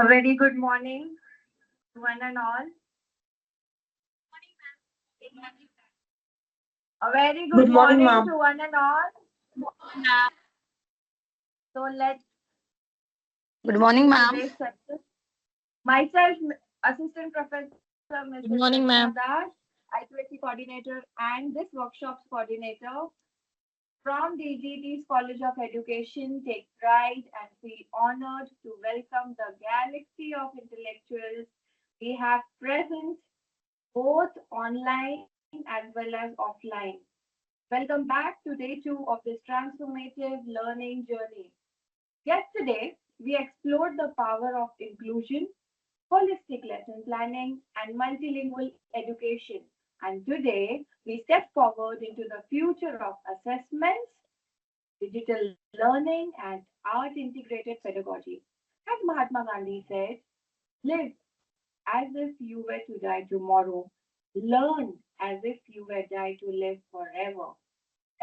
A very good morning to one and all. A very good Good morning, morning ma'am. to one and all. So let's Good morning, ma'am. today's session. Myself, Assistant Professor Mrs. Good morning, Rachna ma'am. Das, IQAC Coordinator and this workshop's coordinator from DGET's College of Education, take pride and feel honored to welcome the galaxy of intellectuals we have present both online as well as offline. Welcome back to day two of this transformative learning journey. Yesterday, we explored the power of inclusion, holistic lesson planning, and multilingual education. And today, we step forward into the future of assessments, digital learning, and art integrated pedagogy. As Mahatma Gandhi said, live as if you were to die tomorrow, learn as if you were die to live forever.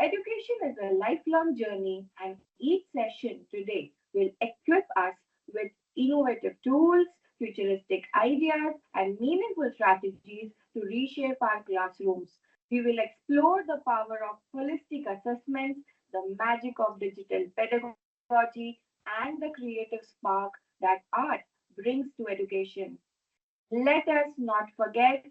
Education is a lifelong journey, and each session today will equip us with innovative tools, futuristic ideas, and meaningful strategies to reshape our classrooms. We will explore the power of holistic assessments, the magic of digital pedagogy, and the creative spark that art brings to education. Let us not forget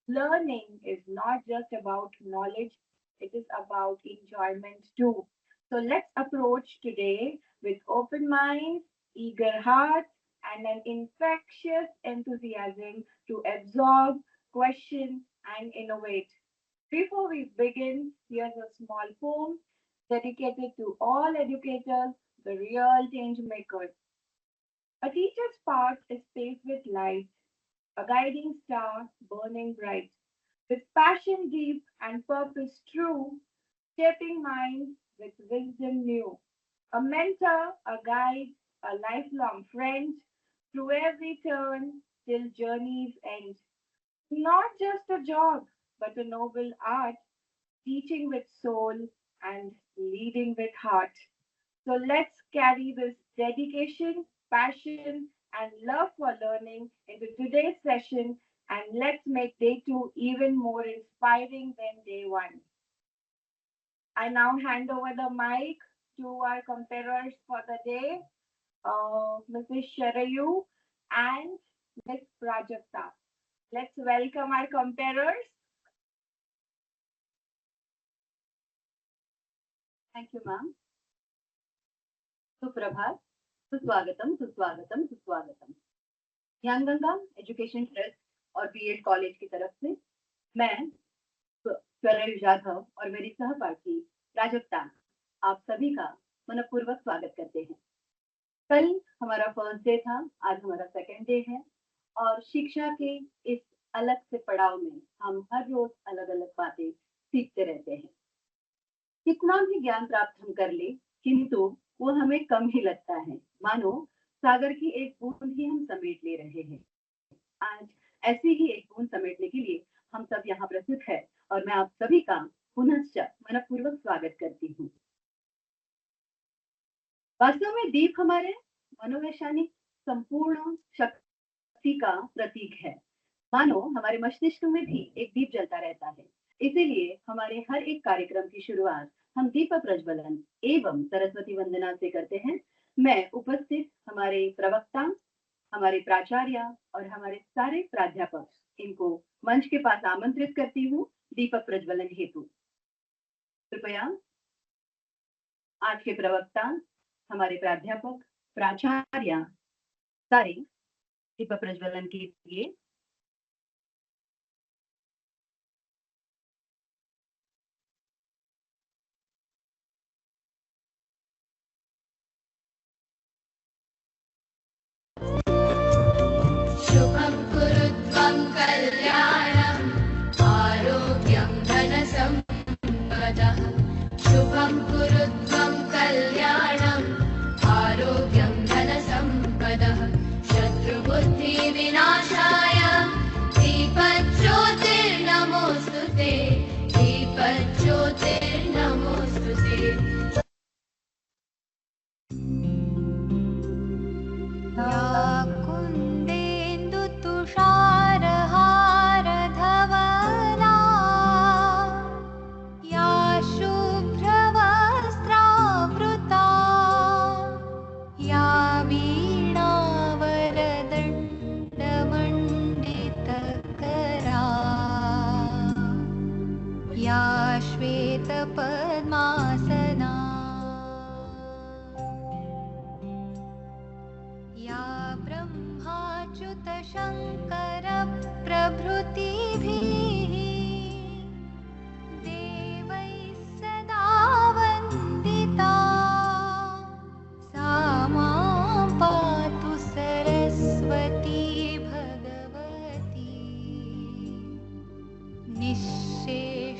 learning is not just about knowledge, it is about enjoyment too. So let's approach today with open minds, eager hearts, and an infectious enthusiasm to absorb, question, and innovate. Before we begin, here's a small poem dedicated to all educators, the real change makers. A teacher's spark is paved with light, a guiding star burning bright, with passion deep and purpose true, shaping minds with wisdom new. A mentor, a guide, a lifelong friend, through every turn till journey's end. Not just a job, but a noble art, teaching with soul and leading with heart. So let's carry this dedication, passion, and love for learning into today's session, and let's make day two even more inspiring than day one. I now hand over the mic to our comparers for the day, Mrs. Sharayu and Miss Prajakta. Let's welcome our comparers. Thank you, ma'am. सुप्रभात, सुस्वागतम, सुस्वागतम, सुस्वागतम। ज्ञान Ganga education trust और BEd college की तरफ से मैं स्वरल जाधव और मेरी सहपाठी प्राजक्ता आप सभी का मनपूर्वक स्वागत करते हैं। कल हमारा फर्स्ट डे था, आज हमारा सेकंड डे है और शिक्षा के इस अलग से पड़ाव में हम हर रोज अलग अलग बातें सीखते रहते हैं। कितना भी ज्ञान प्राप्त हम कर ले, किंतु वो हमें कम ही लगता है, मानो सागर की एक बूंद ही हम समेट ले रहे हैं। आज ऐसी ही एक बूंद समेटने के लिए हम सब यहाँ प्रस्तुत है और मैं आप सभी का पुनश्च मनपूर्वक स्वागत करती हूँ। वास्तव में दीप हमारे मनोवैज्ञानिक संपूर्ण शक्ति का प्रतीक है, मानो हमारे मस्तिष्क में भी एक दीप जलता रहता है। इसीलिए हमारे हर एक कार्यक्रम की शुरुआत हम दीप प्रज्वलन एवं सरस्वती वंदना से करते हैं। मैं उपस्थित हमारे प्रवक्ता, हमारे प्राचार्य और हमारे सारे प्राध्यापक इनको मंच के पास आमंत्रित करती हूँ दीपक प्रज्वलन हेतु। कृपया आज के प्रवक्ता, हमारे प्राध्यापक, प्राचार्य सारे दीपक प्रज्वलन के लिए शुभं कुरुत्वं कल्याणम् आरोग्यं धनसम्पदः शुभं कुरुत्वं कल्याणम् आरोग्यं धनसम्पदः शत्रुबुद्धिविनाशाय दीपज्योतिर्नमोऽस्तु ते दीपज्योतिर्नमोऽस्तु ते या या श्वेतपद्मासना या ब्रह्माच्युतशङ्करप्रभृतिभिः देवैः सदा वन्दिता सा मां पातु सरस्वती भगवती निःशेषजाड्यापहा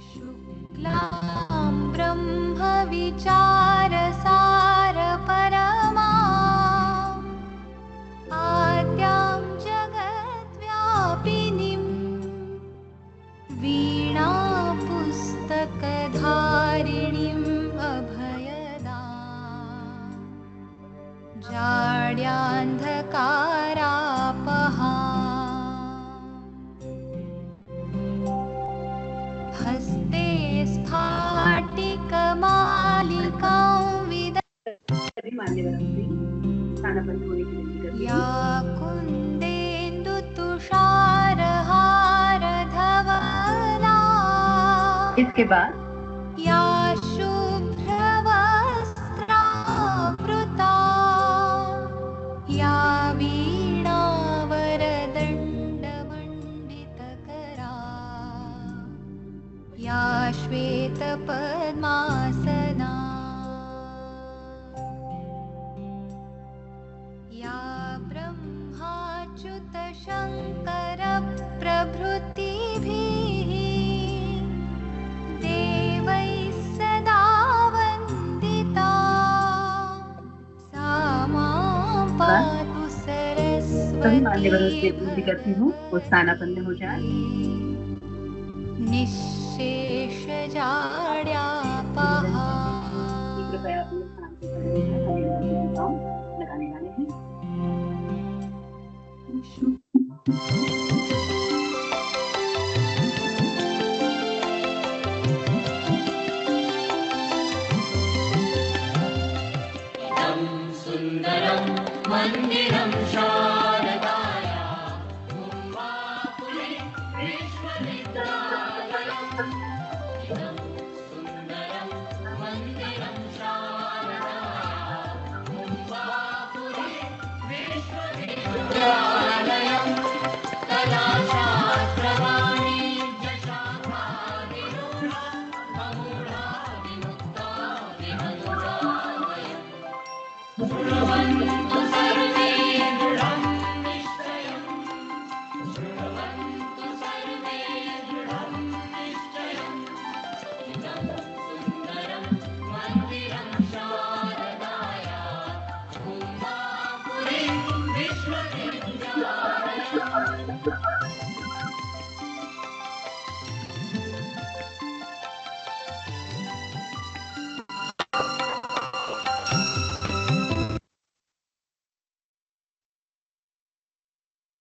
शुक्लां ब्रह्मविचारसारपरमाम् आद्यां जगद्व्यापिनीं वीणापुस्तकधारिणीम् अभयदाम् जाड्यान्धकारापहा हस्ते स्फाटिकमालिकां सभी मान्यवरों से स्थानापन्न होने की विनती करती या हूँ। कुन्देन्दुतुषारहारधवला इसके बाद या शुभ्रवस्त्रावृता या वीणावरदण्डमण्डितकरा या श्वेतपद्मासना या ब्रह्माच्युतशङ्करप्रभृतिभिः देवैः सदा वन्दिता सा मां पातु सभी मान्यवरों से सरस्वती विनती करती हूँ वो स्थानापन्न हो जाए। निःशेषजाड्यापहा कृपया अपने स्थान से खड़े हो जाए। हमें लगाने वाले हैं। सुन्दरं मन्दिरं शारदाया मुम्बापुरे विश्वविद्यालयम् इदं सुन्दरं मन्दिरं शारदाया मुम्बापुरे विश्वविद्यालयम् कलाशास्त्रवाणिज्यशाखादिरूढं बहुलादिमुक्तादिमधुरालयम् शृण्वन्तु सर्वे दृढं निश्चयम् शृण्वन्तु सर्वे दृढं निश्चयम् इदं सुन्दरं मन्दिरं शारदाया मुम्बापुरे विश्वविद्यालयम्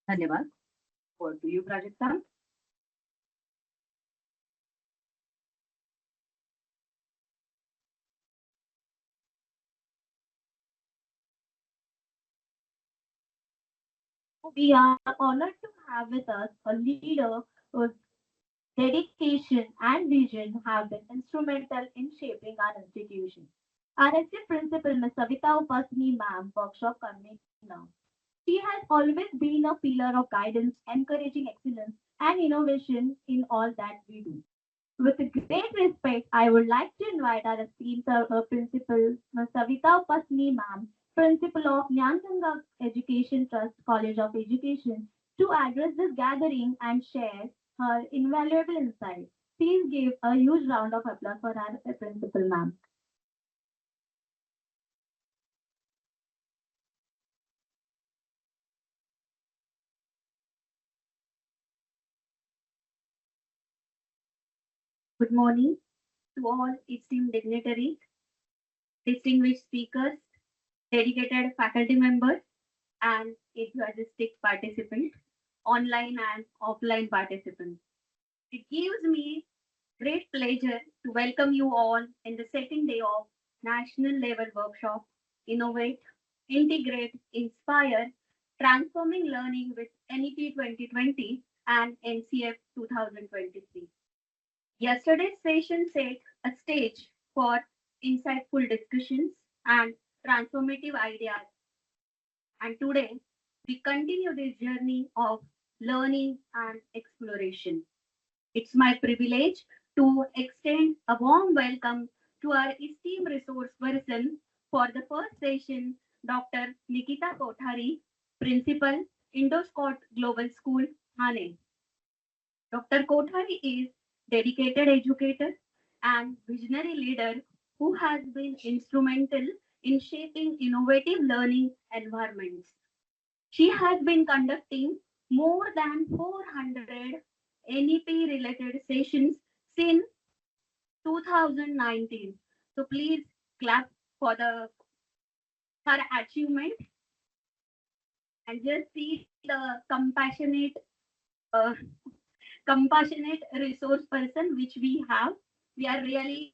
धन्यवाद। और to you Prajakta. We are honored to have with us a leader whose dedication and vision have been instrumental in shaping our institution. Our esteemed principal, Ms. Savita Upasni Ma'am, workshop convener. She has always been a pillar of guidance, encouraging excellence and innovation in all that we do. With great respect, I would like to invite our esteemed principal, Ms. Savita Upasni Ma'am, principal of Nyanchanga Education Trust College of Education, to address this gathering and share her invaluable insights. Please give a huge round of applause for our principal, ma'am. Good morning to all esteemed dignitaries, distinguished speakers, dedicated faculty members, and enthusiastic participants, online and offline participants. It gives me great pleasure to welcome you all in the second day of National Level Workshop Innovate integrate, inspire, transforming learning with NEP 2020 and NCF 2023. Yesterday's session set a stage for insightful discussions and transformative ideas. And today, we continue this journey of learning and exploration. It's my privilege to extend a warm welcome to our esteemed resource person for the first session, Dr. Nikita Kothari, Principal, Indoscott Global School, Thane. Dr. Kothari is dedicated educator and visionary leader who has been instrumental in shaping innovative learning environments. She has been conducting more than 400 NEP related sessions since 2019. So please clap for the her achievement and just see the uh, compassionate resource person which we have. We are really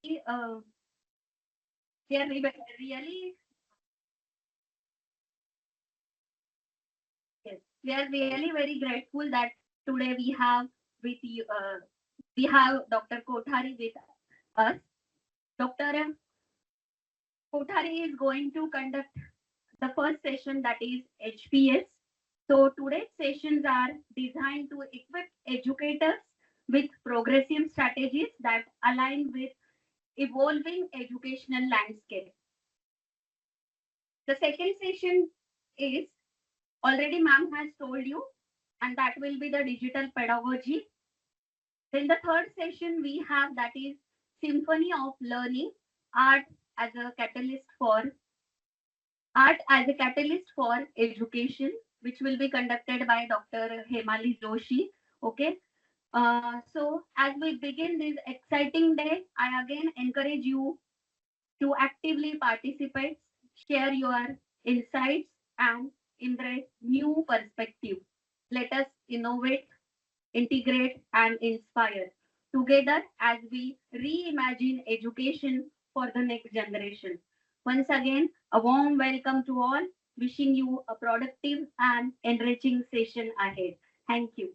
we are really yes, we are really very grateful that today we have with you we have Dr. Kothari with us. Dr. Kothari is going to conduct the first session, that is HPS. So today's sessions are designed to equip educators with progressive strategies that align with evolving educational landscape. The second session is already ma'am has told you, and that will be the digital pedagogy. Then the third session we have, that is Symphony of Learning, art as a catalyst for art as a catalyst for education, which will be conducted by Dr. Hemali Joshi. Okay. So as we begin this exciting day, I again encourage you to actively participate, share your insights, and embrace new perspective. Let us innovate, integrate, and inspire together as we reimagine education for the next generation. Once again, a warm welcome to all, wishing you a productive and enriching session ahead. Thank you.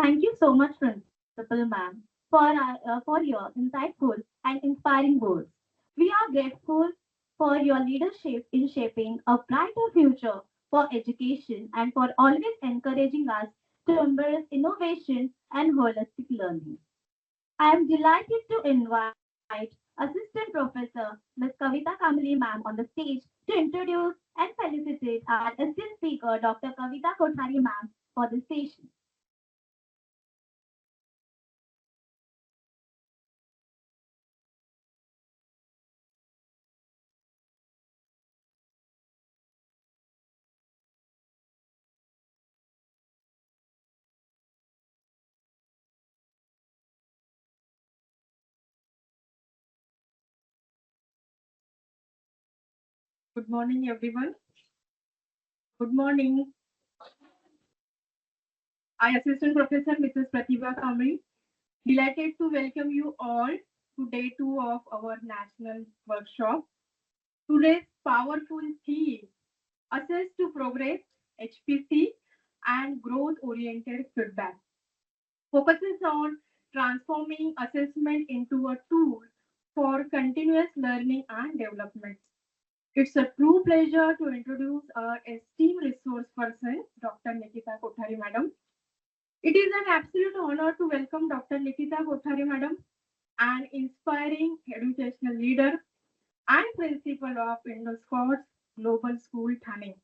Thank you so much, Principal Ma'am, for your insightful and inspiring words. We are grateful for your leadership in shaping a brighter future for education and for always encouraging us to embrace innovation and holistic learning. I am delighted to invite Assistant Professor Ms. Kavita Kamli Ma'am on the stage to introduce and felicitate our esteemed speaker, Dr. Kavita Kothari Ma'am, for the session. Good morning, everyone. Good morning. I, Assistant Professor Mrs. Pratibha Kamri, delighted to welcome you all to day two of our national workshop. Today's powerful theme, Assess to Progress, HPC, and Growth-Oriented Feedback, focuses on transforming assessment into a tool for continuous learning and development. It's a true pleasure to introduce our esteemed resource person, Dr. Nikita Kothari Madam. It is an absolute honor to welcome Dr. Nikita Kothari Madam, an inspiring educational leader and principal of Indoscott's Global School Thane,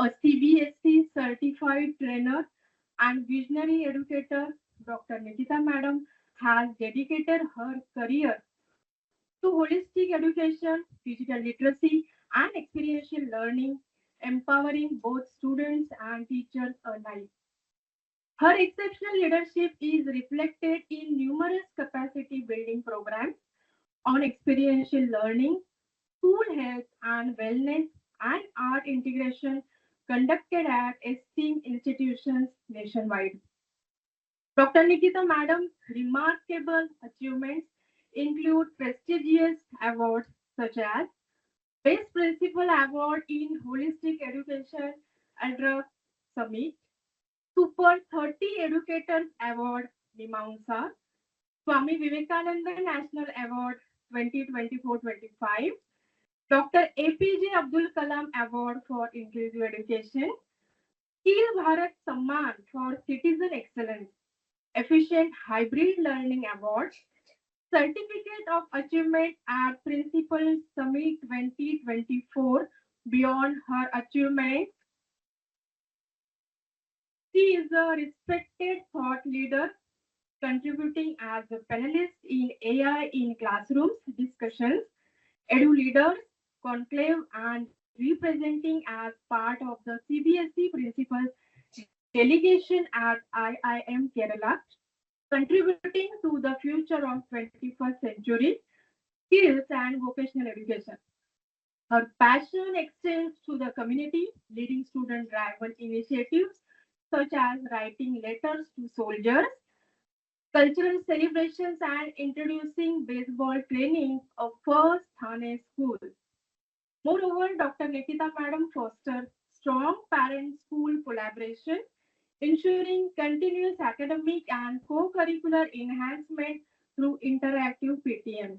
a CBSE certified trainer and visionary educator. Dr. Nikita Madam has dedicated her career to holistic education, digital literacy, and experiential learning, empowering both students and teachers alike. Her exceptional leadership is reflected in numerous capacity building programs on experiential learning, school health and wellness, smart integration conducted at esteemed institutions nationwide. Dr. Nikita Madam's remarkable achievements include prestigious awards such as Best Principal Award in Holistic Education Adra Summit, Super 30 Educators Award, Mimamsa, Swami Vivekananda National Award 2024-25, Dr. APJ Abdul Kalam Award for Inclusive Education, Skill Bharat Samman for Citizen Excellence, Efficient Hybrid Learning Award, Certificate of Achievement at Principal Summit 2024. Beyond her achievements, she is a respected thought leader contributing as a panelist in AI in classrooms discussions, edu leaders conclave, and representing as part of the CBSE principal delegation at IIM Kerala, contributing to the future of 21st century skills and vocational education. Her passion extends to the community, leading student-driven initiatives such as writing letters to soldiers, cultural celebrations, and introducing baseball training of First Thane School. Moreover, Dr. Nikita Madam fosters strong parent-school collaboration, ensuring continuous academic and co-curricular enhancement through interactive PTMs.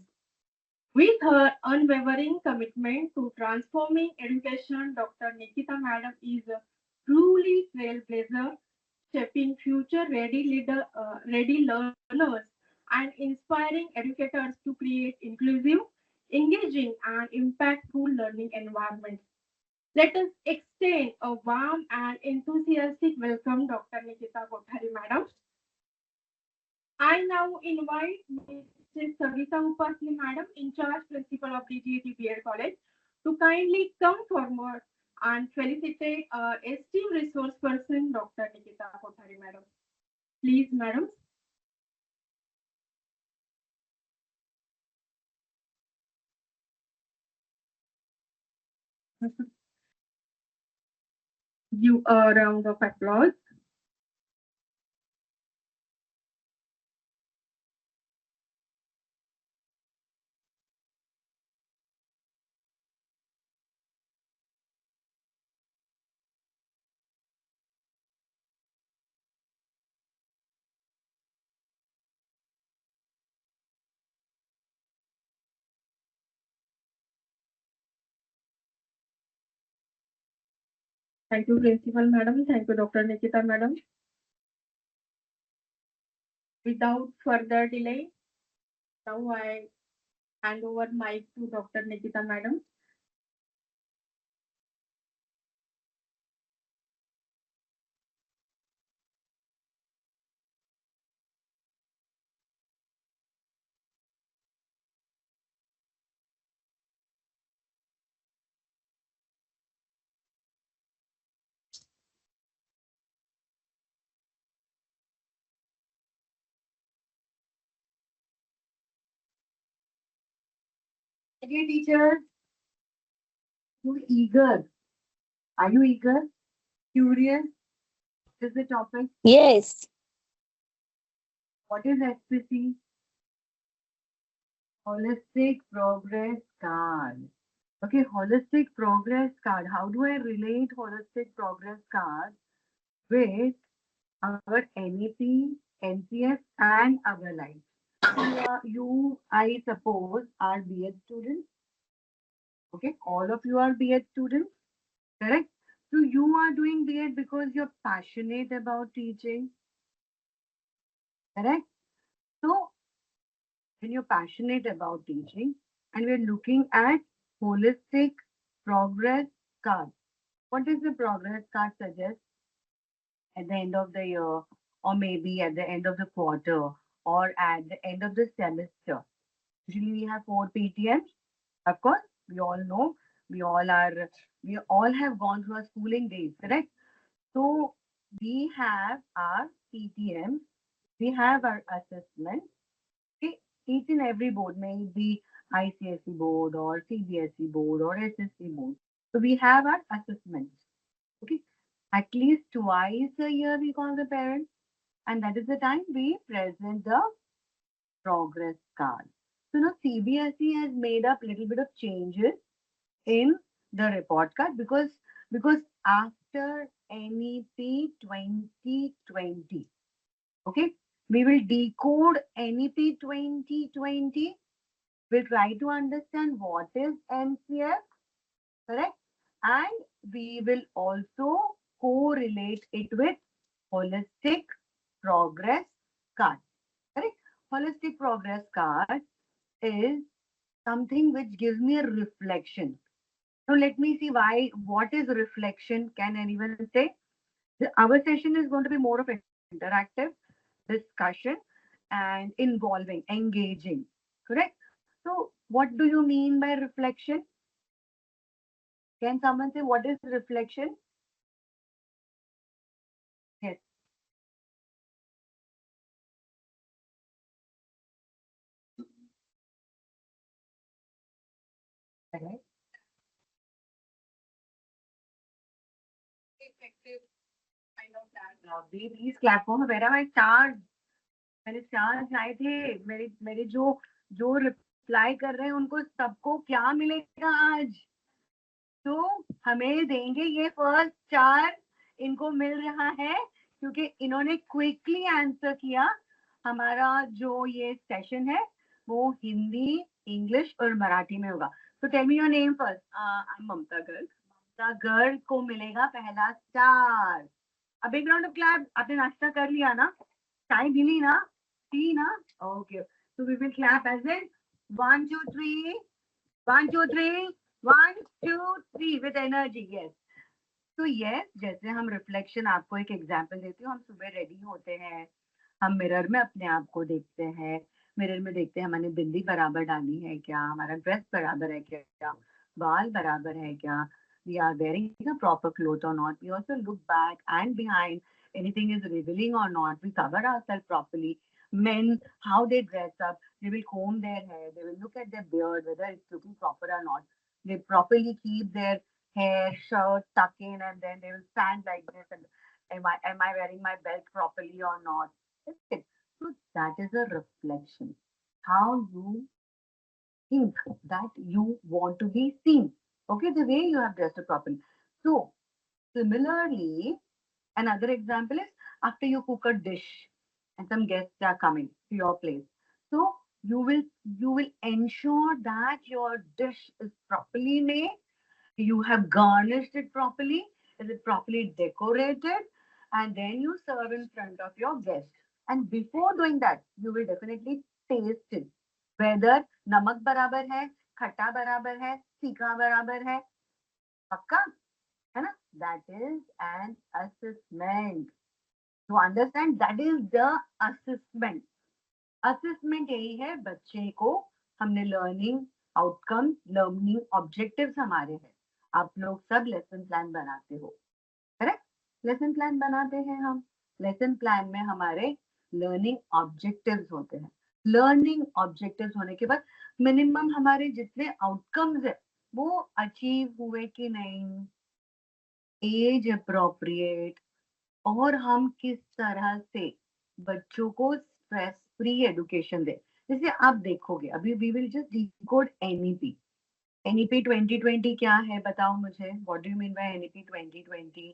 With her unwavering commitment to transforming education, Dr. Nikita Madam is a truly trailblazer, shaping future ready learners and inspiring educators to create inclusive, engaging, and impactful learning environments. Let us extend a warm and enthusiastic welcome, Dr. Nikita Kothari Madam. I now invite Mrs. Savita Upasni Madam, in charge principal of DGET B.Ed College, to kindly come forward and felicitate our esteemed resource person, Dr. Nikita Kothari Madam. Please, Madam. Give a round of applause. Thank you, Principal Madam. Thank you, Dr. Nikita Madam. Without further delay, now I hand over mic to Dr. Nikita Madam. Dear teachers, you eager? Are you eager? Curious? What is the topic? Yes. What is HPC? Holistic Progress Card. Okay, Holistic Progress Card. How do I relate Holistic Progress Card with our NEP, NCS, and our life? I suppose, are B.Ed students. Okay, all of you are B.Ed students, correct? So you are doing B.Ed because you're passionate about teaching, correct? So when you're passionate about teaching, and we're looking at holistic progress card. What does the progress card suggest? At the end of the year, or maybe at the end of the quarter, or at the end of the semester. Usually we have 4 PTMs. Of course, we all know, we all have gone through our schooling days, correct? So we have our PTMs, we have our assessment. Okay, each and every board, may it be ICSE board or CBSE board or SSC board, So we have our assessments. Okay, at least twice a year we call the parents, and that is the time we present the progress card. So now CBSE has made up little bit of changes in the report card because after NEP 2020, okay, we will decode NEP 2020. We'll try to understand what is NCF, correct? And we will also correlate it with holistic progress card, correct? Holistic progress card is something which gives me a reflection. Now let me see what is reflection? Can anyone say? Our session is going to be more of interactive discussion and involving, engaging, correct? So what do you mean by reflection? Can someone say what is reflection? Yes. Correct. Effective. I know that. Lovely. Please clap for me. Where are my stars? मैंने stars लाए थे मेरे मेरे जो जो reply कर रहे हैं उनको सबको क्या मिलेगा आज तो हमें देंगे ये फर्स्ट स्टार इनको मिल रहा है क्योंकि इन्होंने क्विकली आंसर किया हमारा जो ये सेशन है वो हिंदी इंग्लिश और मराठी में होगा तो tell me your name first Mamta Garg को मिलेगा पहला स्टार अब एक राउंड ऑफ क्लैप आपने नाश्ता कर लिया ना चाय भी ली ना टी ना okay so we will clap as in 1 2 3 1 2 3 1 2 3 with energy yes तो yes जैसे हम रिफ्लेक्शन आपको एक एग्जांपल देती हूँ हम सुबह रेडी होते हैं हम मिरर में अपने आप को देखते हैं मिरर में देखते हैं हमने बिंदी बराबर डाली है क्या हमारा ड्रेस बराबर है क्या बाल बराबर है क्या we are wearing a proper cloth or not we also look back and behind anything is revealing or not we cover ourselves properly men how they dress up they will comb their hair they will look at their beard whether it's looking proper or not they properly keep their hair shirt tuck in and then they will stand like this and am I wearing my belt properly or not that's it. So that is a reflection how you think that you want to be seen. Okay, the way you have dressed up properly. So, similarly, another example is after you cook a dish and some guests are coming to your place. So you will ensure that your dish is properly made, you have garnished it properly, is it properly decorated, and then you serve in front of your guests. And before doing that, you will definitely taste it. Whether नमक बराबर है, खट्टा बराबर है, तीखा बराबर है, पक्का है ना? That is an assessment. To understand, that is the assessment. Assessment यही है बच्चे को हमने learning outcome, learning objectives हमारे हैं. आप लोग सब लेसन प्लान बनाते हो करेक्ट लेसन प्लान बनाते हैं हम लेसन प्लान में हमारे लर्निंग ऑब्जेक्टिव्स होते हैं लर्निंग ऑब्जेक्टिव्स होने के बाद मिनिमम हमारे जितने आउटकम्स है वो अचीव हुए कि नहीं एज अप्रोप्रिएट और हम किस तरह से बच्चों को स्ट्रेस फ्री एजुकेशन दे जैसे आप देखोगे अभी we will just decode NEP NEP 2020 क्या है बताओ मुझे what do you mean by NEP 2020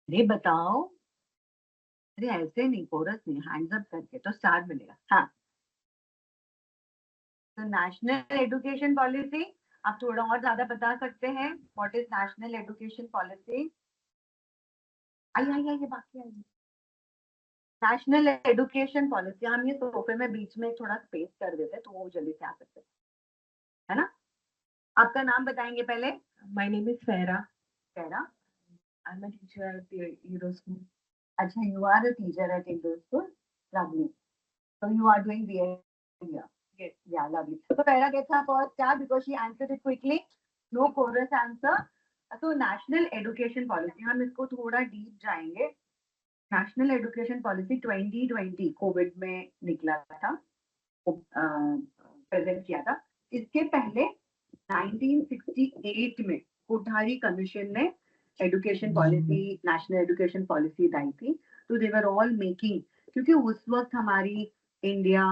अरे बताओ अरे ऐसे नहीं कोरस नहीं हैंड्स अप करके तो स्टार मिलेगा हाँ तो नेशनल एजुकेशन पॉलिसी आप थोड़ा और ज्यादा बता सकते हैं what is national education policy आइए बाकी आइए नेशनल एजुकेशन पॉलिसी हम ये सोफे में बीच में थोड़ा स्पेस कर देते हैं तो वो जल्दी से आ सकते हैं है ना आपका नाम बताएंगे पहले My name is Farah. Sarah I'm a teacher at the Euro School. अच्छा you are a teacher at Indo School lovely so you are doing B.Ed here Yes. yeah lovely so Farah gets her first star because she answered it quickly no chorus answer so national education policy हम इसको थोड़ा deep जाएंगे national education policy 2020 Covid में निकला था present किया था इसके पहले 1968 में कोठारी कमीशन ने education policy, national education policy लाई थी. तो दे वर ऑल मेकिंग, क्योंकि उस वक्त हमारी इंडिया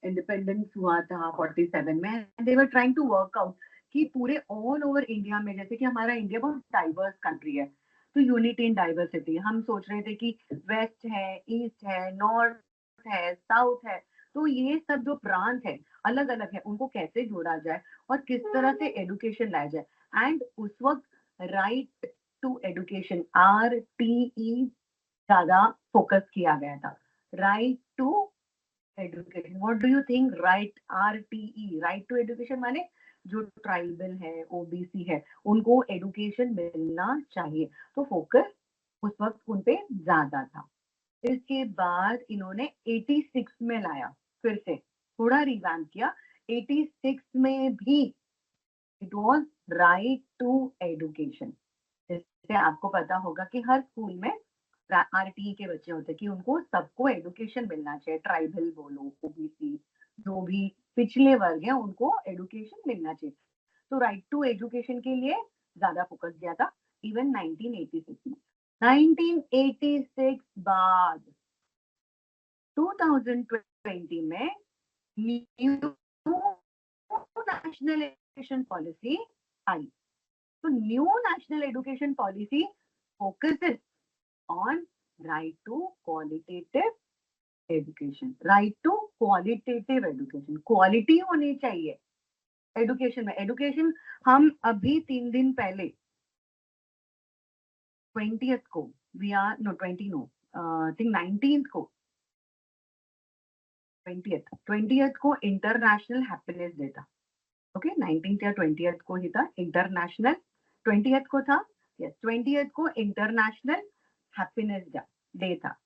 इंडिपेंडेंस हुआ था 47 में. They were trying to work out कि पूरे ऑल ओवर इंडिया में, जैसे कि हमारा इंडिया बहुत डाइवर्स कंट्री है, तो यूनिटी इन डाइवर्सिटी. हम सोच रहे थे कि वेस्ट है, ईस्ट है, नॉर्थ है, साउथ है, तो ये सब जो प्रांत है अलग अलग है, उनको कैसे जोड़ा जाए और किस तरह से एजुकेशन लाया जाए. एंड उस वक्त राइट टू एजुकेशन, RTE ज्यादा फोकस किया गया था. Right to education, what do you think? Right, RTE, right to education माने जो ट्राइबल है, OBC है, उनको एजुकेशन मिलना चाहिए. तो फोकस उस वक्त उन पे ज्यादा था. इसके बाद इन्होंने 86 में लाया, फिर से थोड़ा रिवैम्प किया. 86 में भी it was right to education. जैसे आपको पता होगा कि हर स्कूल में RTE के बच्चे होते हैं कि उनको सबको एजुकेशन मिलना चाहिए. ट्राइबल बोलो, OBC, जो भी पिछले वर्ग है, उनको एजुकेशन मिलना चाहिए. तो राइट टू एजुकेशन के लिए ज्यादा फोकस दिया था इवन 1986 में. 1986 बाद 2020 में न्यू नेशनल एजुकेशन पॉलिसी आई. तो new national education policy focuses on right to qualitative education. Right to qualitative education, quality होनी चाहिए एजुकेशन में. एजुकेशन हम अभी 3 दिन पहले 20th को, we are no 20 no, I think 19th को, 20th को इंटरनेशनल हैप्पीनेस डे था. ओके, 19th या 20th को ही था इंटरनेशनल. 20th को था, यस, 20th को इंटरनेशनल हैप्पीनेस डे था.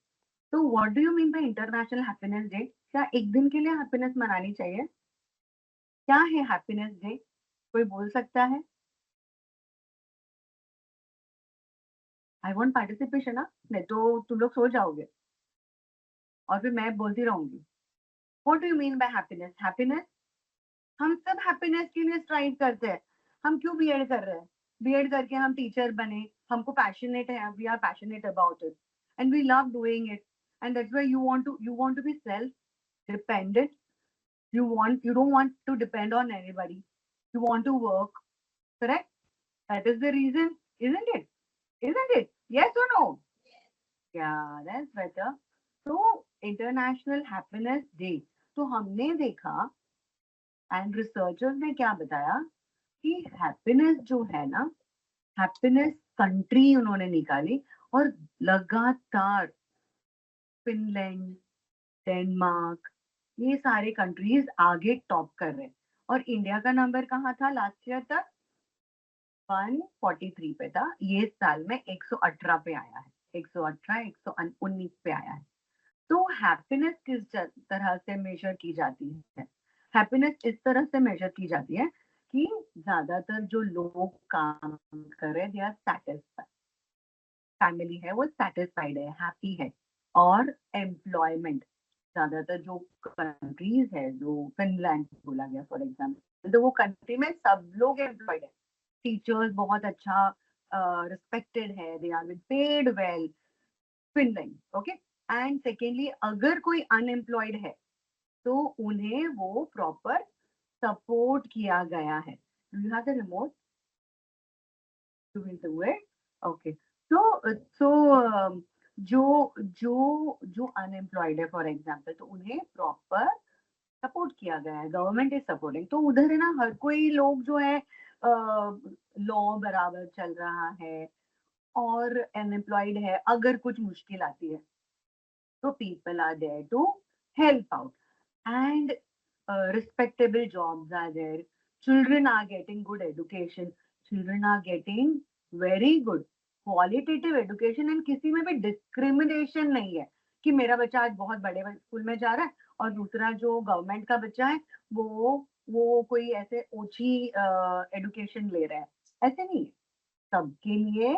तो what do you mean bye international happiness day? क्या एक दिन के लिए हैप्पीनेस मनानी चाहिए? क्या है हैप्पीनेस डे? कोई बोल सकता है? आई वांट पार्टिसिपेशन ना, नहीं तो तुम लोग सो जाओगे और फिर मैं बोलती रहूंगी. What do you mean bye happiness? Happiness, हम सब हैप्पीनेस के लिए स्ट्राइव करते हैं. हम क्यों बीएड कर रहे हैं? बीएड करके हम टीचर बने, हमको पैशनेट है, we are passionate about it and we love doing it. And that's why you want to be self dependent. You don't want to depend on anybody. You want to work, correct? That is the reason, isn't it? Isn't it? Yes or no? Yeah, that's better. So International Happiness Day, तो हमने देखा and researchers ने क्या बताया कि happiness जो है ना, हैप्पीनेस कंट्री उन्होंने निकाली और लगातार फिनलैंड, डेनमार्क, ये सारे कंट्रीज आगे टॉप कर रहे हैं. और इंडिया का नंबर कहाँ था लास्ट ईयर तक? 143 पे था. ये साल में 118 पे आया है. 118, 119 पे आया है. तो हैप्पीनेस किस तरह से मेजर की जाती है? हैप्पीनेस इस तरह से मेजर की जाती है कि ज्यादातर जो लोग काम कर रहे हैं, दे आर सेटिस्फाइड. फैमिली है वो सेटिस्फाइड है, हैप्पी है. और एम्प्लॉयमेंट, ज्यादातर जो कंट्रीज है, जो फिनलैंड बोला गया फॉर एग्जाम्पल, तो वो कंट्री में सब लोग एम्प्लॉयड है. टीचर्स बहुत अच्छा रिस्पेक्टेड है, they are paid well, Finland. Okay. And secondly, अगर कोई अनएम्प्लॉयड है तो उन्हें वो प्रॉपर सपोर्ट किया गया है. Do you have the remote to do it? Okay. So जो जो जो अनएम्प्लॉयड है फॉर एग्जाम्पल, तो उन्हें प्रॉपर सपोर्ट किया गया है. Government is supporting. तो उधर है ना, हर कोई लोग जो है लॉ बराबर चल रहा है और अनएम्प्लॉयड है, अगर कुछ मुश्किल आती है तो people are there to help out. And respectable jobs are there. Children are getting good education. Children are getting very good qualitative education. And किसी में भी discrimination नहीं है कि मेरा बच्चा आज बहुत बड़े स्कूल में जा रहा है और दूसरा जो गवर्नमेंट का बच्चा है वो कोई ऐसे ओछी एजुकेशन ले रहा है. ऐसे नहीं है. सबके लिए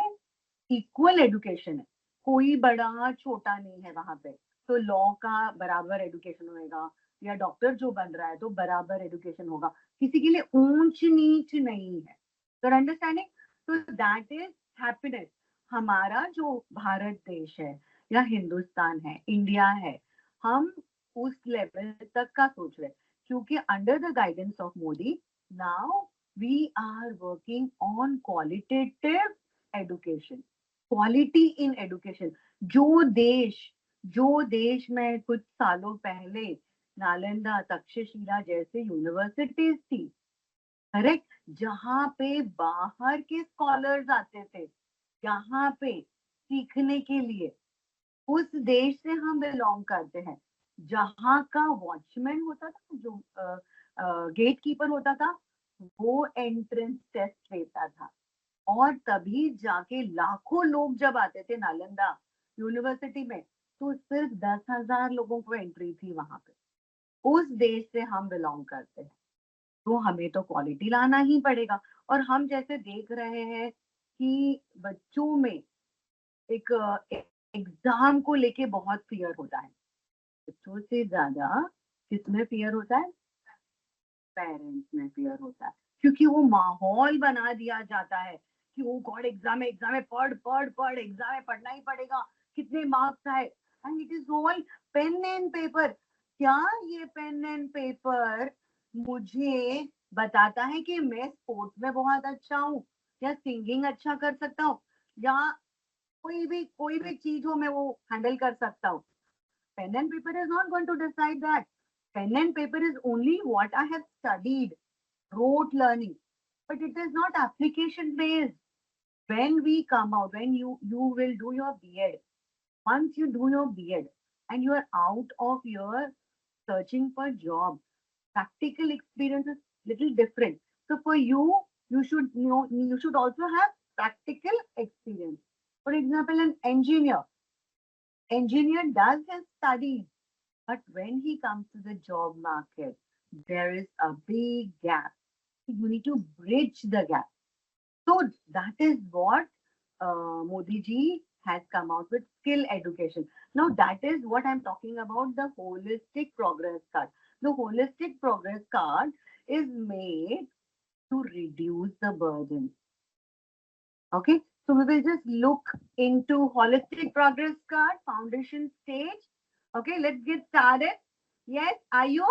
इक्वल एजुकेशन है. कोई बड़ा छोटा नहीं है वहां पे. तो लॉ का बराबर एजुकेशन होएगा, या डॉक्टर जो बन रहा है तो बराबर एजुकेशन होगा, किसी के लिए ऊंच नीच नहीं है। तो अंडरस्टैंडिंग, तो दैट इज हैप्पीनेस। हमारा जो भारत देश है या हिंदुस्तान है, इंडिया है, हम उस लेवल तक का सोच रहे हैं, क्योंकि under the guidance of Modi now we are working on qualitative education, quality in education. जो देश में कुछ सालों पहले नालंदा, तक्षशिला जैसे यूनिवर्सिटीज थी, करेक्ट, जहाँ पे बाहर के स्कॉलर्स आते थे यहाँ पे सीखने के लिए, उस देश से हम बिलोंग करते हैं। जहाँ का वॉचमैन होता था, जो गेट कीपर होता था, वो एंट्रेंस टेस्ट लेता था, और तभी जाके लाखों लोग जब आते थे नालंदा यूनिवर्सिटी में, तो सिर्फ 10,000 लोगों को एंट्री थी वहां पे। उस देश से हम बिलोंग करते हैं, तो हमें तो क्वालिटी लाना ही पड़ेगा। और हम जैसे देख रहे हैं कि बच्चों में एक एग्जाम को लेके बहुत फियर होता है, बच्चों से ज्यादा किसमें फियर होता है? पेरेंट्स में फियर होता है, क्योंकि वो माहौल बना दिया जाता है कि ओ गॉड, एग्जाम है, पढ़ पढ़ पढ़, एग्जाम है, पढ़ना ही पड़ेगा, कितने मार्क्स आए, and it is all pen and paper. क्या ये पेन एंड पेपर मुझे बताता है कि मैं स्पोर्ट्स में बहुत अच्छा हूँ, या सिंगिंग अच्छा कर सकता हूँ, या कोई भी चीज हो मैं वो हैंडल कर सकता हूँ? Pen and paper is not going to decide that. Pen and paper is only what I have studied, rote learning, but it is not application based. When we come out, when you will do your B.Ed, once you do your B.Ed and you are out of your searching for job, practical experience is little different. So for you, you should also have practical experience. For example, an engineer does his studies, but when he comes to the job market, there is a big gap. You need to bridge the gap. So that is what Modi ji has come out with, skill education. Now that is what I'm talking about, the holistic progress card. The holistic progress card is made to reduce the burden. Okay, so we will just look into holistic progress card foundation stage. Okay, let's get started. Yes, are you?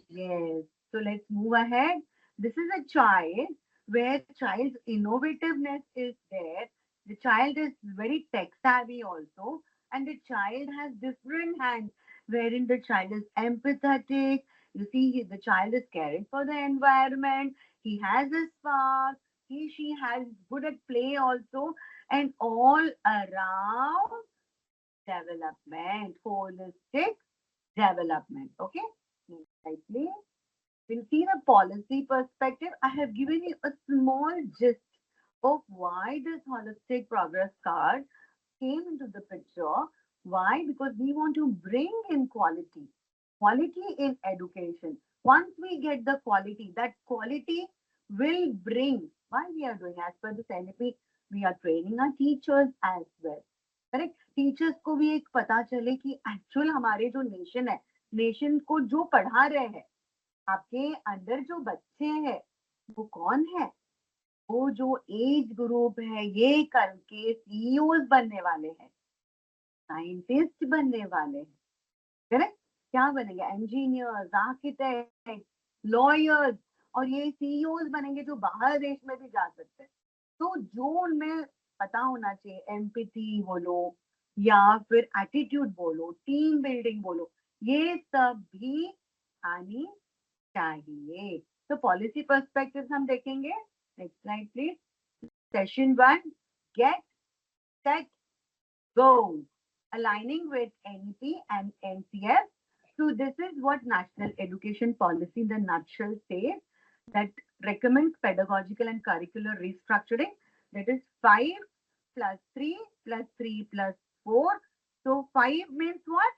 Yes. So let's move ahead. This is a child where child's innovativeness is there. The child is very tech savvy also, and the child has different hands, wherein the child is empathetic. You see, the child is caring for the environment. He has a spark. She has good at play also, and all around development, holistic development. Okay, next slide, please. We'll see the policy perspective. I have given you a small gist of why this holistic progress card came into the picture. Why? Because we want to bring in quality in education. Once we get the quality, that quality will bring, why we are doing as per the NEP, we are training our teachers as well. Correct, teachers को भी एक पता चले कि actual हमारे जो nation है, nation को जो पढ़ा रहे हैं, आपके अंदर जो बच्चे हैं वो कौन है? वो जो एज ग्रुप है, ये कल के सीईओज बनने वाले हैं, साइंटिस्ट बनने वाले हैं, करेक्ट? क्या बनेंगे? इंजीनियर्स, आर्किटेक्ट, लॉयर्स, और ये सीईओज बनेंगे जो बाहर देश में भी जा सकते हैं। तो जो उनमें पता होना चाहिए, एम्पैथी बोलो या फिर एटीट्यूड बोलो, टीम बिल्डिंग बोलो, ये सब भी आनी चाहिए। तो पॉलिसी पर्सपेक्टिव हम देखेंगे। Next slide please. Session 1, get set go, aligning with NEP and NCF. So this is what National Education Policy in the nutshell says, that recommends pedagogical and curricular restructuring. That is 5 plus 3 plus 3 plus 4. So 5 means what?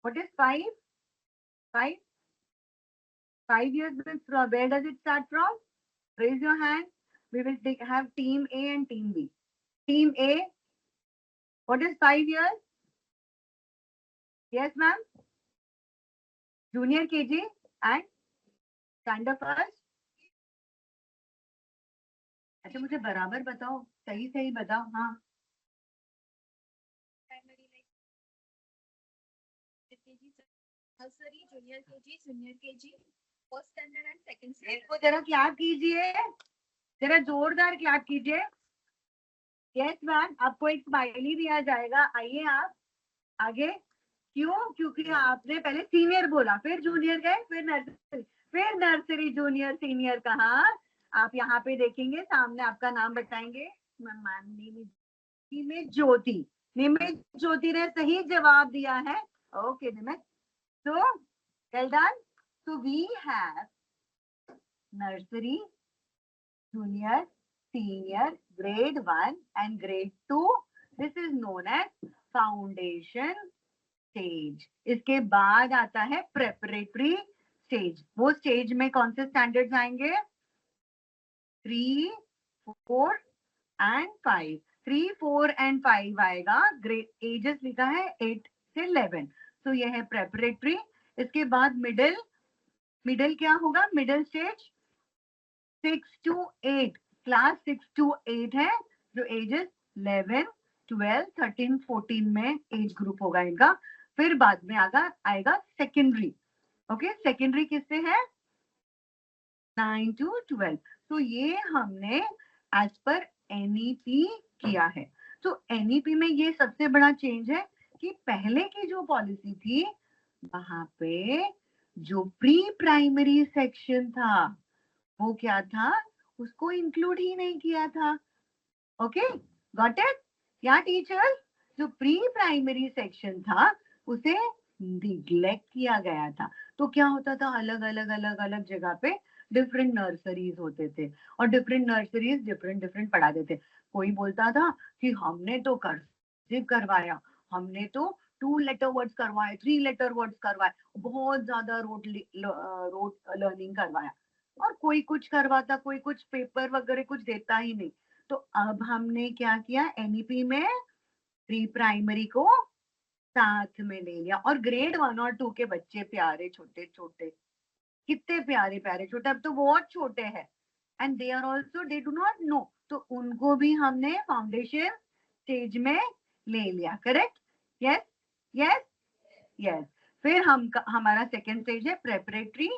What is 5? 5? 5 years means from where does it start from? Raise your hand. We will have team A and team B. Team A, what is 5 years? Yes, ma'am? Junior KG and standard first. अच्छा मुझे बराबर बताओ, सही सही बताओ। हाँ nursery, junior KG, first standard and second इसको जरा क्लैप कीजिए, जरा जोरदार क्लैप कीजिए। यस मैम, आपको एक स्माइली दिया जाएगा। आइए आप आगे। क्यों? क्योंकि आपने पहले सीनियर बोला, फिर जूनियर गए, फिर नर्सरी जूनियर सीनियर कहा। आप यहाँ पे देखेंगे, सामने आपका नाम बताएंगे। मैम निमित ज्योति, निमित ज्योति ने सही जवाब दिया है। Okay Nimit, so well done. So we have nursery, junior, senior, grade 1 and grade 2. This is known as foundation stage. इसके बाद आता है preparatory stage. वो stage में कौन से standards आएंगे? 3, 4 and 5. 3, 4 and 5 आएगा। grade ages लिखा है 8 से 11. तो यह है preparatory. इसके बाद मिडिल क्या होगा? Middle stage 6 to 8, class 6 to 8 है, जो एजेस 11, 12, 13, 14 में एज ग्रुप होगा इनका। फिर बाद में आएगा सेकेंडरी। ओके, सेकेंडरी किससे है? 9 to 12। तो ये हमने एज पर एनईपी किया है। तो एनईपी में ये सबसे बड़ा चेंज है कि पहले की जो पॉलिसी थी वहां पे जो प्री प्राइमरी सेक्शन था वो क्या था? उसको इंक्लूड ही नहीं किया था। Okay, got it? या टीचर, जो प्री प्राइमरी सेक्शन था उसे निग्लेक्ट किया गया था। तो क्या होता था? अलग अलग जगह पे डिफरेंट नर्सरीज होते थे और डिफरेंट नर्सरीज डिफरेंट पढ़ाते थे। कोई बोलता था कि हमने तो कर्सिव करवाया, हमने तो 2 लेटर वर्ड्स करवाए, 3 लेटर वर्ड्स करवाए, बहुत ज्यादा रोट लर्निंग करवाया। और कोई कुछ करवाता, कोई कुछ पेपर वगैरह कुछ देता ही नहीं। तो अब हमने क्या किया? एनईपी में प्री प्राइमरी को साथ में ले लिया। और ग्रेड 1 और 2 के बच्चे प्यारे छोटे छोटे, कितने प्यारे प्यारे छोटे, अब तो बहुत छोटे हैं, and they are also they do not know, तो उनको भी हमने फाउंडेशन स्टेज में ले लिया। करेक्ट? Yes yes yes. फिर हमारा सेकेंड स्टेज है प्रेपरेटरी।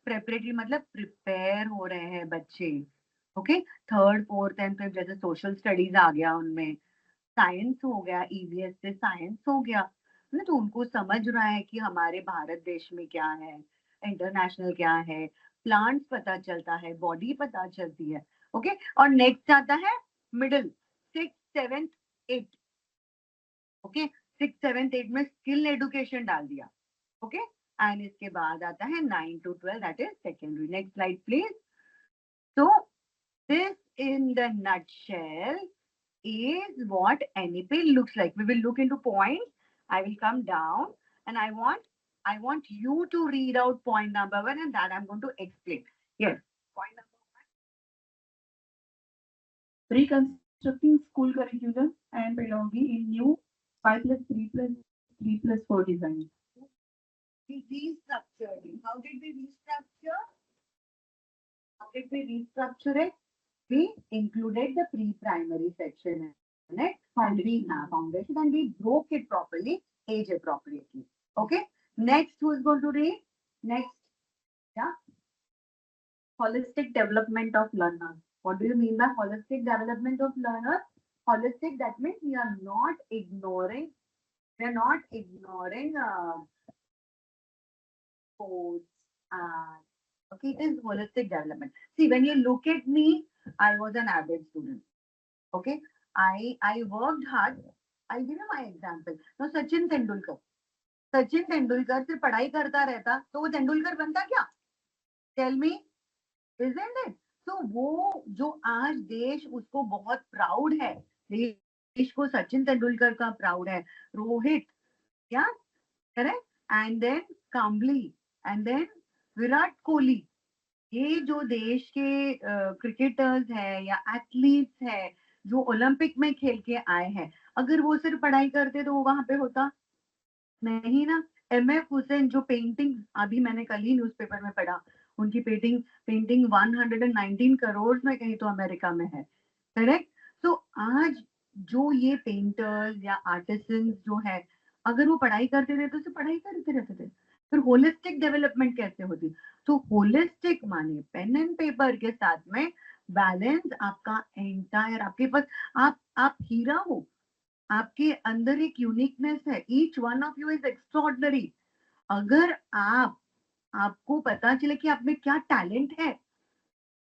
प्रेपरेटरी मतलब प्रिपेयर हो रहे हैं बच्चे। Okay, third, fourth and fifth जैसे सोशल स्टडीज आ गया, उनमें साइंस हो गया, ईवीएस से साइंस हो गया ना, तो उनको समझ रहा है कि हमारे भारत देश में क्या है, इंटरनेशनल क्या है, प्लांट्स पता चलता है, बॉडी पता चलती है। ओके, और नेक्स्ट आता है मिडिल, 6, 7, 8। ओके, 6, 7, 8 में स्किल एजुकेशन डाल दिया। ओके, एंड इसके बाद आता है 9 to 12, that is secondary. Next slide please. So this in the nutshell is what NEP looks like. We will look into points. I will come down and I want you to read out point number 1 and that I'm going to explain. Yes. Point number 1. Reconstructing school curriculum and pedagogy in new 5+3+3+4 design. We restructured it. How did we restructure? How did we restructure it? We included the pre-primary section in it, and we have foundation, and we broke it properly, age appropriately. Okay. Next, who is going to read? Next, yeah. Holistic development of learners. What do you mean by holistic development of learners? Holistic, that means we are not ignoring sports and okay, it is holistic development. See, when you look at me, I was an average student. Okay, I worked hard. I'll give you my example. Now, Sachin Tendulkar सिर्फ पढ़ाई करता रहता तो वो तेंदुलकर बनता क्या? Tell me, isn't it? So वो जो आज देश उसको बहुत प्राउड है, देश को सचिन तेंदुलकर का प्राउड है, रोहित, क्या correct, and then Kambli, and then Virat Kohli, ये जो देश के क्रिकेटर्स हैं या एथलीट्स हैं जो ओलंपिक में खेल के आए हैं, अगर वो सिर्फ पढ़ाई करते तो वो वहां पे होता नहीं ना। MF हुसैन जो पेंटिंग, अभी मैंने कल ही न्यूज़पेपर में पढ़ा, उनकी पेंटिंग पेंटिंग 119 करोड़ में कहीं तो अमेरिका में है, करेक्ट। तो आज जो ये पेंटर्स या आर्टिसंस जो है, अगर वो पढ़ाई करते रहते तो पढ़ाई करते रहते थे, फिर होलिस्टिक डेवलपमेंट कैसे होती? तो होलिस्टिक माने पेन एंड पेपर के साथ में बैलेंस आपका एंटायर, आपके पास आप हीरा हो, आपके अंदर एक यूनिकनेस है, each one of you is extraordinary. अगर आपको पता चले कि आप में क्या टैलेंट है,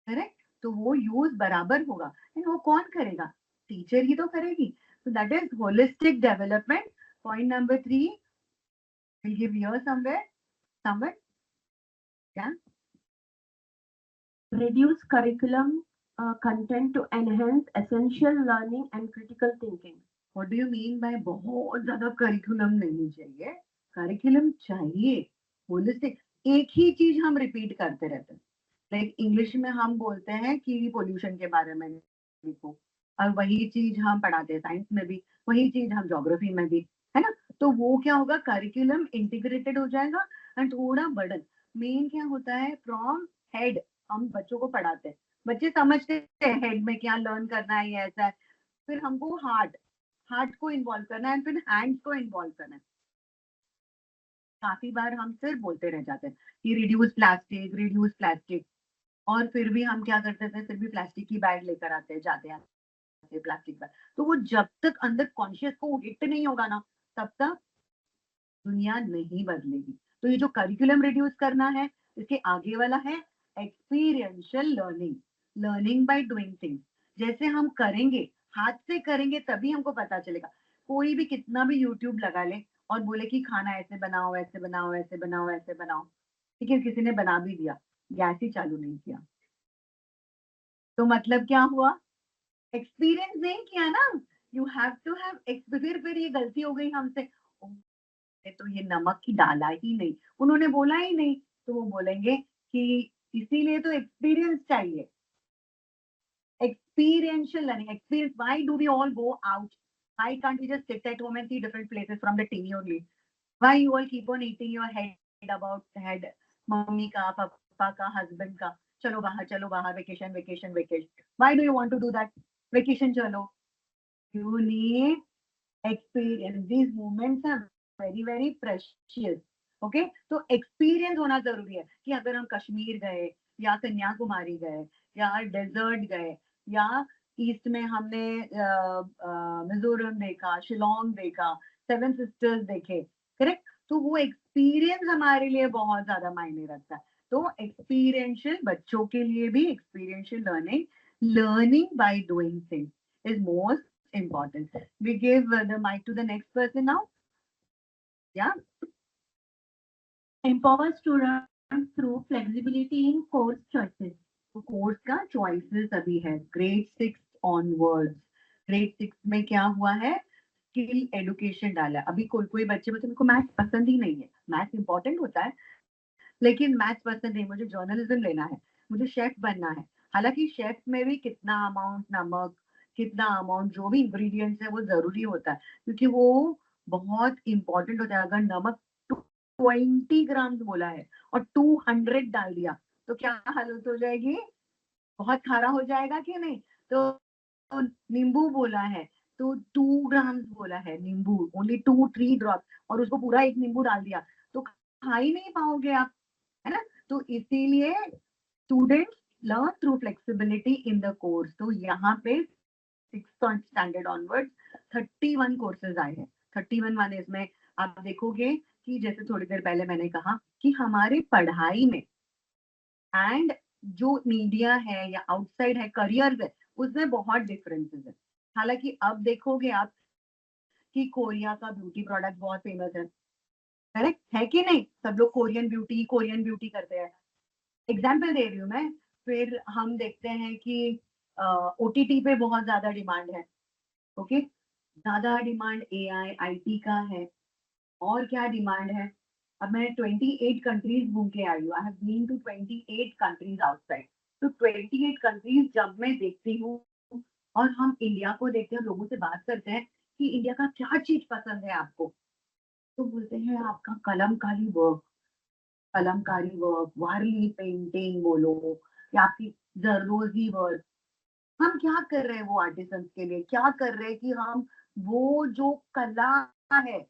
करेक्ट, तो वो यूज बराबर होगा। एंड वो कौन करेगा? टीचर ही तो करेगी। So that is holistic development. Point number 3, we'll give here somewhere. Yeah. Reduce curriculum content to enhance essential learning and critical thinking. What do you mean by बहुत ज्यादा करिकुलम नहीं चाहिए? करिकुलम चाहिए, होलिस्टिक। एक ही चीज हम रिपीट करते रहते हैं, लाइक इंग्लिश में हम बोलते हैं कि पोल्यूशन के बारे में लिखो, और वही चीज हम पढ़ाते हैं साइंस में भी, वही चीज हम ज्योग्राफी में भी, है ना? तो वो क्या होगा, करिकुलम इंटीग्रेटेड हो जाएगा एंड थोड़ा बर्डन। मेन क्या होता है, फ्रॉम हेड हम बच्चों को पढ़ाते हैं, बच्चे समझते हैं हेड में क्या लर्न करना है, ये ऐसा है, फिर हमको हार्ट को इन्वॉल्व करना है, फिर हैंड्स को इन्वॉल्व करना है। काफी बार हम सिर्फ बोलते रह जाते हैं कि रिड्यूस प्लास्टिक, और फिर भी हम क्या करते थे, फिर भी प्लास्टिक की बैग लेकर आते जाते हैं प्लास्टिक बैग। तो वो जब तक अंदर कॉन्शियस को हिट नहीं होगा ना, तब तक दुनिया नहीं बदलेगी। तो ये जो करिकुलम रिड्यूस करना है, इसके आगे वाला है experiential learning, learning by doing things. जैसे हम करेंगे, हाथ से करेंगे, तभी हमको पता चलेगा। कोई भी कितना भी यूट्यूब लगा ले और बोले कि खाना ऐसे बनाओ, ऐसे बनाओ, ऐसे बनाओ, ऐसे बनाओ, ठीक है, किसी ने बना भी दिया, गैस ही चालू नहीं किया, तो मतलब क्या हुआ, एक्सपीरियंस नहीं किया ना। यू हैव टू हैव, फिर ये गलती हो गई हमसे, तो ये नमक ही डाला ही नहीं, उन्होंने बोला ही नहीं, तो वो बोलेंगे कि इसीलिए तो एक्सपीरियंस चाहिए, experiential learning, experience. Why do we all go out? Why can't we just sit at home and see different places from the TV only? Why you all keep on eating your head about head, mummy का, पापा का, husband का, चलो बाहर, vacation vacation vacation. Why do you want to do that? Vacation चलो, you need experience. These moments are very very precious. Okay, तो experience होना जरूरी है कि अगर हम कश्मीर गए या कन्याकुमारी गए या डेजर्ट गए या ईस्ट में हमने मिजोरम देखा, शिलोंग देखा, सेवन सिस्टर्स देखे, करेक्ट, तो वो एक्सपीरियंस हमारे लिए बहुत ज्यादा मायने रखता है। तो एक्सपीरियंशियल, बच्चों के लिए भी experiential learning by doing things is most important. We give the mic to the next person now. Yeah. Empower students through flexibility in course choices. तो कोर्स का चॉइसेस अभी है ग्रेड 6 ऑनवर्ड्स। ग्रेड 6 में क्या हुआ है, स्किल एडुकेशन डाला। अभी कोई कोई बच्चे बोलते मेरे को मैथ्स पसंद ही नहीं है। मैथ्स इंपॉर्टेंट होता है, लेकिन मैथ्स पसंद नहीं, मुझे जर्नलिज्म लेना है, मुझे शेफ बनना है। हालांकि शेफ में भी कितना अमाउंट नमक, कितना अमाउंट जो भी इंग्रेडिएंट्स है वो जरूरी होता है, क्योंकि वो बहुत इंपॉर्टेंट होता है। अगर नमक 20 ग्राम बोला है और 200 डाल दिया तो क्या हालत हो जाएगी, बहुत खारा हो जाएगा कि नहीं। तो नींबू बोला है तो 2 ग्राम बोला है नींबू, ओनली 2-3 ड्रॉप, और उसको पूरा एक नींबू डाल दिया तो खा ही नहीं पाओगे आप, है ना। तो इसीलिए students learn through flexibility in the course. तो यहाँ पे 6th स्टैंडर्ड ऑनवर्ड्स 31 कोर्सेज आए हैं। 31 माने इसमें आप देखोगे कि जैसे थोड़ी देर पहले मैंने कहा कि हमारी पढ़ाई में एंड जो मीडिया है या आउटसाइड है, करियर है, उसमें बहुत डिफरेंसेस है। हालांकि अब देखोगे आप कि कोरिया का ब्यूटी प्रोडक्ट बहुत फेमस है, करेक्ट है कि नहीं, सब लोग कोरियन ब्यूटी करते हैं। एग्जाम्पल दे रही हूँ मैं। फिर हम देखते हैं कि ओटीटी पे बहुत ज्यादा डिमांड है, ओके, ज्यादा डिमांड एआई आईटी का है। और क्या डिमांड है, अब मैं 28 कंट्रीज घूम के आई हूँ, I have been to 28 countries outside. तो 28 कंट्रीज जब मैं देखती हूँ और हम इंडिया को देखते हैं, लोगों से बात करते हैं कि इंडिया का क्या चीज पसंद है आपको, तो बोलते हैं आपका कलमकारी वर्क, कलमकारी वर्क, वारली पेंटिंग बोलो, या आपकी जरदोजी वर्क। हम क्या कर रहे हैं वो आर्टिसंस के लिए, क्या कर रहे हैं कि हम वो जो कला है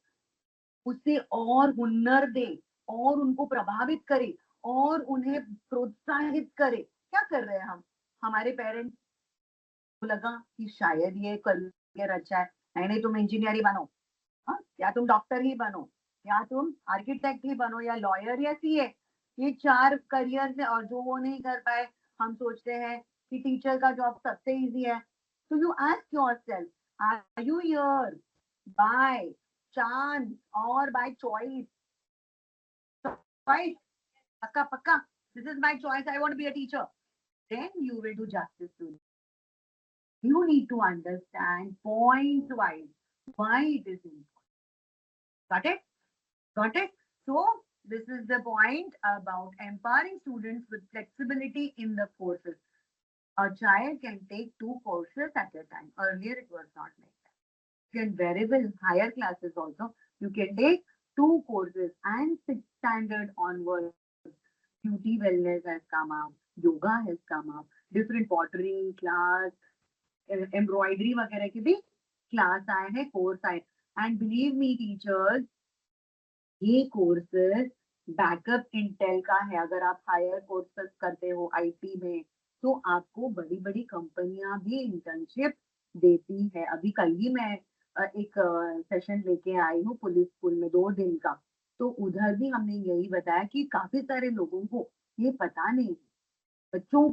उसे और हुनर दे, और उनको प्रभावित करे, और उन्हें प्रोत्साहित करे। क्या कर रहे हैं हम? हमारे पेरेंट्स को लगा कि शायद ये करियर अच्छा है, नहीं नहीं तुम इंजीनियर ही बनो, हाँ, या तुम डॉक्टर ही बनो, या तुम आर्किटेक्ट ही बनो, या लॉयर या सीए। ये चार करियर है, और जो वो नहीं कर पाए, हम सोचते हैं कि टीचर का जॉब सबसे इजी है। तो you ask yourself, are you here by chance और बाय चॉइस? चॉइस, पक्का पक्का, this is my choice, I want to be a teacher, then you will do justice to it. You need to understand point wise why it is important. Got it? Got it? So this is the point about empowering students with flexibility in the courses. A child can take two courses at a time. Earlier it was not like that. You can variable higher classes also. You can take two courses and sixth standard onwards. Beauty wellness has come up, yoga has come up, different pottery class, embroidery वगैरह के भी class आए हैं, course आए। And believe me teachers, ये courses backup Intel का है। अगर आप हायर कोर्सेज करते हो आईटी में, तो आपको बड़ी बड़ी कंपनियां भी इंटर्नशिप देती है। अभी कल ही मैं एक सेशन लेके आई हूँ पुलिस स्कूल में 2 दिन का, तो उधर भी हमने यही बताया कि काफी सारे लोगों को ये पता नहीं है। बच्चों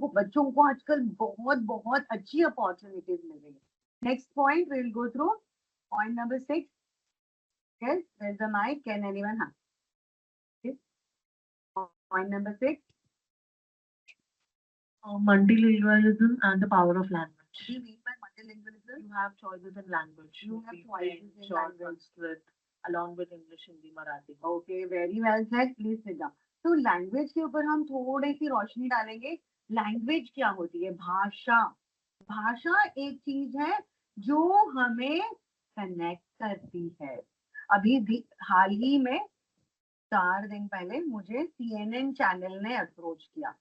को आजकल बहुत बहुत अच्छी अपॉर्चुनिटीज मिल रही है। Next point will go through point number 6. Yes, there's a mic. Can anyone have? Yes. Point number 6. Multilingualism and the power of language. What do you mean by multilingualism? You have choices in language. You have Speak choices French in or language. Sanskrit, along with English, Hindi, Marathi. Okay, very well said. Please sit down. तो language के ऊपर हम थोड़ी सी रोशनी डालेंगे। Language क्या होती है? भाषा। भाषा एक चीज है जो हमें कनेक्ट करती है। अभी हाल ही में 4 दिन पहले मुझे CNN चैनल ने अप्रोच किया।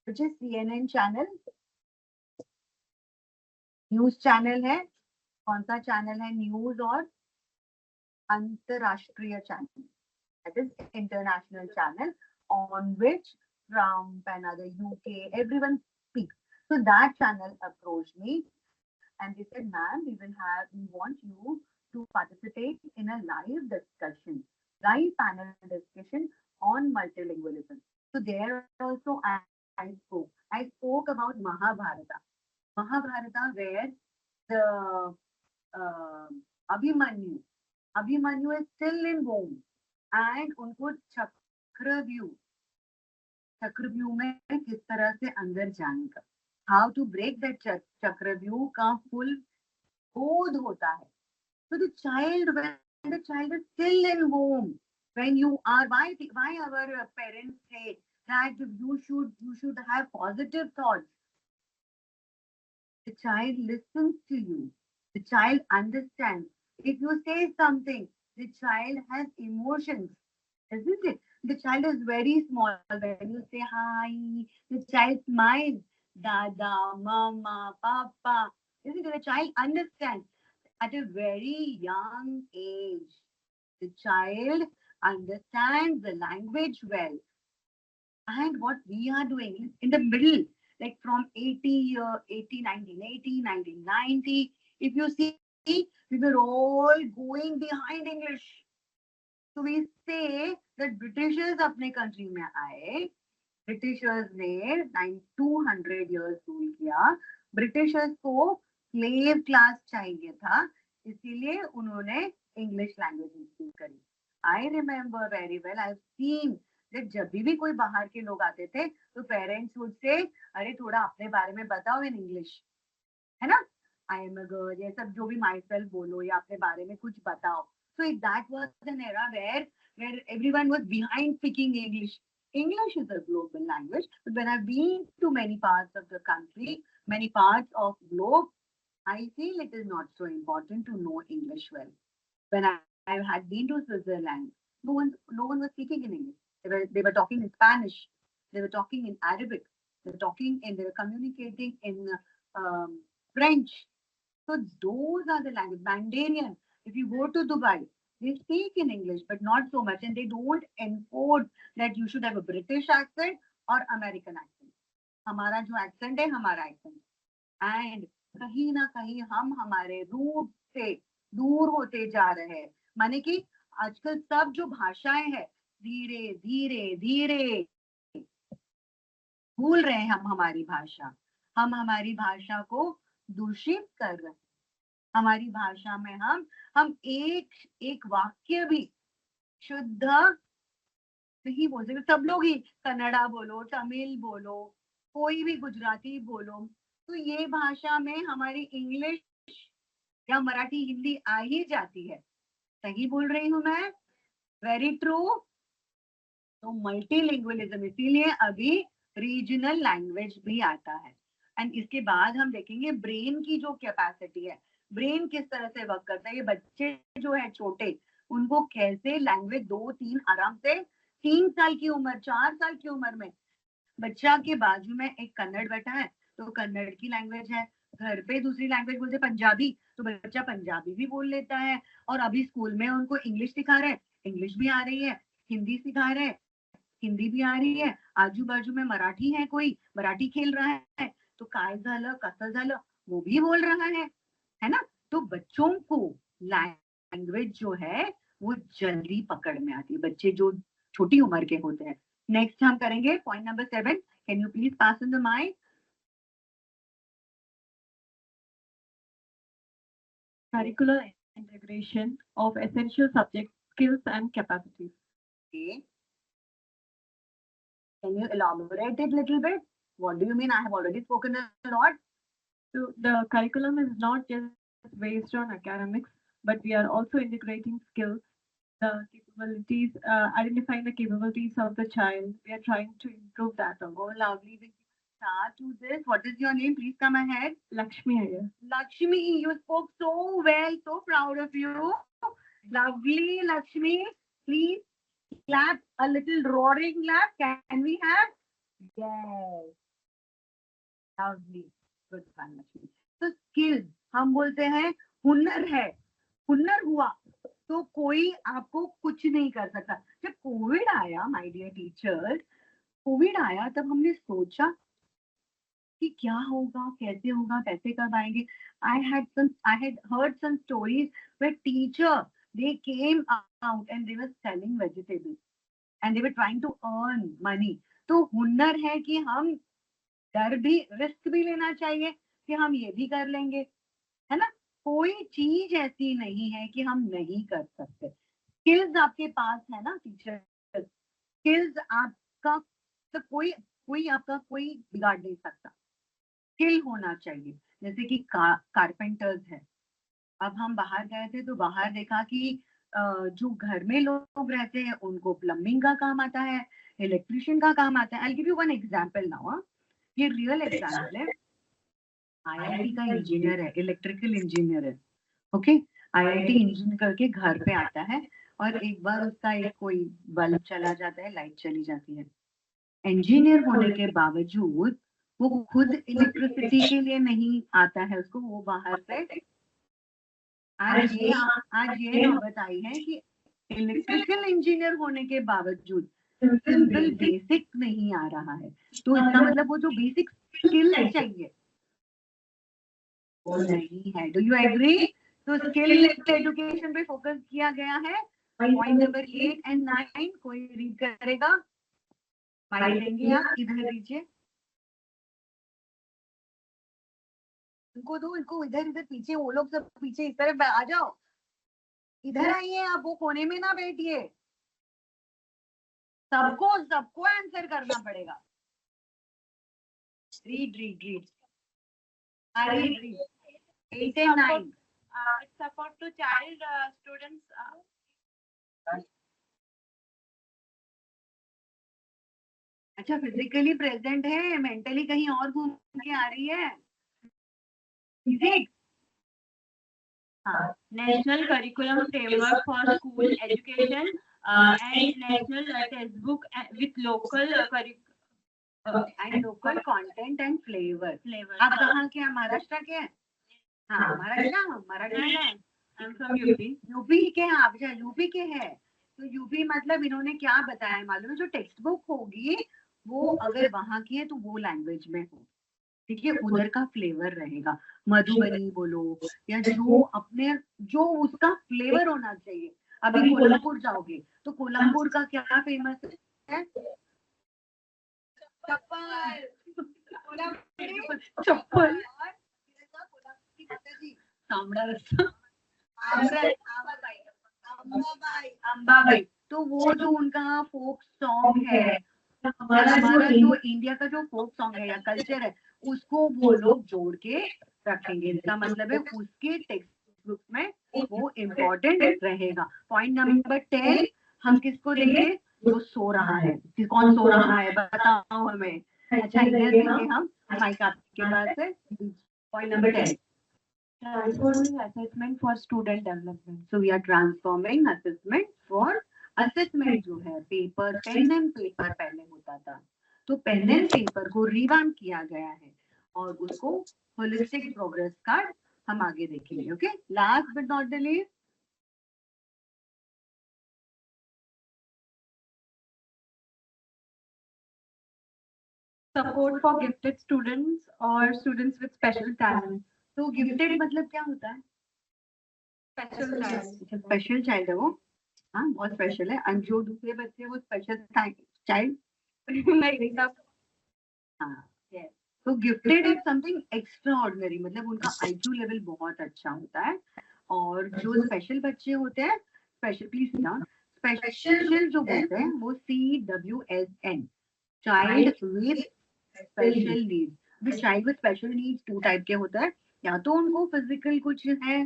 which is CNN channel, news channel है। कौन सा चैनल है? न्यूज और अंतरराष्ट्रीय channel, that is international channel, on which Trump and other UK, everyone speaks. So that channel approached me and they said, ma'am, we want you to participate in a live panel discussion on multilingualism. So there also I spoke. I spoke about Mahabharata. Mahabharata, where the Abhimanyu is still in Rome, and उनको चक्रव्यूह में किस तरह से अंदर जाने का, how to break that चक्रव्यूह का full बोध होता है। So the child, when the child is still in home, when you are, why our parents say that you should have positive thoughts. The child listens to you. The child understands. If you say something, the child has emotions, isn't it? The child is very small. When you say hi, the child smiles. Dada, mama, papa. Isn't it? The child understands at a very young age. The child understands the language well. And what we are doing is in the middle, like from 80, 1990. If you see, we were all going behind English. So we say that Britishers अपने country में आए, Britishers ने 200 years rule किया, Britishers को slave class चाहिए था, इसीलिए उन्होंने English language introduce करी. I remember very well, I've seen that जब भी कोई बाहर के लोग आते थे, तो parents would say, अरे थोड़ा अपने बारे में बताओ in English, है ना? I am a girl, ये सब जो भी myself बोलो या अपने बारे में कुछ बताओ. So that was an era where everyone was behind speaking English. English is a global language, but when I've been to many parts of the country, many parts of globe, I feel it is not so important to know English well. When I had been to Switzerland, No one was speaking in English. They were talking in Spanish. They were talking in Arabic. They were communicating in French. So those are the language. Mandarin. If you go to Dubai, they speak in English, but not so much, and they don't encode that you should have a British accent or American accent. हमारा जो accent है हमारा accent. And कहीं ना कहीं हम हमारे root से दूर होते जा रहे हैं. माने कि आजकल सब जो भाषाएं हैं धीरे धीरे धीरे भूल रहे हैं हम हमारी भाषा. हम हमारी भाषा को दूषित कर रहे हैं. हमारी भाषा में हम एक वाक्य भी शुद्ध नहीं बोल सकते. सब लोग ही कन्नड़ा बोलो, तमिल बोलो, कोई भी गुजराती बोलो, तो ये भाषा में हमारी इंग्लिश या मराठी हिंदी आ ही जाती है. सही बोल रही हूँ मैं? Very true. तो मल्टीलिंगुअलिज्म, इसीलिए अभी रीजनल लैंग्वेज भी आता है. एंड इसके बाद हम देखेंगे ब्रेन की जो कैपेसिटी है, ब्रेन किस तरह से वर्क करता है. ये बच्चे जो है छोटे, उनको कैसे लैंग्वेज 2-3 आराम से 3 साल की उम्र, 4 साल की उम्र में बच्चा के बाजू में एक कन्नड़ बैठा है तो कन्नड़ की लैंग्वेज है. घर पे दूसरी लैंग्वेज बोलते पंजाबी, तो बच्चा पंजाबी भी बोल लेता है. और अभी स्कूल में उनको इंग्लिश सिखा रहे हैं, इंग्लिश भी आ रही है. हिंदी सिखा रहे हैं, हिंदी भी आ रही है. आजू बाजू में मराठी है, कोई मराठी खेल रहा है तो काय झालं कसं झालं वो भी बोल रहा है ना. तो बच्चों को लैंग्वेज जो है वो जल्दी पकड़ में आती है, बच्चे जो छोटी उम्र के होते हैं. नेक्स्ट हम करेंगे point number 7. Can you please pass in the mic? Curricular integration of essential subject skills and capacities. Okay. Can you elaborate it little bit? What do you mean? I have already spoken a lot. So the curriculum is not just based on academics, but we are also integrating skills, the capabilities, identifying the capabilities of the child. We are trying to improve that. Oh, lovely. We start to this. What is your name? Please come ahead. Lakshmi here. Lakshmi, you spoke so well. So proud of you. Lovely, Lakshmi. Please clap, a little roaring clap. Can we have? Yes. Lovely. Good one, Lakshmi. So skills, हम बोलते हैं हुनर है. हुनर हुआ तो कोई आपको कुछ नहीं कर सकता. जब कोविड आया, माय डियर टीचर, कोविड आया तब हमने सोचा कि क्या होगा, कैसे होगा, पैसे कब आएंगे. I had heard some stories where teacher they came out and they were selling vegetables and they were trying to earn money. तो हुनर है कि हम डर भी, रिस्क भी लेना चाहिए कि हम ये भी कर लेंगे, है ना. कोई चीज ऐसी नहीं है कि हम नहीं कर सकते. स्किल्स आपके पास है ना टीचर. स्किल्स आपका तो कोई आपका कोई बिगाड़ नहीं सकता. स्किल होना चाहिए. जैसे कि कारपेंटर्स है. अब हम बाहर गए थे तो बाहर देखा कि जो घर में लोग रहते हैं उनको प्लम्बिंग का काम आता है, इलेक्ट्रिशियन का काम आता है. I give you one example now. ये रियल एग्जांपल है. आईआईटी का इंजीनियर है, इलेक्ट्रिकल इंजीनियर है. ओके, आईआईटी इंजीनियर करके घर पे आता है और एक बार उसका एक कोई बल्ब चला जाता है, लाइट चली जाती है. इंजीनियर होने के बावजूद वो खुद इलेक्ट्रिसिटी के लिए नहीं आता है उसको, वो बाहर से. आज ये नौबत आई है कि इलेक्ट्रिकल इंजीनियर होने के बावजूद सिंपल बेसिक नहीं आ रहा है. तो इसका मतलब वो जो बेसिक स्किल चाहिए वो नहीं है. Do you agree? तो स्किल एजुकेशन पे फोकस किया गया है. पॉइंट नंबर 8 and 9 कोई रीड करेगा? माइक देंगे आप, इधर दीजिए. इनको दो, इनको इधर इधर पीछे, वो लोग सब पीछे इस तरफ आ जाओ. इधर आइए आप, वो कोने में ना बैठिए. सबको आंसर करना पड़ेगा. Read. Read. 8 and 9. It's support to child students. अच्छा, फिजिकली प्रेजेंट है, मेंटली कहीं और घूम के आ रही है. फिजिक्स. हाँ. National Curriculum Framework for School Education and national textbook with local and local content and flavor. flavor. आप कहाँ के हैं? महाराष्ट्र के हैं? हाँ, महाराष्ट्र, मराठवाड़ा है। I'm from UP. यूपी के हैं आप? अच्छा, यूपी के हैं। तो यूपी मतलब इन्होंने क्या बताया है मालूम है? जो टेक्स्ट बुक होगी वो अगर वहां की है तो वो लैंग्वेज में हो, ठीक है, उधर का फ्लेवर रहेगा। मधुबनी बोलो या जो अपने जो उसका फ्लेवर होना चाहिए। अभी कोल्हापुर जाओगे तो कोल्हापुर का क्या फेमस है? चप्पल। चप्पल। तांबड़ा रस्सा। अंबाबाई। तो वो जो उनका फोक सॉन्ग है, हमारा जो इंडिया का जो फोक सॉन्ग है या कल्चर है, उसको वो लोग जोड़ के रखेंगे। इसका मतलब है उसके टेक्स्ट बुक में वो इम्पोर्टेंट रहेगा। पॉइंट नंबर 10 हम किसको देंगे? जो सो रहा है। कौन सो रहा है बताओ हमें। अच्छा, इधर देंगे हम, माइक आपके पास है। Point number 10, transforming assessment for student development. So we are transforming assessment for assessment जो है पेपर, पेन एंड पेपर पहले होता था, तो पेन एंड पेपर को रिवाम्प किया गया है और उसको होलिस्टिक प्रोग्रेस कार्ड हम आगे देखेंगे। Okay, last but not the least, Support for gifted students or students with special talent. तो गिफ्टेड मतलब क्या होता है? Special talent. स्पेशल चाइल्ड है वो, हाँ बहुत स्पेशल है। और जो दूसरे बच्चे वो स्पेशल चाइल्ड Like the हाँ, yes. तो gifted is something extra ordinary, मतलब उनका आईक्यू लेवल बहुत अच्छा होता है। और जो स्पेशल बच्चे होते हैं, स्पेशल प्लीज ना, स्पेशल जो बोलते हैं वो CWSN, child with special needs. With child with special needs two type के होता है, या तो उनको फिजिकल कुछ है,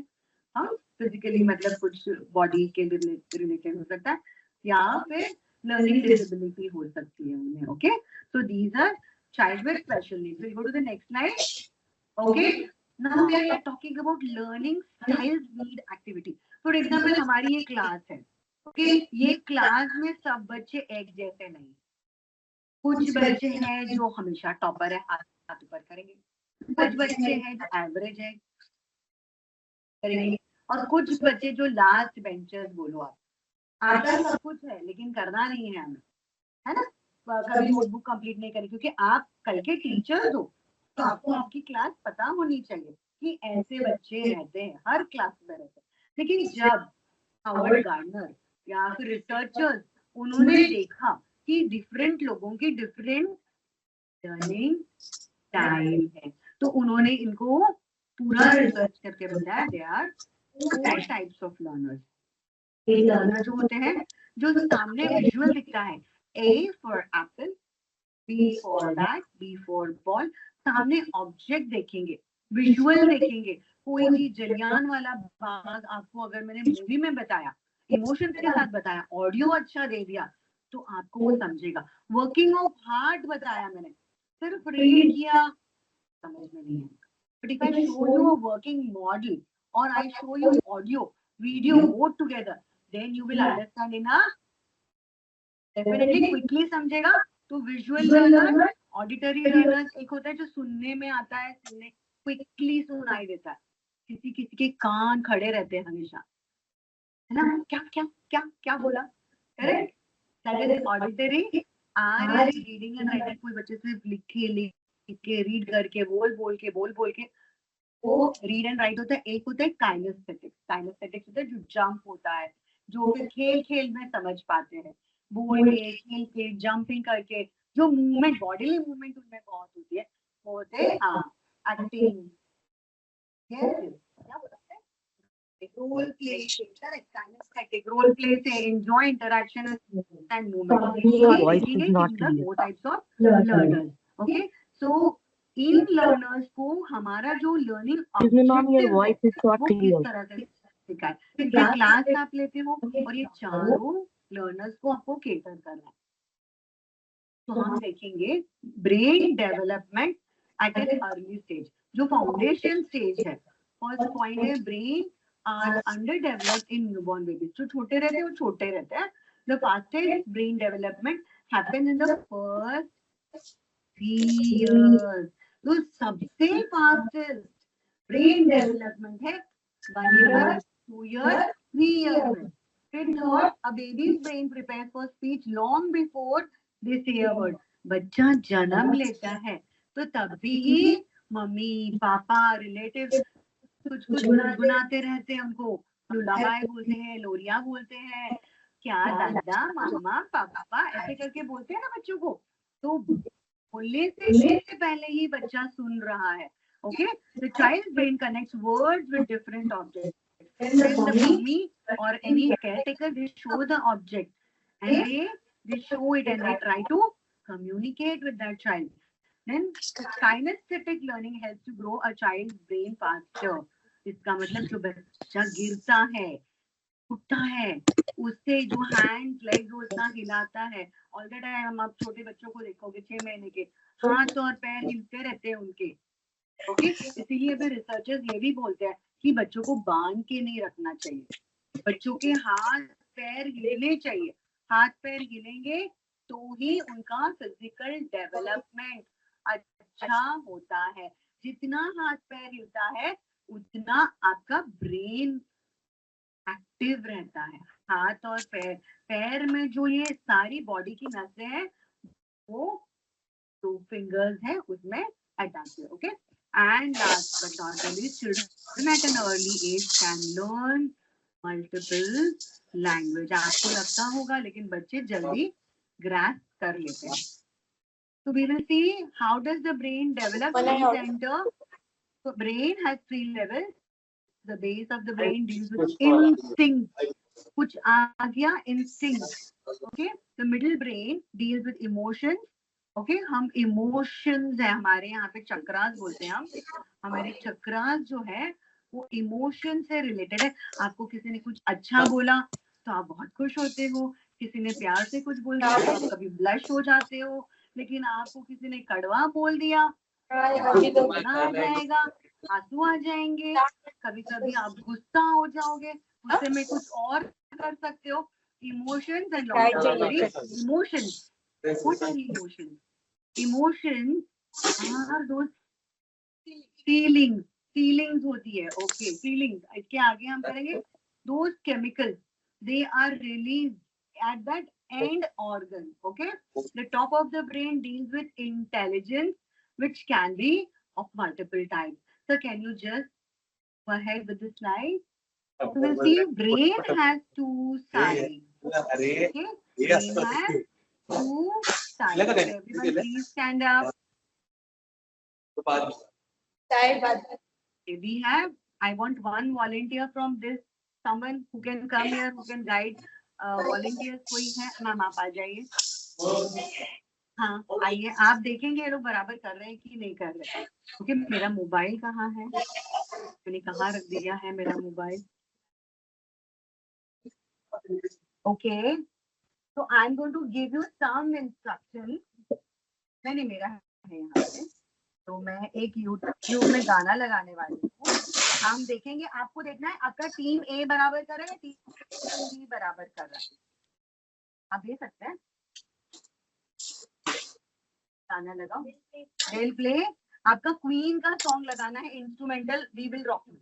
हाँ फिजिकली मतलब कुछ बॉडी के रिलेटेड हो सकता है, या फिर लर्निंग डिसेबिलिटी हो सकती है उन्हें। Okay, so these are child with special needs. We'll go to the next slide. Okay. Now we are talking about learning styles need activity. For example, हमारी ये क्लास है, okay? ये क्लास में सब बच्चे एक जैसे नहीं। कुछ बच्चे हैं जो हमेशा टॉपर है, हाथ ऊपर करेंगे। कुछ बच्चे हैं जो एवरेज है, करेंगे। और कुछ बच्चे जो लास्ट बेंचर्स बोलो आप, आता सब कुछ है लेकिन करना नहीं है हमें, है ना? कभी नोटबुक कंप्लीट नहीं करी, क्योंकि आप कल के टीचर्स हो तो आपको आपकी क्लास पता होनी चाहिए कि ऐसे बच्चे रहते हैं, हर क्लास में रहते हैं। लेकिन जब हावर्ड गार्डनर या फिर रिसर्चर्स उन्होंने देखा कि डिफरेंट लोगों की डिफरेंट लर्निंग स्टाइल है, तो उन्होंने इनको पूरा रिसर्च करके बताया they are 4 types of learners. ये लर्नर जो होते हैं, जो सामने विजुअल दिखता है, A for apple, B for bat, B for ball, सामने ऑब्जेक्ट देखेंगे, विजुअल देखेंगे। कोई चीज जलियान वाला बाग आपको अगर मैंने मूवी में बताया, इमोशंस के साथ बताया, ऑडियो अच्छा दे दिया, तो आपको वो समझेगा। वर्किंग ऑफ हार्ट बताया मैंने, सिर्फ रीड किया समझ में नहीं आएगा। But if I show you a working model और I show you audio video both together, then you will understand in a definitely quickly समझेगा। तो विजुअल लर्नर, ऑडिटरी लर्नर्स, एक होता है जो सुनने में आता है, सुनने क्विकली सुनाई देता है, किसी किसी के कान खड़े रहते हैं हमेशा, है ना? क्या क्या क्या क्या बोला, correct? That is auditory. R is reading and writing, कोई बच्चे सिर्फ लिख के रीड करके बोल के वो रीड एंड राइट होता है। एक होता है काइनेस्थेटिक्स, काइनेस्थेटिक्स होता है जो जंप होता है, जो फिर खेल खेल में समझ पाते हैं, बोल के खेल के जंपिंग करके जो मूवमेंट, बॉडीली मूवमेंट उनमें बहुत होती है, वो होते हैं हाँ एक्टिंग, यस क्या बोलते हैं, role play, correct, kinesthetic role play से enjoy interaction and movement. Four types of learners. Okay, so इन लर्नर्स को हमारा जो लर्निंग ऑब्जेक्टिव वो किस तरह से सिखाए, ये क्लास आप लेते हो और ये चारों लर्नर्स को आपको केटर करना है। तो हम देखेंगे brain development at an early stage, जो फाउंडेशन स्टेज है। फर्स्ट पॉइंट है brain are under developed in newborn babies, जो छोटे रहते हैं वो छोटे रहते हैं, The fastest brain development happens in the first 3 years. तो सबसे fastest brain development है 1 year, 2 years, 3 years में. Then third, a baby's brain prepares for speech long before they say a word. बच्चा जन्म लेता है तो तभी ही मम्मी पापा रिलेटिव कुछ कुछ गुनगुनाते रहते हैं, उनको लुलाबाई बोलते हैं, लोरिया बोलते हैं, क्या दादा मामा पापा ऐसे करके बोलते हैं ना बच्चों को. तो बोलने से पहले ही बच्चा सुन रहा है. Okay, the child's brain connects words with different objects. Then the mummy or any caretaker, they show the object and they show it and they try to communicate with that child. Then kinesthetic learning helps to grow a child's brain faster. इसका मतलब जो बच्चा गिरता है, उठता है, उससे जो हैंड लेग्स वो इतना हिलाता है. ऑल द टाइम आप छोटे बच्चों को देखोगे 6 महीने के, हाथ और पैर हिलते रहते हैं उनके. ओके, इसीलिए भी रिसर्चर्स ये भी बोलते हैं कि बच्चों को बांध के नहीं रखना चाहिए. बच्चों के हाथ पैर हिलने चाहिए. हाथ पैर हिलेंगे तो ही उनका फिजिकल डेवलपमेंट अच्छा होता है. जितना हाथ पैर हिलता है उतना आपका ब्रेन एक्टिव रहता है. हाथ और पैर में जो ये सारी बॉडी की नसें हैं वो 2 फिंगर्स है उसमें अटैच है. Okay, and last but not the least, children at an early age can learn multiple language. आपको लगता होगा लेकिन बच्चे जल्दी grasp कर लेते हैं. So we will see how does the brain develop three center. So brain has 3 levels. The base of the brain deals with instinct. कुछ आ गया instinct. Okay, the middle brain deals with emotions. Okay, हम emotions है हमारे यहाँ पे चक्रास बोलते हैं हम. हमारे चक्रास जो है वो इमोशन से रिलेटेड है. आपको किसी ने कुछ अच्छा बोला तो आप बहुत खुश होते हो. किसी ने प्यार से कुछ बोल दिया तो आप कभी ब्लश हो जाते हो. लेकिन आपको किसी ने कड़वा बोल दिया तो रोना आ जाएगा, आंसू आ जाएंगे. कभी कभी आप गुस्सा हो जाओगे, गुस्से में कुछ और कर सकते हो. Emotions and emotions. What are emotions? Emotions are those feelings. Feelings होती है. Okay, feelings. इसके आगे हम करेंगे. Those chemicals, they are released at that end organ. Okay, the top of the brain deals with intelligence, which can be of multiple types. So can you just go ahead with the slide? So we'll see brain has 2 sides. Okay, brain has 2 sides. Everyone please stand up. We have, I want one volunteer from this, someone who can come here, who can guide. Volunteers कोई है? Ma'am आप आ जाइए. हाँ आइए, आप देखेंगे ये लोग बराबर कर रहे हैं कि नहीं कर रहे. ओके, मेरा मोबाइल कहाँ है? मैंने कहाँ रख दिया है मेरा mobile? Okay, so I'm going to give you some instructions. नहीं मेरा है यहाँ पे. तो मैं एक YouTube में गाना लगाने वाली हूँ. हम देखेंगे, आपको देखना है आपका टीम ए बराबर कर रहा है, टीम बी बराबर कर रहा है. आप दे सकते हैं. गाना लगाओ. They'll play. आपका क्वीन का सॉन्ग लगाना है, instrumental we will rock you.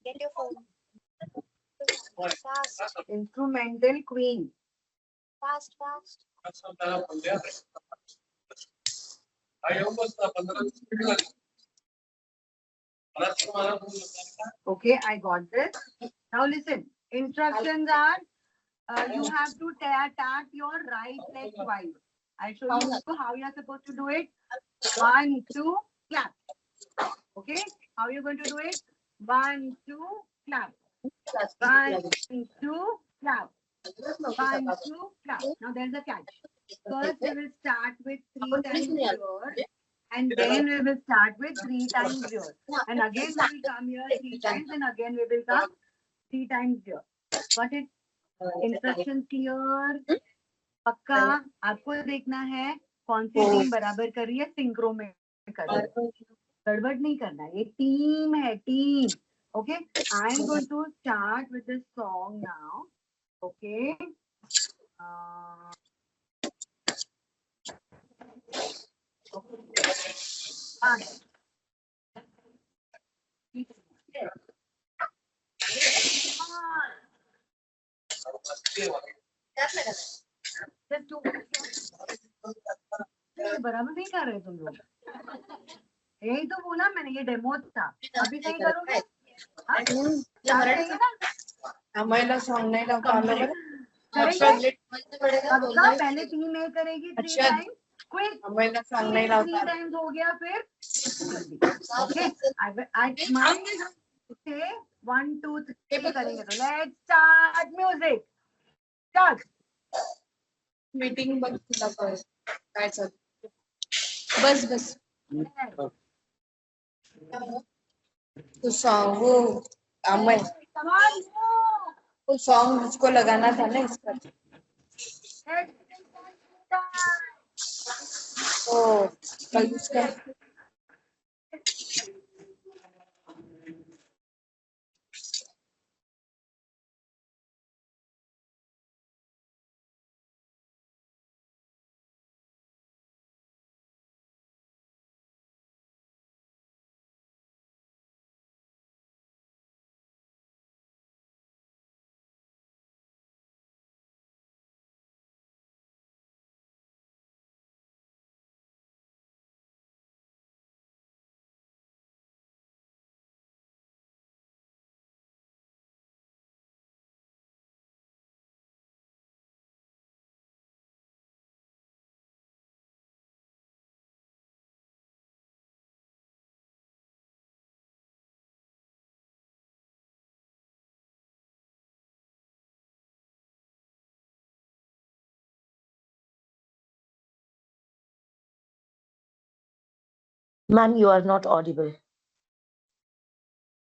Get your phone. Fast, instrumental Queen. fast, fast. Okay, I got this. Now listen. Instructions are you have to tap your right leg twice. I'll show you how you are supposed to do it. 1, 2, clap. Okay, how are you going to do it? 1, 2, clap. 1, 2, clap. 1, 2, clap. Now there's a catch. First we will start with 3 times here, and then we will start with 3 times here, and again we will come here 3 times, and again we will come 3 times here. Got it? Instructions clear? पक्का आपको देखना है कौन सी team बराबर कर रही है, synchro में कर रही है, गड़बड़ नहीं करना है, ये टीम है team. Okay, I am going to start with the song now. Okay, बराबर नहीं कर रहे तुम लोग. यही तो बोला मैंने, ये डेमो था. अभी सही करोगे? हाँ? चार चाहिए ना? महिला सॉन्ग नहीं लगा करेंगे? पक्का पहले टीम ए करेगी 3 टाइम. क्विक. महिला सॉन्ग नहीं 3 टाइम्स हो गया फिर ओके. आई माइंड से 1 2 3 करेंगे. तो let's start music. Start. Meeting बंद केला काय चाल बस बस तो सॉन्ग वो सॉन्ग मुझको लगाना था ना इसका. तो कल उसका Ma'am, you are not audible.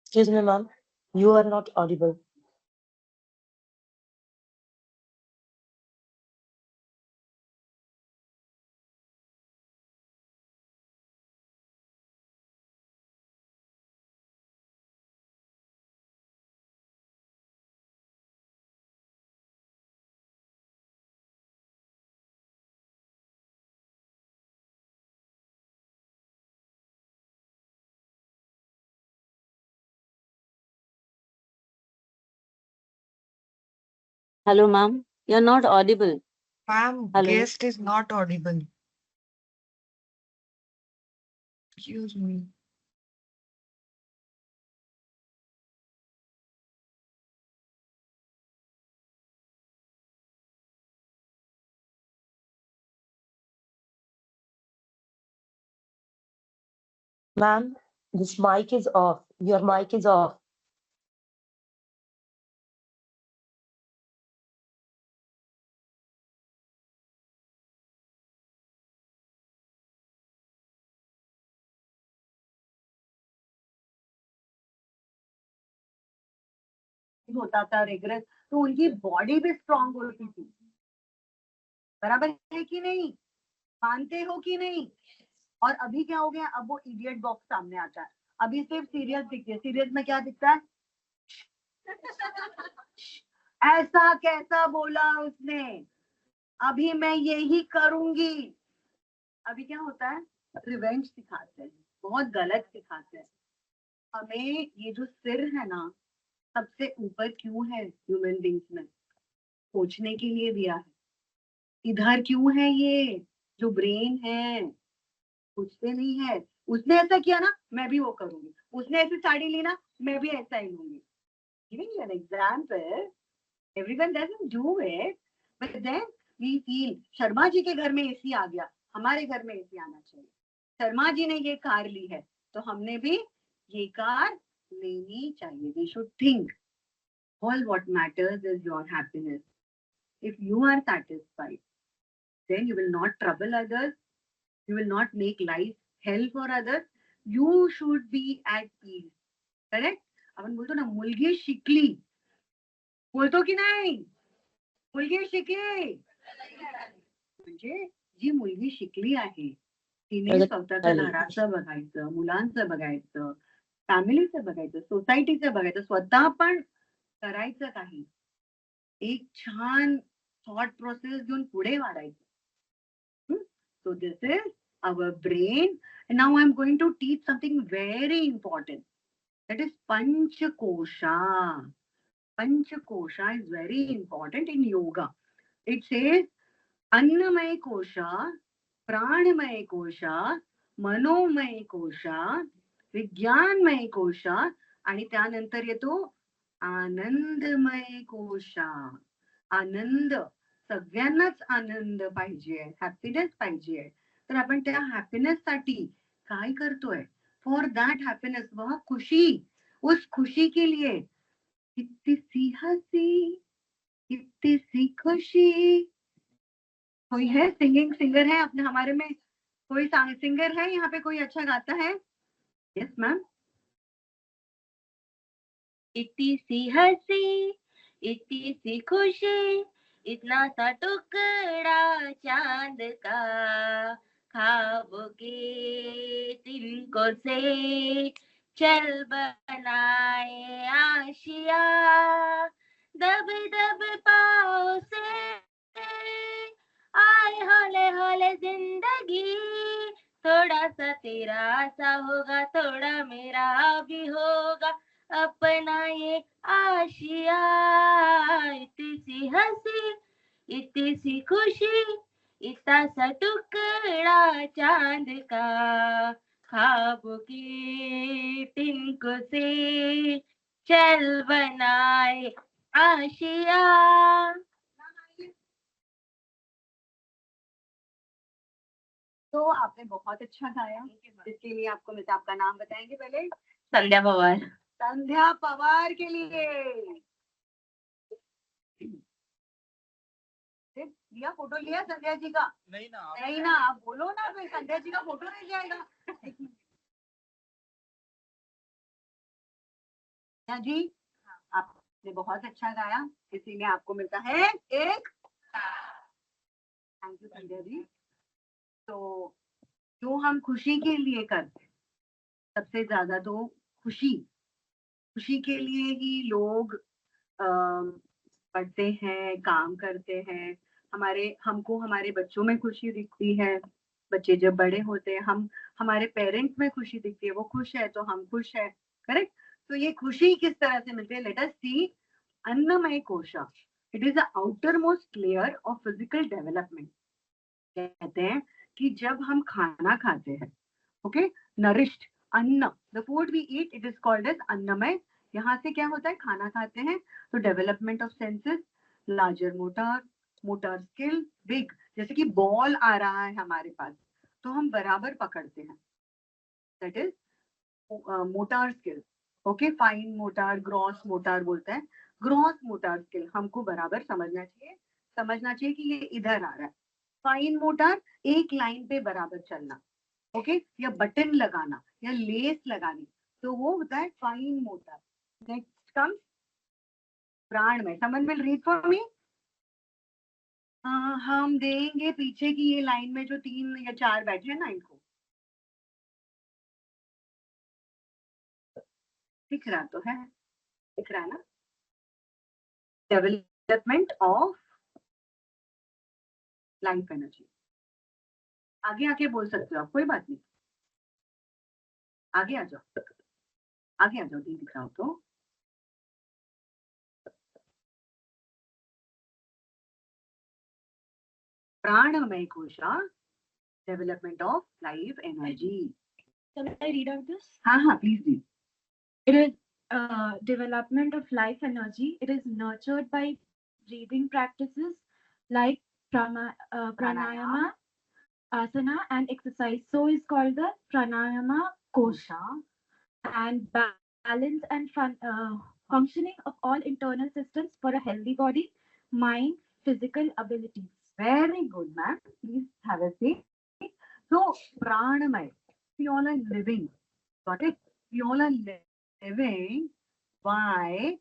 Excuse me, ma'am. You are not audible. Hello, ma'am. You're not audible. Ma'am, Hello. guest is not audible. Excuse me. Ma'am, this mic is off. Your mic is off. होता था regret, तो उनकी body भी strong होती थी. बराबर है कि नहीं? मानते हो कि नहीं? और अभी क्या हो गया, अब वो इडियट बॉक्स सामने आता है. अभी सिर्फ सीरियस दिखती है. सीरियस में क्या दिखता है? ऐसा कैसा बोला उसने, अभी मैं यही करूंगी. अभी क्या होता है, रिवेंज सिखाते हैं, बहुत गलत सिखाते हैं. हमें ये जो सिर है ना, सबसे ऊपर क्यों है ह्यूमन बींग्स में? सोचने के लिए दिया है. इधर क्यों है ये जो ब्रेन है? सोचते नहीं है. उसने ऐसा किया ना, मैं भी वो करूंगी. उसने ऐसी साड़ी ली ना, मैं भी ऐसा ही लूंगी. Giving you an example, everyone doesn't do it, but then we feel Sharma ji के घर में एसी आ गया, हमारे घर में एसी आना चाहिए. शर्मा जी ने ये कार ली है, तो हमने भी ये कार लेनी चाहिए. We should think. All what matters is your happiness. If you are satisfied, then you will not trouble others. You will not make life hell for others. You should be at peace. Correct? आपण बोलतो ना, मुलगी शिकली, बोलतो की नाही? मुलगी शिकली. म्हणजे जी मुलगी शिकली आहे तिने Or the स्वतःचं knowledge. घराचं बघायचं, मुलांचं बघायचं, फॅमिलीचं बघायचं, सोसायटीचं बघायचं, स्वतः पण करायचं काही. एक छान थॉट प्रोसेस घेऊन पुढे वाढायचं. So this is our brain. And now I'm going to teach something very important. That is Panchakosha. Panchakosha is very important in yoga. It says Annamaya Kosha, Pranamaya Kosha, Manomaya Kosha, Vigyanmaya Kosha आणि त्यानंतर येतो आनंदमय कोशा. आनंद, सगळ्यांनाच आनंद पाहिजे, happiness पाहिजे. तर आपण त्या हॅपीनेस साठी काय करतोय? फॉर दॅट हॅपीनेस, वह खुशी, उस खुशी के लिए कितनी सी हंसी, कितनी सी खुशी. कोई है सिंगिंग सिंगर है अपने हमारे में? कोई सिंगर है यहाँ पे? कोई अच्छा गाता है? Yes ma'am. इतनी सी हंसी, इतनी सी खुशी, इतना सा टुकड़ा चांद का, ख्वाबों के तिनकों से चल बनाए आशिया, दब दब पाँव से आए हौले हौले जिंदगी, थोड़ा सा तेरा सा होगा, थोड़ा मेरा भी होगा, अपना ये आशिया. इतनी सी हंसी, इतनी सी खुशी, इतना सा टुकड़ा चांद का, ख्वाबों की तिनको से चल बनाए आशिया. तो आपने बहुत अच्छा गाया, इसके लिए आपको मिलता. आपका नाम बताएंगे पहले? संध्या पवार. संध्या पवार के लिए लिया, फोटो लिया संध्या जी का? नहीं ना, आप बोलो ना, फिर संध्या जी का फोटो नहीं जाएगा. संध्या जी, आपने बहुत अच्छा गाया, इसीलिए आपको मिलता है एक. Thank you Sandhya ji. तो जो हम खुशी के लिए करते, सबसे ज्यादा तो खुशी के लिए ही लोग पढ़ते हैं, काम करते हैं. हमको हमारे बच्चों में खुशी दिखती है. बच्चे जब बड़े होते हैं, हमारे पेरेंट्स में खुशी दिखती है. वो खुश है तो हम खुश है. करेक्ट. तो ये खुशी किस तरह से मिलती है? Let us see. Annamaya kosha, it is the outermost layer of physical development. कहते हैं कि जब हम खाना खाते हैं, okay, nourished anna, the food we eat, it is called as Annamaya. यहाँ से क्या होता है? खाना खाते हैं तो development of senses, larger motor skill, big, जैसे कि बॉल आ रहा है हमारे पास तो हम बराबर पकड़ते हैं. That is motor skill. Okay, fine motor, gross motor बोलते हैं. ग्रॉस मोटर स्किल हमको बराबर समझना चाहिए कि ये इधर आ रहा है. फाइन मोटर, एक लाइन पे बराबर चलना, ओके, या बटन लगाना या लेस लगानी, तो वो होता है fine motor. Next comes Pranamaya. Someone will read for me. हम देंगे पीछे की ये लाइन में जो 3 या 4 बैठे हैं ना, इनको दिख रहा तो है? दिख रहा है ना? Development of life energy. आगे आके बोल सकते हो आप, कोई बात नहीं. आगे आ जाओ, आगे आ जाओ. नहीं दिख रहा हो तो Pranamaya kosha, development of life energy. Can I read out this? हाँ, please read. It is development of life energy. It is nurtured by breathing practices like pranayama, asana, and exercise. So is called the pranayama kosha. And balance and functioning of all internal systems for a healthy body, mind, physical abilities. Very good, ma'am. Please have a seat. So, pranamay, we all are living. Got it? We all are living by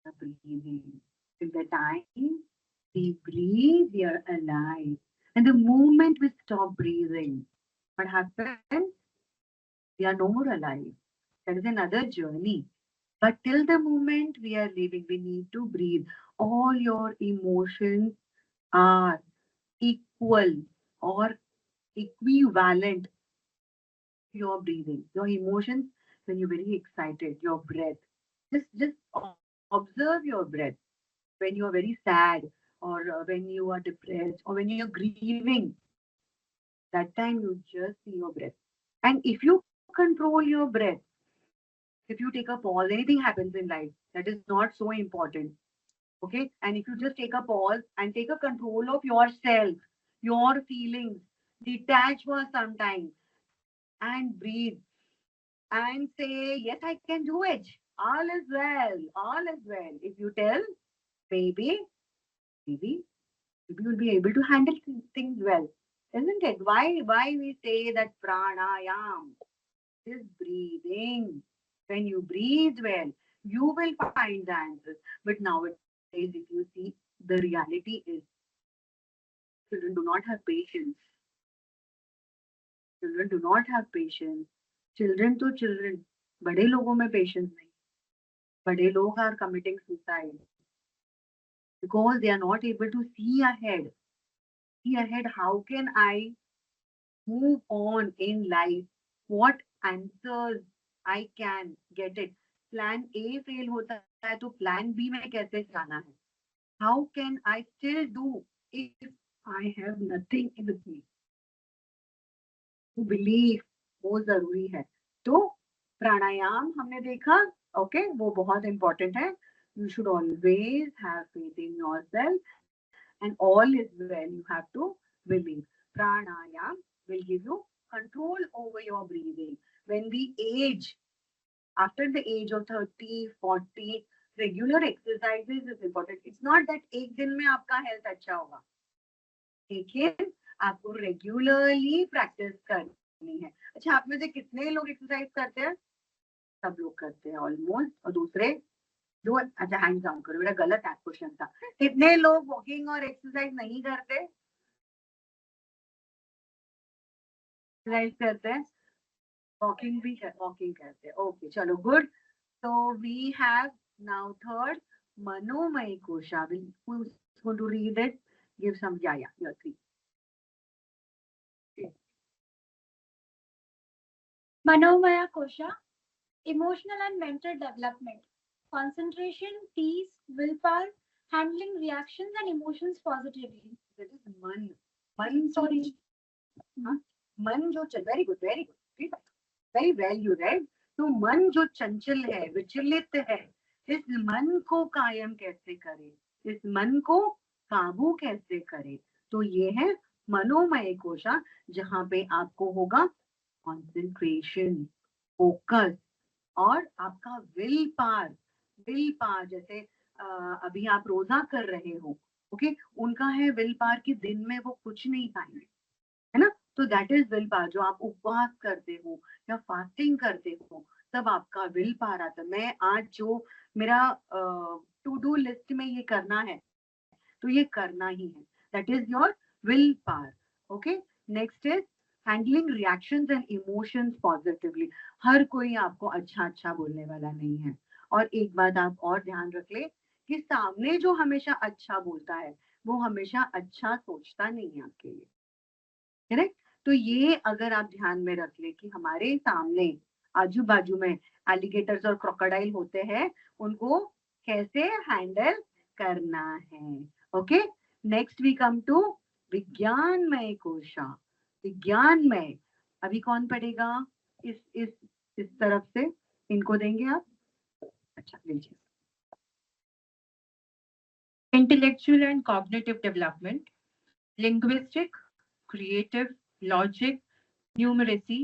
the breathing. Till the time we breathe, we are alive. And the moment we stop breathing, what happens? We are no more alive. That is another journey. But till the moment we are living, we need to breathe. All your emotions are equal or equivalent to your breathing. Your emotions, when you're very excited, your breath. Just observe your breath when you are very sad or when you are depressed or when you're grieving. That time you just see your breath. And if you control your breath, if you take a pause, anything happens in life. That is not so important. Okay. And if you just take a pause and take a control of yourself, your feelings, detach for some time and breathe and say, yes, I can do it. All is well. All is well. If you tell, maybe, maybe, maybe you'll be able to handle things well. Isn't it? Why we say that pranayam is breathing. When you breathe well, you will find the answers. But nowadays, if you see, the reality is children do not have patience. Children do not have patience. Children to children, बड़े लोगों में patience नहीं. बड़े लोग are committing suicide because they are not able to see ahead. See ahead, how can I move on in life? What answers I can get it? Plan A fail होता है तो plan B में कैसे जाना है? How can I still do if I have nothing in me? To believe वो जरूरी है. तो प्राणायाम हमने देखा, ओके, वो बहुत इंपॉर्टेंट है. You should always have faith in yourself and all is well. You have to believe. Pranayam will give you control over your breathing. When we age, after the age of 30, 40, regular exercises is important. It's not that एक दिन में आपका health अच्छा होगा. लेकिन आपको regularly practice करनी है. अच्छा, आप में से कितने लोग एक्सरसाइज करते हैं? सब लोग करते हैं ऑलमोस्ट. और दूसरे दो, अच्छा हैंड डाउन करो, मेरा गलत क्वेश्चन था. कितने लोग वॉकिंग और एक्सरसाइज नहीं करते? एक्सरसाइज करते हैं, वॉकिंग भी वॉकिंग करते हैं. ओके, चलो good. So we have now third, Manomay Kosha. Who's going to read it? Give some, yeah, you're three. Manomaya Kosha, emotional and mental development, concentration, peace, willpower, handling reactions and emotions positively. That is man. Man, sorry. Huh? Man जो very good, very good. Very well you read. तो मन जो चंचल है, विचलित है, इस मन को कायम कैसे करें? इस मन को काबू कैसे करें? तो ये है मनोमय कोशा, जहाँ पे आपको होगा कंसंट्रेशन, फोकस और आपका विल पावर. विल पावर जैसे अभी आप रोजा कर रहे हो, ओके, उनका है विल पावर कि दिन में वो कुछ नहीं खाएंगे, है ना? तो दैट इज विल पावर. जो आप उपवास करते हो या फास्टिंग करते हो, तब आपका विल पावर आता है. मैं आज जो मेरा टू डू लिस्ट में ये करना है, तो ये करना ही है. That is your will power. Okay, next is handling reactions and emotions positively. हर कोई आपको अच्छा बोलने वाला नहीं है. और एक बात आप और ध्यान रख ले कि सामने जो हमेशा अच्छा बोलता है, वो हमेशा अच्छा सोचता नहीं है आपके लिए. करेक्ट? तो ये अगर आप ध्यान में रख ले कि हमारे सामने आजू बाजू में एलिगेटर्स और क्रोकोडाइल होते हैं, उनको कैसे हैंडल करना है. Okay, next we come to Vijnanamaya kosha. विज्ञानमय अभी कौन पढ़ेगा? इस तरफ से इनको देंगे आप. अच्छा, लीजिए. Intellectual and cognitive development, linguistic, creative, logic, numeracy,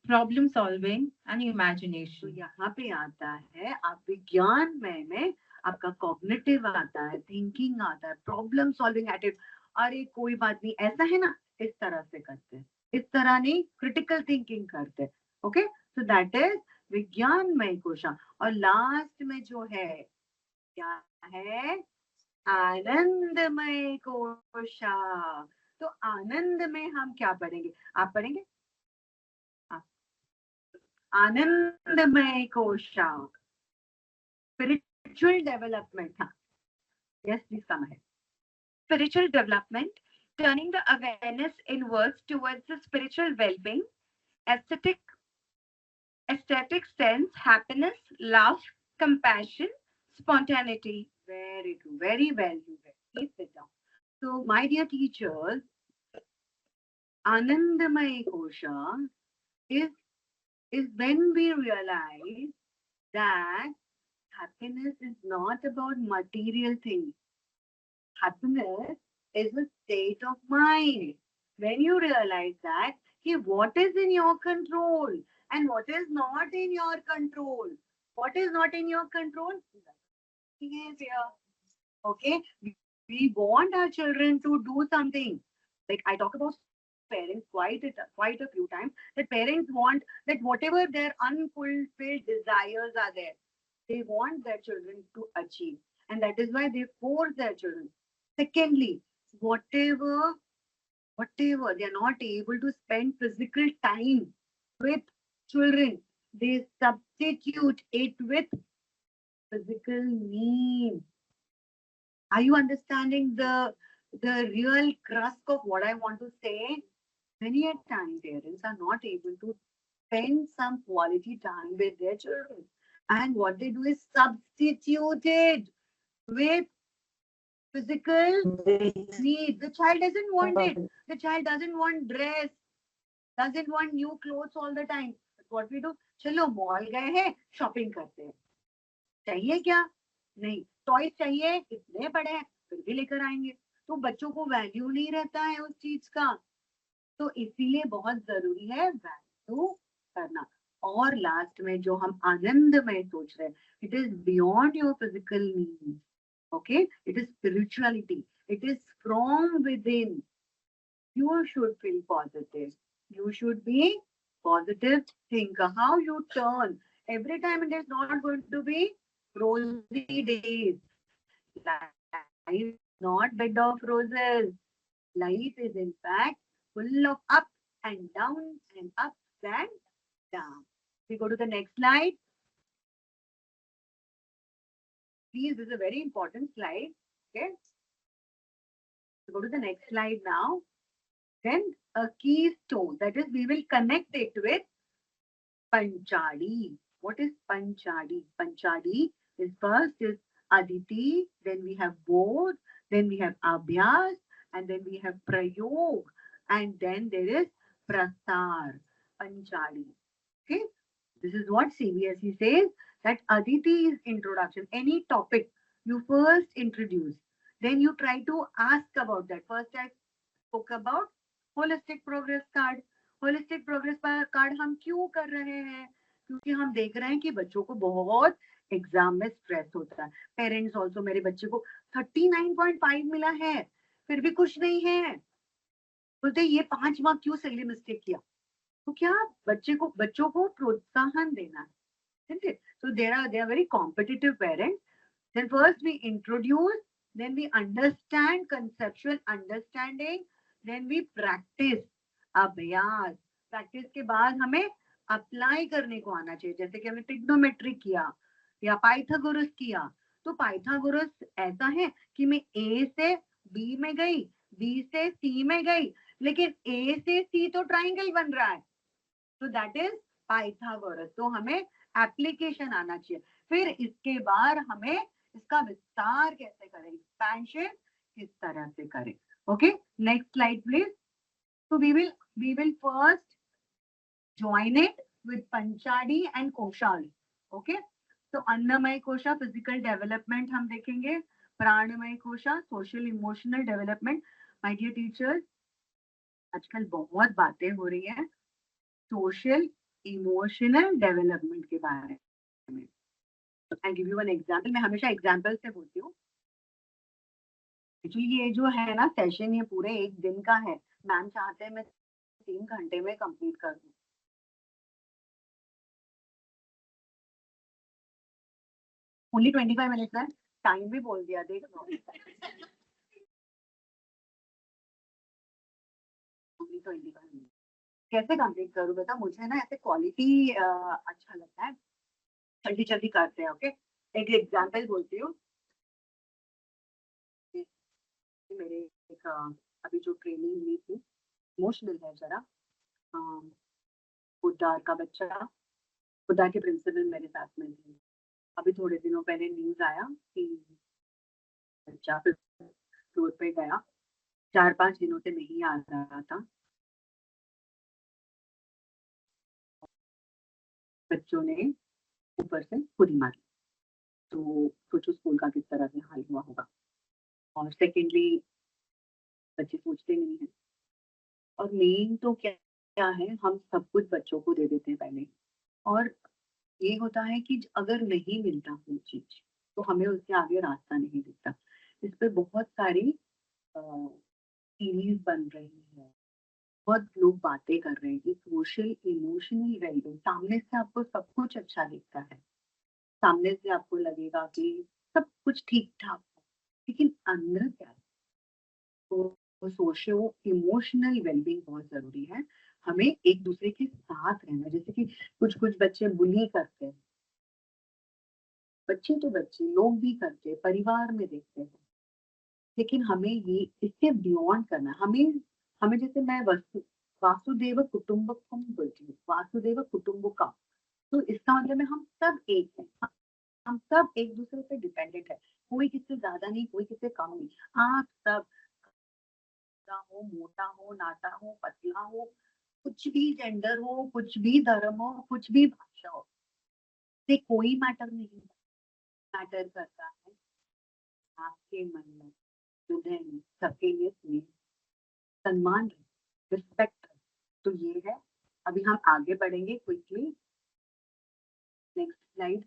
problem solving and तो imagination. यहाँ पे आता है, आप विज्ञानमय में आपका कॉग्निटिव आता है, थिंकिंग आता है, प्रॉब्लम सॉल्विंग एटिट्यूड. अरे कोई बात नहीं, ऐसा है ना, इस तरह से करते हैं, इस तरह नहीं, क्रिटिकल थिंकिंग करते हैं. ओके, सो दैट इज विज्ञानमय कोशा. और लास्ट में जो है, क्या है? आनंदमय कोशा. तो आनंद में हम क्या पढ़ेंगे? आप पढ़ेंगे? हाँ। आनंदमय कोशांग, spiritual development. हाँ. Yes, please come ahead. Spiritual development, turning the awareness inwards towards the spiritual well-being, aesthetic sense, happiness, love, compassion, spontaneity. Very true. Very well. Please sit down. So, my dear teachers, Anandamaya Kosha is when we realize that happiness is not about material things. Happiness is a state of mind. When you realize that, what is in your control and what is not in your control. What is not in your control? Behavior. Okay? We want our children to do something. Like I talk about parents quite a few times, that parents want that whatever their unfulfilled desires are there, they want their children to achieve. And that is why they force their children. Secondly, whatever they are not able to spend physical time with children, they substitute it with physical needs. Are you understanding the real crux of what I want to say? Many a time parents are not able to spend some quality time with their children. And what they do is substitute it with physical needs. The child doesn't want it. The child doesn't want dress, doesn't want new clothes all the time. But what we do? चलो mall गए हैं, shopping करते हैं. चाहिए क्या? नहीं. Toys चाहिए, इतने बड़े हैं, फिर भी लेकर आएंगे. तो बच्चों को वैल्यू नहीं रहता है उस चीज का. तो इसीलिए बहुत जरूरी है वैल्यू करना. और लास्ट में जो हम आनंद में सोच रहे हैं, it is beyond your physical needs. Okay, it is spirituality. It is from within. You should feel positive. You should be positive thinker. How you turn. Every time it is not going to be rosy days. Life is not bed of roses. Life is in fact full of ups and downs and ups and downs. We go to the next slide. Please, this is a very important slide. Okay. So go to the next slide now. Then a keystone, that is, we will connect it with Panchadi. What is Panchadi? Panchadi is first is Aditi, then we have Bodh, then we have Abhyas, and then we have Prayog, and then there is Prasar. Panchadi. Okay. This is what CBSE says, that Aditi is introduction. Any topic you first introduce, then you try to ask about that. First I spoke about holistic progress card. Holistic progress card हम क्यों कर रहे हैं? क्योंकि हम देख रहे हैं कि बच्चों को बहुत एग्जाम में स्ट्रेस होता है. पेरेंट्स ऑल्सो, मेरे बच्चे को 39.5 मिला है, फिर भी खुश नहीं है. बोलते ये 5 मार्क क्यों सही मिस्टेक किया? तो क्या बच्चों को प्रोत्साहन देना है, isn't it? So they are very competitive parents. Then first we introduce, then we understand conceptual understanding, then we practice. अभ्यास. प्रैक्टिस के बाद हमें अप्लाई करने को आना चाहिए. जैसे कि हमने ट्रिग्नोमेट्री किया या पाइथागोरस किया. तो पाइथागोरस ऐसा है कि मैं ए से बी में गई, बी से सी में गई, लेकिन ए से सी तो ट्राइंगल बन रहा है. तो दैट इज पाइथागोरस. तो हमें एप्लीकेशन आना चाहिए. फिर इसके बाद हमें इसका विस्तार कैसे करें, एक्सपेंशन किस तरह से करें. Okay, next slide please. So we will first join it with Panchadi and Koshali. Okay. So Annamay Kosha physical development हम देखेंगे. प्राणमय कोशा social emotional development. My dear teachers, आजकल बहुत बातें हो रही है social emotional development के बारे में. I'll give you an example. मैं हमेशा example से बोलती हूँ. एक्चुअली ये जो है ना सेशन, ये पूरे एक दिन का है. मैम चाहते हैं मैं 3 घंटे में कंप्लीट कर दूं. ओनली 25 मिनट्स है. टाइम भी बोल दिया, देख लो. 2021 में। कैसे कंप्लीट करूँ बेटा? मुझे ना ऐसे क्वालिटी अच्छा लगता है, जल्दी जल्दी करते हैं। ओके, एक एग्जाम्पल बोलती हूँ। मेरे एक अभी जो ट्रेनिंग ली थी, इमोशनल है जरा। बुड्ढा का बच्चा, बुड्ढा के प्रिंसिपल मेरे साथ में थे। अभी थोड़े दिनों पहले न्यूज आया कि बच्चा फिर टूर पे गया, 4-5 दिनों से नहीं आ रहा था। बच्चों ने ऊपर से खुदी मारी, तो सोचो स्कूल का किस तरह से हाल हुआ होगा। और सेकेंडली, बच्चे सोचते नहीं है। और मेन तो क्या क्या है, हम सब कुछ बच्चों को दे देते हैं पहले। और ये होता है कि अगर नहीं मिलता कोई चीज, तो हमें उससे आगे रास्ता नहीं दिखता। इस पे बहुत सारी सीरीज बन रही है, बहुत लोग बातें कर रहे हैं कि सोशल इमोशनल वेलबींग। सामने से आपको सब कुछ अच्छा दिखता है, सामने से आपको लगेगा कि सब कुछ ठीक ठाक है, लेकिन अंदर क्या है? तो सोशो इमोशनल वेलबींग बहुत जरूरी है। हमें एक दूसरे के साथ रहना, जैसे कि कुछ कुछ बच्चे बुली करते हैं, बच्चे तो बच्चे लोग भी करते हैं, परिवार में देखते हैं। लेकिन हमें ये इससे बियॉन्ड करना है। हमें हमें जैसे मैं वासुदेव कुटुंबकम बोलती हूँ, वासुदेव कुटुंबकम। तो इसका मतलब है हम सब एक हैं, हम सब एक दूसरे पे डिपेंडेंट है। कोई किससे ज्यादा नहीं, कोई किससे कम नहीं। आप सब, हो मोटा हो, नाटा हो, पतला हो, कुछ भी जेंडर हो, कुछ भी धर्म हो, कुछ भी भाषा हो, से कोई मैटर नहीं। मैटर करता है आपके मन में, हृदय में, सबके लिए स्नेह, सम्मान, रिस्पेक्ट। तो ये है। अभी हम आगे बढ़ेंगे क्विकली। Next slide.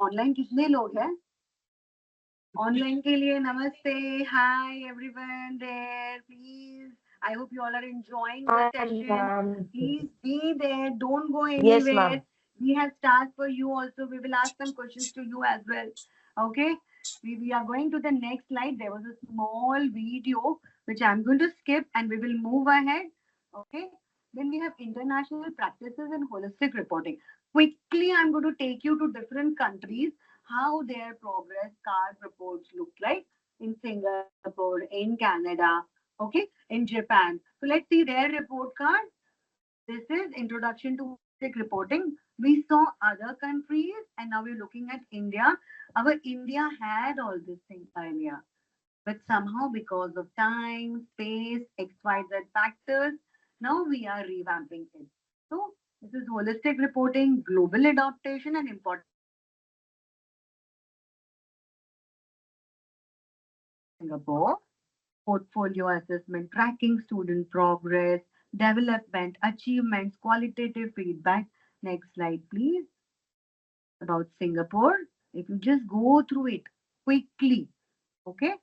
ऑनलाइन कितने लोग हैं? ऑनलाइन के लिए नमस्ते, hi everyone there, please. I hope you all are enjoying the Hi, session. ma'am. Please be there. Don't go Yes, anywhere. ma'am. We have tasks for you also. We will ask some questions to you as well. Okay. We are going to the next slide. There was a small video which I'm going to skip and we will move ahead. Okay. Then we have international practices and holistic reporting. Quickly, I'm going to take you to different countries, how their progress card reports look like in Singapore, in Canada, okay, in Japan. So let's see their report card. This is introduction to holistic reporting. We saw other countries and now we're looking at India. Our India had all these things earlier, but somehow because of time, space, XYZ factors, now we are revamping it. So this is holistic reporting, global adaptation and important. Singapore, portfolio assessment, tracking student progress, development, achievements, qualitative feedback. Next slide, please. About Singapore, if you just go through it quickly, okay?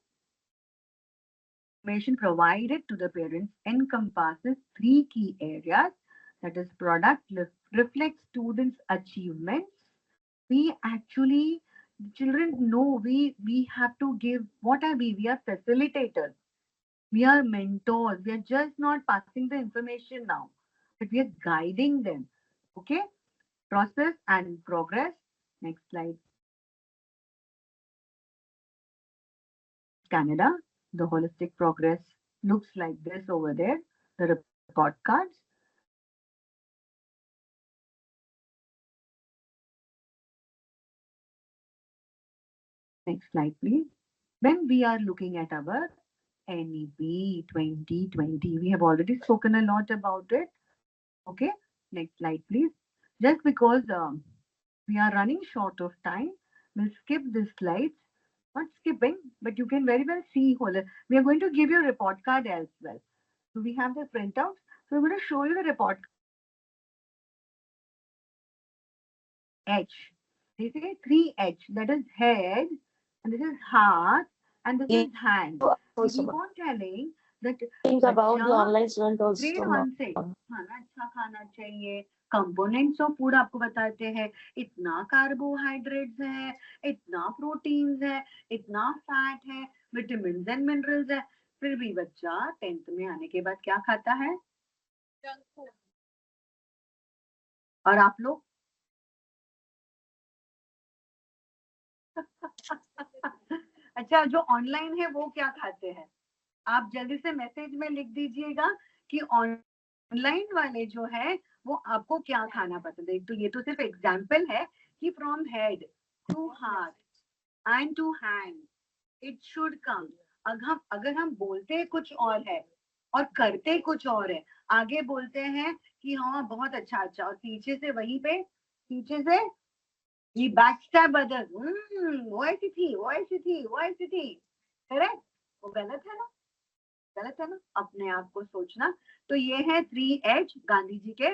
Information provided to the parents encompasses 3 key areas. That is, product reflects students' achievements. We actually, children know we have to give, what are we? We are facilitators. We are mentors. We are just not passing the information now, but we are guiding them. Okay? Process and progress. Next slide. Canada, the holistic progress looks like this over there. The report cards. Next slide, please. When we are looking at our NEP 2020, we have already spoken a lot about it. Okay, next slide, please. Just because we are running short of time, we'll skip this slides. Not skipping, but you can very well see whole. We are going to give you a report card as well. So we have the printouts. So we're going to show you the report. H. They say 3H. That is head, and this is heart, and this is hand. We Also, keep on telling that think about the बच्चा online student grade also, 1 से ma'am. खाना अच्छा खाना चाहिए। Components of food आपको बताते हैं, इतना कार्बोहाइड्रेट्स है, इतना प्रोटीन्स है, इतना फैट है, विटामिन एंड मिनरल्स है। फिर भी बच्चा 10th में आने के बाद क्या खाता है? और आप लोग? अच्छा, जो ऑनलाइन है वो क्या खाते हैं? आप जल्दी से मैसेज में लिख दीजिएगा कि ऑनलाइन वाले जो है वो आपको क्या खाना पसंद है। तो ये तो सिर्फ एग्जाम्पल है कि from head to heart and to hand it should come. अगर हम बोलते कुछ और है और करते कुछ और है, आगे बोलते हैं कि हाँ बहुत अच्छा अच्छा, और पीछे से वहीं पे पीछे से ये बैक स्टैब अदर्स, वो ऐसी थी, वो ऐसी थी, वो ऐसी थी, करेक्ट? वो गलत है ना, गलत है ना, अपने आप को सोचना। तो ये है 3 एज गांधी जी के,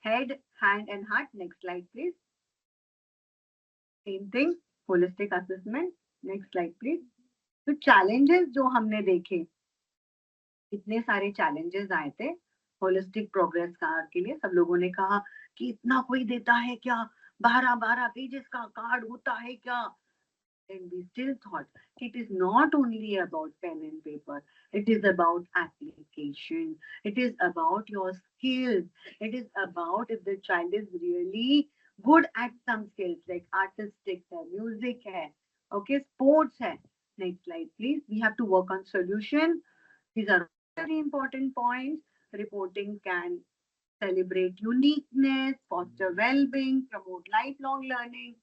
head, hand and heart. Next slide please. Same thing, holistic assessment. Next slide please. तो चैलेंजेस जो हमने देखे, इतने सारे चैलेंजेस आए थे होलिस्टिक प्रोग्रेस कार्ड के लिए। सब लोगों ने कहा कि इतना कोई देता है क्या, 12 पेजेस का कार्ड होता है क्या? And we still thought it is not only about pen and paper, it is about application, it is about your skills, it is about if the child is really good at some skills like artistic hai, music hai, okay, sports hai. Next slide please. We have to work on solution. These are very important points. Reporting can celebrate uniqueness, foster well-being, promote lifelong learning,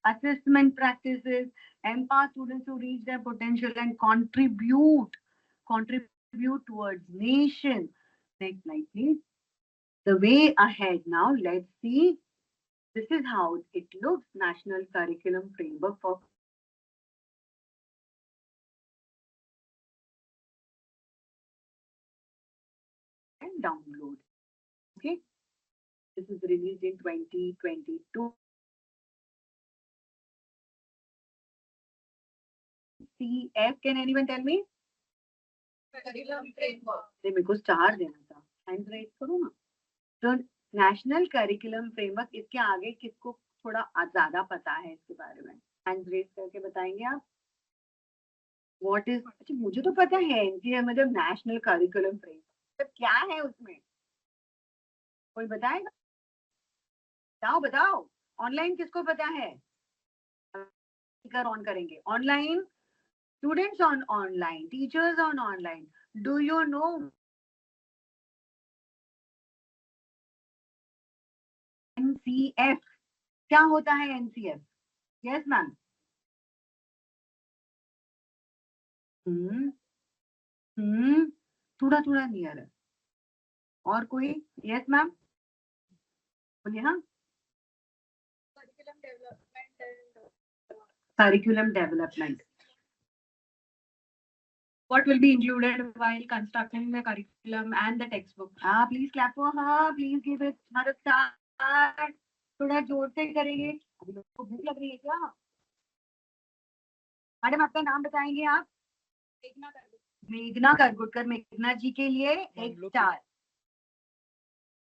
assessment practices, empower students to reach their potential and contribute towards nation. Next slide, please. The way ahead now, let's see. This is how it looks. National Curriculum Framework for and download. Okay. This is released in 2022. CF, can anyone tell me? मेरे को star देना था, hand raise करो ना। तो national curriculum framework, इसके आगे किसको थोड़ा ज्यादा पता है इसके बारे में? हैंड रेज करके बताएंगे आप। व्हाट इज, अच्छा मुझे तो पता है एनसीए मतलब नेशनल करिकुलम फ्रेमवर्क, तो क्या है उसमें? कोई बताएगा? बताओ बताओ। ऑनलाइन किसको पता है? स्पीकर ऑन करेंगे। Online students on online, teachers on online, do you know NCF? क्या होता है NCF? Yes ma'am. थोड़ा थोड़ा नियर है। और कोई? यस मैम बोलिए। हाँ, curriculum development. What will be included while constructing the curriculum and the textbook? Please clap for her. Please give it her a start. थोड़ा जोर से करेंगे। अभी लोगों को भूख लग रही है क्या? मैडम आपका नाम बताएंगे आप? मेघना करगुटकर। मेघना जी के लिए एक स्टार।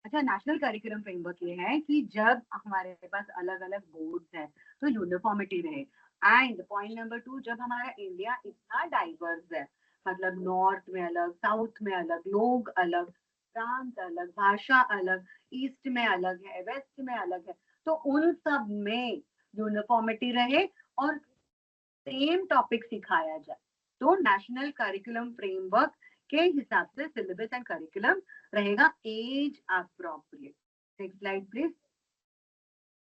अच्छा, नेशनल करिकुलम फ्रेमवर्क ये है कि जब हमारे पास अलग अलग बोर्ड्स हैं तो यूनिफॉर्मिटी रहे। एंड पॉइंट नंबर 2, जब हमारा इंडिया इतना डाइवर्स है, मतलब नॉर्थ में अलग, साउथ में अलग, लोग अलग, प्रांत अलग, भाषा अलग, ईस्ट में अलग है, वेस्ट में अलग है, तो उन सब में यूनिफॉर्मिटी रहे और सेम टॉपिक सिखाया जाए। तो नेशनल करिकुलम फ्रेमवर्क के हिसाब से सिलेबस एंड करिकुलम रहेगा age appropriate. Next slide please.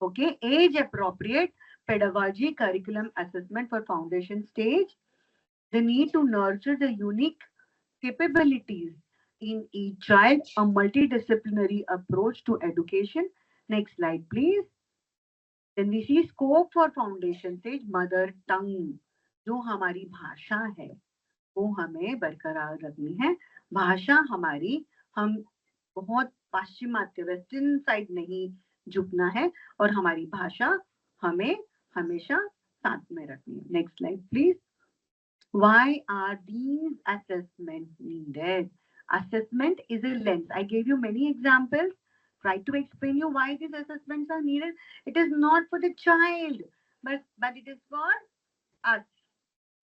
Okay, age appropriate pedagogy curriculum assessment for foundation stage. The need to nurture the unique capabilities in each child, a multidisciplinary approach to education. Next slide please. Then we see scope for foundation stage, mother tongue, जो हमारी भाषा है वो हमें बरकरार रखनी है। भाषा हमारी, हम बहुत पाश्चिमात्य वेस्टर्न साइड नहीं झुकना है और हमारी भाषा हमें हमेशा साथ में रखनी है। Next slide please. Why are these assessments needed? Assessment is a lens. I gave you many examples. Try to explain you why these assessments are needed. It is not for the child, but it is for us.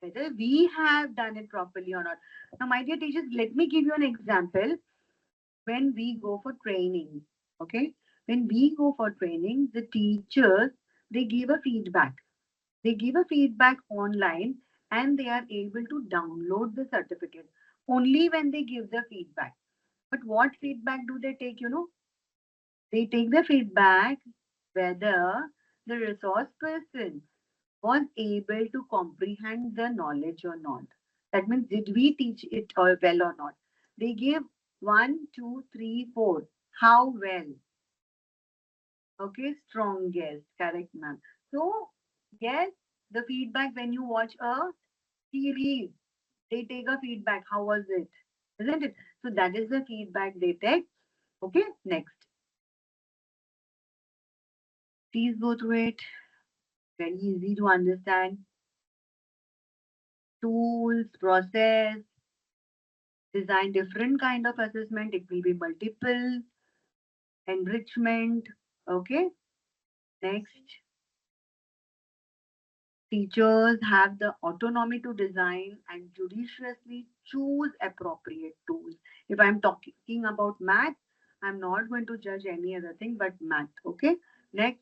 whether we have done it properly or not. Now, my dear teachers, let me give you an example. When we go for training, okay? When we go for training, the teachers, they give a feedback. They give a feedback online and they are able to download the certificate only when they give the feedback. But what feedback do they take, you know? They take the feedback whether the resource person was able to comprehend the knowledge or not. That means, did we teach it all well or not? They give 1, 2, 3, 4. How well? Okay, strongest. Correct, ma'am. So, yes, the feedback when you watch a series, they take a feedback. How was it? Isn't it? So, that is the feedback they take. Okay, next. Please go through it. Very easy to understand. Tools, process, design different kind of assessment. It will be multiple, enrichment. Okay, next. Teachers have the autonomy to design and judiciously choose appropriate tools. If I'm talking about math, I'm not going to judge any other thing but math. Okay, next.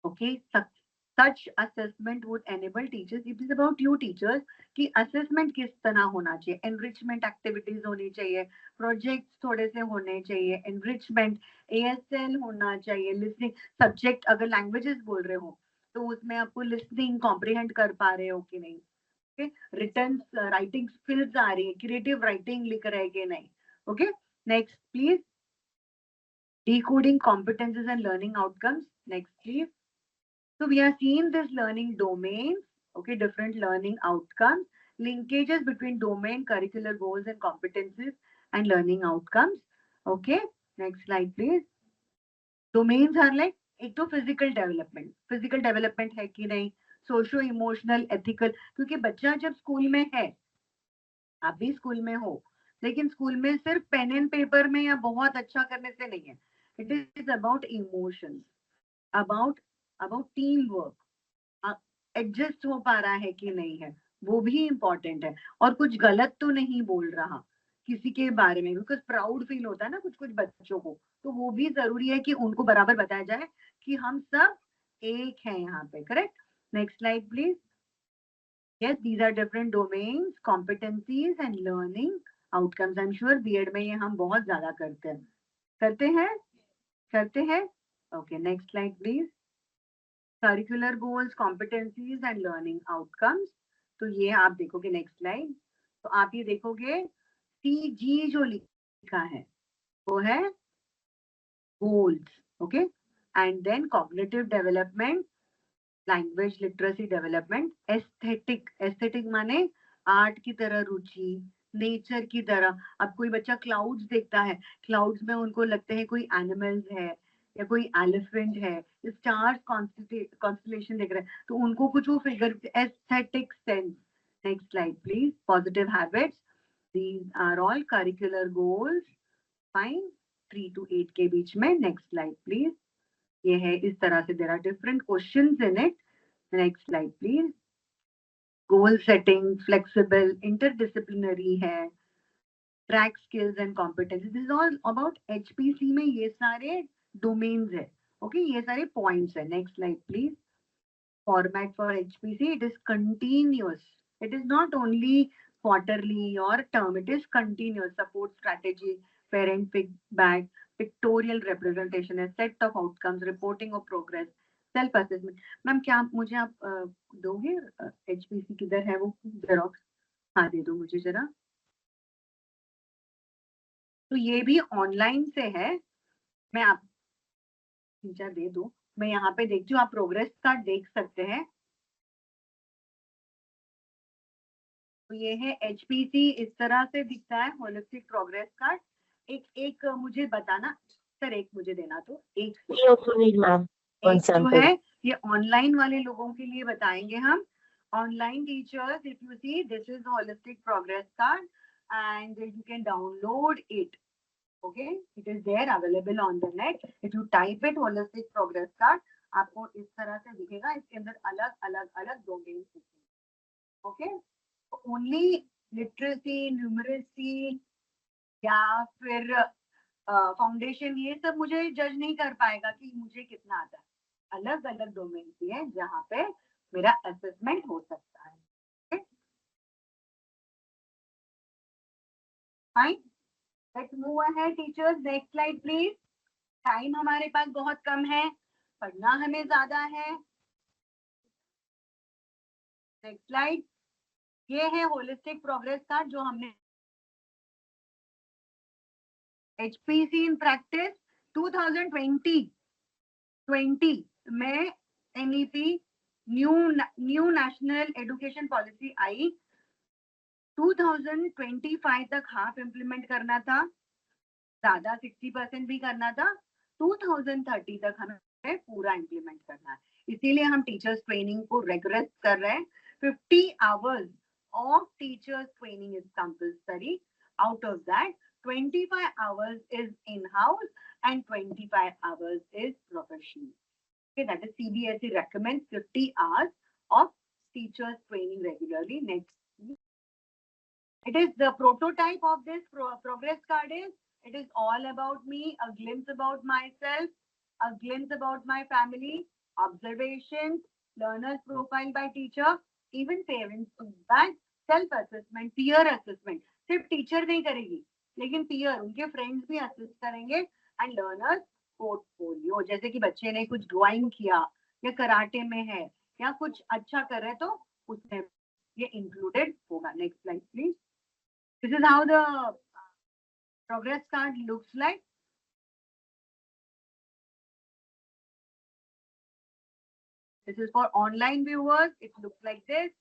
Okay, such assessment would enable teachers. It is about you teachers कि assessment किस तरह होना चाहिए, enrichment activities होनी चाहिए, projects थोड़े से होने चाहिए, enrichment, ASL होना चाहिए, listening subject अगर languages बोल रहे हो तो उसमें आपको listening comprehend कर पा रहे हो कि नहीं, okay, written writing skills आ रही है, creative writing लिख रहे कि नहीं, okay, next please. Decoding competences and learning outcomes, next please. So we are seeing this learning domains, okay, different learning outcomes, linkages between domain, curricular goals and competencies and learning outcomes. Okay, next slide please. Domains are like एक तो physical development है कि नहीं, socio emotional ethical, क्योंकि बच्चा जब school में है, आप भी स्कूल में हो, लेकिन स्कूल में सिर्फ पेन एंड पेपर में या बहुत अच्छा करने से नहीं है. It is about emotions, about team work, adjust हो पा रहा है कि नहीं है, वो भी इंपॉर्टेंट है. और कुछ गलत तो नहीं बोल रहा किसी के बारे में, बिकॉज प्राउड फील होता है ना कुछ कुछ बच्चों को, तो वो भी जरूरी है कि उनको बराबर बताया जाए कि हम सब एक हैं यहाँ पे. Correct, next slide please. Yes, these are different domains, competencies and learning outcomes. I'm sure B.Ed में ये हम बहुत ज्यादा करते हैं. Okay, next slide please. Curricular goals, competencies and learning outcomes. तो ये आप देखोगे नेक्स्ट स्लाइड, तो आप ये देखोगे CG जो लिखा है वो है goals, okay, and then cognitive development, language literacy development, aesthetic माने आर्ट की तरह रुचि, नेचर की तरह. अब कोई बच्चा क्लाउड्स देखता है, क्लाउड्स में उनको लगते हैं कोई एनिमल्स है या कोई एलिफेंट है, स्टार्स कॉन्स्टलेशन देख रहे हैं, तो उनको कुछ वो figure, aesthetic sense. Next slide please. Positive habits, these are all curricular goals. Fine, 3 to 8 के बीच में. Next slide please. ये है इस तरह से, there are different questions in it. Next slide please. Goal setting, flexible, interdisciplinary है, track skills and competencies. This is all about HPC में ये सारे डोमेन्स है. ओके, ये सारे पॉइंट्स है. Next slide please. Format for HPC, it is continuous. It is not only quarterly or term, it is continuous. Support strategy, parent feedback, pictorial representation, a set of outcomes, reporting of progress, self assessment. Ma'am क्या आप मुझे दोगे HPC किधर है वो xerox? हाँ दे दो मुझे जरा. तो ये भी ऑनलाइन से है, मैं आप टीचर दे दो, मैं यहाँ पे देखती हूँ, आप प्रोग्रेस कार्ड देख सकते हैं. तो ये है HPC, इस तरह से दिखता है होलिस्टिक प्रोग्रेस कार्ड. एक मुझे बताना सर, एक मुझे देना. तो एक जो है ये ऑनलाइन वाले लोगों के लिए बताएंगे हम. Online teachers, if you see, this is holistic progress card and you can download it. Okay, it is there available on the net. If you type it holistic progress card, आपको इस तरह से दिखेगा, इसके अंदर अलग अलग अलग domain okay. Only literacy, numeracy या फिर फाउंडेशन, ये सब मुझे जज नहीं कर पाएगा कि मुझे कितना आता है। अलग अलग डोमेन भी है जहाँ पे मेरा असेसमेंट हो सकता है। Fine, let's move ahead teachers, next slide please. Time हमारे पास बहुत कम है, पढ़ना हमें ज्यादा है। नेक्स्ट स्लाइड, ये है होलिस्टिक प्रोग्रेस कार्ड जो हमने HPC इन प्रैक्टिस 2020 में NEP new national education policy आई। 2025 तक हाफ इम्प्लीमेंट करना था, ज्यादा 60% भी करना था। 2030 तक हमें पूरा इम्प्लीमेंट करना है, इसीलिए हम टीचर्स ट्रेनिंग को रेगुलर कर रहे हैं। 50 hours of teachers training is compulsory. Out of that, 25 hours is in-house and 25 hours is professional. Okay, that is CBSE recommends 50 hours of teachers training regularly. Next, it is the prototype of this progress card is, it is all about me, a glimpse about myself, a glimpse about my family, observations, learner's profile by teacher, even parents feedback, self-assessment, peer assessment. सिर्फ teacher नहीं करेगी, लेकिन peer, उनके friends भी assist करेंगे। And learners portfolio, जैसे कि बच्चे ने कुछ ड्राइंग किया या कराटे में है या कुछ अच्छा कर रहे तो उसमें ये इंक्लूडेड होगा। Next slide please. This is how the progress card looks like. This is for online viewers. It looks like this.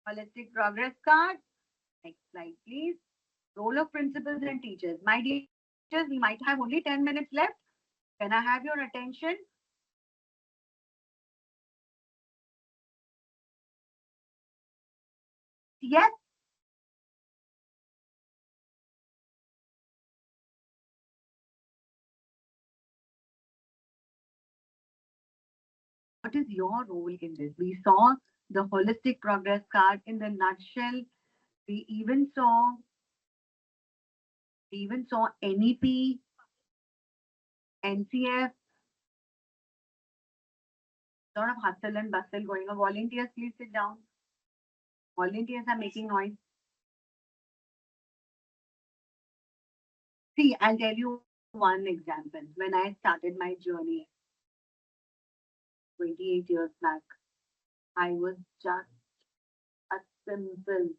Holistic progress card. Next slide, please. Role of principals and teachers. My dear teachers, we might have only 10 minutes left. Can I have your attention? Yes. What is your role in this? We saw the holistic progress card in the nutshell. We even saw NEP, NCF, lot of hustle and bustle going on. Volunteers, please sit down. Volunteers are making noise. See, I'll tell you one example. When I started my journey 28 years back, I was just a simple,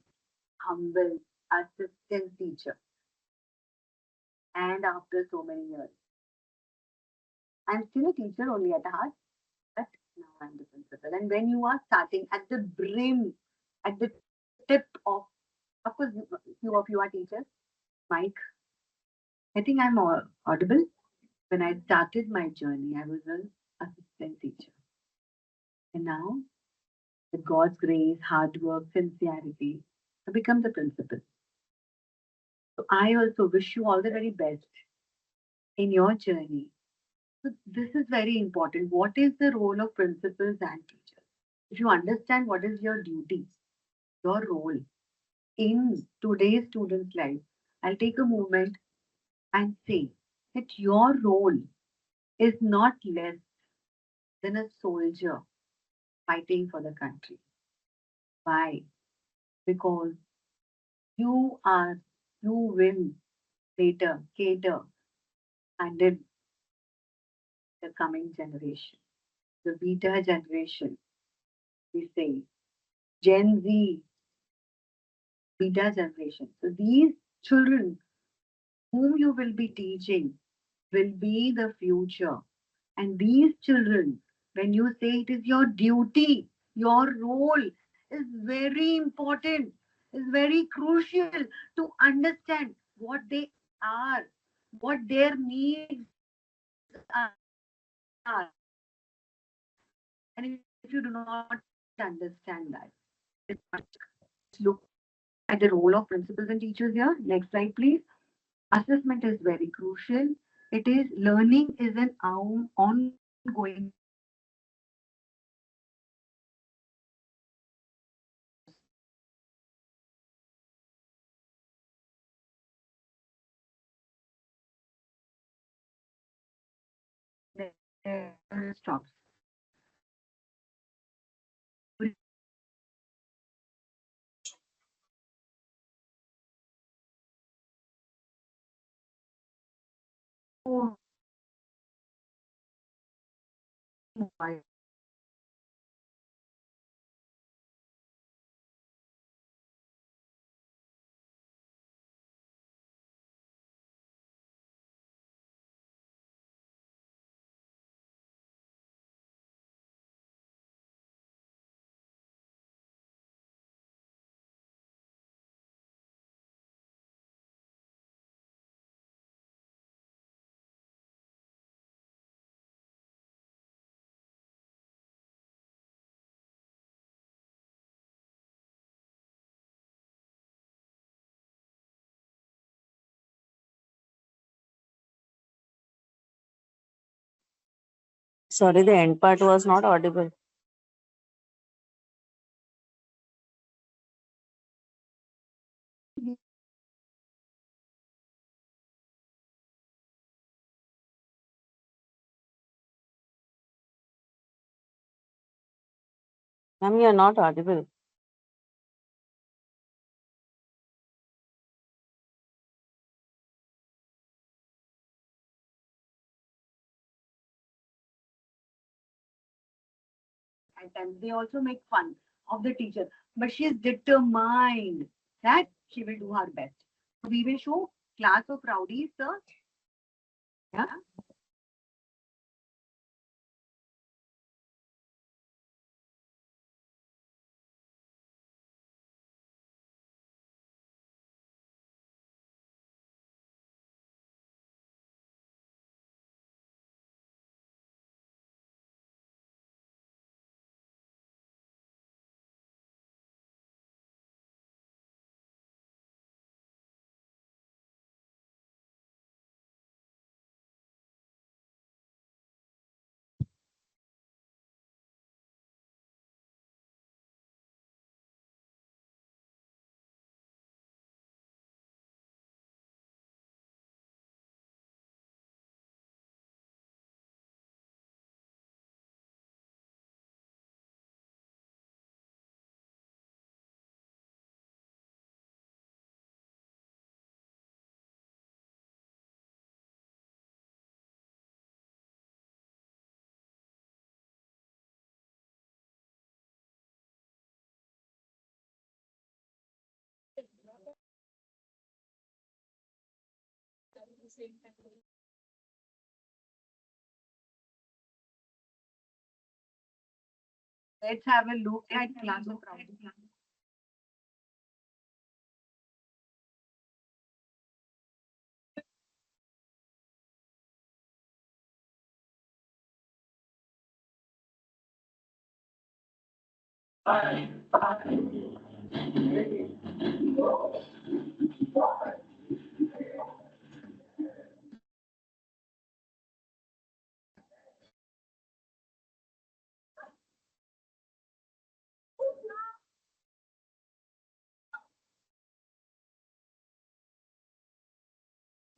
humble assistant teacher. And after so many years, I'm still a teacher only at heart, but now I'm the principal. And when you are starting at the brim, at the tip of course, few of you are teachers. Mike, I think I'm audible. When I started my journey, I was an assistant teacher. And now, with God's grace, hard work, sincerity, I become the principal. So I also wish you all the very best in your journey. So this is very important. What is the role of principals and teachers? If you understand what is your duty, your role in today's student's life, I'll take a moment and say that your role is not less than a soldier fighting for the country. Why? Because you will later cater handle the coming generation, the beta generation, we say, Gen Z, beta generation. So these children whom you will be teaching will be the future. And these children, when you say it is your duty, your role is very important, is very crucial to understand what they are, what their needs are. And if you do not understand that, let's look at the role of principals and teachers here. Next slide, please. Assessment is very crucial. It is learning is an ongoing stops. Oh, my. Sorry, the end part was not audible. Ma'am, you're not audible. At times they also make fun of the teacher, but she is determined that she will do her best. So we will show class of rowdies, sir. Yeah. Let's have a look at class of rowdies.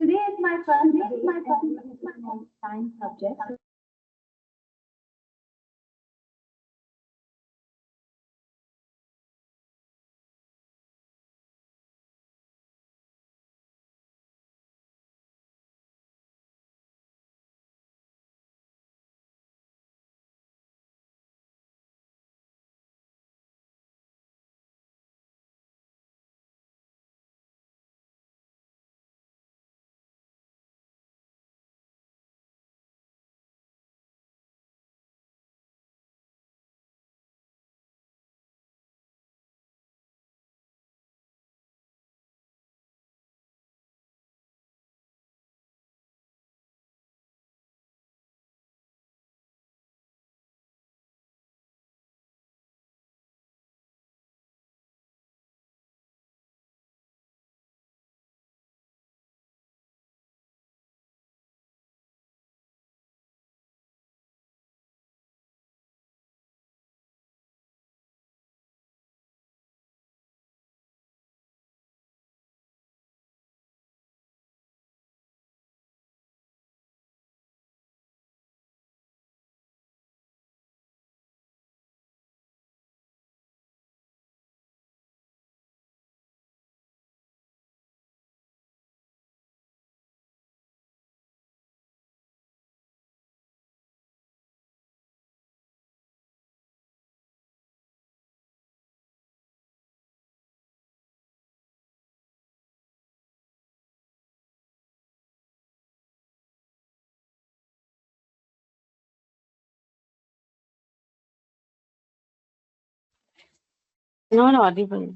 Today is my first day in my science subject. Not audible.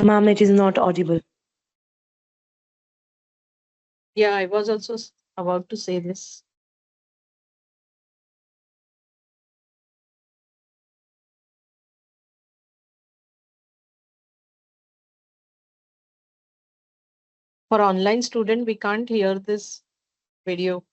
Ma'am, it is not audible. Yeah, I was also about to say this. For online student, we can't hear this video.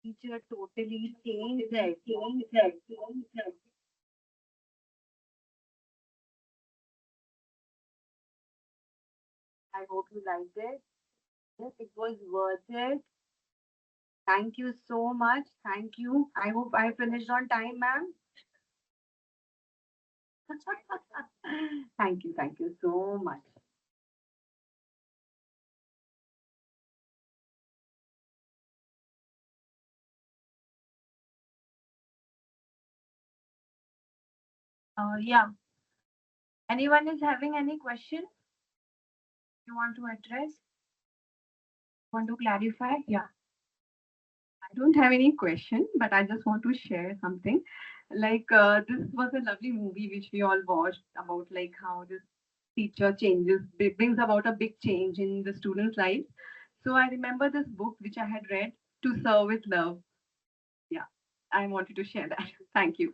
Teacher totally changed it. I hope you liked it. Yes, it was worth it. Thank you so much. Thank you. I hope I finished on time, ma'am. Thank you. Thank you so much. Yeah. Anyone is having any question you want to address? Want to clarify? Yeah. I don't have any question, but I just want to share something. Like this was a lovely movie which we all watched about like how this teacher changes, brings about a big change in the student's life. So I remember this book which I had read, To Serve with Love. Yeah, I wanted to share that. Thank you.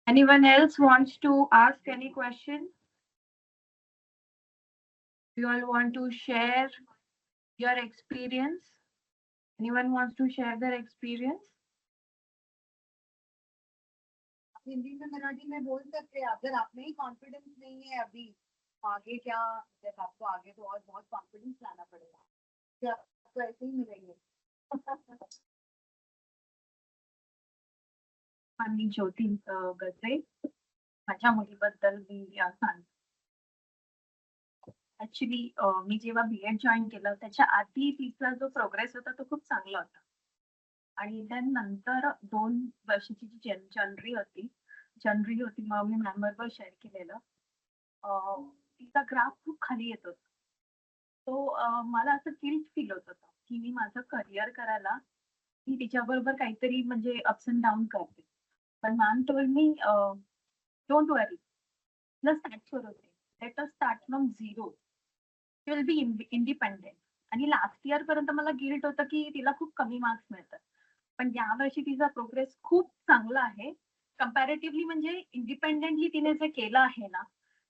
Anyone else wants to ask any question? You all want to share your experience? Anyone wants to share their experience? Hindi में मराठी में बोल सकते हैं अगर आप में ही confidence नहीं है अभी आगे क्या जब आपको आगे तो और बहुत कॉन्फिडेंस लाना पड़ेगा क्या आपको ऐसे ही मिलेंगे मी ज्योती गजरे माझ्या मुलीबद्दल मी सांगते ऍक्च्युली मी जेव्हा B.Ed जॉईन केलं त्याच्या आधी तिचा जो प्रोग्रेस होता तो खूप चांगला होता आणि त्यानंतर 2 वर्षाची जी जनरी होती मग मी मॅम बरोबर शेअर केलेलं तिचा ग्राफ खूप खाली येत होता तो मला असं गिल्ट फील होत होतं की मी माझं करिअर करायला मी तिच्याबरोबर काहीतरी म्हणजे अप्स अँड डाऊन करते पण ma'am told me don't worry तुला स्टार्ट करू दे let us start from zero she will be independent आणि लास्ट इयर पर्यंत मला गिल्ट होतं की तिला खूप कमी मार्क्स मिळतात पण यावर्षी तिचा प्रोग्रेस खूप चांगला आहे कम्पॅरेटिव्हली म्हणजे इंडिपेंडेंटली तिने जे केलं आहे ना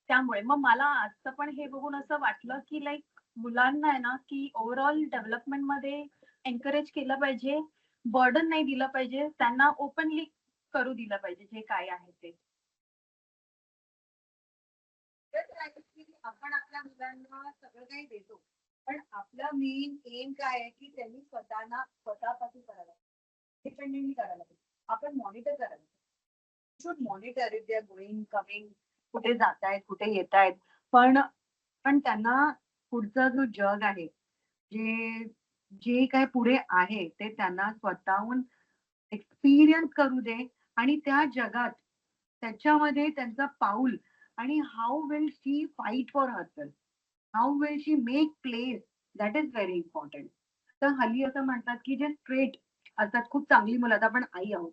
त्यामुळे मग मला आजचं पण हे बघून असं वाटलं की लाईक मुलांना आहे ना की ओव्हरऑल डेव्हलपमेंटमध्ये एनकरेज केलं पाहिजे बर्डन नाही दिलं पाहिजे त्यांना ओपनली करू दिलं पाहिजे जे काय आहे ते आपण आपल्या मुलांना सगळं काही देतो पण आपला मेन एम काय आहे की त्यांनी स्वतःपासून करायला डिपेंडेंटली करायला पाहिजे आपण मॉनिटर करायला should monitor if they are going coming कुठे जात आहेत कुठे येत आहेत पण त्यांना पुढचं जो जग आहे जे जे काय पुढे आहे ते त्यांना स्वतःहून एक्सपिरियन्स करू दे आणि त्या जगात त्याच्यामध्ये त्यांचा पाऊल आणि how will she fight for herself how will she make place that is very important तर हल्ली असं म्हणतात की जे स्ट्रेट असतात खूप चांगली मुलं आता आपण आई आहोत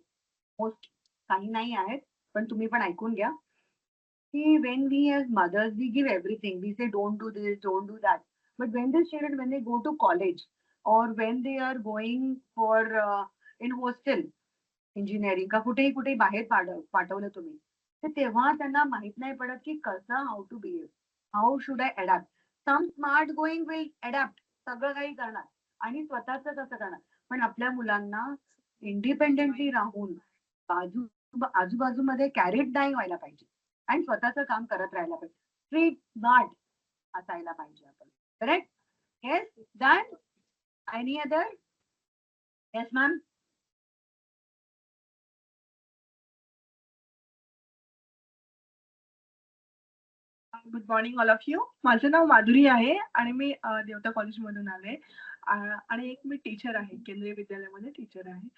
मोस्ट काही नाही आहेत पण तुम्ही पण ऐकून घ्या की when we as mothers we give everything we say don't do this don't do that but when these children when they go to college or when they are going for in hostel engineering का कुठेही कुठेही बाहेर पाठवलं तुम्ही तर तेव्हा त्यांना माहित नाही पडत की कसं how to behave how should I adapt some smart going will adapt सगळं काही करणार आणि स्वतःच कसं करणार पण आपल्या मुलांना इंडिपेंडेंटली राहून आजूबाजूमध्ये कॅरेट नाही व्हायला पाहिजे आणि स्वतःचं काम करत राहायला पाहिजे स्ट्रीट स्मार्ट असायला पाहिजे आपण correct yes done any other yes ma'am good morning all of you माझं नाव माधुरी आहे आणि मी देवता कॉलेजमधून आले आणि एक मी टीचर आहे केंद्रीय विद्यालयामध्ये टीचर आहे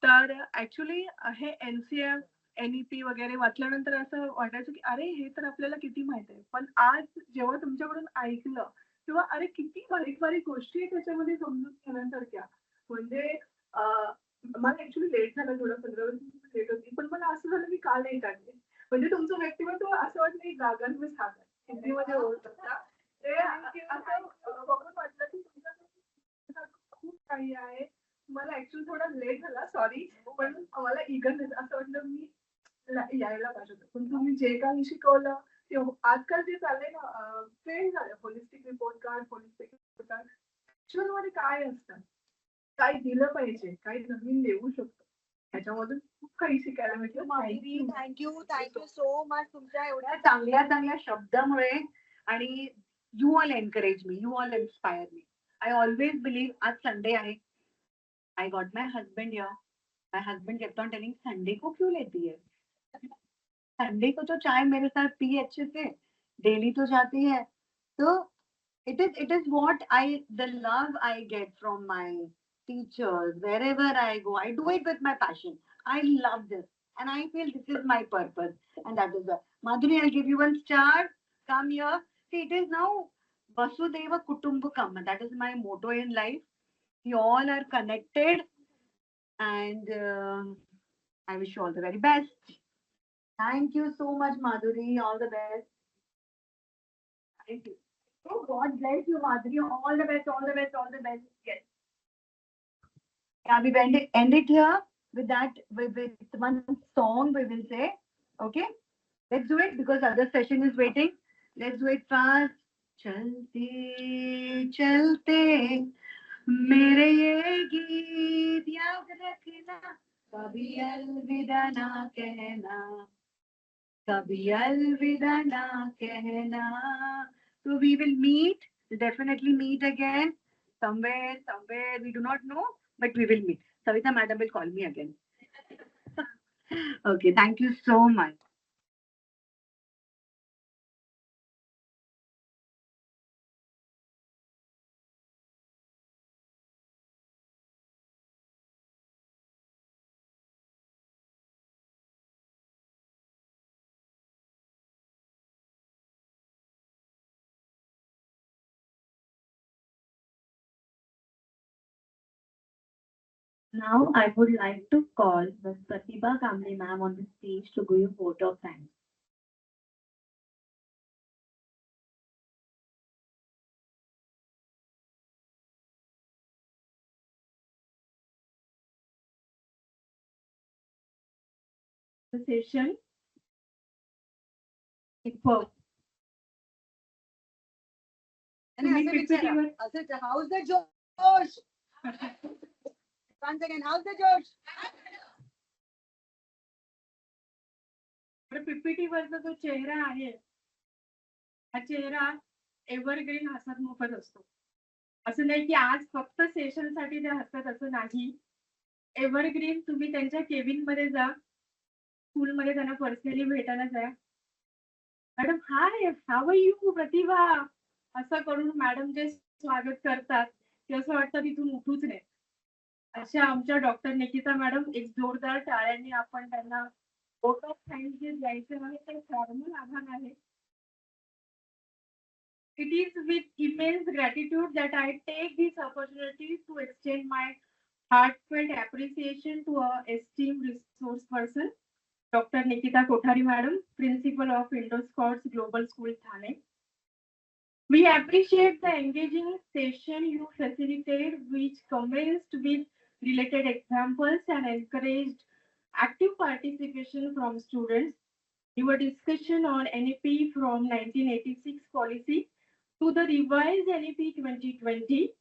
तर ऍक्च्युली हे NCF NEP वगैरे वाचल्यानंतर असं वाटायचं की अरे हे तर आपल्याला किती माहित आहे पण आज जेव्हा तुमच्याकडून ऐकलं तेव्हा अरे किती बारीक बारीक गोष्टी आहेत त्याच्यामध्ये समजून घेण्यासारख्या म्हणजे मला ऍक्च्युली लेट झालं थोडं 15 मिनिट लेट होती पण मला असं झालं मी का लेट आले म्हणजे तुमचं व्यक्तिमत्व असं वाटलं की गागन में सागर हिंदीमध्ये ओळखता ते असं बघून वाटलं की तुमचं खूप काही आहे मला ऍक्च्युअली थोडा लेट झाला सॉरी पण मला इगरनेस असं वाटलं मी यायला पाहिजे होतं पण तुम्ही जे काही शिकवलं ते आजकाल जे चाललंय ना ट्रेंड झालं होलिस्टिक रिपोर्ट कार्ड ऍक्च्युअल मध्ये काय असतं काय दिलं पाहिजे काय नवीन देऊ शकतो त्याच्यामधून खूप काही शिकायला मिळतं थँक्यू सो मच तुमच्या एवढ्या चांगल्या चांगल्या शब्दामुळे आणि you all encourage me you all inspire me I always believe आज संडे आहे I got my husband here my husband kept on telling Sunday को क्यों लेती है संडे को तो चाय मेरे साथ पी अच्छे से डेली तो जाती है तो It is what the love I get from my teachers wherever I go. I do it with my passion. I love this, and I feel this is my purpose, and that is why. Madhuri, I'll give you one star. Come here. See, it is now Vasudeva Kutumbakam. That is my motto in life. We all are connected, and I wish you all the very best. Thank you so much, Madhuri. All the best. Thank you. Oh, God bless you, Madhuri. All the best, all the best, all the best. Yes. Yeah, we end it here with that with one song we will say. Okay, let's do it because other session is waiting. Let's do it fast. चलते चलते मेरे ये गीत याद रखना कभी अलविदा ना कहना कभी अलविदा ना कहना. So we will meet, definitely meet again somewhere we do not know, but we will meet. Savita madam will call me again. Okay, thank you so much. Now I would like to call Ms. Pratibha Kamble ma'am on the stage to give a vote of thanks. The session. Superb. तुम्ही PPT were How's the Josh? Once again, how's the Josh? PPT वरचा जो चेहरा आहे हा चेहरा evergreen हसतमुखच असतो. असं नाही की आज फक्त सेशन साठी ते हसतात असं नाही. एव्हरग्रीन तुम्ही त्यांच्या केबिन मध्ये जा, स्कूलमध्ये त्यांना पर्सनली भेटायला जा. Madam hi, how are you Pratibha, असं करून मॅडम जे स्वागत करतात ते असं वाटतं तिथून उठूच नाही. अशा आमच्या डॉक्टर निकिता मॅडम, एक जोरदार टाळ्यांनी आपण त्यांना vote of thanks जे द्यायचे आहे ते फॉर्मल आभार आहे. It is with immense gratitude that I take this opportunity to extend my heartfelt appreciation to our esteemed resource person, Dr. Nikita Kothari Madam, Principal of Indo Scouts Global School, Thane. We appreciate the engaging session you facilitated, which commenced with related examples and encouraged active participation from students. Your discussion on NEP from 1986 policy to the revised NEP 2020,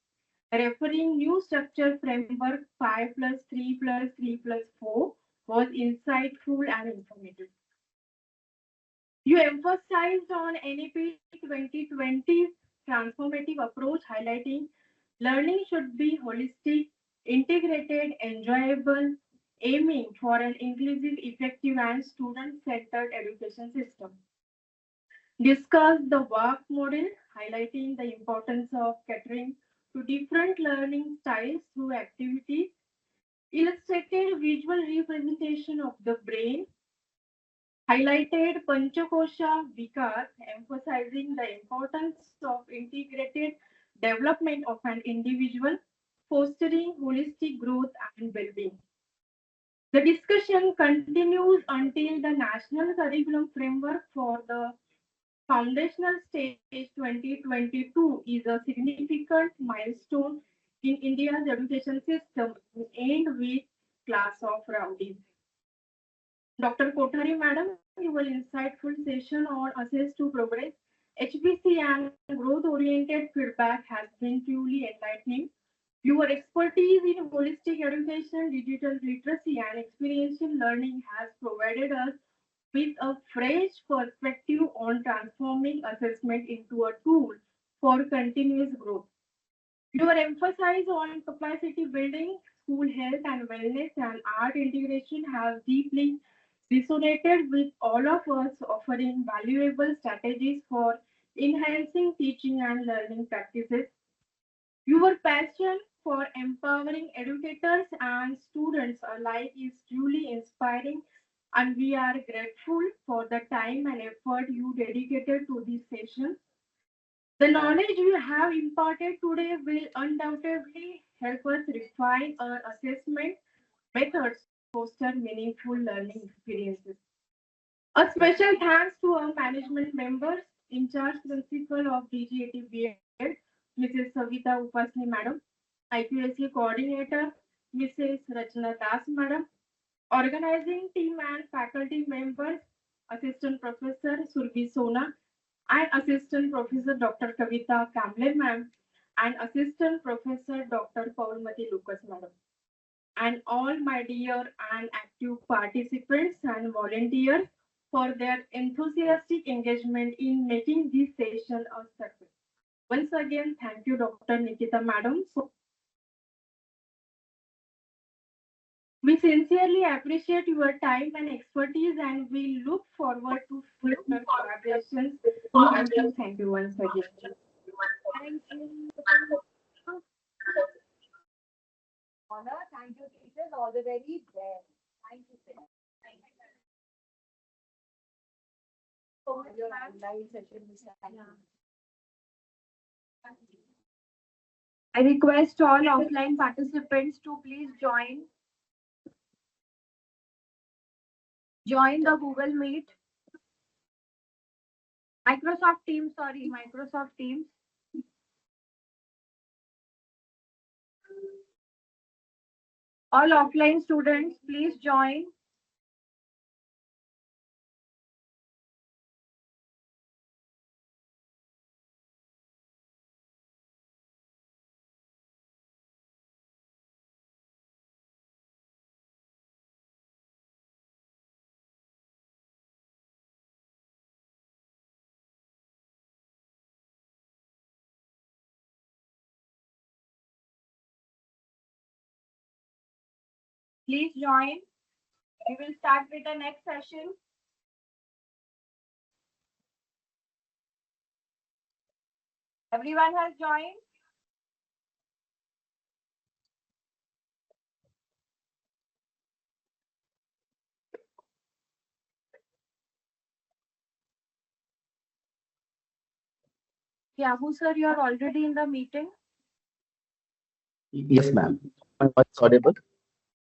referring new structure framework 5 plus 3 plus 3 plus 4 was insightful and informative. You emphasized on NEP 2020's transformative approach, highlighting learning should be holistic, integrated, enjoyable, aiming for an inclusive, effective, and student-centered education system. Discuss the work model, highlighting the importance of catering to different learning styles through activities, illustrated visual representation of the brain, highlighted Panchakosha Vikas, emphasizing the importance of integrated development of an individual, fostering holistic growth and well-being. The discussion continues until the National Curriculum Framework for the Foundational Stage 2022 is a significant milestone in India's education system and end with class of rowdies. Dr. Kothari Madam, your insightful session on Assess to Progress, HPC and growth-oriented feedback has been truly enlightening. Your expertise in holistic education, digital literacy, and experiential learning has provided us with a fresh perspective on transforming assessment into a tool for continuous growth. Your emphasis on capacity building, school health and wellness, and art integration has deeply resonated with all of us, offering valuable strategies for enhancing teaching and learning practices. Your passion for empowering educators and students alike is truly inspiring, and we are grateful for the time and effort you dedicated to this session. The knowledge you have imparted today will undoubtedly help us refine our assessment methods to foster meaningful learning experiences. A special thanks to our management members, in charge principal of DGET B.Ed, Mrs. Savita Upasni Madam, IQAC coordinator, Mrs. Rachna Das Madam, organizing team and faculty members, Assistant Professor Surbi Sona, and Assistant Professor Dr. Kavita Kamble Ma'am, and Assistant Professor Dr. Paulmati Lucas Madam, and all my dear and active participants and volunteers for their enthusiastic engagement in making this session a success. Once again, thank you, Dr. Nikita Madam. So, we sincerely appreciate your time and expertise, and we look forward to future collaborations. Thank you once again. Thank you. Honor, thank you, teachers. All the very best. Thank you, sir. Thank you. So much, your online session, Mr. Thank you. I request all offline participants to please join the Google Meet. Microsoft Teams, sorry, Microsoft Teams. All offline students, please join. Please join. We will start with the next session. Everyone has joined? Yahu sir, you are already in the meeting. Yes, ma'am. My voice is audible.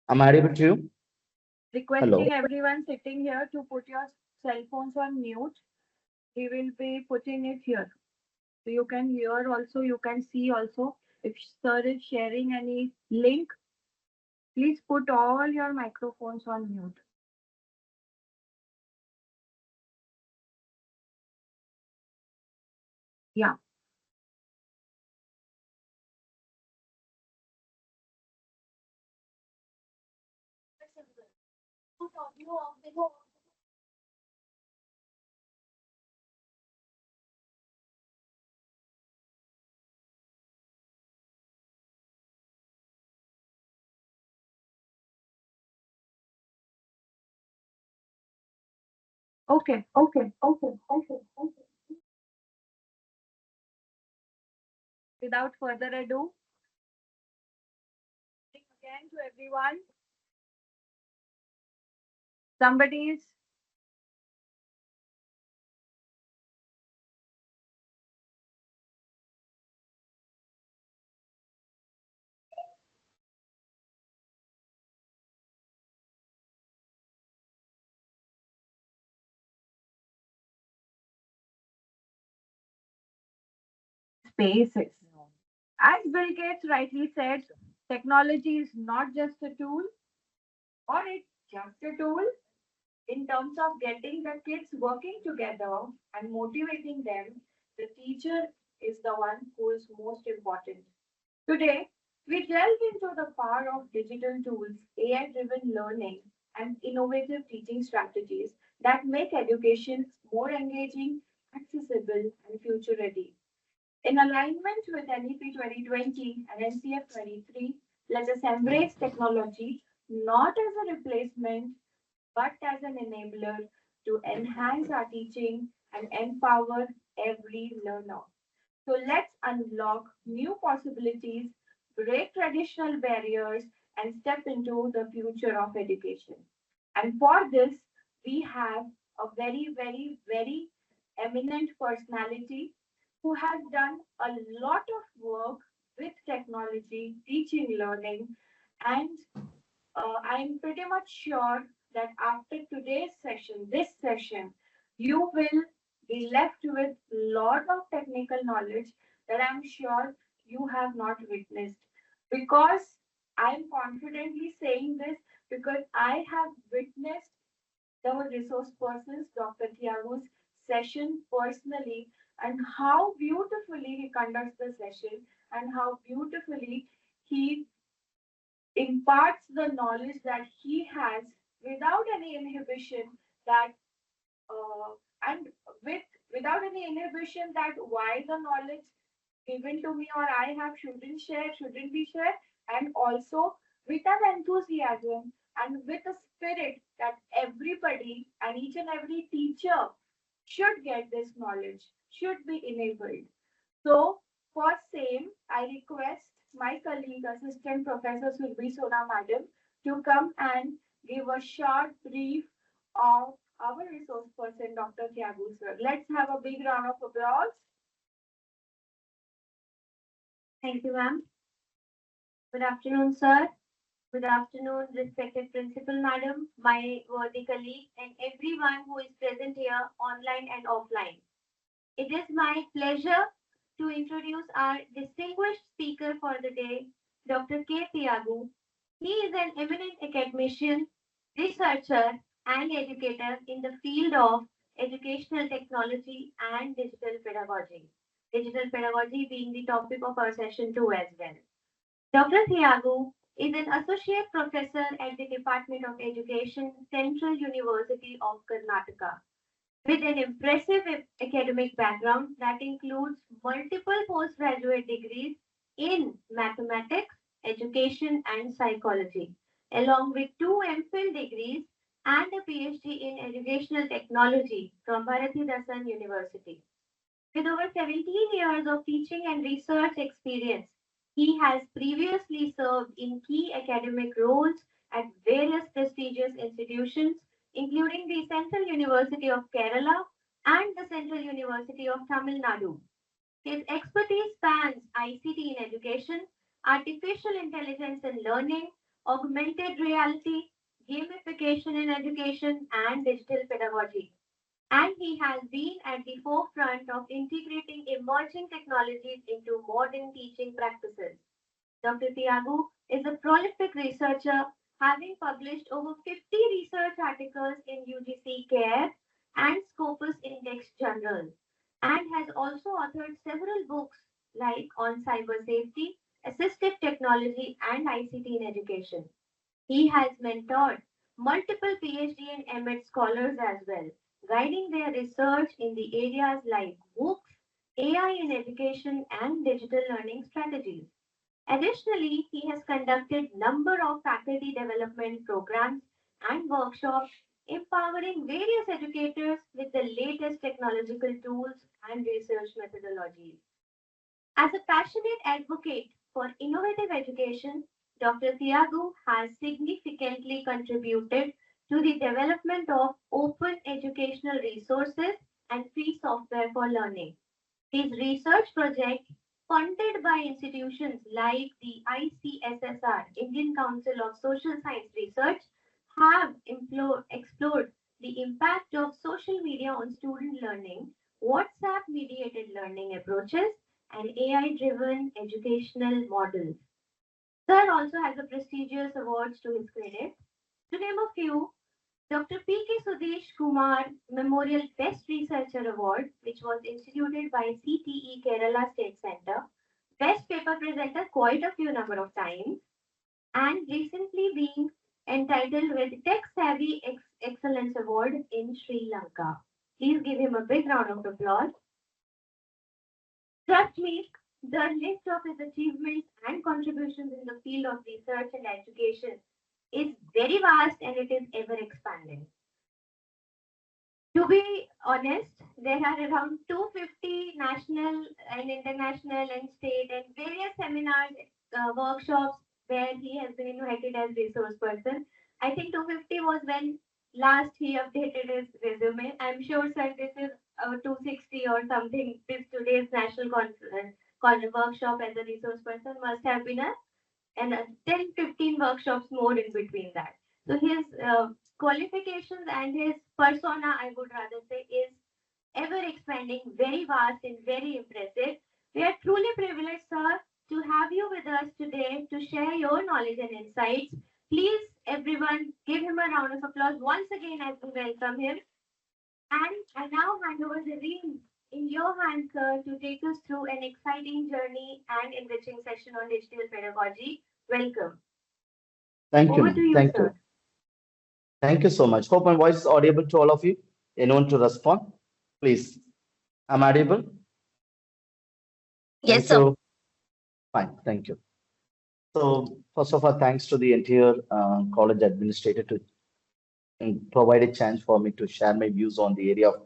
Am I audible to you? Requesting everyone sitting here to put your cell phones on mute. We will be putting it here. So you can hear also, you can see also. If sir is sharing any link, please put all your microphones on mute. Yeah. Okay. Without further ado, again to everyone. Somebody's spaces. As Bill Gates rightly said, technology is not just a tool, or it's just a tool in terms of getting the kids working together and motivating them. The teacher is the one who is most important. Today, we delve into the power of digital tools, AI-driven learning, and innovative teaching strategies that make education more engaging, accessible, and future-ready. In alignment with NEP 2020 and NCF 23, let us embrace technology not as a replacement but as an enabler to enhance our teaching and empower every learner. So let's unlock new possibilities, break traditional barriers, and step into the future of education. And for this, we have a very eminent personality who has done a lot of work with technology, teaching, learning, and I'm pretty much sure that after today's session, this session, you will be left with a lot of technical knowledge that I'm sure you have not witnessed. Because I'm confidently saying this because I have witnessed our resource persons, Dr. Tiago's session personally, and how beautifully he conducts the session and how beautifully he imparts the knowledge that he has without any inhibition that and with without any inhibition that why the knowledge given to me or I have shouldn't be shared, and also with an enthusiasm and with a spirit that everybody and each and every teacher should get this knowledge, should be enabled. So for same, I request my colleague, Assistant Professor Surbhi Sona Madam, to come and give a short brief of our resource person, Dr. Thiagu sir. Let's have a big round of applause. Thank you, ma'am. Good afternoon, sir. Good afternoon, respected principal madam, my worthy colleague, and everyone who is present here online and offline. It is my pleasure to introduce our distinguished speaker for the day, Dr. K. Tiagu. He is an eminent academician, researcher, and educator in the field of educational technology and digital pedagogy. Digital pedagogy being the topic of our session 2 as well. Dr. Thiago is an associate professor at the Department of Education, Central University of Karnataka, with an impressive academic background that includes multiple postgraduate degrees in mathematics, education, and psychology, along with two MPhil degrees and a PhD in educational technology from Bharati Dasan University. With over 17 years of teaching and research experience, he has previously served in key academic roles at various prestigious institutions, including the Central University of Kerala and the Central University of Tamil Nadu. His expertise spans ICT in education, artificial intelligence in learning, augmented reality, gamification in education, and digital pedagogy, and he has been at the forefront of integrating emerging technologies into modern teaching practices. Dr. Tiago is a prolific researcher, having published over 50 research articles in UGC CARE and Scopus Index journals, and has also authored several books like on cyber safety, assistive technology, and ICT in education. He has mentored multiple PhD and MEd scholars as well, guiding their research in the areas like books, AI in education, and digital learning strategies. Additionally, he has conducted number of faculty development programs and workshops empowering various educators with the latest technological tools and research methodologies. As a passionate advocate for innovative education, Dr. Tiago has significantly contributed to the development of open educational resources and free software for learning. His research project, funded by institutions like the ICSSR, Indian Council of Social Science Research, have explored the impact of social media on student learning, WhatsApp mediated learning approaches, and AI driven educational models. Sir also has a prestigious awards to his credit. To name a few, Dr. P.K. Sudesh Kumar Memorial Best Researcher Award, which was instituted by CTE Kerala State Center, Best Paper Presenter quite a few number of times, and recently being entitled with Tech Savvy Excellence Award in Sri Lanka. Please give him a big round of applause. Trust me, the list of his achievements and contributions in the field of research and education is very vast and it is ever expanding. To be honest, there are around 250 national and international and state and various seminars, workshops where he has been invited as resource person. I think 250 was when last he updated his resume. I'm sure, sir, this is 260 or something. This today's national conference, workshop as a resource person must have been a and 10 15 workshops more in between that. So his qualifications and his persona, I would rather say, is ever expanding, very vast and very impressive. We are truly privileged, sir, to have you with us today to share your knowledge and insights. Please, everyone, give him a round of applause once again as we welcome him. And I now hand over the reins in your hands, sir, to take us through an exciting journey and enriching session on digital pedagogy. Welcome. Thank you, Over to ma'am. you, Thank you. sir. Thank you so much. Hope my voice is audible to all of you. Anyone to respond? Please. I'm audible. Yes, Thank sir. you. Fine. Thank you. So, first of all, thanks to the entire college administrator to provide a chance for me to share my views on the area of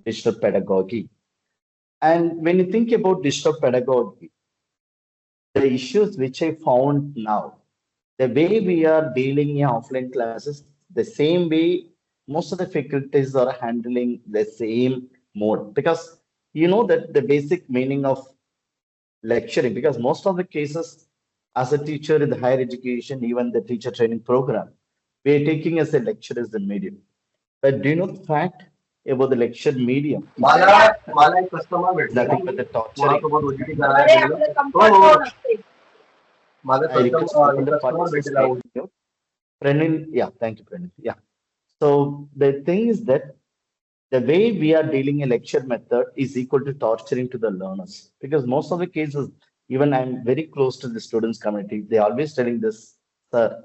digital pedagogy. And when you think about digital pedagogy, the issues which I found now, the way we are dealing in offline classes, the same way most of the faculties are handling the same mode. Because you know that the basic meaning of lecturing, because most of the cases as a teacher in the higher education, even the teacher training program, we are taking as a lecture as the medium. But do you know the fact about the lecture medium? मला एक customer It's भेटलेला nothing but the torturing. कोणासोबत OTT करायला गेलेलो हो हो माझा I request all एक the कस्टमर participants भेटलेला to mute. Pranil, yeah, thank you, Pranil. Yeah. So the thing is that the way we are dealing a lecture method is equal to torturing to the learners. Because most of the cases, even I'm very close to the students community, they always telling this, sir,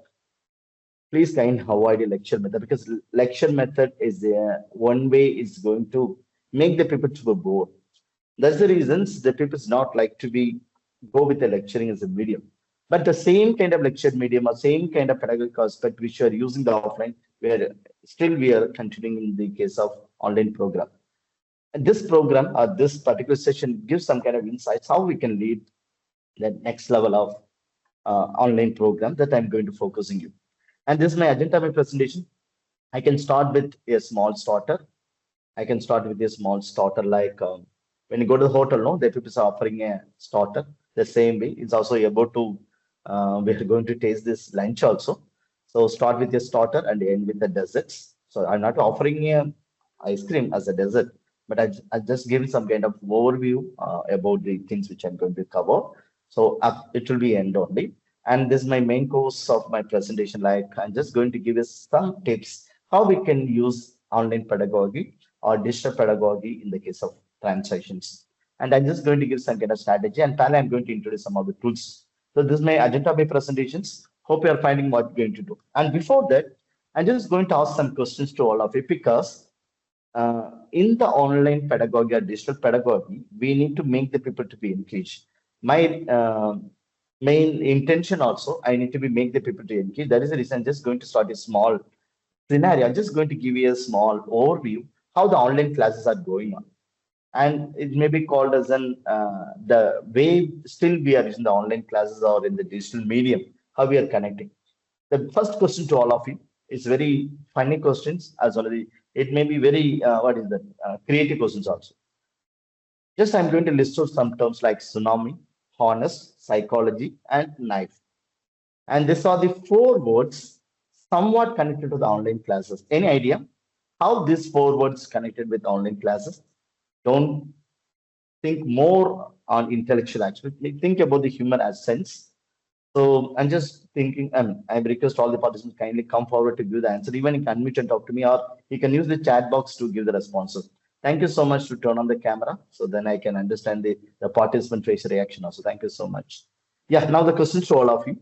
please kind avoid a lecture method because lecture method is one way is going to make the people to be bored. That's the reasons the people not like to be go with the lecturing as a medium. But the same kind of lecture medium or same kind of pedagogical aspect which we are using the offline, where still we are continuing in the case of online program. And this program or this particular session gives some kind of insights how we can lead the next level of online program that I'm going to focusing you. And this is my agenda, my presentation. I can start with a small starter. I can start with a small starter like when you go to the hotel, no, the people are offering a starter the same way. It's also about to we are going to taste this lunch also. So start with a starter and end with the desserts. So I'm not offering a ice cream as a dessert, but I just give some kind of overview about the things which I'm going to cover. So it will be end only. And this is my main course of my presentation. Like I'm just going to give you some tips how we can use online pedagogy or digital pedagogy in the case of transactions. And I'm just going to give some kind of strategy and finally I'm going to introduce some of the tools. So this is my agenda of my presentations. Hope you are finding what we're going to do. And before that, I'm just going to ask some questions to all of you because in the online pedagogy or digital pedagogy, we need to make the people to be engaged. My main intention also, I need to be make the people to engage. That is the reason I'm just going to start a small scenario. I'm just going to give you a small overview how the online classes are going on. And it may be called as an the way still we are using the online classes or in the digital medium, how we are connecting. The first question to all of you is very funny questions as already. It may be very what is that creative questions also. Just I'm going to list out some terms like tsunami, honest, psychology, and knife. And these are the four words somewhat connected to the online classes. Any idea how these four words connected with online classes? Don't think more on intellectual aspect. Think about the human as sense. So I'm just thinking, I request all the participants kindly come forward to give the answer. Even you can unmute and talk to me, or you can use the chat box to give the responses. Thank you so much to turn on the camera, so then I can understand the participant face reaction also. Thank you so much. Yeah, now the questions to all of you.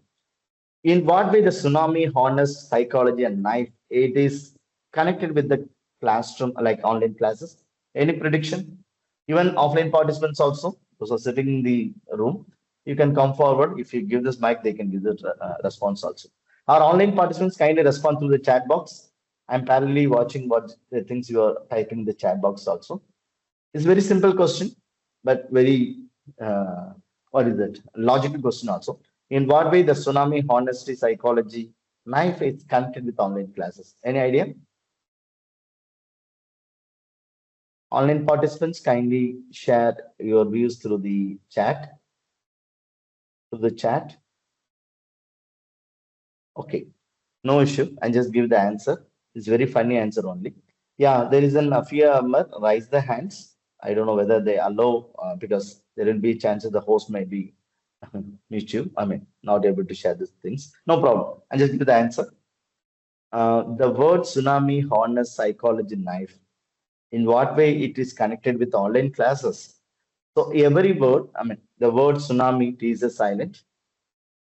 In what way the tsunami, honest, psychology, and knife, it is connected with the classroom, like online classes? Any prediction? Even offline participants also, those are sitting in the room, you can come forward. If you give this mic, they can give the response also. Our online participants kindly respond through the chat box. I'm parallelly watching what the things you are typing in the chat box also. It's very simple question, but very what is it? Logical question also. In what way the tsunami honesty psychology knife is connected with online classes? Any idea? Online participants, kindly share your views through the chat. Through the chat. Okay, no issue. And just give the answer. It's very funny answer only. Yeah, there is an Afia Amar, raise the hands. I don't know whether they allow because there will be chances the host may be mute you. I mean, not able to share these things. No problem. And just give the answer. The word tsunami, harness, psychology, knife. In what way it is connected with online classes? So every word, I mean, the word tsunami, T is a silent.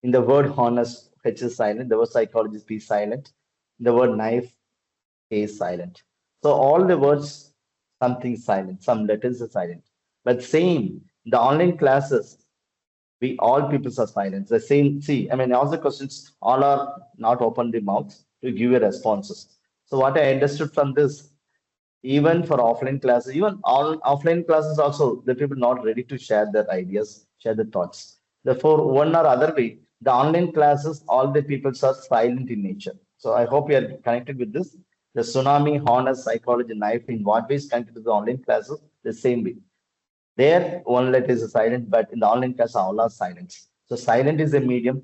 In the word harness, H is silent. The word psychology, P is silent. The word knife, A is silent. So all the words, something is silent, some letters are silent. But same, the online classes, we all people are silent. The same, see, I mean, all the questions, all are not open the mouth to give you responses. So what I understood from this, even for offline classes, even all offline classes also, the people not ready to share their ideas, share their thoughts. Therefore, one or other way, the online classes, all the people are silent in nature. So I hope you are connected with this. The tsunami, honest psychology, knife, in what ways connected to the online classes? The same way. There, one letter is silent, but in the online class, all are silent. So silent is a medium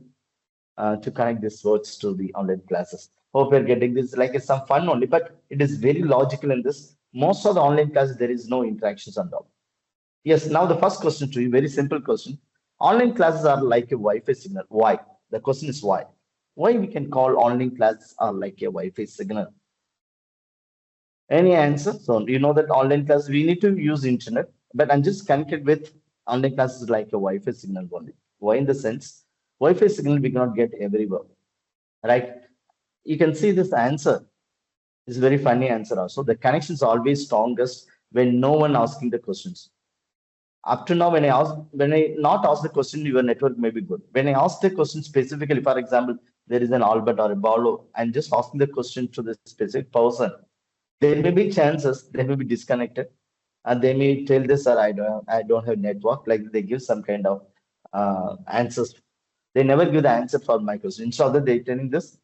to connect these words to the online classes. Hope you're getting this. Like it's some fun only, but it is very logical in this. Most of the online classes, there is no interactions and all. Yes, now the first question to you, very simple question. Online classes are like a Wi-Fi signal. Why? The question is why? Why we can call online classes are like a Wi-Fi signal? Any answer? So you know that online class we need to use internet, but I'm just connected with online classes like a Wi-Fi signal only. Why in the sense Wi-Fi signal we cannot get everywhere, right? You can see this answer is very funny answer also. The connection is always strongest when no one asking the questions. Up to now, when I not ask the question, your network may be good. When I ask the question specifically, for example, there is an Albert or a Paulo, I'm just asking the question to the specific person. There may be chances they may be disconnected, and they may tell this, sir, I don't have network. Like they give some kind of answers. They never give the answer for my question. Instead of that, they telling this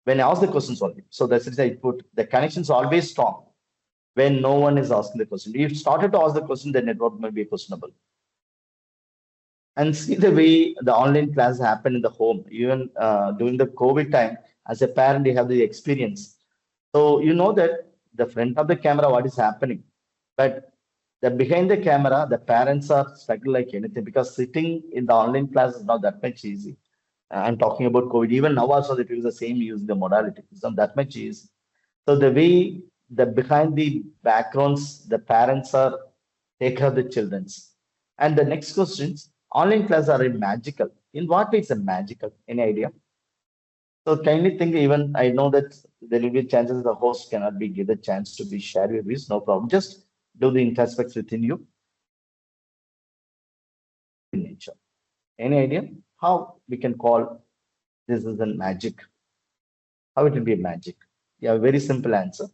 when I ask the questions only. So that's it. I put the connection is always strong when no one is asking the question. If you started to ask the question, the network may be questionable. And see the way the online class happen in the home, even during the COVID time, as a parent, you have the experience. So you know that the front of the camera, what is happening, but the behind the camera, the parents are struggling like anything because sitting in the online class is not that much easy. I'm talking about COVID. Even now also, they use the same use the modality. It's not that much easy. So the way the behind the backgrounds, the parents are take care of the children's. And the next questions, online class are magical. In what way is it magical? Any idea? So kindly think even I know that there will be chances the host cannot be given the chance to be shared with views, no problem. Just do the introspects within you in nature. Any idea how we can call this is a magic? How it will be a magic? Yeah, very simple answer.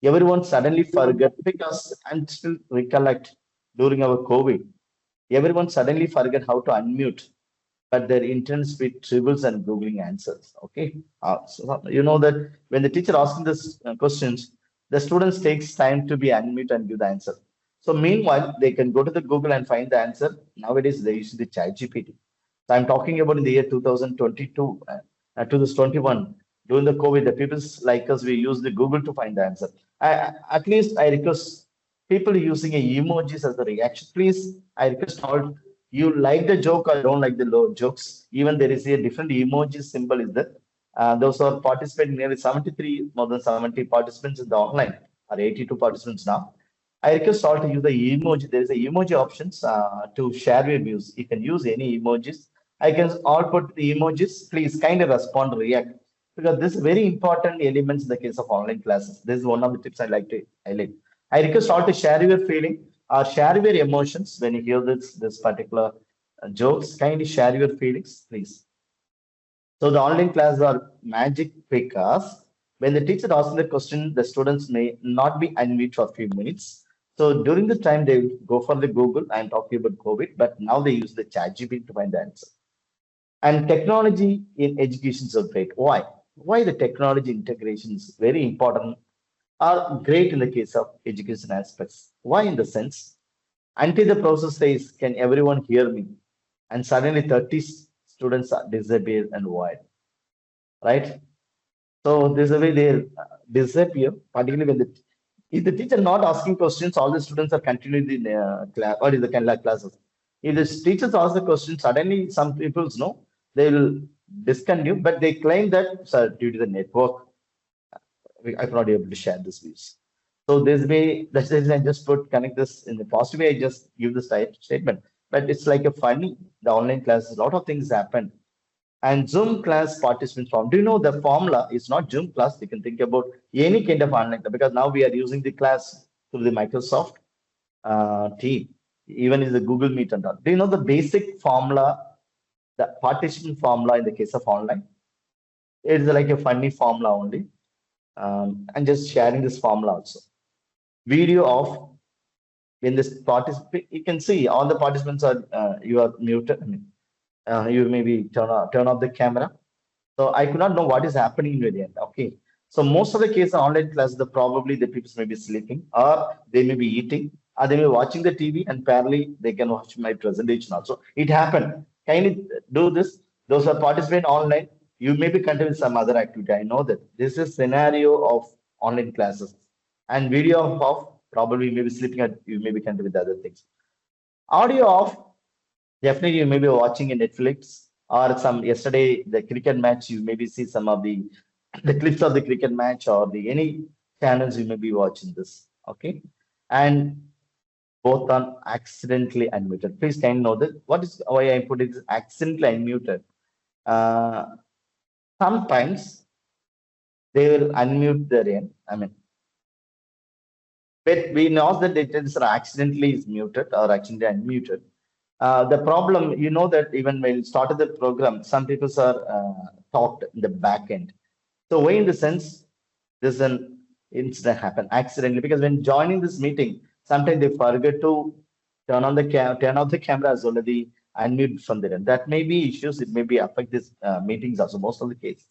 Everyone suddenly forget because I'm still recollect during our COVID, everyone suddenly forget how to unmute, but their internet speed triples and googling answers. Okay, so you know that when the teacher asking this questions, the students takes time to be unmute and give the answer. So meanwhile, they can go to the Google and find the answer. Nowadays, they use the Chat GPT. So I'm talking about in the year 2022, 2021. During the COVID, the people like us, we use the Google to find the answer. At least I request people using a emojis as a reaction. Please, I request all you like the joke or don't like the low jokes. Even there is a different emoji symbol is there. Those are participating nearly 73, more than 70 participants in the online or 82 participants now. I request all to use the emoji. There is a emoji options to share your views. You can use any emojis. I can all put the emojis. Please kind of respond, react because this is very important elements in the case of online classes. This is one of the tips I like to highlight. I request all to share your feeling or share your emotions when you hear this particular jokes. Kindly share your feelings, please. So the online classes are magic because When the teacher asks the question, the students may not be unmute for a few minutes. So during the time, they will go for the Google. I'm talking about COVID, but now they use the ChatGPT to find the answer. And technology in education is so great. Why? Why the technology integration is very important are great in the case of education aspects. Why in the sense? Until the process says, can everyone hear me? And suddenly 30 students are disappear and void, right? So there's a way they disappear, particularly when if the teacher not asking questions, all the students are continuing in class or in the classes. If the teachers ask the question, suddenly some people know they will discontinue, but they claim that sir, due to the network, I'm not able to share this views. So this way, that's the reason I just put connect this in the positive way. I just give this type statement, but it's like a funny the online classes. A lot of things happen and Zoom class participant form. Do you know the formula is not Zoom class? You can think about any kind of online because now we are using the class through the Microsoft team, even is the Google Meet and all. Do you know the basic formula, the participant formula in the case of online? It's like a funny formula only. And just sharing this formula also. Video of when this participant, you can see all the participants are you are muted. I mean, you maybe turn off the camera. So I could not know what is happening in the end. Okay. So most of the cases online class, probably the people may be sleeping or they may be eating or they may be watching the TV and apparently they can watch my presentation also. It happened. Kindly do this. Those are participant online. You may be continuing some other activity. I know that this is scenario of online classes and video of probably you may be sleeping and you may be continuing with other things. Audio of definitely, you may be watching in Netflix or some yesterday the cricket match. You maybe see some of the the clips of the cricket match or the any channels you may be watching this. Okay, and both are accidentally unmuted. Please can know that what is why I put it is accidentally unmuted. Uh, Sometimes they will unmute their end. I mean, but we know that it is accidentally is muted or accidentally unmuted. The problem, you know that even when we started the program, some people are talked in the back end. So why in the sense this an incident happened accidentally because when joining this meeting, sometimes they forget to turn off the camera as already unmute from there. That may be issues. It may be affect these meetings also most of the case.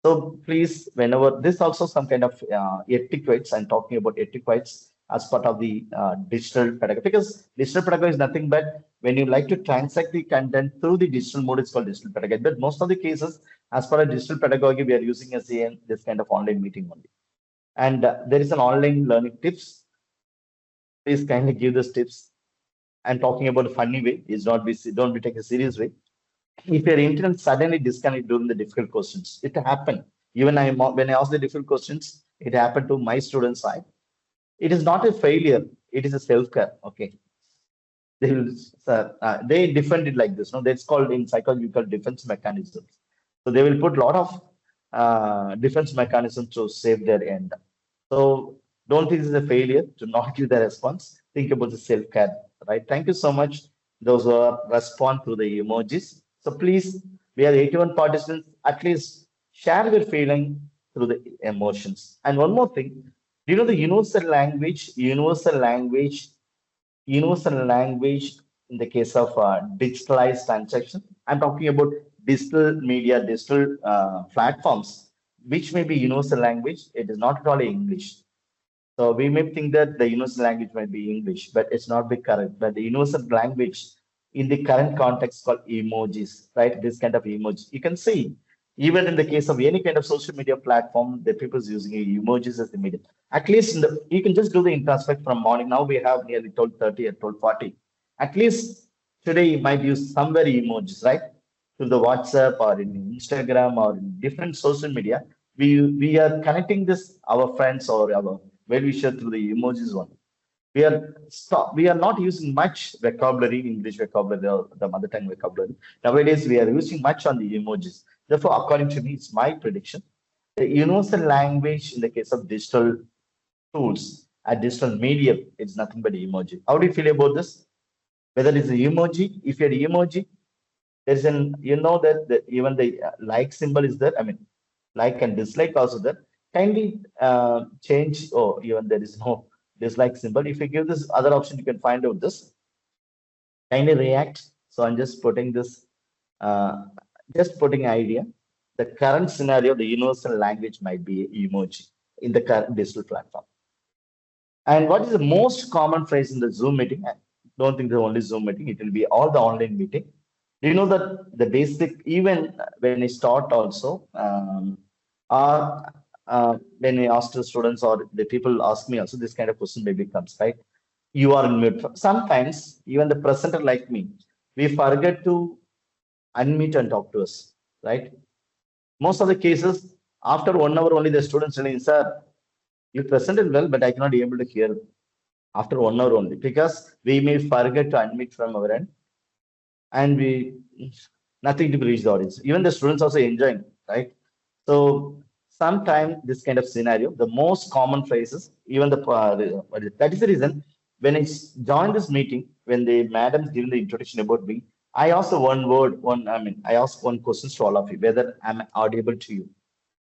So please, whenever this also some kind of etiquettes, I'm talking about etiquettes as part of the digital pedagogy because digital pedagogy is nothing but when you like to transact the content through the digital mode, it's called digital pedagogy. But most of the cases, as part of digital pedagogy, we are using as this kind of online meeting only. And there is an online learning tips. Please kindly give those tips. I'm talking about a funny way. Is not be don't be taken a serious way if your internet suddenly disconnect during the difficult questions, it happened. Even when I asked the difficult questions, it happened to my student side. It is not a failure; it is a self-care. Okay, they will they defend it like this. No, that's called in psychology called defense mechanisms. So they will put a lot of defense mechanisms to save their end. So don't think it's a failure to not give the response. Think about the self-care, right? Thank you so much. Those who are respond to the emojis. So please, we are 81 participants. At least share your feeling through the emotions. And one more thing, do you know the universal language in the case of digitalized transaction? I'm talking about digital media, digital platforms, which may be universal language. It is not at all English. So we may think that the universal language might be English, but it's not be correct. But the universal language in the current context called emojis, right? This kind of emoji. You can see even in the case of any kind of social media platform, the people is using emojis as the medium. At least you can just do the introspect from morning. Now we have nearly 12:30 and 12:40. At least today you might use somewhere emojis, right? Through the WhatsApp or in Instagram or in different social media. We are connecting this our friends or our well-wisher through the emojis one. We are not using much vocabulary, English vocabulary or the mother tongue vocabulary. Nowadays we are using much on the emojis. Therefore, according to me, it's my prediction. The universal language in the case of digital tools, a digital medium, it's nothing but emoji. How do you feel about this? Whether it's an emoji, if you're emoji, there's an you know that even the like symbol is there. I mean, like and dislike also there. kindly change, or even there is no dislike symbol. If you give this other option, you can find out this. Kindly react. So I'm just putting this, just putting idea. The current scenario, the universal language might be emoji in the current digital platform. And what is the most common phrase in the Zoom meeting? I don't think the only Zoom meeting, it will be all the online meeting. Do you know that the basic, even when I start also, when I ask the students or the people ask me also, this kind of question maybe comes, right? You are in mute. Sometimes, even the presenter like me, we forget to unmute and talk to us, right? Most of the cases, after 1 hour only, the students telling, sir, you presented well, but I cannot be able to hear after 1 hour only, because we may forget to unmute from our end, and we nothing to reach the audience. Even the students also enjoying, right? So sometimes this kind of scenario, the most common phrases, even that is the reason when I joined this meeting, when the madam giving the introduction about me, I asked one word, I asked one question to all of you, whether I'm audible to you,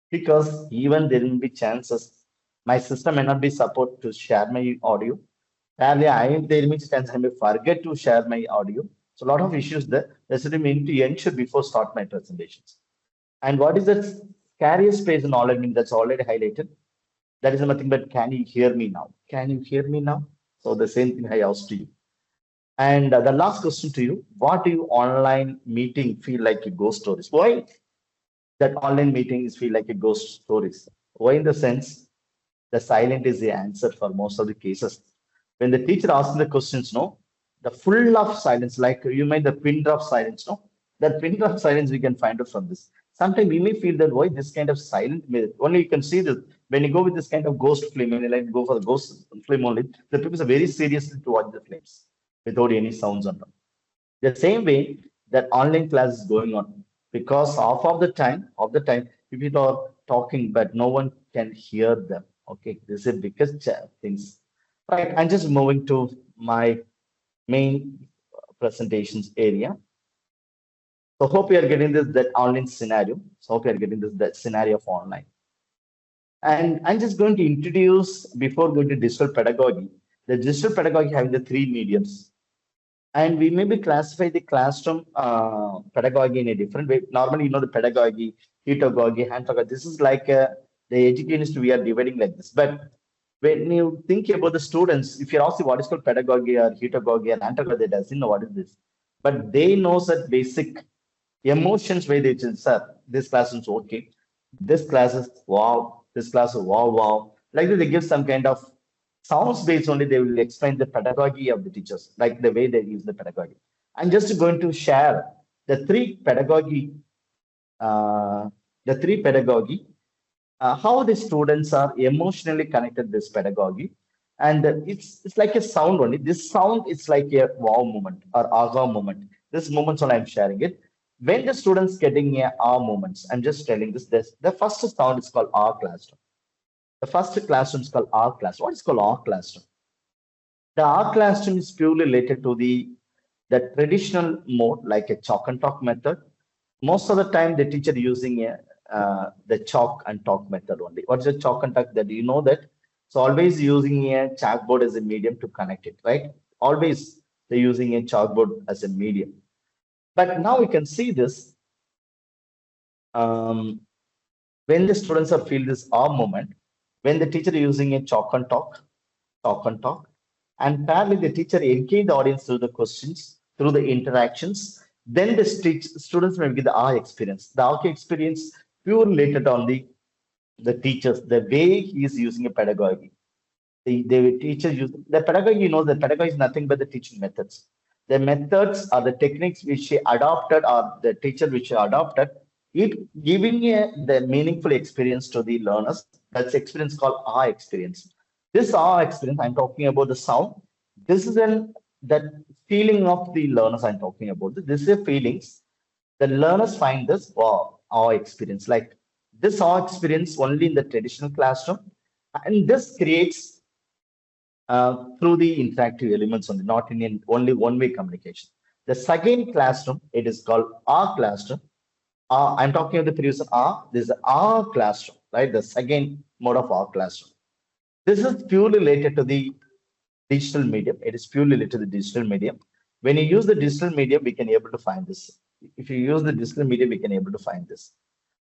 because even there will be chances my system may not be support to share my audio. And there means chance I may forget to share my audio. So a lot of issues there. That's what I mean to ensure before start my presentations. And what is the scariest space in all? I mean, that's already highlighted. That is nothing but can you hear me now? Can you hear me now? So the same thing I asked to you. And the last question to you: what do you online meeting feel like a ghost stories? Why that online meetings feel like a ghost stories? Why in the sense the silent is the answer for most of the cases. When the teacher asks the questions, no, the full of silence, like you made the pin drop silence, no, that pin drop silence we can find out from this. Sometimes we may feel that why this kind of silent, only you can see this when you go with this kind of ghost film, and you like go for the ghost film only, the people are very seriously to watch the flames without any sounds on them. The same way that online class is going on, because half of the time, people are talking, but no one can hear them. Okay, this is the biggest things. Right, I'm just moving to my main presentations area. So hope you are getting this that online scenario. So hope you are getting this that scenario of online. And I'm just going to introduce before going to digital pedagogy. The digital pedagogy having the three mediums, and we maybe classify the classroom pedagogy in a different way. Normally, you know, the pedagogy, heterogogy, handpedagogy. This is like the educationists we are dividing like this. But when you think about the students, if you're asking what is called pedagogy or heterogogy or andragogy, they doesn't know what is this. But they know that basic emotions where they just, sir, this class is okay. This class is wow. This class is wow, wow. Like that, they give some kind of sounds based only. They will explain the pedagogy of the teachers, like the way they use the pedagogy. I'm just going to share the three pedagogy, uh, how the students are emotionally connected to this pedagogy. And it's like a sound only. This sound is like a wow moment or aha moment. This moments only I'm sharing it. When the students getting a ah moments, I'm just telling this. The first sound is called ah classroom. The first classroom is called ah class. What is called ah classroom? The R classroom is purely related to the traditional mode, like a chalk and talk method. Most of the time, the teacher using the chalk and talk method only. What is the chalk and talk? That you know that. So always using a chalkboard as a medium to connect it, right? Always they're using a chalkboard as a medium. But now we can see this when the students are feel this awe moment, when the teacher is using a talk and talk. And parallelly, the teacher engage the audience through the questions, through the interactions. Then the students may get the R experience. The R experience pure related on the teachers, the way he is using a pedagogy. The teacher use the pedagogy, you know, the pedagogy is nothing but the teaching methods. The methods are the techniques which she adopted or the teacher which she adopted, it giving the meaningful experience to the learners. That's experience called R experience. This R experience, I'm talking about the sound. This is that feeling of the learners I'm talking about. This is the feelings. The learners find this wow, our experience. Like this our experience only in the traditional classroom. And this creates through the interactive elements only, not in only one-way communication. The second classroom, it is called our classroom. I'm talking of the previous R. This is our classroom. right? The second mode of our classroom. This is purely related to the digital medium. It is purely related to the digital medium. When you use the digital medium, we can able to find this. If you use the digital medium, we can able to find this.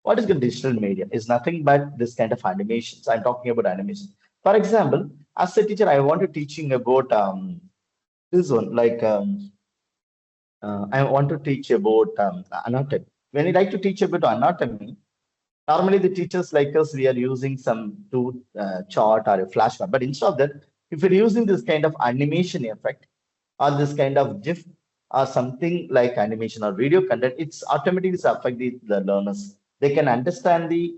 What is the digital medium? Is nothing but this kind of animations. I'm talking about animation. For example, as a teacher, I want to teaching about this one, like I want to teach about anatomy. When you like to teach about anatomy, normally the teachers like us, we are using some chart or a flashcard. But instead of that, if you're using this kind of animation effect or this kind of GIF or something like animation or video content, it's automatically affect the learners. They can understand the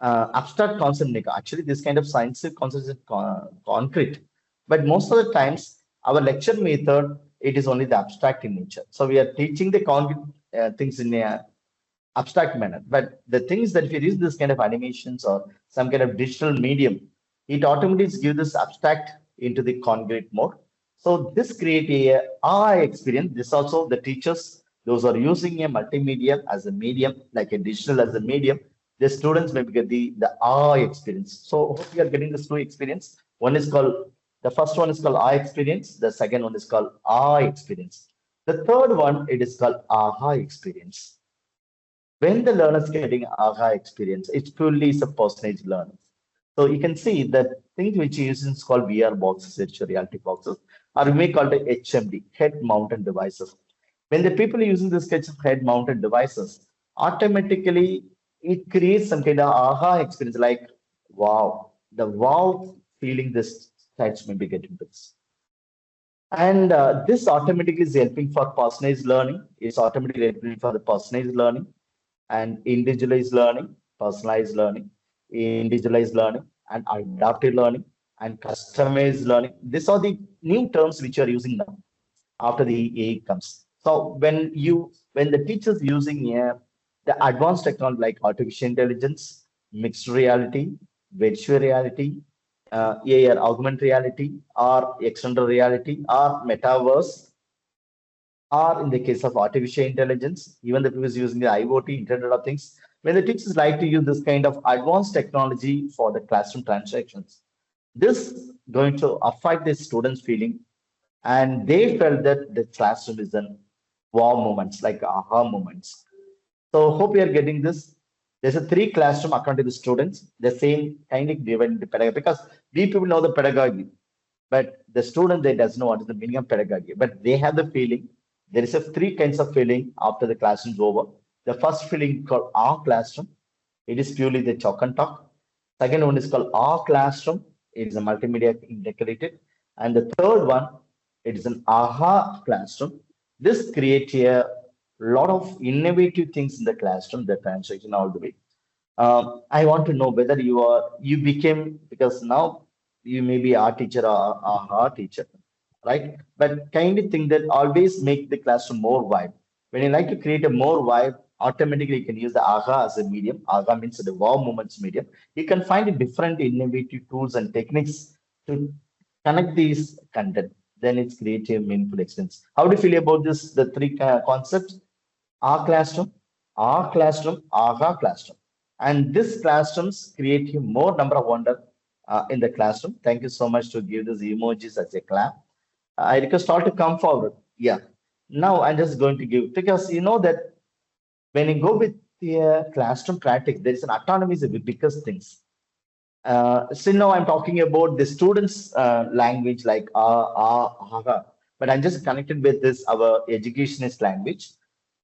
abstract concept. Actually, this kind of scientific concept is concrete. But most of the times, our lecture method, it is only the abstract in nature. So we are teaching the concrete things in a abstract manner. But the thing is that if you use this kind of animations or some kind of digital medium, it automatically gives this abstract into the concrete mode. So this create a eye experience. This also the teachers, those are using a multimedia as a medium, like a digital as a medium, the students may get the eye experience. So hope you are getting this two experience. One is called, the first one is called eye experience. The second one is called eye experience. The third one, it is called aha experience. When the learner is getting aha experience, it's purely is a personalized learning. So you can see that things which is called VR boxes, virtual reality boxes, or we may call it HMD, head mounted devices. When the people are using this kind of head mounted devices, automatically it creates some kind of aha experience like, wow, the wow feeling this types may be getting this. And this automatically is helping for personalized learning. It's automatically helping for the personalized learning and individualized learning, personalized learning, individualized learning, and adaptive learning, and customized learning. These are the new terms which you are using now after the AI comes. So when the teachers using the advanced technology like artificial intelligence, mixed reality, virtual reality, AR, augmented reality, or extended reality, or metaverse, or in the case of artificial intelligence, even the people is using the IoT, Internet of Things, when the teachers like to use this kind of advanced technology for the classroom transactions, this going to affect the students' feeling, and they felt that the classroom is an wow moments, like aha moments. So hope you are getting this. There's a three classroom according to the students, the same kind of given the pedagogy because we people know the pedagogy, but the student they does know what is the meaning of pedagogy. But they have the feeling. There is a three kinds of feeling after the classroom is over. The first feeling called our classroom. It is purely the chalk and talk. Second one is called our classroom. It is a multimedia integrated. And the third one, it is an aha classroom. This creates a lot of innovative things in the classroom, the transaction all the way. I want to know whether you became, because now you may be our teacher or our teacher, right? But kind of thing that always make the classroom more vibe. When you like to create a more vibe, automatically you can use the AHA as a medium. AHA means the wow moments medium. You can find different innovative tools and techniques to connect these content. Then it's create a meaningful experience. How do you feel about this? The three concepts: our classroom, AHA classroom. And this classrooms create a more number of wonder in the classroom. Thank you so much to give these emojis as a clap. I request all to come forward. Yeah. Now I'm just going to give, because you know that when you go with the classroom practice, there is an autonomy is the biggest things. So now I'm talking about the students' language like but I'm just connected with this our educationist language.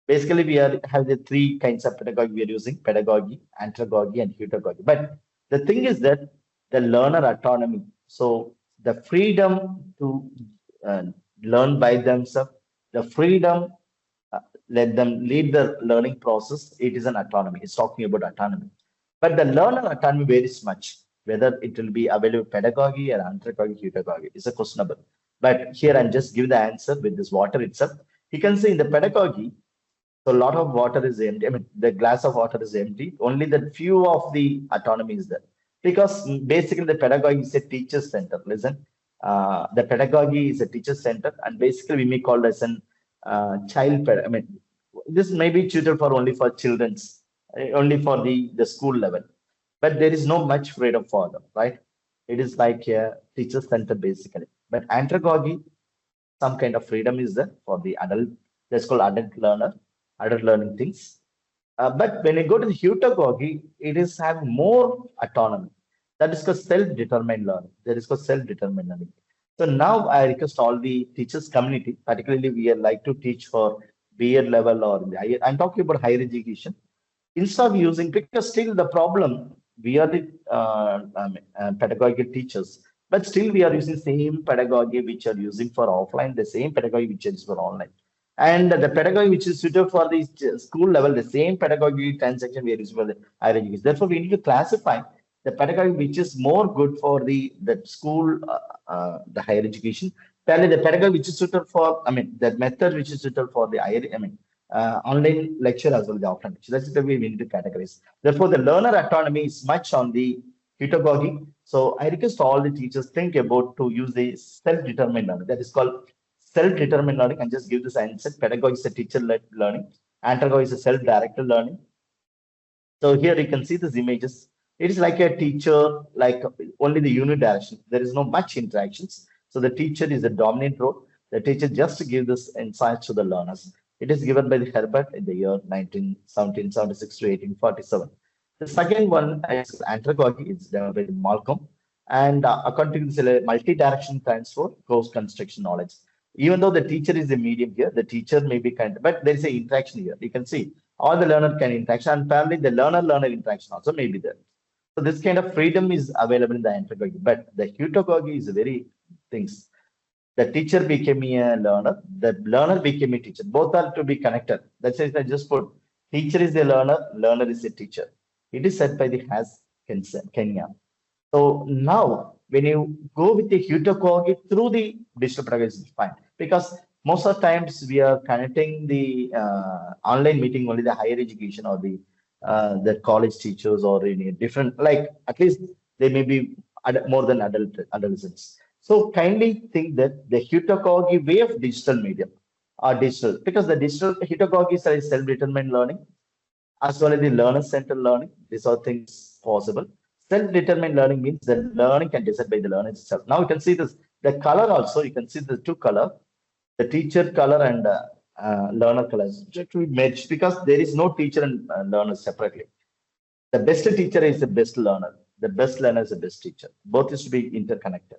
Basically, we have the three kinds of pedagogy we are using: pedagogy, andragogy, and heutagogy. But the thing is that the learner autonomy. So the freedom to uh, learn by themselves, the freedom let them lead the learning process. It is an autonomy. It's talking about autonomy. But the learner autonomy varies much, whether it will be available pedagogy or andragogy, heutagogy. It's a questionable. But here I'm just giving the answer with this water itself. You can see in the pedagogy, so a lot of water is empty. I mean, the glass of water is empty. Only the few of the autonomy is there. Because basically the pedagogy is a teacher center. Listen, the pedagogy is a teacher center, and basically we may call it as an I mean, this may be tutor for only for children's, only for the school level. but there is no much freedom for them, right? It is like a teacher center basically. But andragogy, some kind of freedom is there for the adult. That's called adult learner, adult learning things. But when you go to the heutagogy, it is having more autonomy. That is called self-determined learning. That is called self-determined learning. So now I request all the teachers community, particularly we are like to teach for B.Ed level or the higher, I'm talking about higher education. Instead of using, because still the problem, we are the pedagogical teachers, but still we are using same pedagogy which are using for offline, the same pedagogy which is for online. And the pedagogy which is suited for the school level, the same pedagogy transaction we are using for the higher education. Therefore, we need to classify the pedagogy which is more good for the school, the higher education. Tell the pedagogy which is suited for, I mean, the method which is suited for the higher, I mean, online lecture as well as the offline lecture. That's the way we need to categorize. Therefore, the learner autonomy is much on the pedagogy. So I request all the teachers think about to use the self-determined learning. That is called self-determined learning, and just give this answer. Pedagogy is a teacher-led learning. Andragogy is a self-directed learning. So here you can see these images. It is like a teacher, like only the unidirectional. There is no much interactions. So the teacher is a dominant role. The teacher just gives this insights to the learners. It is given by the Herbert in the year 1776 to 1847. The second one is andragogy. It's developed by Malcolm. And according to this, multi-direction transfer, course construction knowledge. Even though the teacher is the medium here, the teacher may be kind, but there is an interaction here. You can see all the learner can interaction, and apparently the learner-learner interaction also may be there. So this kind of freedom is available in the andragogy, but the heutagogy is very things. The teacher became a learner, the learner became a teacher. Both are to be connected. That's why I just put teacher is a learner, learner is a teacher. It is said by the Has Kenya. So now, when you go with the heutagogy through the digital pedagogy, it's fine, because most of the times we are connecting the online meeting only the higher education or the college teachers or any different, like at least they may be more than adolescents. So kindly think that the heutagogy way of digital medium are digital, because the digital heutagogy is self-determined learning as well as the learner-centered learning. These are things possible. Self-determined learning means the learning can decide by the learner itself. Now you can see this, the color also, you can see the two color, the teacher color and learner colors to be matched, because there is no teacher and learner separately. The best teacher is the best learner. The best learner is the best teacher. Both is to be interconnected.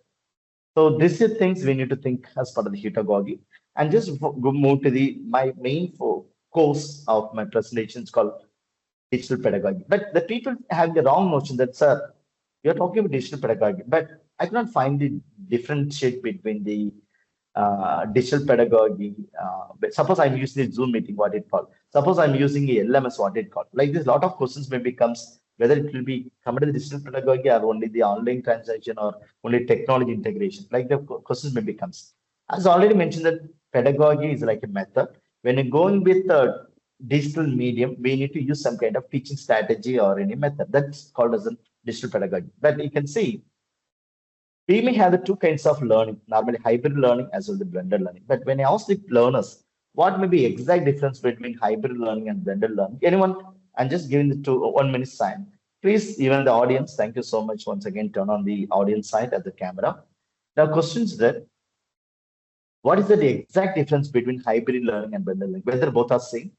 So this is things we need to think as part of the heutagogy. And just move to the my main course of my presentation is called digital pedagogy. But the people have the wrong notion that, sir, you're talking about digital pedagogy, but I cannot find the differentiate between the digital pedagogy. But suppose I'm using the Zoom meeting, what it called. Suppose I'm using a LMS, what it called. Like this, lot of questions maybe comes whether it will be come to the digital pedagogy or only the online transaction or only technology integration. Like the questions maybe comes. As already mentioned, that pedagogy is like a method. When you're going with a digital medium, we need to use some kind of teaching strategy or any method. That's called as a digital pedagogy. But you can see we may have the two kinds of learning, normally hybrid learning as well as the blended learning. But when I ask the learners, what may be exact difference between hybrid learning and blended learning? Anyone? I'm just giving the 1 minute time. Please, even the audience, thank you so much once again. Turn on the audience side at the camera. Now, questions that what is the exact difference between hybrid learning and blended learning? Whether both are same?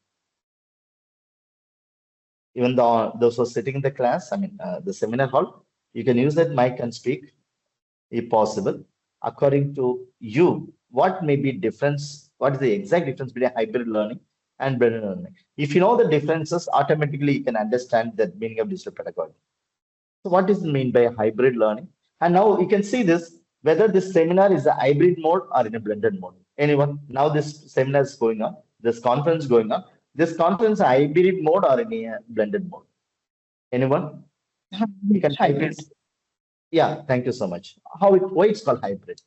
Even though those who are sitting in the class, I mean, the seminar hall, you can use that mic and speak if possible. According to you, what may be difference? What is the exact difference between hybrid learning and blended learning? If you know the differences, automatically you can understand the meaning of digital pedagogy. So what is mean by hybrid learning? And now you can see this, whether this seminar is a hybrid mode or in a blended mode. Anyone? Now this seminar is going on, this conference going on. This conference hybrid mode or in a blended mode? Anyone? You can type it. Yeah, thank you so much. Why it's called hybrid?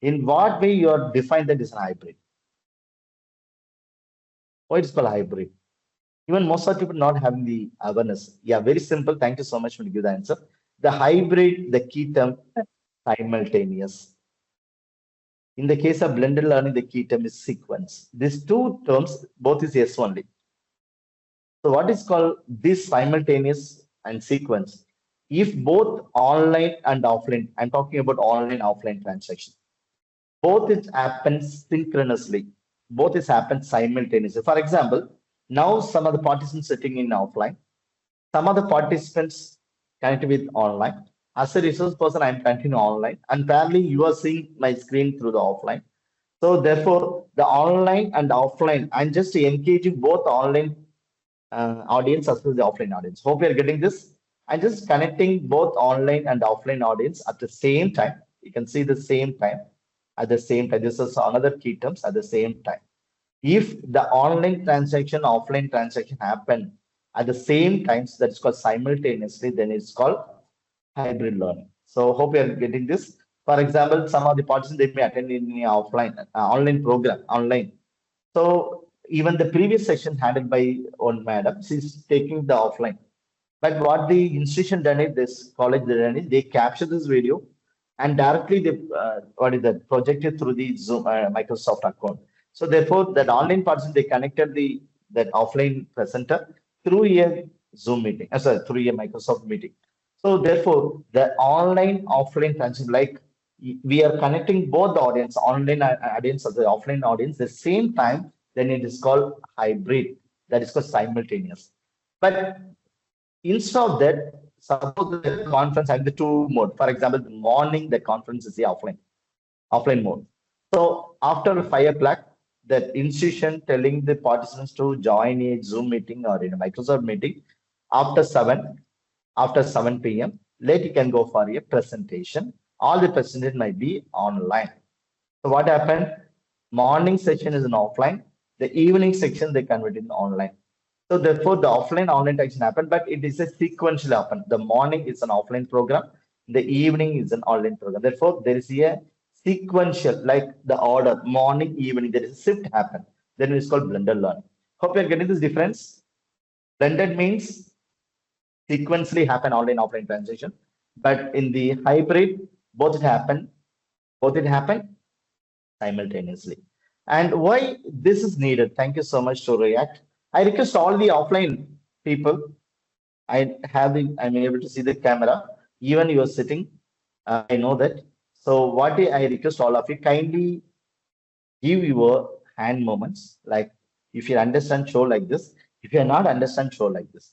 In what way you are defined that is a hybrid? Why it's called hybrid? Even most of the people not having the awareness. Yeah, very simple. Thank you so much for give the answer. The hybrid, the key term, simultaneous. In the case of blended learning, the key term is sequence. These two terms, both is yes only. So what is called this simultaneous and sequence? if both online and offline, I'm talking about online offline transaction, both it happens synchronously, both is happens simultaneously. For example, now some of the participants sitting in offline, some of the participants connected with online. As a resource person, I'm continuing online, and apparently you are seeing my screen through the offline. So therefore, the online and offline, I'm just engaging both online audience as well as the offline audience. Hope you're getting this. I'm just connecting both online and offline audience at the same time. You can see the same time at the same time. This is another key terms at the same time. If the online transaction, offline transaction happen at the same times, that's called simultaneously, then it's called hybrid learning. So hope you are getting this. For example, some of the participants they may attend in the offline, online program, online. So even the previous session handled by one madam, she's taking the offline. But what the institution done is, this college they done is, they capture this video and directly they what is that projected through the Zoom Microsoft account. So therefore, that online person they connected the that offline presenter through a Zoom meeting, sorry, through a Microsoft meeting. So therefore, the online offline transaction, like we are connecting both the audience, online audience as the offline audience, the same time, then it is called hybrid. That is called simultaneous. But instead of that, suppose the conference had the two mode. For example, the morning the conference is the offline mode. So after 5 o'clock, that institution telling the participants to join a Zoom meeting or in a Microsoft meeting after 7 p.m. Late you can go for a presentation. All the presentation might be online. So what happened? Morning session is an offline. The evening section they convert in online. So therefore, the offline online action happened, but it is a sequential happen. The morning is an offline program, the evening is an online program. Therefore, there is a sequential, like the order, morning, evening, there is a shift happen. Then it's called blended learning. Hope you're getting this difference. Blended means sequentially happen online offline transition, but in the hybrid, both it happen simultaneously. And why this is needed? Thank you so much to React. I request all the offline people. I'm able to see the camera. Even you are sitting, I know that. So what I request all of you, kindly give your hand movements. Like if you understand, show like this. If you are not understand, show like this.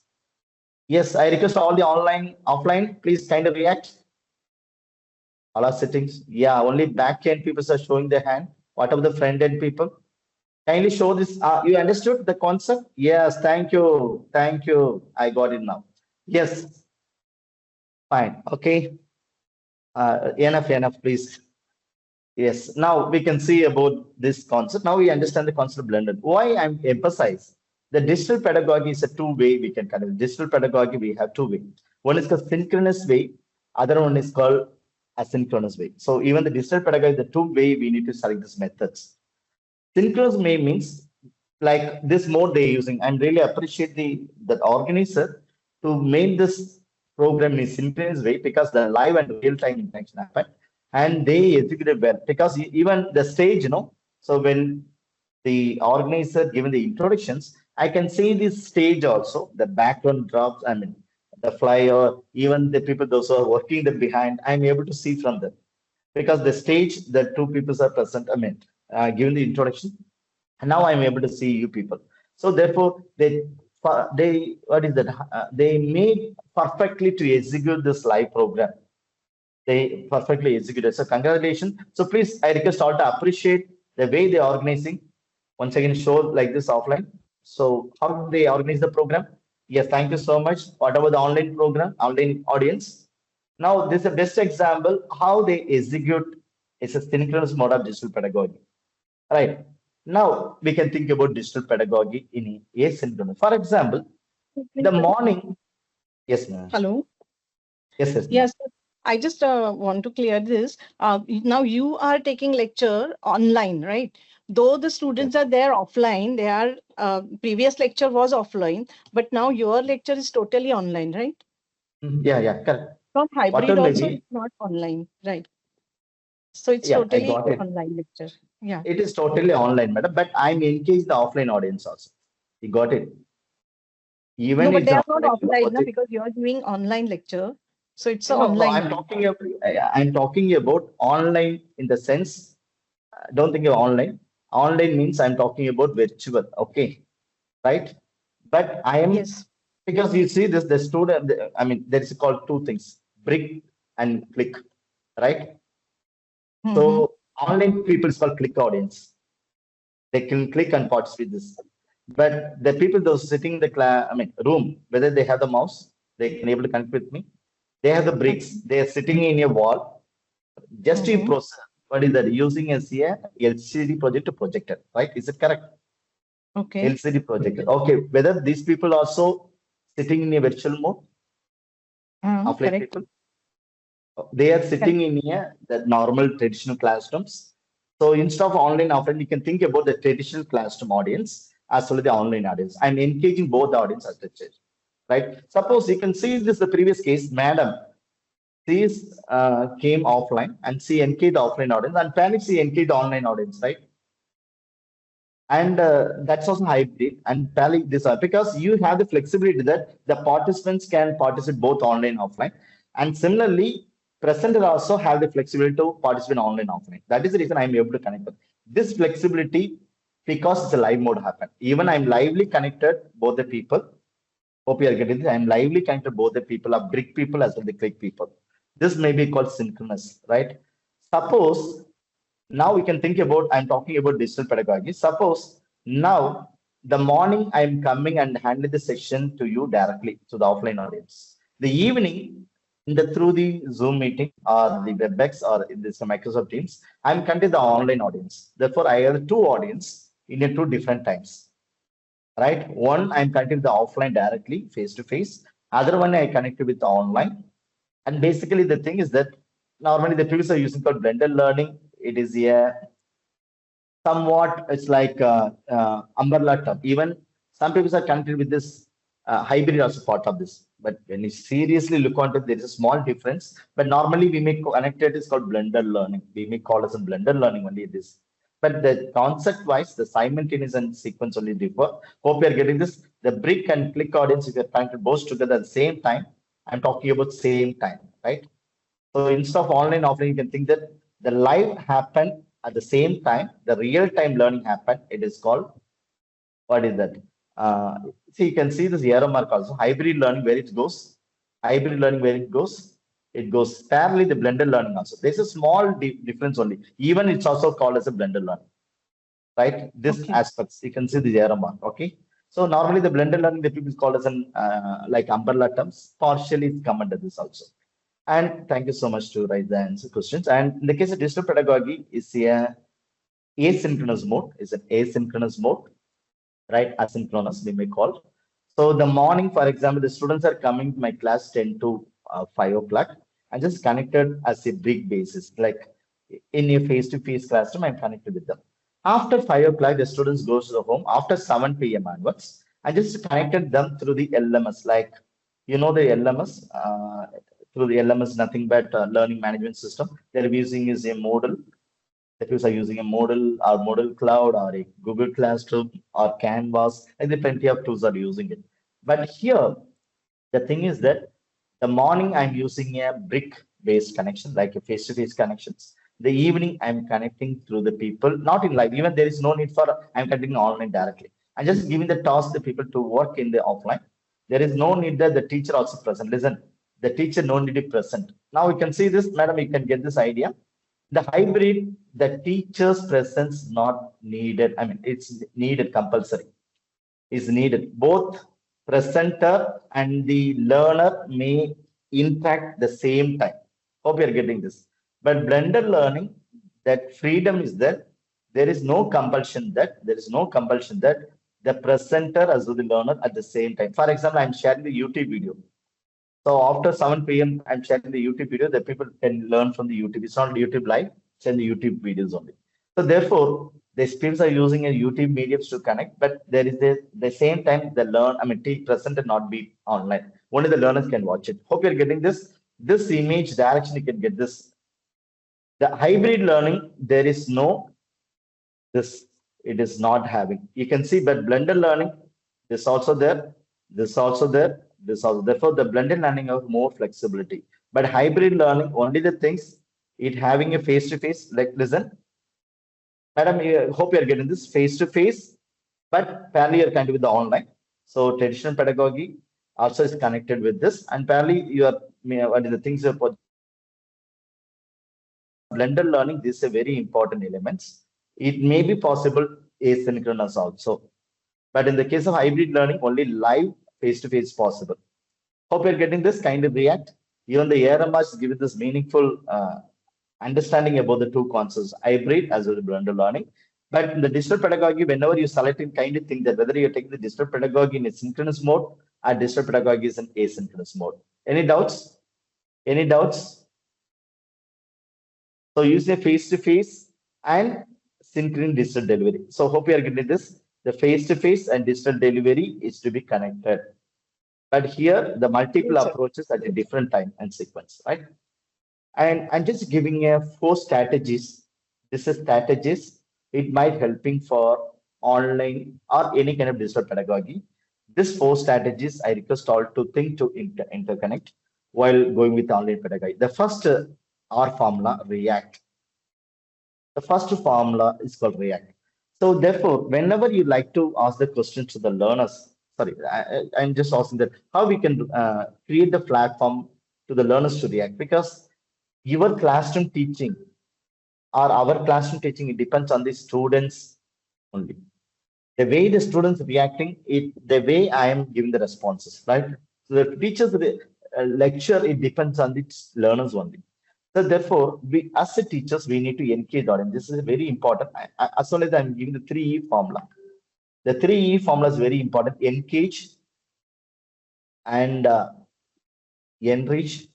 Yes, I request all the online, offline, please kind of react. All our settings. Yeah, only back end people are showing their hand. What about the front end people? Kindly show this. You understood the concept? Yes, thank you. Thank you. I got it now. Yes, fine. Okay. Enough, please. Yes, now we can see about this concept. Now we understand the concept of blended. Why I'm emphasize the digital pedagogy is a two-way we can kind of digital pedagogy. We have two ways. One is called synchronous way, other one is called asynchronous way. So even the digital pedagogy, the two-way we need to select these methods. Synchronous way means like this mode they're using. And really appreciate the organizer to make this program in synchronous way because the live and real-time interaction happen and they executed well because even the stage, so when the organizer given the introductions, I can see this stage also, the background drops, I mean, the flyer, even the people, those who are working the behind, I'm able to see from them because the stage, the two people are present, I mean, given the introduction, and now I'm able to see you people. So therefore, they what is that? They made perfectly to execute this live program. They perfectly executed. So congratulations. So please, I request all to appreciate the way they are organizing. Once again, show like this offline. So how do they organize the program? Yes, thank you so much. What about the online program, online audience? Now, this is the best example how they execute. It's a synchronous mode of digital pedagogy. Right. Now we can think about digital pedagogy in asynchronous. For example, the morning. Yes, ma'am. Hello. Yes, yes. Yes. I just want to clear this. Now you are taking lecture online, right? Though the students are there offline, their previous lecture was offline, but now your lecture is totally online, right? Yeah, correct. From hybrid Whatever also maybe. it's not online, right? So it's Yeah, I totally got it. online lecture. Yeah. It is totally online, madam, but I'm engaged the offline audience also. You got it. Even No, but it's they an are not online offline, no, project. because you are doing online lecture. So it's an No, online. I'm talking about online in the sense, don't think of online. Online means I'm talking about virtual, okay, right? But I am, Yes. because you see this, the student, I mean, there is called two things, brick and click, right? Mm-hmm. So online people is called click audience. They can click and participate this. But the people those sitting in the class, I mean, room, whether they have the mouse, they can able to connect with me. They have the bricks. They are sitting in a wall. Just to Mm-hmm. process, what is that? Using as a LCD projector projector, right? Is it correct? Okay. LCD projector. Okay. Whether these people also sitting in a virtual mode, offline Correct. people, they are Correct. sitting in a the normal traditional classrooms. So instead of online, offline, you can think about the traditional classroom audience as well as the online audience. I'm engaging both the audience at the stage, right? Suppose you can see this the previous case, madam. She came offline and she engaged the offline audience, and panic she engaged the online audience, right? And that's also hybrid and tally this up because you have the flexibility that the participants can participate both online and offline. And similarly, presenter also have the flexibility to participate online and offline. That is the reason I'm able to connect with this flexibility because it's a live mode happen. Even I'm lively connected both the people. Hope you are getting this. I'm lively connected both the people are brick people as well the click people. This may be called synchronous, right? Suppose now we can think about, I'm talking about digital pedagogy. Suppose now the morning I'm coming and handling the session to you directly to the offline audience. The evening in the through the Zoom meeting or the WebEx or in this Microsoft Teams, I'm connected the online audience. Therefore, I have two audience in a two different times, right? One I'm connected with the offline directly face to face. Other one I connected with the online. And basically the thing is that normally the tools are using called blended learning. It is a somewhat it's like umbrella term. Even some people are connected with this hybrid also part of this. But when you seriously look onto it, there is a small difference. But normally we make connected is called blended learning. We may call it as blended learning only this. But the concept wise, the simultaneous and sequence only differ. Hope you are getting this. The brick and click audience, if you're connected both together at the same time, I'm talking about same time, right? So instead of online, offline, you can think that the live happened at the same time, the real time learning happened. It is called, what is that? See, you can see this arrow mark also. Hybrid learning where it goes. Hybrid learning where it goes parallelly the blended learning also. There's a small difference only. Even it's also called as a blended learning, right? This Okay. aspects, you can see the arrow mark, okay? So normally the blended learning, the people call as an like umbrella terms, partially it's come under this also. And thank you so much to raise the answer questions. And in the case of digital pedagogy, is a asynchronous mode, is an asynchronous mode, right? Asynchronous, we may call. So the morning, for example, the students are coming to my class 10 to 5 o'clock. I just connected as a big basis, like in a face-to-face classroom, I'm connected with them. After 5 o'clock, the students goes to the home. After 7 p.m. onwards, I just connected them through the LMS, like you know the LMS, through the LMS, nothing but learning management system. They're using is a model. The tools are using a model or model cloud or a Google Classroom or Canvas, and the plenty of tools are using it. But here, the thing is that the morning I'm using a brick-based connection, like a face-to-face connections. The evening I'm connecting through the people, not in live. Even there is no need for I'm connecting online directly. I'm just giving the task the people to work in the offline. There is no need that the teacher also present. Listen, the teacher no need to be present. Now you can see this, madam. You can get this idea. The hybrid, the teacher's presence not needed. I mean, it's needed compulsory is needed. Both presenter and the learner may interact the same time. Hope you're getting this. But blended learning, that freedom is that there is no compulsion that the presenter as well the learner at the same time. For example, I'm sharing the YouTube video. So after 7 p.m., I'm sharing the YouTube video that people can learn from the YouTube. It's not YouTube live, it's in the YouTube videos only. So therefore, the students are using a YouTube mediums to connect, but there is the same time the teach present and not be online. Only the learners can watch it. Hope you're getting this. This image direction you can get this. The hybrid learning, there is no this it is not having. You can see, but blended learning, this also there, this also there, this also. Therefore, the blended learning have more flexibility. But hybrid learning, only the things it having a face-to-face, like listen, madam, hope you're getting this face-to-face, but parallel you're kind of with the online. So traditional pedagogy also is connected with this, and parallel you are what is the things you're blended learning. These are very important elements. It may be possible asynchronous also, but in the case of hybrid learning, only live face-to-face possible. Hope you're getting this kind of react. Even the ARMR is giving this meaningful understanding about the two concepts, hybrid as well as blended learning. But in the digital pedagogy, whenever you select it, kind of think that whether you're taking the digital pedagogy in a synchronous mode or digital pedagogy is in asynchronous mode. Any doubts? Any doubts? So use a face-to-face and synchronous digital delivery. So hope you are getting this. The face-to-face and digital delivery is to be connected. But here the multiple Yes, sir. approaches at a different time and sequence, right? And I'm just giving a 4 strategies. This is strategies. It might helping for online or any kind of digital pedagogy. This 4 strategies I request all to think to interconnect while going with online pedagogy. The first R formula, react. The first formula is called react. So therefore, whenever you like to ask the question to the learners, sorry, I'm just asking that how we can create the platform to the learners to react, because your classroom teaching or our classroom teaching, it depends on the students only. The way the students reacting, the way I am giving the responses, right? So the teachers lecture, it depends on the learners only. So therefore, we as a teachers, we need to engage audience. This is very important. As soon as I'm giving the 3E formula, the 3E formula is very important. Engage and enrich.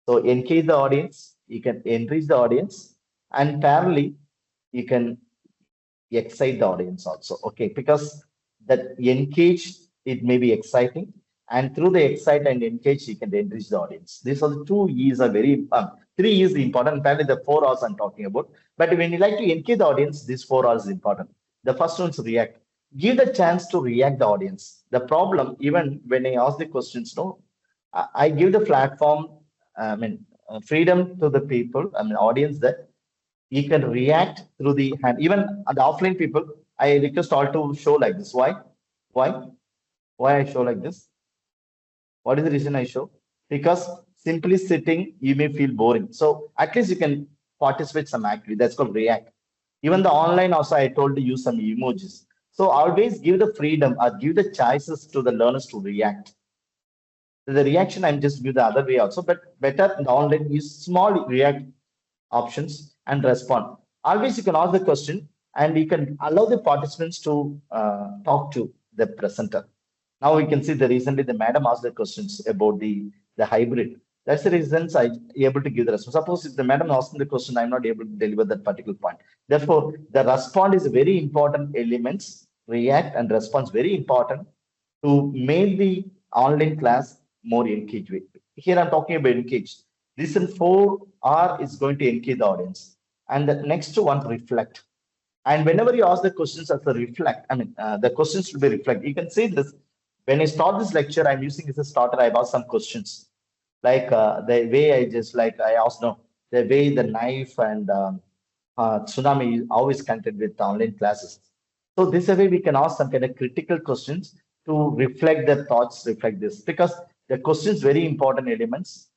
So engage the audience, you can enrich the audience, and parallelly, you can excite the audience also. Okay, because that engage, it may be exciting, and through the excite and engage, you can enrich the audience. These are the 2 E's are very 3 is important. Apparently, the 4 R's I'm talking about. But when you like to engage the audience, these 4 R's is important. The first one is react. Give the chance to react the audience. The problem, even when I ask the questions, no, I give the platform, freedom to the people, audience, that you can react through the hand. Even the offline people, I request all to show like this. Why? Why? Why I show like this? What is the reason I show? Because simply sitting, you may feel boring. So at least you can participate some activity. That's called react. Even the online also, I told to use some emojis. So always give the freedom or give the choices to the learners to react. The reaction I'm just give the other way also, but better in the online use small react options and respond. Always you can ask the question and you can allow the participants to talk to the presenter. Now we can see the recently the madam asked the questions about the hybrid. That's the reasons I able to give the response. Suppose if the madam asking the question, I'm not able to deliver that particular point. Therefore, the response is very important elements. React and response very important to make the online class more engaged with. Here I'm talking about engage. Listen 4R is going to engage the audience. And the next one, reflect. And whenever you ask the questions as a reflect, the questions should be reflect. You can see this. When I start this lecture, I'm using as a starter, I've asked some questions. Like the way I asked, no, the way the knife and tsunami is always connected with online classes. So this way we can ask some kind of critical questions to reflect their thoughts, reflect this, because the questions very important elements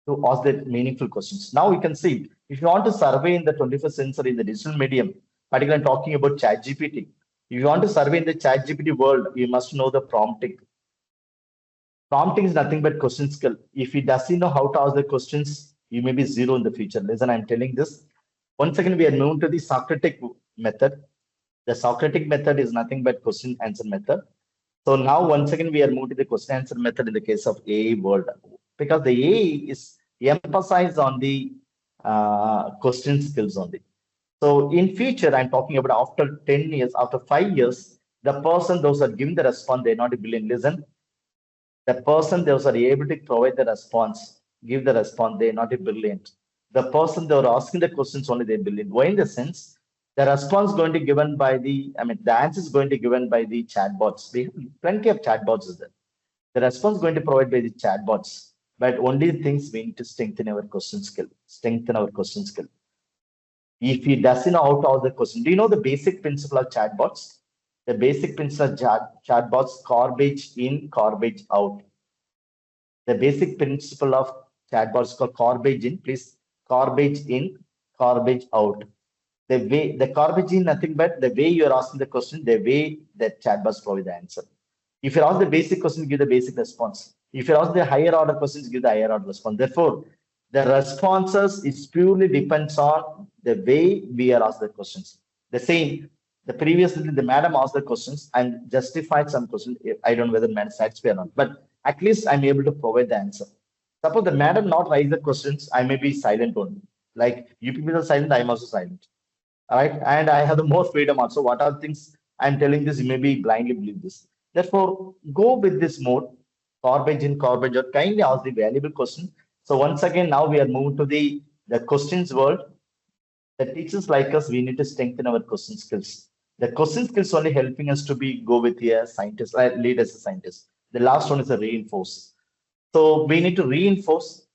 to ask the meaningful questions. Now we can see if you want to survey in the 21st century in the digital medium, particularly talking about ChatGPT. If you want to survey in the ChatGPT world, you must know the prompting. Prompting is nothing but question skill. If he doesn't know how to ask the questions, you may be zero in the future. Listen, I'm telling this. Once again, we are moving to the Socratic method. The Socratic method is nothing but question answer method. So now once again, we are moving to the question answer method in the case of AI world, because the AI is emphasized on the question skills only. So in future, I'm talking about after 10 years, after 5 years, the person, those are giving the response, they're not able to listen. The person, those are able to provide the response, give the response, they're not brilliant. The person, they are asking the questions only, they're brilliant. Why in the sense, the response going to given by the answer is going to given by the chatbots. We have plenty of chatbots is there. The response going to provide by the chatbots. but only things we need to strengthen our question skill. Strengthen our question skill. If he doesn't know how to ask the question, do you know the basic principle of chatbots? The basic principle of chatbots: garbage in, garbage out. The basic principle of chatbots called garbage in, please, garbage in, garbage out. The garbage in nothing but the way you are asking the question, the way that chatbots provide the answer. If you ask the basic question, give the basic response. If you ask the higher order questions, give the higher order response. Therefore, the responses is purely depends on the way we are asked the questions. The same, the previously the madam asked the questions and justified some questions. I don't know whether madam satisfied or not, but at least I'm able to provide the answer. Suppose the madam not raise the questions, I may be silent only. Like you people are silent, I am also silent. All right, and I have the more freedom also. What are things I'm telling this, you may be blindly believe this. Therefore, go with this mode, garbage in, garbage out. Kindly ask the valuable question. So once again, now we are moving to the questions world. The teachers like us, we need to strengthen our question skills. The question skills only helping us to be go with a scientist, lead as a scientist. The last one is a reinforce. So we need to reinforce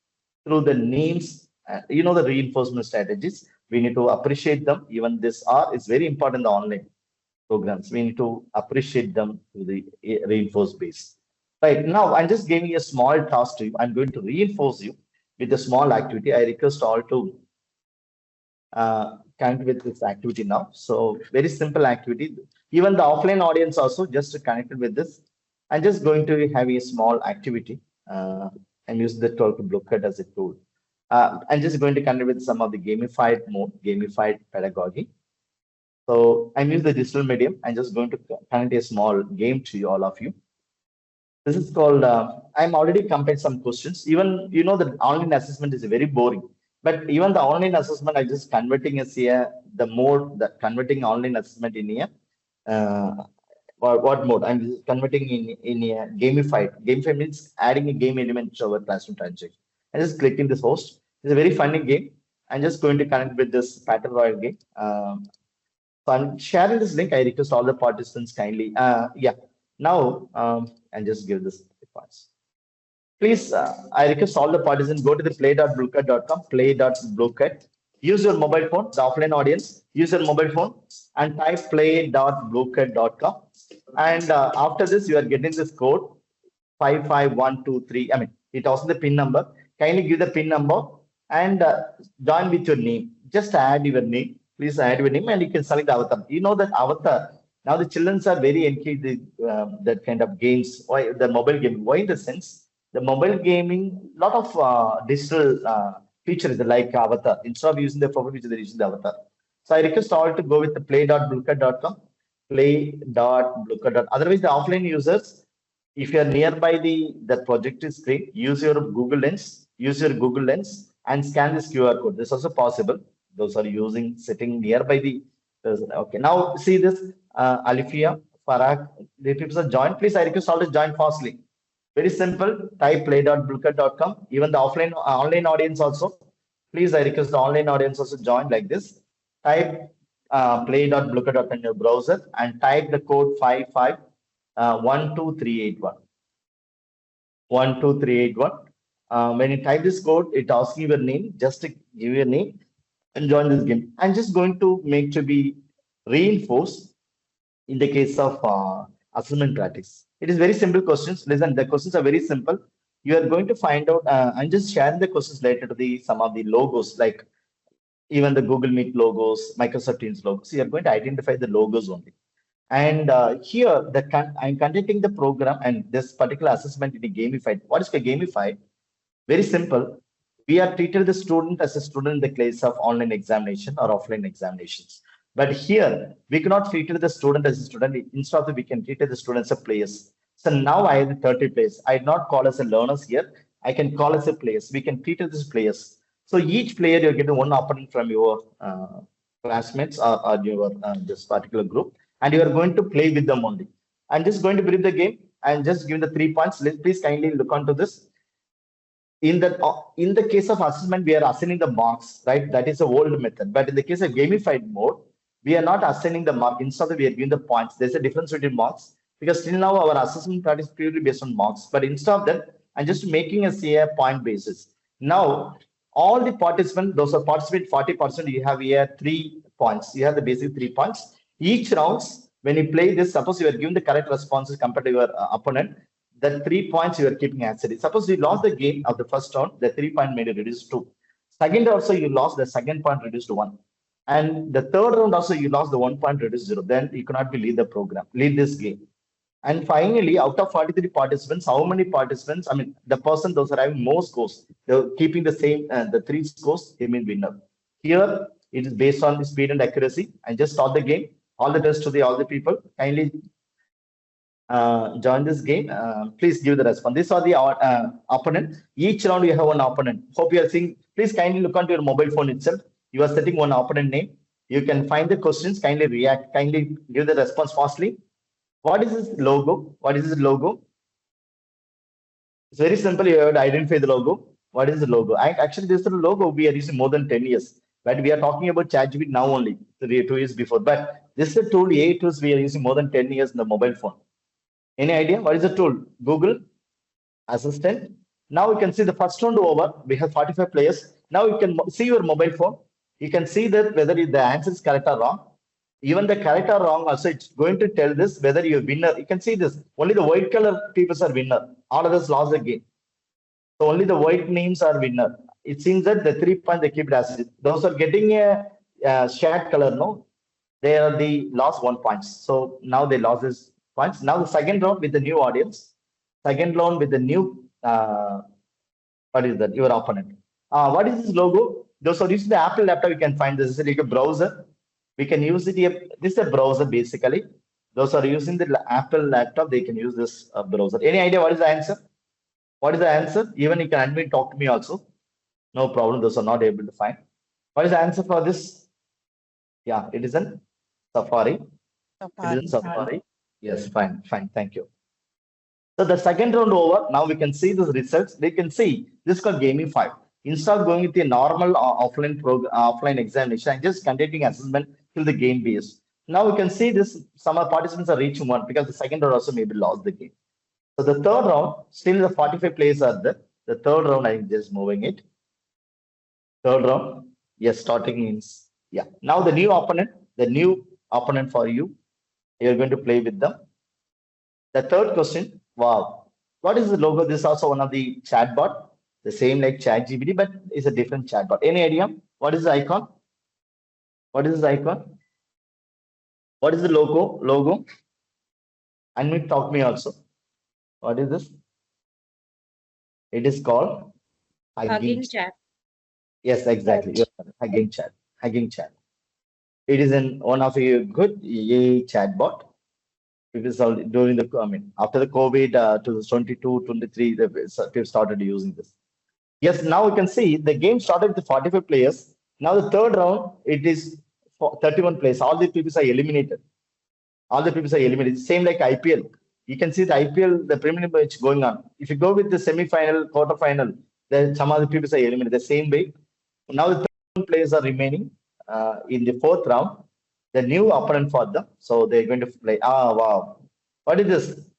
through the names, you know, the reinforcement strategies. We need to appreciate them. Even this R is very important in the online programs. We need to appreciate them to the reinforce base. Right now, I'm just giving you a small task to you. I'm going to reinforce you with a small activity. I request all to connect with this activity now. So very simple activity. Even the offline audience also just connected with this. I'm just going to have a small activity and use the tool to look at as a tool. I'm just going to connect with some of the gamified mode, gamified pedagogy. So I'm using the digital medium. I'm just going to connect a small game to you, all of you. This is called, I'm already compared some questions. Even, you know, the online assessment is very boring. But even the online assessment, I just converting as here, the mode, the converting online assessment in here. What mode? I'm just converting in a gamified. Gamified means adding a game element to our classroom transaction. I'm just clicking this host. It's a very funny game. I'm just going to connect with this pattern royal game. So I'm sharing this link. I request all the participants kindly. Yeah. Now, and just give this advice. Please, I request all the participants go to the play.bluecat.com, play.bluecat. Use your mobile phone, the offline audience, use your mobile phone and type play.bluecat.com. And after this, you are getting this code 55123. I mean, it also the PIN number. Kindly give the PIN number and join with your name. Just add your name. Please add your name and you can select the avatar. You know that avatar. Now the children are very engaged with that kind of games. Why the mobile game? Why in the sense the mobile gaming? Lot of digital features like avatar. Instead of using the profile picture, they're using the avatar. So I request all to go with the play.bluecat.com, play.bluecat. Otherwise, the offline users, if you are nearby the projector screen, use your Google Lens, and scan this QR code. This is also possible. Those are using sitting nearby the. Okay, now see this Alifia, Farag, the people are joined. Please, I request all to join fastly. Very simple. Type play.bluecat.com. Even the offline online audience also. Please, I request the online audience also join like this. Type play.bluecat.com in your browser and type the code 5512381. 12381. When you type this code, it asks you your name. Just give your name and join this game. I'm just going to make to be reinforced in the case of assessment practice. It is very simple questions. Listen, the questions are very simple. You are going to find out. I'm just sharing the questions related to some of the logos, like even the Google Meet logos, Microsoft Teams logos. So you are going to identify the logos only. And here, I'm conducting the program and this particular assessment in a gamified. What is a gamified? Very simple. We are treated the student as a student in the case of online examination or offline examinations. But here, we cannot treat the student as a student. Instead of we can treat the students as players. So now I have 30 players. I not call as a learners here. I can call as a players. We can treat it as players. So each player, you're getting one opponent from your classmates or your this particular group. And you are going to play with them only. I'm just going to brief the game and just give the 3 points. Please kindly look onto this. In the case of assessment, we are assigning the marks, right? That is the old method. But in the case of gamified mode, we are not assigning the mark. Instead, we are giving the points. There's a difference between marks because till now our assessment part is purely based on marks. But instead of that, and just making a point basis. Now, all the participants, those are participate 40%, you have here 3 points. You have the basic 3 points. Each rounds, when you play this, suppose you are given the correct responses compared to your opponent, the 3 points you are keeping as it is. Suppose you lost the game of the first round, the 3 point made it reduced to 2. Second also you lost, the second point reduced to 1. And the third round also you lost the 1 point reduced 0. Then you cannot be lead the program, lead this game. And finally, out of 43 participants, how many participants? I mean, the person those are having more scores, they're keeping the same, the 3 scores, they mean winner. Here it is based on the speed and accuracy. And just start the game. All the best to all the people. Kindly join this game. Please give the response. These are the opponent. Each round you have one opponent. Hope you are seeing. Please kindly look onto your mobile phone itself. You are setting one opponent name. You can find the questions. Kindly react. Kindly give the response fastly. What is this logo? What is this logo? It's very simple. You have to identify the logo. What is the logo? Actually, this is the logo we are using more than 10 years. But we are talking about ChatGPT now only, 2 years before. But this is a tool, AI tools we are using more than 10 years in the mobile phone. Any idea? What is the tool? Google Assistant. Now you can see the first round over. We have 45 players. Now you can see your mobile phone. You can see that whether the answer is correct or wrong. Even the correct or wrong also, it's going to tell this whether you're winner. You can see this. Only the white color people are winner. All others lost the game. So only the white names are winner. It seems that the 3 points they keep it as it. Those are getting a shared color, no? They are the lost 1 points. So now they lost this points. Now the second round with the new audience. Second round with the new, what is that? Your opponent. What is this logo? Those are using the Apple laptop. You can find this is like a browser. We can use it here. This is a browser basically. Those are using the Apple laptop. They can use this browser. Any idea what is the answer? What is the answer? Even you can admit, talk to me also. No problem. Those are not able to find. What is the answer for this? Yeah, it is in Safari. It is in Safari. Yes, fine, fine. Thank you. So the second round over. Now we can see the results. We can see this is called Gamify. Instead of going with the normal offline examination, I'm just conducting assessment till the game base. Now we can see this. Some of the participants are reaching 1 because the second round also maybe lost the game. So the third round, still the 45 players are there. The third round, I'm just moving it. Third round, yes, starting means, yeah. Now the new opponent for you, you're going to play with them. The third question, wow, what is the logo? This is also one of the chatbot, the same like ChatGPT, but it's a different chatbot. Any idea? What is the icon? What is this icon? What is the logo? Unmute, talk me also. What is this? It is called Hugging chat. Yes, exactly. You're Hugging chat. Hugging chat. It is one of a good AI chatbot. It is during the, I mean, after the COVID 2022, 23, they've started using this. Yes, now we can see the game started with 45 players. Now the third round, it is 31 players. All the people are eliminated. All the people are eliminated. Same like IPL. You can see the IPL, the preliminary match going on. If you go with the semi-final, quarter-final, then some other people are eliminated. The same way. Now the 31 players are remaining in the fourth round. The new opponent for them. So they're going to play. Ah, wow. What is this?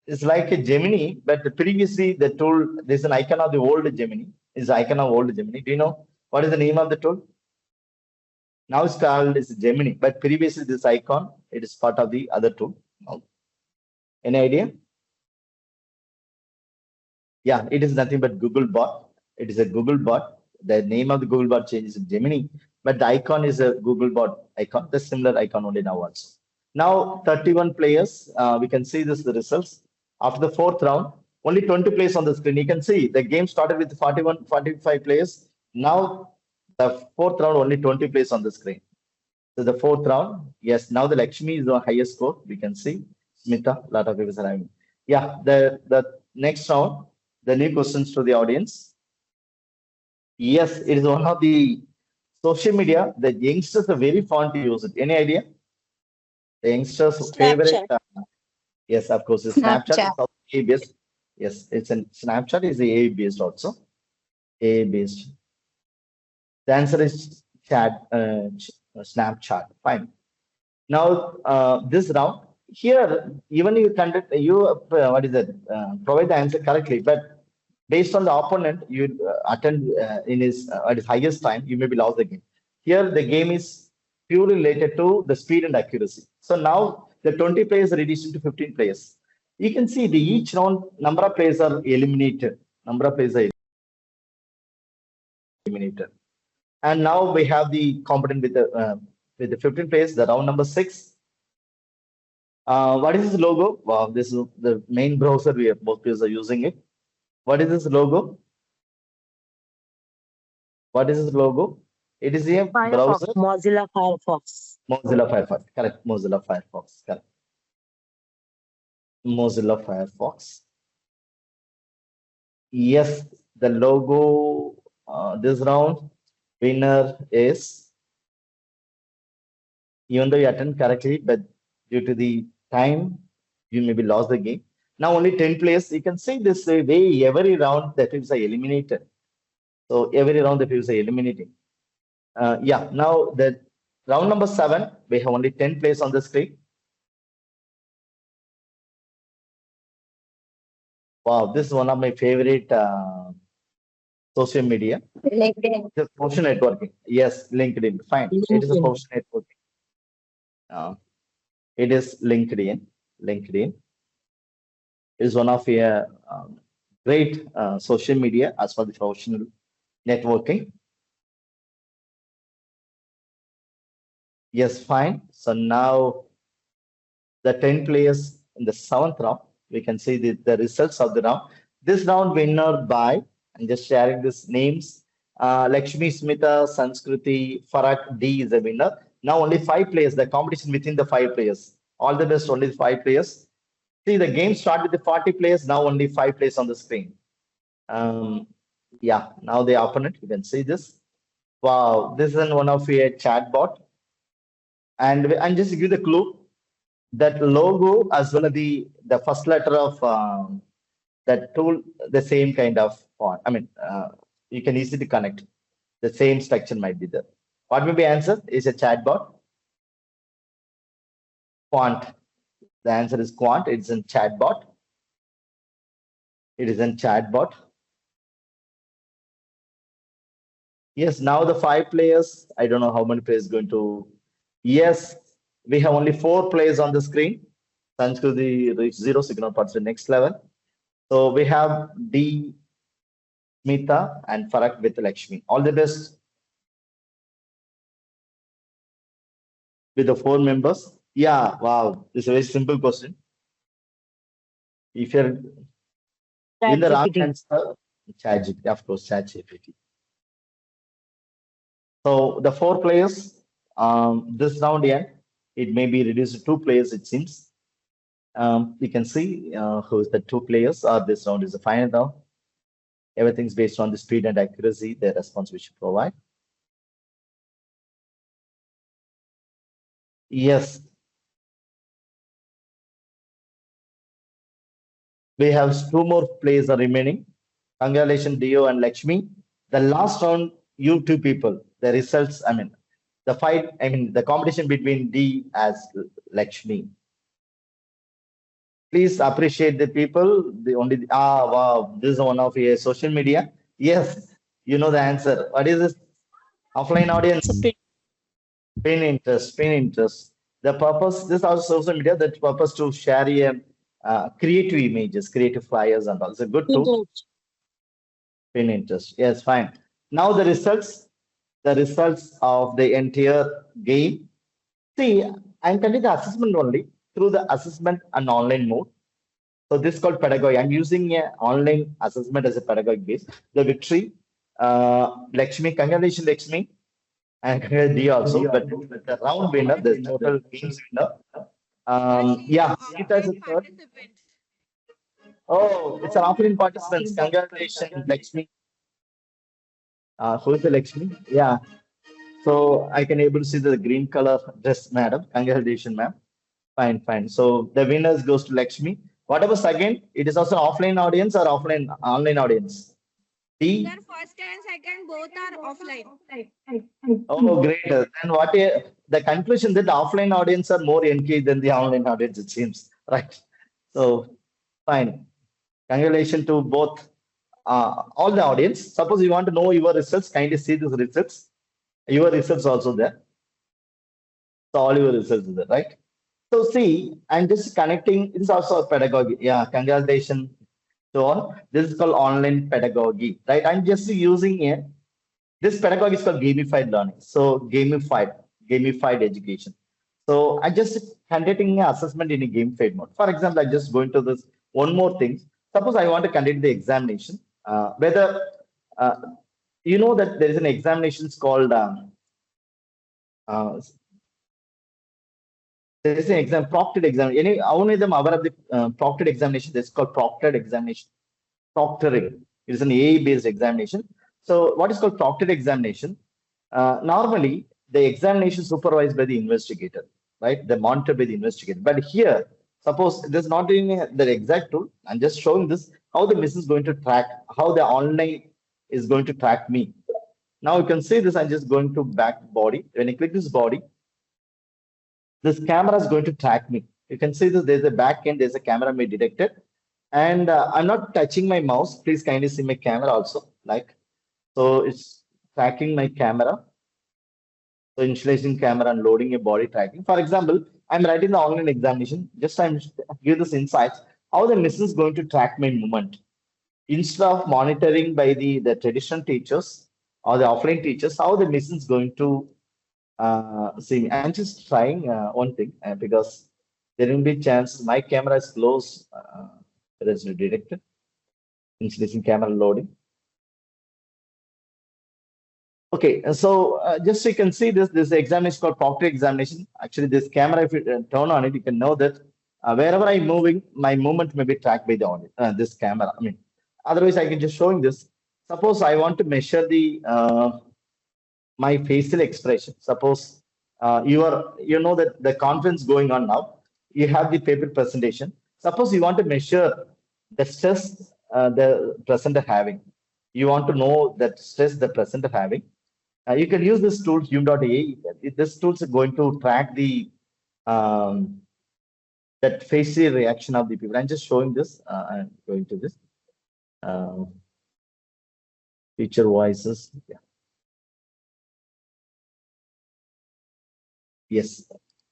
It's like a Gemini, but previously the tool, there's an icon of the old Gemini. Is icon of old Gemini. Do you know what is the name of the tool? Now it's called is Gemini, but previously this icon, it is part of the other tool. Any idea? Yeah, it is nothing but Google bot. It is a Google bot. The name of the Google bot changes to Gemini, but the icon is a Google bot icon. The similar icon only now also. Now 31 players. We can see this the results after the fourth round. Only 20 players on the screen. You can see the game started with 45 players. Now the fourth round only 20 players on the screen. So the fourth round, yes. Now the Lakshmi is the highest score. We can see Smita. Lot of people are having. Yeah, the next round. The new questions to the audience. Yes, it is one of the social media. The youngsters are very fond to use it. Any idea? The youngsters' favorite. Yes, of course. Snapchat is also AI based. Yes, it's a Snapchat is AI based also. AI based. The answer is Snapchat. Fine. Now this round here, even you conduct what is it? Provide the answer correctly, but Based on the opponent you attend in his at his highest time, you may be lost the game. Here the game is purely related to the speed and accuracy. So now the 20 players are reduced into 15 players. You can see the each round number of players are eliminated. Number of players are eliminated. And now we have the component with the 15 players, the round number 6. What is this logo? Wow, this is the main browser we have, both players are using it. What is this logo? What is this logo? It is a Firefox, browser. Mozilla Firefox. Mozilla Firefox, correct. Mozilla Firefox, correct. Mozilla Firefox. Yes, the logo this round winner is, even though you attend correctly, but due to the time, you maybe lost the game. Now only 10 players. You can say this way every round the teams are eliminated. So every round the teams are eliminating. Yeah, now the round number 7, we have only 10 players on the screen. Wow, this is one of my favorite social media. LinkedIn. The social networking. Yes, LinkedIn. Fine. It is a LinkedIn. social networking. It is LinkedIn. LinkedIn is one of a great social media as for the professional networking. Yes, fine. So now the 10 players in the 7th round, we can see the results of the round. This round winner by, I'm just sharing these names. Lakshmi, Smita, Sanskriti, Farak D is the winner. Now only 5 players, the competition within the 5 players. All the best, only 5 players. See, the game started with the 40 players, now only 5 players on the screen. Yeah, now the opponent, you can see this. Wow, this is one of a chat bot. And just to give the clue, that logo as well as the first letter of that tool, the same kind of font. I mean, you can easily connect. The same structure might be there. What may be answer? Is a chatbot. Quant. The answer is quant. It's in chatbot. It is in chatbot. Yes, now the 5 players. I don't know how many players going to. Yes, we have only 4 players on the screen. Sanskriti reached 0 signal parts the next level. So we have D, Smita, and Farak with Lakshmi. All the best with the 4 members. Yeah, wow. This is a very simple question. If you're in the wrong ChatGPT. answer, ChatGPT, of course, ChatGPT. So the 4 players, this round, yeah, it may be reduced to 2 players, it seems. You can see who's the 2 players, or this round is the final round. Everything's based on the speed and accuracy, the response we should provide. Yes. We have 2 more players are remaining. Congratulations, Dio and Lakshmi. The last round, you 2 people, the results, I mean, the fight, I mean, the competition between D as Lakshmi. Please appreciate the people. Wow, this is one of your social media. Yes, you know the answer. What is this? Offline audience. Pinterest. The purpose, this is also social media, the purpose to share creative images, creative flyers and all. It's a good tool. Pinterest. Yes, fine. Now the results of the entire game. See, I'm conducting the assessment only through the assessment and online mode. So this is called pedagogy. I'm using an online assessment as a pedagogy base. The victory, Lakshmi, congratulations, Lakshmi, and D also. But the round winner, the total games winner. Yeah, Geeta is the third. Oh, it's an offline participants. Congratulations, Lakshmi. Who is the Lakshmi? Yeah. So I can able to see the green color dress, madam. Congratulations, ma'am. Fine, fine. So the winners goes to Lakshmi. What about second? It is also offline audience or offline online audience? D. Sir, first and second both are offline. Oh, great. Then the conclusion that the offline audience are more engaged than the online audience, it seems. Right. So fine. Congratulations to both all the audience, suppose you want to know your results, kindly see these results. Your results also there. So all your results is there, right? So see, I'm just connecting. This is also a pedagogy. Yeah, congratulations to all. This is called online pedagogy, right? I'm just using a this pedagogy is called gamified learning. So gamified education. So I just conducting an assessment in a gamified mode. For example, I just going to this one more thing. Suppose I want to conduct the examination. Whether uh, you know that there is an examination called uh, there is an exam proctored exam. Any only them aware of the proctored examination. This is called proctored examination. Proctoring. It is an AI-based examination. So what is called proctored examination? Normally, the examination supervised by the investigator, right? They're monitored by the investigator. But here, suppose this is not in the exact tool. I'm just showing this how the miss is going to track, how the online is going to track me. Now you can see this. I'm just going to back body. When I click this body, this camera is going to track me. You can see this. There's a back end. There's a camera may detected, and I'm not touching my mouse. Please kindly see my camera also. Like so, it's tracking my camera. So initializing camera and loading a body tracking. For example, I'm writing the online examination. Just I'm give this insights how the miss is going to track my movement instead of monitoring by the traditional teachers or the offline teachers. How the miss is going to see me. I'm just trying one thing because there will be chance my camera is closed. It is detected. Initializing camera loading. Okay, so just so you can see this examination called proctor examination. Actually, this camera, if you turn on it, you can know that wherever I'm moving, my movement may be tracked by the audio, this camera. I mean, otherwise, I can just showing this. Suppose I want to measure the my facial expression. Suppose you know that the conference going on now. You have the paper presentation. Suppose you want to measure the stress the presenter having. You want to know that stress the presenter having. You can use this tool hume.ai. This tool is going to track the um, that facial reaction of the people. I'm just showing this. I'm going to this feature voices. Yeah. Yes.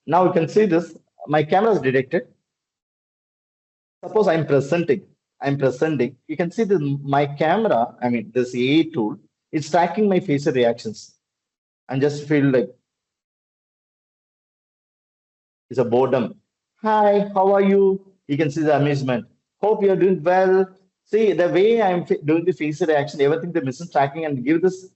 Now you can see this. My camera is detected. Suppose I'm presenting. I'm presenting. You can see the my camera. I mean this AI tool. It's tracking my facial reactions. And just feel like it's a boredom. Hi, how are you? You can see the amusement. Hope you're doing well. See the way I'm doing the facial reaction, everything the mission tracking and give this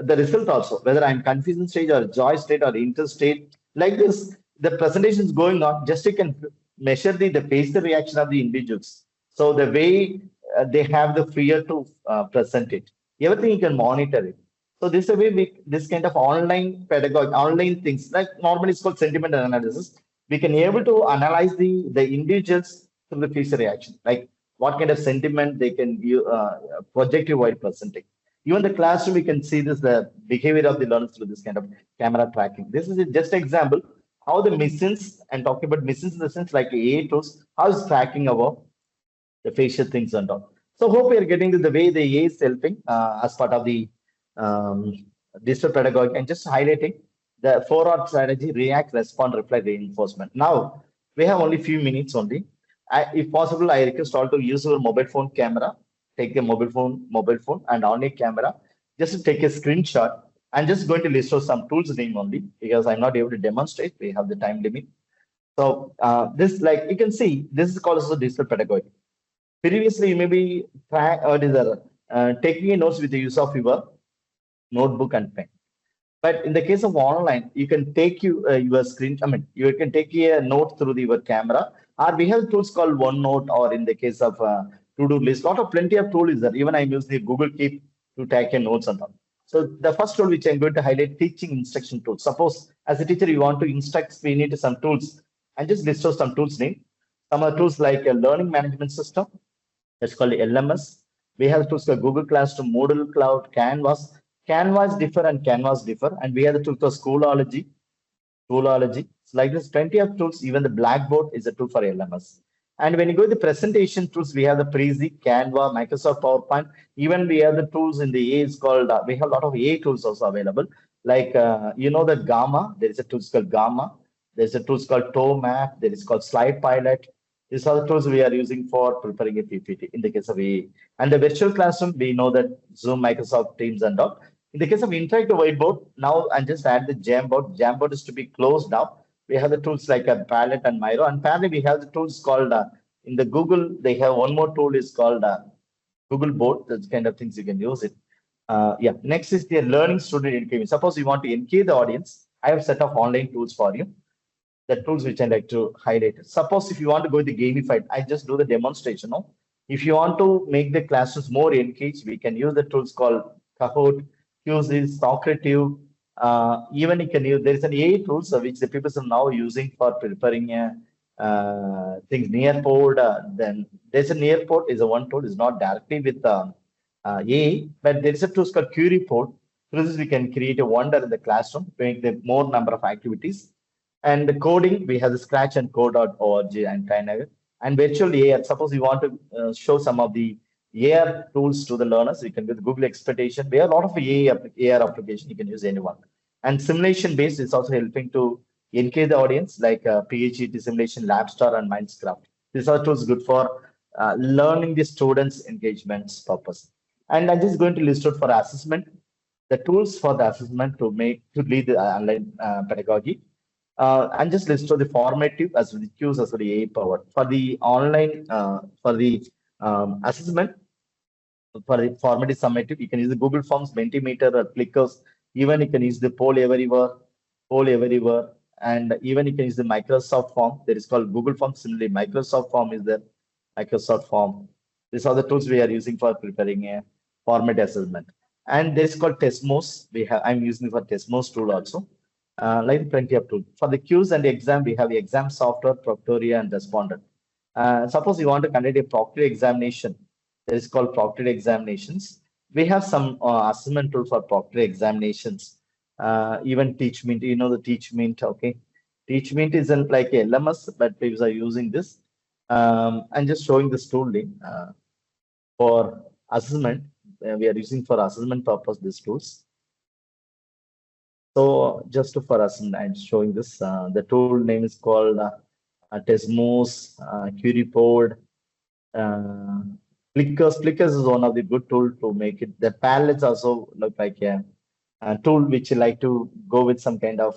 the result also, whether I'm confusion stage or joy state or interest state. Like this, the presentation is going on. Just you can measure the facial reaction of the individuals. So the way they have the fear to present it, everything you can monitor it. So this is a way this kind of online pedagogy, online things like normally it's called sentiment analysis. We can able to analyze the individuals through the facial reaction, like what kind of sentiment they can project while presenting. Even the classroom, we can see this the behavior of the learners through this kind of camera tracking. This is just an example how the missions and talking about missions in the sense like AI tools, how is tracking our the facial things and all. So hope we are getting to the way the AI is helping as part of the um, digital pedagogy and just highlighting the 4R strategy, react, respond, reply, reinforcement. Now we have only few minutes only. If possible, I request all to use your mobile phone camera, take a mobile phone and on a camera, just to take a screenshot. I'm just going to list out some tools name only because I'm not able to demonstrate. We have the time limit. So this, like you can see, this is called as digital pedagogy. Previously, you may be taking a notes with the use of your notebook and pen. But in the case of online, you can take your screen. I mean, you can take a note through your camera. Or we have tools called OneNote, or in the case of to-do list, lot of plenty of tools is there. Even I'm using the Google Keep to take a notes and all. So the first tool which I'm going to highlight, teaching instruction tools. Suppose as a teacher you want to instruct, we need some tools. And just list out some tools name. Some are tools like a learning management system. That's called LMS. We have tools like Google Classroom, Moodle Cloud, Canvas. Canvas differ and Canvas differ. And we have the tool for Schoology. Schoology. It's like this, plenty of tools. Even the Blackboard is a tool for LMS. And when you go to the presentation tools, we have the Prezi, Canva, Microsoft PowerPoint. Even we have the tools in the A is called, we have a lot of A tools also available. Like, you know, the Gamma, there is a tool called Gamma. There's a tool called ToeMap. There is called Slide Pilot. These are the tools we are using for preparing a PPT in the case of A. And the virtual classroom, we know that Zoom, Microsoft Teams and all. In the case of interactive whiteboard, now I just add the Jamboard. Jamboard is to be closed now. We have the tools like a Palette and Miro. And finally, we have the tools called, in the Google, they have one more tool is called Google Board. That's kind of things you can use it. Yeah. Next is the learning student engagement. Suppose you want to engage the audience. I have set of online tools for you. The tools which I like to highlight. Suppose if you want to go with the gamified, I just do the demonstration. No? If you want to make the classes more engaged, we can use the tools called Kahoot, Quizzes, Socrative. Even you can use, there is an AI tools which the people are now using for preparing things Nearport. Then there's a Nearport is a one tool, is not directly with AI, but there is a tool called QReport. Through this, we can create a wonder in the classroom, make the more number of activities. And the coding, we have the scratch and code.org and kind of, and virtual AR. Suppose you want to show some of the AR tools to the learners, you can with Google Expectation. We have a lot of AR application, you can use anyone. And simulation based is also helping to engage the audience, like PHET simulation, Labstar, and Mindscraft. These are tools good for learning the students' engagements purpose. And I'm just going to list out for assessment the tools for the assessment to lead the online pedagogy. And just list out the formative as well the cues as well the AI power for the online for the assessment. For the formative summative, you can use the Google Forms, Mentimeter, or Clickers. Even you can use the Poll Everywhere, and even you can use the Microsoft Form. There is called Google Form. Similarly, Microsoft Form is the Microsoft Form. These are the tools we are using for preparing a format assessment. And there is called Testmos. I'm using for Testmos tool also. Like plenty of tools. For the Qs and the exam, we have the exam software, Proctoria, and Respondent. Suppose you want to conduct a proctored examination, that is called proctored examinations. We have some assessment tool for proctored examinations. Even TeachMint, you know the TeachMint, okay? TeachMint isn't like a LMS, but people are using this. I'm just showing this tool link for assessment. We are using for assessment purpose these tools. So just for us, I'm showing this. The tool name is called Tesmos, QReport, Plickers. Plickers is one of the good tool to make it. The palettes also look like a tool which you like to go with some kind of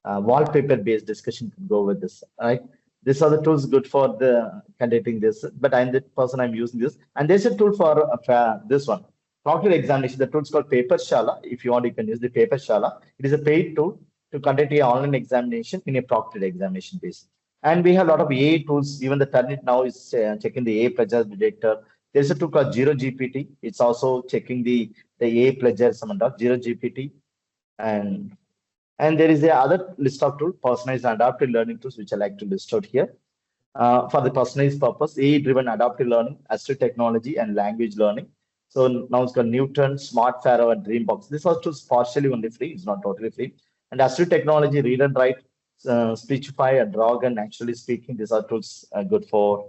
wallpaper based discussion to go with this, right? These are the tools good for the conducting this, but I'm the person I'm using this. And there's a tool for this one. Proctored examination, the tool is called Paper Shala. If you want, you can use the Paper Shala. It is a paid tool to conduct an online examination in a proctored examination base. And we have a lot of AI tools. Even the Turnitin now is checking the AI plagiar detector. There's a tool called Zero GPT. It's also checking the AI plagiarism and Zero GPT. And there is a other list of tools, personalized and adaptive learning tools, which I like to list out here. For the personalized purpose, AI-driven adaptive learning, assistive technology, and language learning. So now it's called Newton, Smart Pharaoh, and Dreambox. This was tools partially only free. It's not totally free. And assistive technology, read and write, Speechify, and Dragon, actually speaking. These are tools good for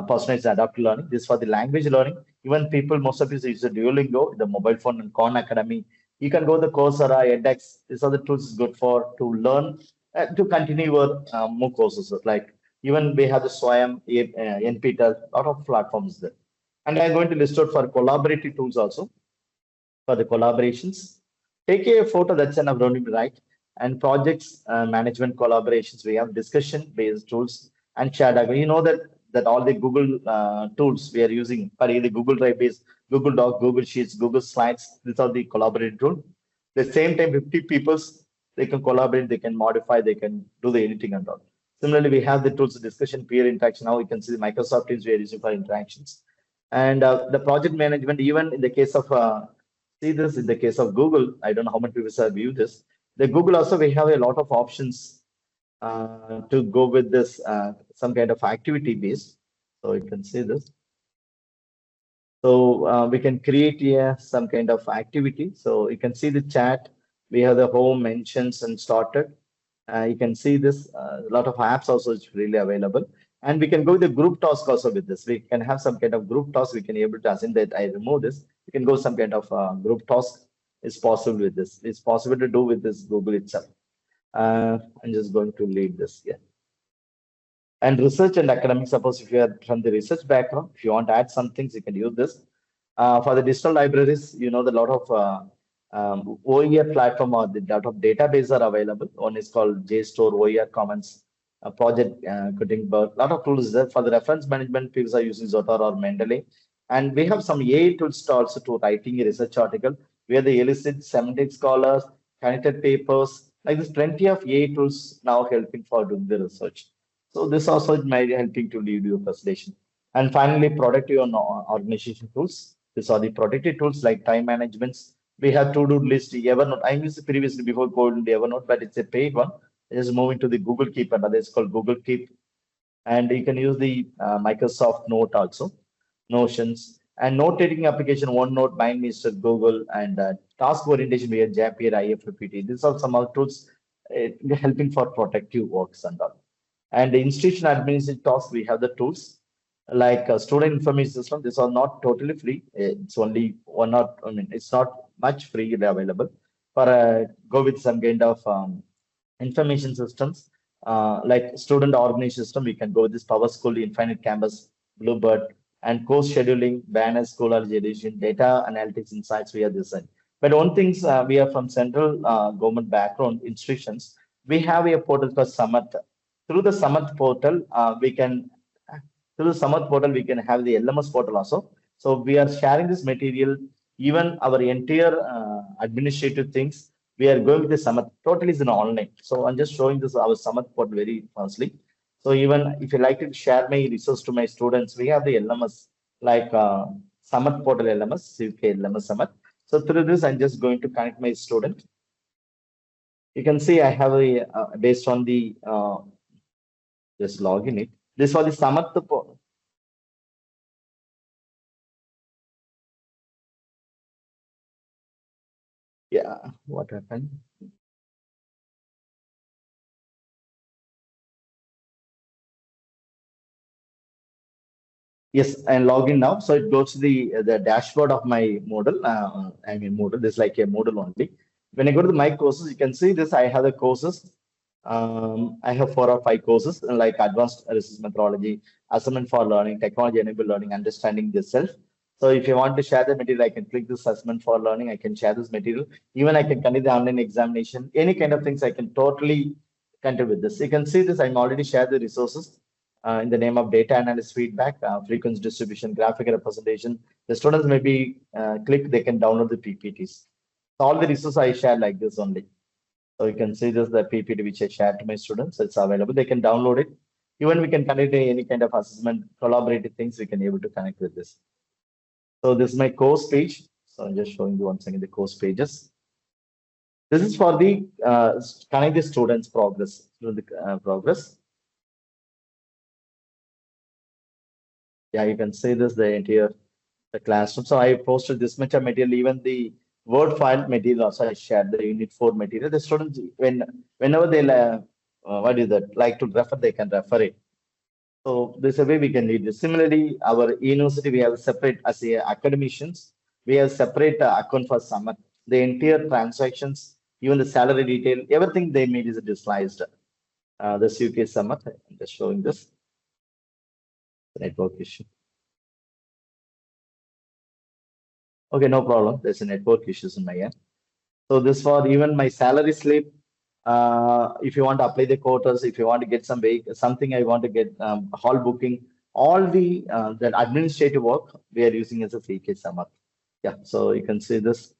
personalized adaptive learning. This for the language learning. Even people, most of you use the Duolingo, the mobile phone, and Khan Academy. You can go the Coursera, edX. These are the tools good for to learn to continue your more courses. Like even we have the Swayam, NPTEL, a lot of platforms there. And I'm going to list out for collaborative tools also for the collaborations. Take a photo, that's enough, don't need to write. And projects management collaborations, we have discussion-based tools and shared diagram. You know that all the Google tools we are using, for either Google Drive based, Google Doc, Google Sheets, Google Slides, these are the collaborative tool. At the same time, 50 people, they can collaborate, they can modify, they can do the editing and all. Similarly, we have the tools of discussion, peer interaction. Now we can see the Microsoft Teams we are using for interactions. And the project management, even in the case of, see this in the case of Google, I don't know how many people have viewed this. The Google also, we have a lot of options to go with this, some kind of activity based. So you can see this. So we can create here some kind of activity. So you can see the chat. We have the home, mentions, and started. You can see this, a lot of apps also is really available. And we can go with the group task also with this. We can have some kind of group task. We can able to assign that I remove this. We can go some kind of group task is possible with this. It's possible to do with this Google itself. I'm just going to leave this here. And research and academic, suppose if you are from the research background, if you want to add some things, you can use this. For the digital libraries, you know, the lot of OER platform or the lot of database are available. One is called JSTOR, OER Commons, project Gutenberg. Lot of tools there. For the reference management, people are using Zotar or Mendeley. And we have some AI tools also to writing a research article where they elicit semantic scholars, connected papers. Like there's plenty of AI tools now helping for doing the research. So this also might helping to lead your presentation. And finally, productive organization tools. These are the productive tools like time managements. We have to-do list, Evernote. I used previously before called Evernote, but it's a paid one. Just moving to the Google Keep, and it's called Google Keep. And you can use the Microsoft Note also, Notions, and note taking application OneNote, MindMeister, Google, and task orientation via Zapier, IFPT. These are some of the tools helping for productive works and all. And the institution administrative tasks, we have the tools like student information system. These are not totally free. It's only one or I mean, it's not much freely available. For go with some kind of information systems like student organization system. We can go with this Power School, Infinite Campus, Bluebird, and course scheduling, banners, scholarly edition, data analytics insights. We are design. But one things we are from central government background institutions. We have a portal called Samat. Through the Samat portal, we can have the LMS portal also. So we are sharing this material, even our entire administrative things. We are going with the Samat. Totally is in online. So I'm just showing this our Samat portal very fastly. So even if you like to share my resource to my students, we have the LMS like Samat portal LMS, CK LMS Samat. So through this, I'm just going to connect my student. You can see I have a based on the just log in it. This was the Samat. Yeah, what happened? Yes, and log in now. So it goes to the dashboard of my Moodle. I mean Moodle. This is like a Moodle only. When I go to the my courses, you can see this. I have the courses. I have 4 or 5 courses like advanced research methodology, assessment for learning, technology enabled learning, understanding the self. So if you want to share the material, I can click this assessment for learning. I can share this material. Even I can conduct the online examination. Any kind of things I can totally conduct with this. You can see this. I'm already shared the resources in the name of data analysis feedback, frequency distribution, graphic representation. The students maybe click, they can download the PPTs. So all the resources I share like this only. So you can see this the PPT which I shared to my students. It's available. They can download it. Even we can connect any kind of assessment, collaborative things we can able to connect with this. So this is my course page. So I'm just showing you once again the course pages. This is for the connect the students progress through the progress. Yeah, you can see this the entire the classroom. So I posted this much of material, even the Word file material also I shared the Unit 4 material. The students whenever they what is that like to refer, they can refer it. So this is a way we can lead this. Similarly, our university we have separate as a academicians. We have separate account for summer. The entire transactions, even the salary detail, everything they made is digitalized. This UK summer. I'm just showing this network issue. Okay, no problem. There's a network issues in my end. So this for even my salary slip. If you want to apply the quotas, if you want to get something, I want to get hall booking, all the that administrative work we are using as a CK summer. Yeah, so you can see this.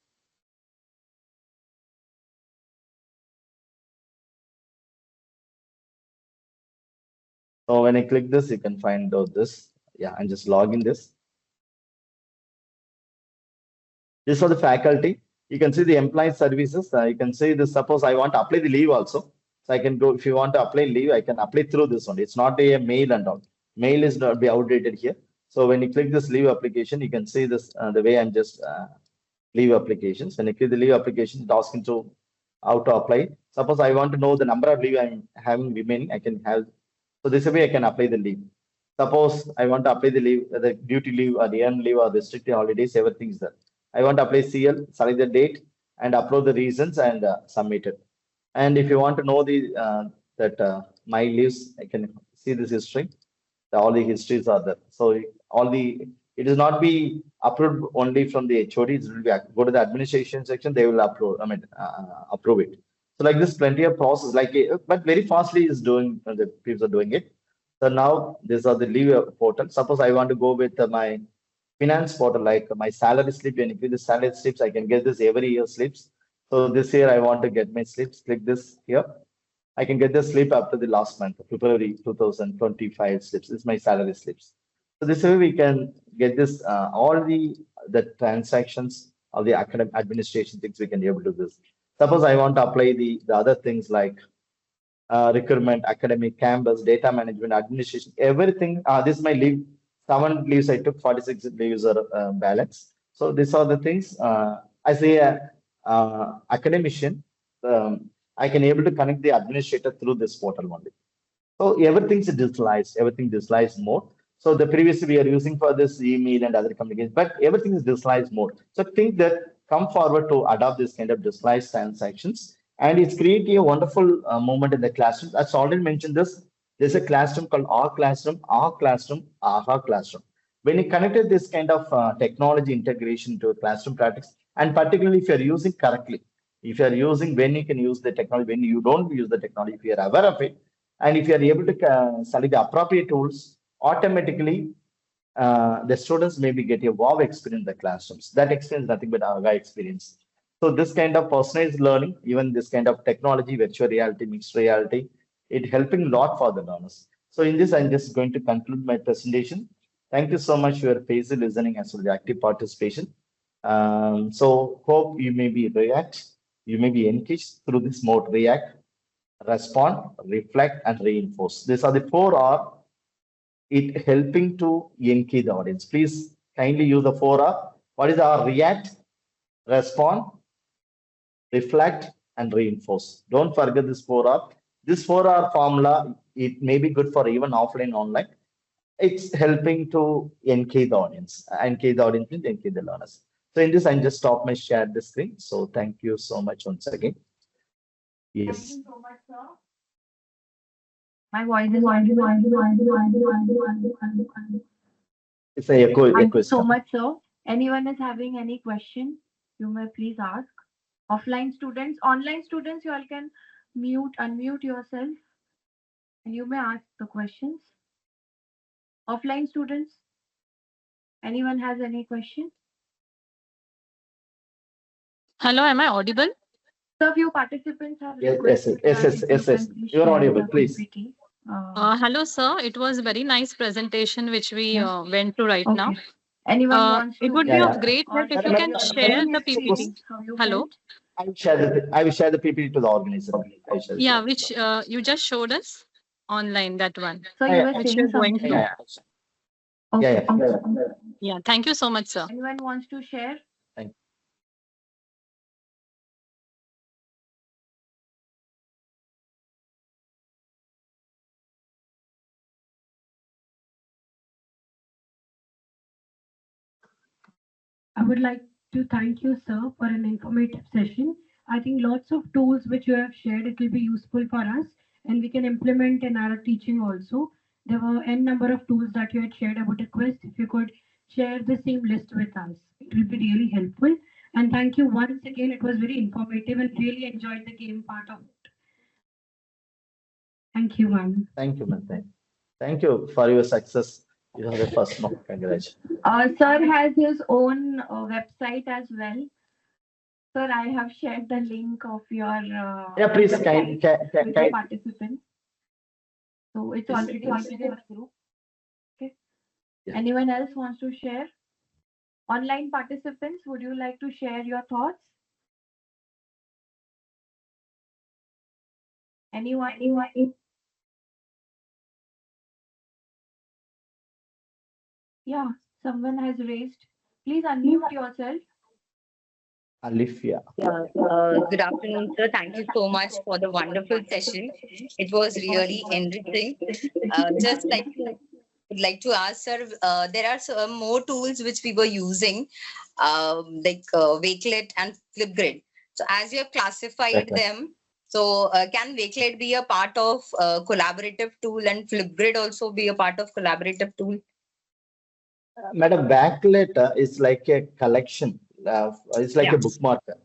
So when I click this, you can find out this. Yeah, and just log in this. This for the faculty. You can see the employee services. You can see this. Suppose I want to apply the leave also. So I can go, if you want to apply leave, I can apply through this one. It's not a mail and all. Mail is not be outdated here. So when you click this leave application, you can see this the way I'm just leave applications. When you click the leave application, it asks to how to apply. Suppose I want to know the number of leave I'm having remaining, I can have. So this way I can apply the leave. Suppose I want to apply the leave, the duty leave or the earned leave or restricted holidays, everything is there. I want to apply CL, select the date and upload the reasons and submit it. And if you want to know the that my leaves, I can see this history. All the histories are there. So all the it is not be approved only from the HOD. It will be go to the administration section. They will upload. I mean, approve it. So like this, plenty of process. Like, but very fastly is doing. The people are doing it. So now these are the leave portal. Suppose I want to go with my finance portal, like my salary slip. And if the salary slips, I can get this every year slips. So this year I want to get my slips. Click this here. I can get the slip after the last month, February 2025 slips. This is my salary slips. So this way we can get this all the transactions of the academic administration things we can be able to do this. Suppose I want to apply the other things like recruitment, academic, campus, data management, administration, everything. This is my leave. 7 leaves I took, 46 leaves are balance. So these are the things. As a academician, I can able to connect the administrator through this portal only. So everything's digitalized, everything digitalized more. So the previously we are using for this email and other communications, but everything is digitalized more. So think that come forward to adopt this kind of digitalized transactions, and it's creating a wonderful moment in the classroom. As already mentioned this, there's a classroom called our classroom, AHA classroom. When you connected this kind of technology integration to a classroom practice, and particularly if you're using correctly, if you are using when you can use the technology, when you don't use the technology, if you are aware of it, and if you are able to select the appropriate tools, automatically the students maybe get a wow experience in the classrooms. That experience nothing but our experience. So this kind of personalized learning, even this kind of technology, virtual reality, mixed reality, it helping a lot for the learners. So in this, I'm just going to conclude my presentation. Thank you so much for your passive listening as well as active participation. So hope you may be react, you may be engaged through this mode: react, respond, reflect, and reinforce. These are the 4R. It helping to engage the audience. Please kindly use the 4R. What is our react, respond, reflect, and reinforce? Don't forget this 4R. This 4R formula, it may be good for even offline, online. It's helping to engage the audience. Engage the audience means engage the learners. So in this, I just stop my share the screen. So thank you so much once again. Yes. Thank you so much, sir. My voice is It's a echo. Thank you so much, sir. Anyone is having any question, you may please ask. Offline students, online students, you all can unmute yourself, and you may ask the questions. Offline students, anyone has any question? Hello, am I audible? So few participants have Yes, requested yes. You're audible, please. Hello, sir. It was a very nice presentation which we went through right now. Anyone wants It to would be Yeah, of great help if you can share the PPT. Hello. I will share the PPT to the organizer. I will share Yeah, the which you just showed us online, that one. So you were Which saying you're going something. through. Yeah. Yeah, thank you so much, sir. Anyone wants to share? Thank I would like to thank you, sir, for an informative session. I think lots of tools which you have shared, it will be useful for us and we can implement in our teaching also. There were n number of tools that you had shared. I would request if you could share the same list with us. It will be really helpful. And thank you once again. It was very informative and really enjoyed the game part of it. Thank you, ma'am. Thank you, man. Thank you for your success. You are the first one. Congratulations. Sir has his own website as well. Sir, I have shared the link of your Yeah, please, website with the kind. participants. So it's already in the group. Okay. Yeah. Anyone else wants to share? Online participants, would you like to share your thoughts? Anyone? Yeah, someone has raised. Please unmute yourself. Alifia. Yeah, good afternoon, sir. Thank you so much for the wonderful session. It was really enriching. Just like to would like to ask, sir, there are some more tools which we were using, like Wakelet and Flipgrid. So as you have classified Right. them, so can Wakelet be a part of collaborative tool and Flipgrid also be a part of collaborative tool? Madam, backlit is like a collection. It's like Yeah. a bookmarker.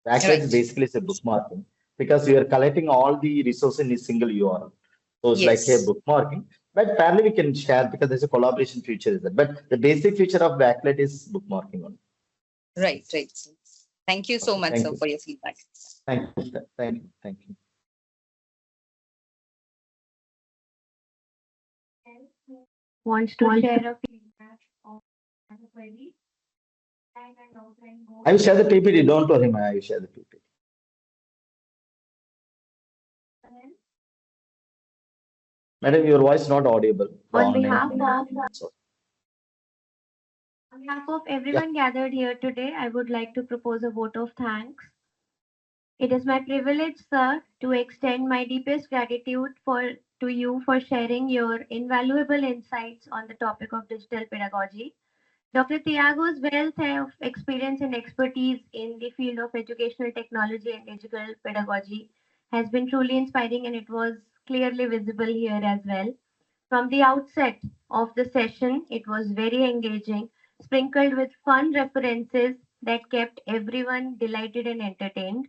Backlit is Right. basically a bookmarking because you are collecting all the resources in a single URL. So it's like a Yes. bookmarking. But parallel we can share because there's a collaboration feature. But the basic feature of backlit is bookmarking only. Right, right. Thank you so Okay, much, thank sir, you. for your feedback. Thank you. Thank you. Thank you. Wants to share a feedback of a query and an offline goal. I will share the PPT. Don't worry, man. I will share the PPT. Madam, your voice not audible. On Wrong behalf name. of So, On behalf of everyone gathered here today, I would like to propose a vote of thanks. It is my privilege, sir, to extend my deepest gratitude to you for sharing your invaluable insights on the topic of digital pedagogy. Dr. Tiago's wealth of experience and expertise in the field of educational technology and digital pedagogy has been truly inspiring, and it was clearly visible here as well. From the outset of the session, it was very engaging, sprinkled with fun references that kept everyone delighted and entertained.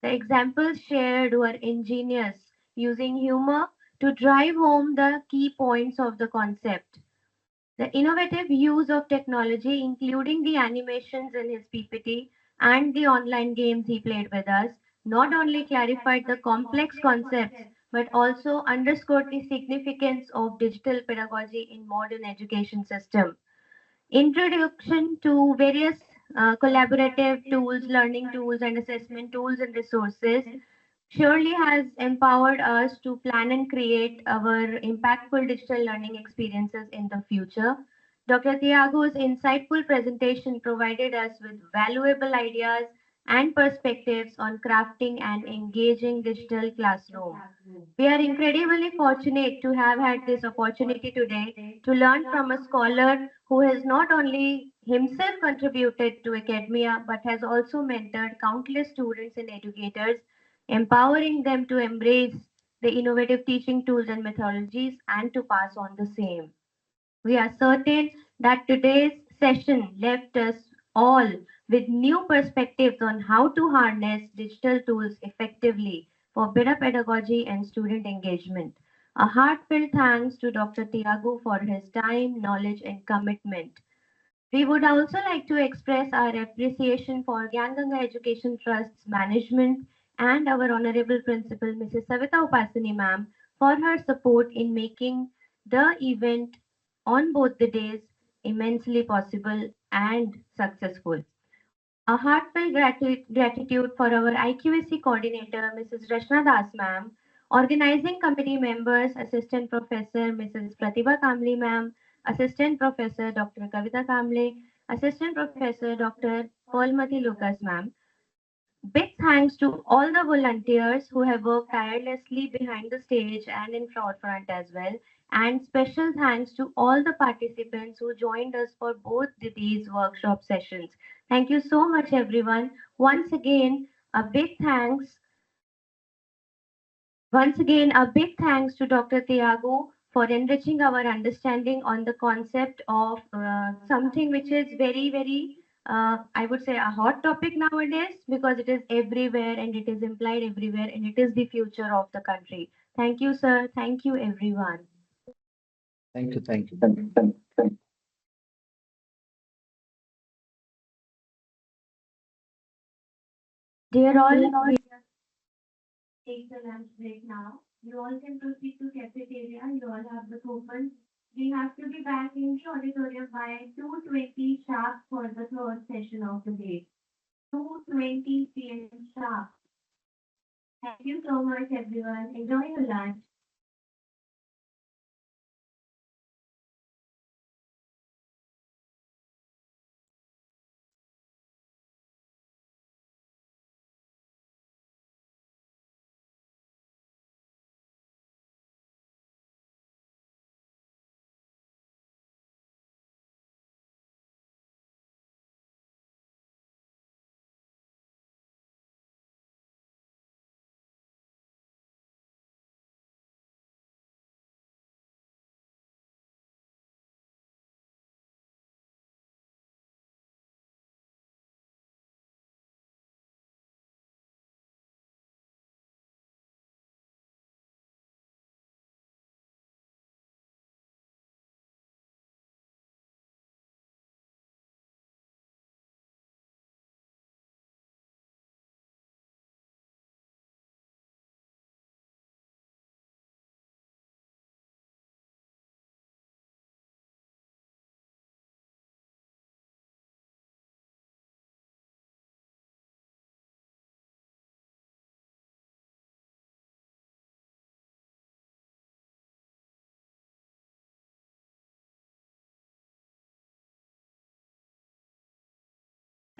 The examples shared were ingenious, using humor to drive home the key points of the concept. The innovative use of technology, including the animations in his PPT and the online games he played with us, not only clarified the complex concepts but also underscored the significance of digital pedagogy in modern education system. Introduction to various collaborative tools, learning tools, and assessment tools and resources surely has empowered us to plan and create our impactful digital learning experiences in the future. Dr. Tiago's insightful presentation provided us with valuable ideas and perspectives on crafting an engaging digital classroom. We are incredibly fortunate to have had this opportunity today to learn from a scholar who has not only himself contributed to academia but has also mentored countless students and educators, empowering them to embrace the innovative teaching tools and methodologies and to pass on the same. We are certain that today's session left us all with new perspectives on how to harness digital tools effectively for better pedagogy and student engagement. A heartfelt thanks to Dr. Tiago for his time, knowledge, and commitment. We would also like to express our appreciation for Gyanganga Education Trust's management and our Honorable Principal, Mrs. Savita Upasani Ma'am, for her support in making the event on both the days immensely possible and successful. A heartfelt gratitude for our IQAC coordinator, Mrs. Rashna Das ma'am, organizing committee members, Assistant Professor Mrs. Pratibha Kamli ma'am, Assistant Professor Dr. Kavita Kamble, Assistant Professor Dr. Paulmati Lucas ma'am. Big thanks to all the volunteers who have worked tirelessly behind the stage and in front as well. And special thanks to all the participants who joined us for both these workshop sessions. Thank you so much, everyone. Once again, a big thanks to Dr. Tiago for enriching our understanding on the concept of something which is I would say, a hot topic nowadays because it is everywhere and it is implied everywhere and it is the future of the country. Thank you, sir. Thank you, everyone. thank you. Thank you. Dear all, we take the lunch break now. You all can proceed to cafeteria. You all have the coupons. We have to be back in the auditorium by 2:20 sharp for the third session of the day. 2:20 p.m. sharp. Thank you so much, everyone. Enjoy your lunch.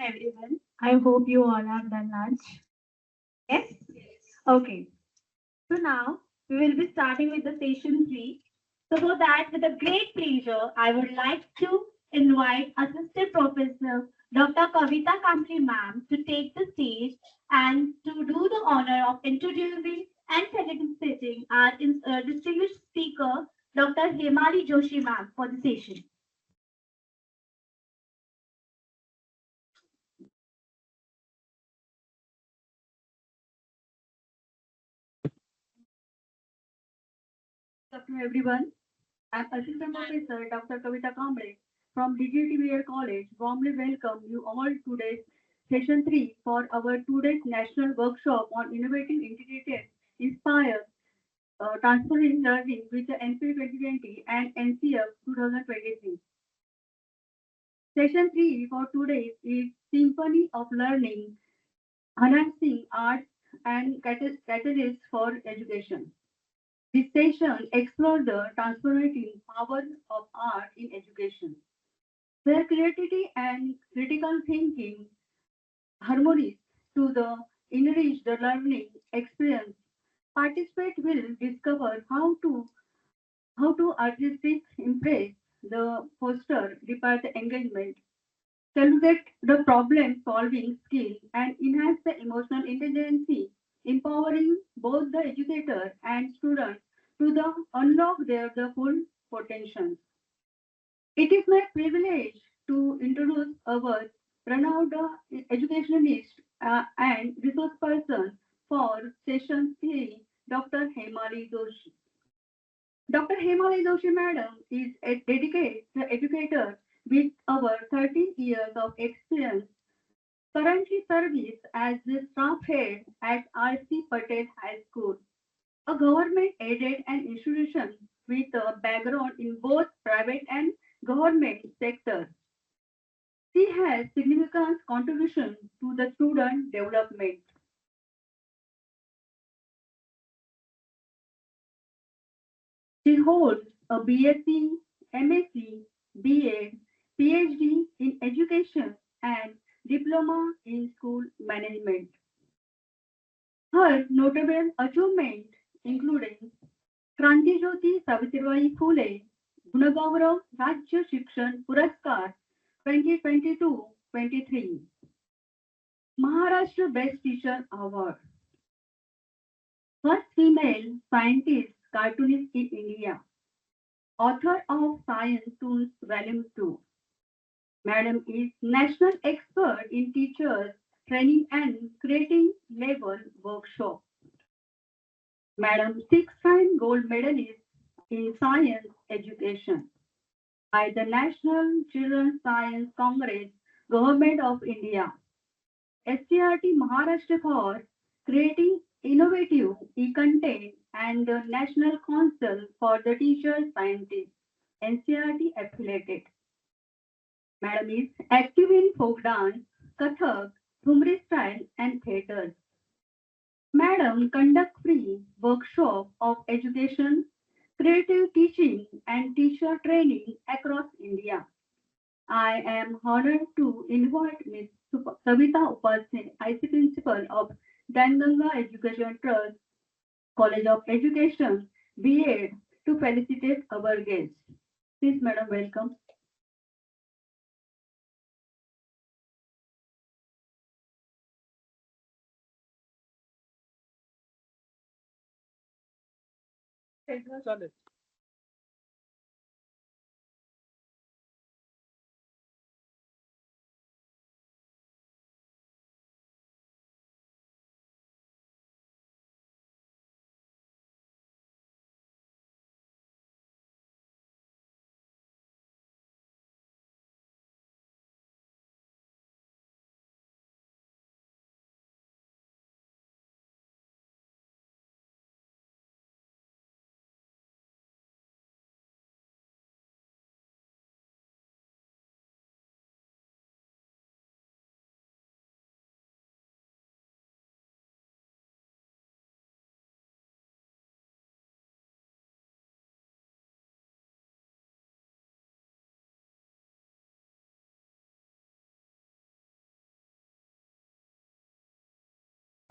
Everyone, I hope you all have done lunch. Yes? Okay. So now we will be starting with the session 3. So for that, with a great pleasure, I would like to invite Assistant Professor Dr. Kavita Kamri ma'am to take the stage and to do the honor of introducing and felicitating our distinguished speaker, Dr. Hemali Joshi ma'am, for the session. Good afternoon, everyone. I'm Assistant Professor Dr. Kavita Kamre from DGET B.Ed College. Warmly welcome you all to today's session 3 for our today's national workshop on innovative, integrated, inspire, transforming learning with the NP 2020 and NCF 2023. Session 3 for today is Symphony of Learning, Enhancing Arts and Catalysts for Education. This session explores the transformative power of art in education, where creativity and critical thinking harmonize to enrich the learning experience. Participants will discover how to artistically impress the foster deeper the engagement, cultivate the problem solving skill, and enhance the emotional intelligence, empowering both the educator and students to unlock their full potential. It is my privilege to introduce our renowned educationist and resource person for session 3, Dr. Hemali Doshi. Dr. Hemali Doshi Madam is a dedicated educator with over 13 years of experience, currently serves as the staff head at R.C. Patel High School, a government-aided and institution with a background in both private and government sectors. She has significant contribution to the student development. She holds a BSc, MSc, B.Ed, PhD in education and diploma in school management. Her notable achievements including Krantijyoti Savitribai Phule गुणगौरव राज्य शिक्षण पुरस्कार 2022-23, Maharashtra Best Teacher Award, first female scientist cartoonist in India, author of Science Tools Volume 2. Madam is national expert in teachers training and creating level workshop. Madam six-time gold medalist in science education by the National Children's Science Congress, Government of India. SCRT Maharashtra for creating innovative e-content and the National Council for the Teacher Scientists, NCRT affiliated. Madam is active in folk dance, Kathak, Thumri style and theatres. Madam conduct free workshop of education, creative teaching and teacher training across India. I am honored to invite Ms. Savita Upadhyay, IC Principal of Danganga Education Trust, College of Education, B.Ed, to felicitate our guests. Please, Madam, welcome. चालेल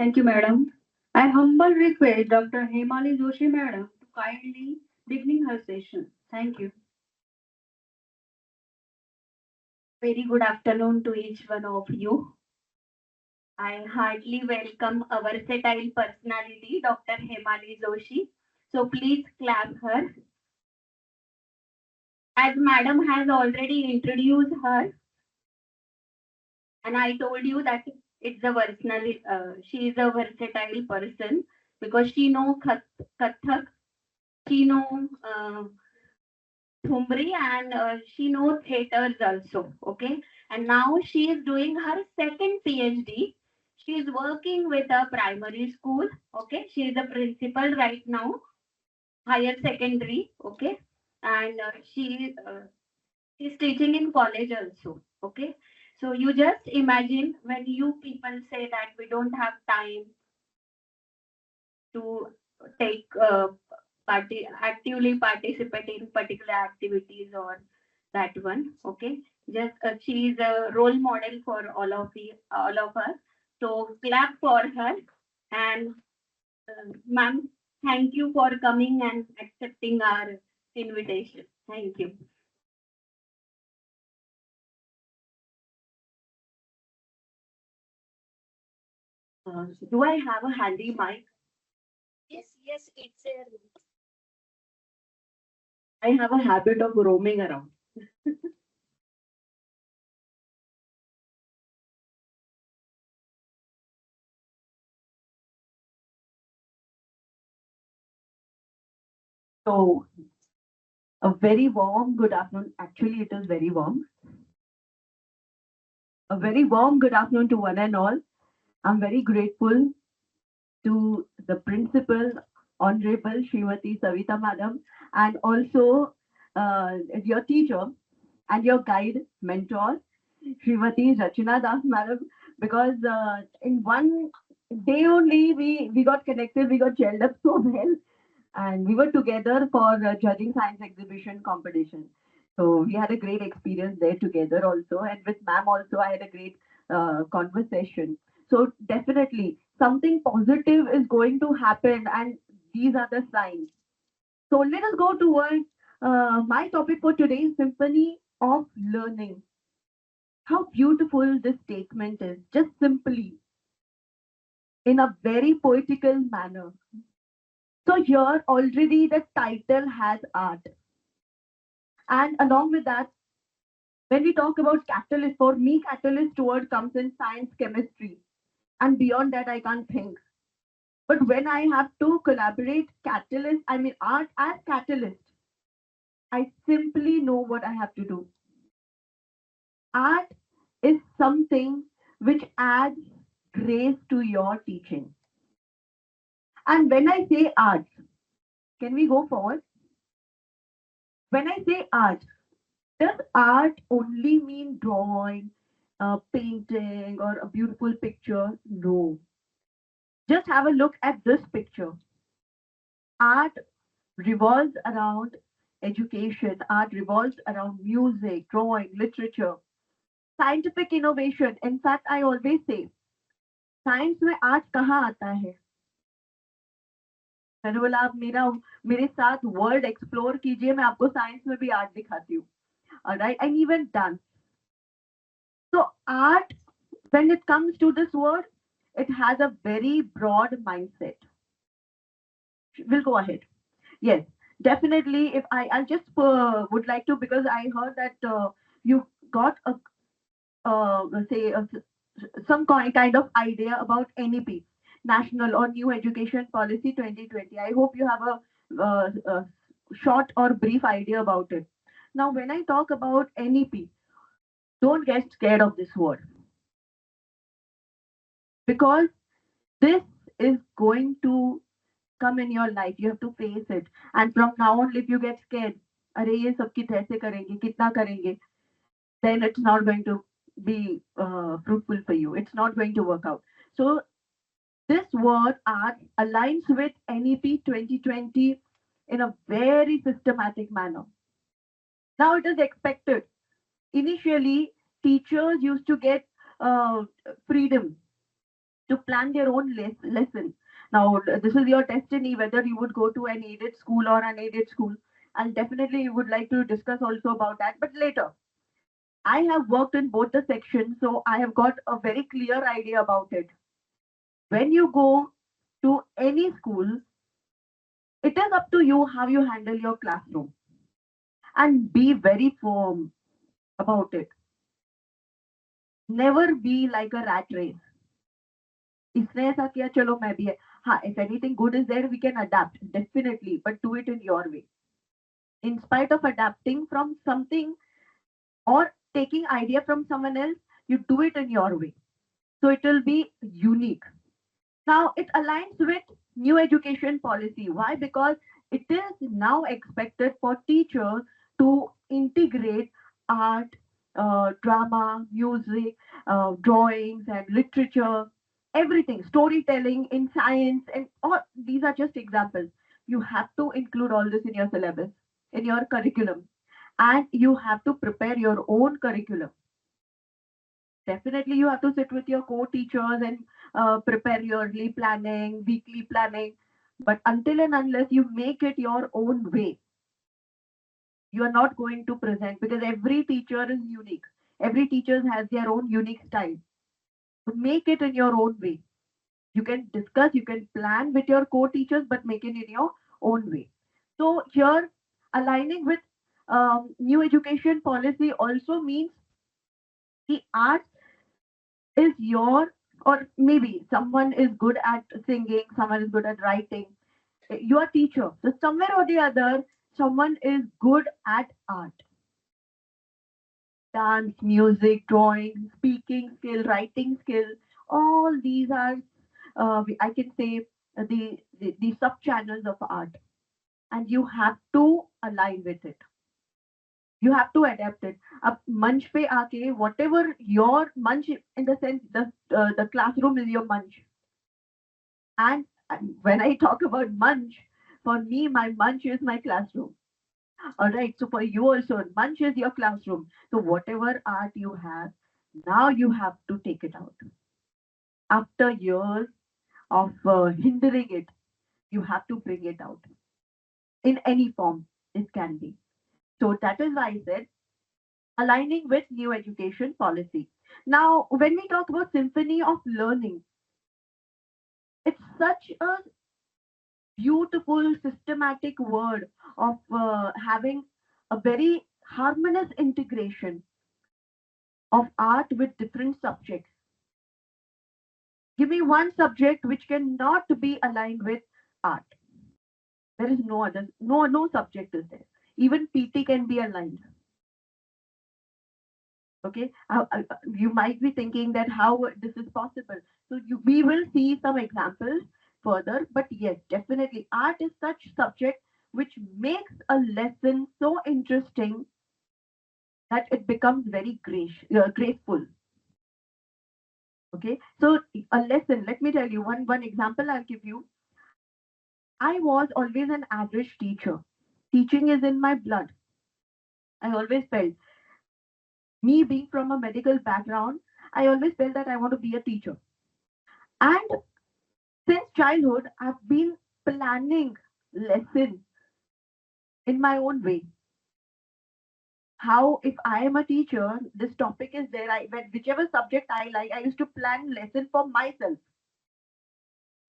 Thank you, madam. I humble request Dr. Hemali Joshi, madam, to kindly beginning her session. Thank you. Very good afternoon to each one of you. I heartily welcome our versatile personality, Dr. Hemali Joshi. So please clap her. As madam has already introduced her, and I told you that it's a versatile, she is a versatile person because she know Kathak, she know Thumri, and she knows theaters also. Okay, and now she is doing her second PhD. She is working with a primary school. Okay, she is a principal right now, higher secondary. Okay, and she's teaching in college also. Okay, so you just imagine when you people say that we don't have time to take actively participate in particular activities or that one. Okay, just she is a role model for all of us. So clap for her, and ma'am, thank you for coming and accepting our invitation. Thank you. Do I have a handy mic? Yes, yes, it's a I have a habit of roaming around. So, a very warm good afternoon. Actually, it is very warm. A very warm good afternoon to one and all. I'm very grateful to the principal, Honorable Srimati Savita Madam, and also your teacher and your guide, mentor, Srimati Rachana Das Madam, because in one day only we got connected, we got gelled up so well, and we were together for judging science exhibition competition. So we had a great experience there together also, and with ma'am also I had a great conversation. So definitely something positive is going to happen, and these are the signs. So let us go towards my topic for today: symphony of learning. How beautiful this statement is, just simply in a very poetical manner. So here already the title has art. And along with that, when we talk about catalyst, for me, catalyst word comes in science, chemistry. And beyond that, I can't think. But when I have to collaborate catalyst, I mean art as catalyst, I simply know what I have to do. Art is something which adds grace to your teaching. And when I say art, can we go forward? When I say art, does art only mean drawing, painting, or a beautiful picture? No. Just have a look at this picture. Art revolves around education, art revolves around music, drawing, literature, scientific innovation. In fact, I always say, science में art कहाँ आता है? मैंने बोला आप मेरे साथ world explore कीजिए, मैं आपको साइंस में भी आर्ट दिखाती हूँ. Alright, and even dance. So art, when it comes to this word, it has a very broad mindset. We'll go ahead. Yes, definitely. If I just would like to, because I heard that you got a say some kind of idea about NEP, National or New Education Policy 2020. I hope you have a short or brief idea about it. Now, when I talk about NEP, don't get scared of this word, because this is going to come in your life. You have to face it. And from now on, if you get scared, अरे ये सब कैसे करेंगे, कितना करेंगे, then it's not going to be fruitful for you. It's not going to work out. So this word art aligns with NEP 2020 in a very systematic manner. Now it is expected. Initially, teachers used to get freedom to plan their own lesson. Now, this is your destiny, whether you would go to an aided school or unaided school. And definitely you would like to discuss also about that, but later. I have worked in both the sections, so I have got a very clear idea about it. When you go to any school, it is up to you how you handle your classroom and be very firm about it. Never be like a rat race. इसने ऐसा किया चलो मैं भी है हाँ if anything good is there we can adapt definitely but do it in your way in spite of adapting from something or taking idea from someone else you do it in your way so it will be unique. Now it aligns with new education policy. Why? Because it is now expected for teachers to integrate art, drama, music, drawings and literature, everything, storytelling in science and all these are just examples. You have to include all this in your syllabus, in your curriculum, and you have to prepare your own curriculum. Definitely you have to sit with your co-teachers and prepare yearly planning, weekly planning. But until and unless you make it your own way, you are not going to present because every teacher is unique. Every teacher has their own unique style. So make it in your own way. You can discuss, you can plan with your co-teachers, but make it in your own way. So here, aligning with new education policy also means the art is your or maybe someone is good at singing, someone is good at writing. You are teacher. So somewhere or the other, someone is good at art. Dance, music, drawing, speaking skill, writing skill. All these are, I can say, the sub channels of art, and you have to align with it. You have to adapt it. अब मंच पे आके whatever your मंच in the sense the classroom is your मंच. And when I talk about munch, for me, my munch is my classroom. All right. So for you also, munch is your classroom. So whatever art you have, now you have to take it out. After years of hindering it, you have to bring it out in any form it can be. So that is why I said aligning with new education policy. Now, when we talk about symphony of learning, it's such a beautiful systematic word of having a very harmonious integration of art with different subjects. Give me one subject which cannot be aligned with art. There is no other, no subject is there. Even PT can be aligned. Okay, you might be thinking that how this is possible. So we will see some examples further, but yes, definitely art is such subject which makes a lesson so interesting that it becomes very graceful. Okay, so a lesson, let me tell you one example I'll give you. I was always an average teacher. Teaching is in my blood. I always felt, me being from a medical background, I always felt that I want to be a teacher. And since childhood, I've been planning lessons in my own way. How, if I am a teacher, this topic is there, whichever subject I like, I used to plan lesson for myself.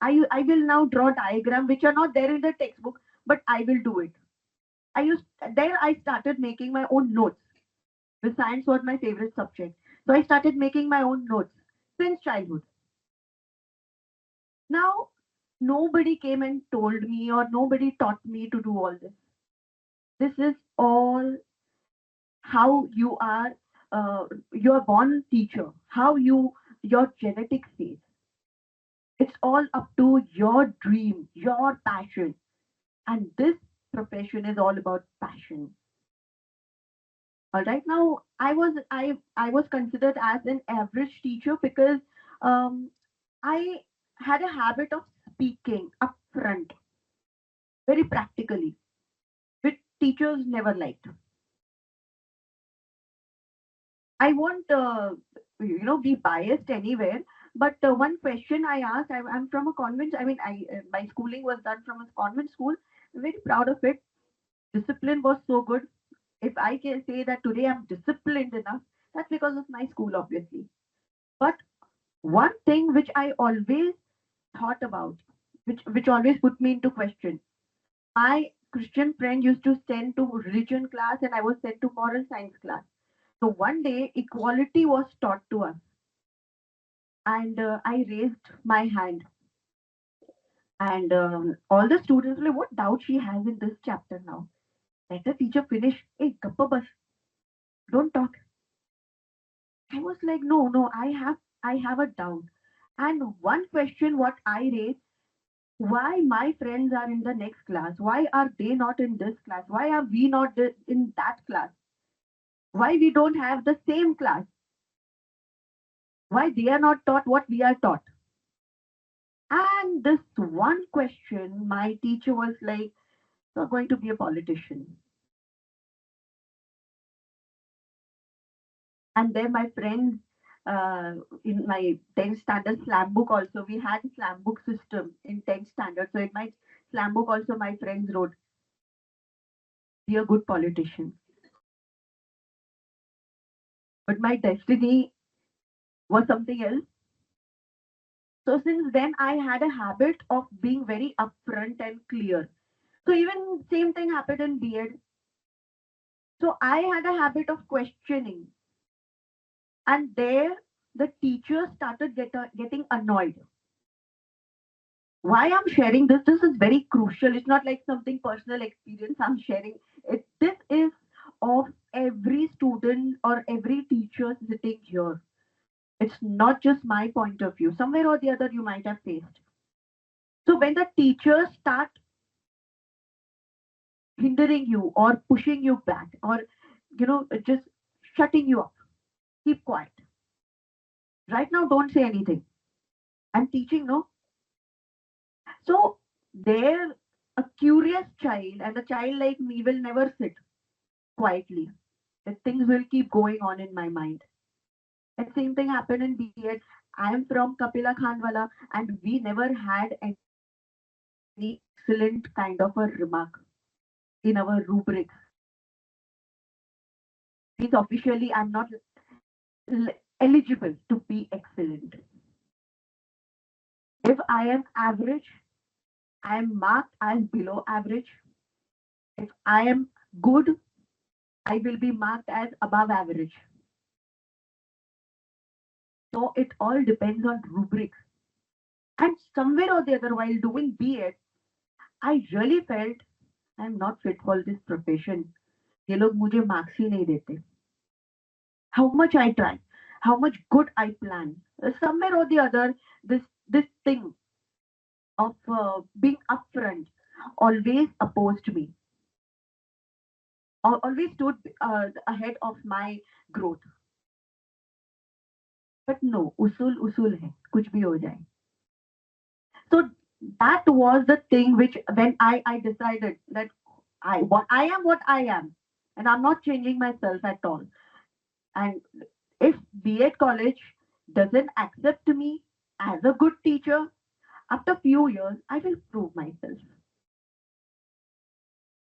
I will now draw diagram which are not there in the textbook, but I will do it. I started making my own notes. The science was my favorite subject. So I started making my own notes since childhood. Now, nobody came and told me or nobody taught me to do all this. This is all how you are, you're born teacher, how your genetics says. It's all up to your dream, your passion. And this profession is all about passion. All right. Now, I was considered as an average teacher because I had a habit of speaking upfront, very practically, which teachers never liked. I won't, be biased anywhere, But one question I asked, I'm from a convent. I mean, my schooling was done from a convent school. I'm very proud of it. Discipline was so good. If I can say that today I'm disciplined enough, that's because of my school, obviously. But one thing which I always thought about, which always put me into question. My Christian friend used to send to religion class, and I was sent to moral science class. So one day, equality was taught to us, and I raised my hand, and all the students were like, "What doubt she has in this chapter now? Let the teacher finish. Hey, kappa bas, don't talk." I was like, "No, no, I have a doubt." And one question, what I raised: why my friends are in the next class? Why are they not in this class? Why are we not in that class? Why we don't have the same class? Why they are not taught what we are taught? And this one question, my teacher was like, "You're going to be a politician." And then my friends, in my 10th standard slam book also, we had slam book system in 10th standard. So in my slam book also, my friends wrote, "Be a good politician." But my destiny was something else. So since then, I had a habit of being very upfront and clear. So even same thing happened in B.Ed. So I had a habit of questioning, and there the teachers started getting annoyed. Why I'm sharing this? This is very crucial. It's not like something personal experience I'm sharing. This is of every student or every teacher sitting here. It's not just my point of view. Somewhere or the other, you might have faced. So when the teachers start hindering you or pushing you back or just shutting you up, keep quiet. Right now, don't say anything. I'm teaching, no? So there, a curious child and a child like me will never sit quietly. The things will keep going on in my mind. And same thing happened in B.Ed. I am from Kapila Khanwala, and we never had any excellent kind of a remark in our rubrics. Means officially, I'm not eligible to be excellent. If I am average, I am marked as below average. If I am good, I will be marked as above average. So it all depends on rubrics. And somewhere or the other, while doing B.Ed, I really felt I'm not fit for this profession. ये लोग मुझे marks ही नहीं देते. How much I try, how much good I plan. Somewhere or the other, this thing of being upfront always opposed me, always stood ahead of my growth. But no, usul hai, kuch bhi ho jaye. So that was the thing which when I decided that I am what I am, and I'm not changing myself at all. And if B.Ed college doesn't accept me as a good teacher, after few years, I will prove myself.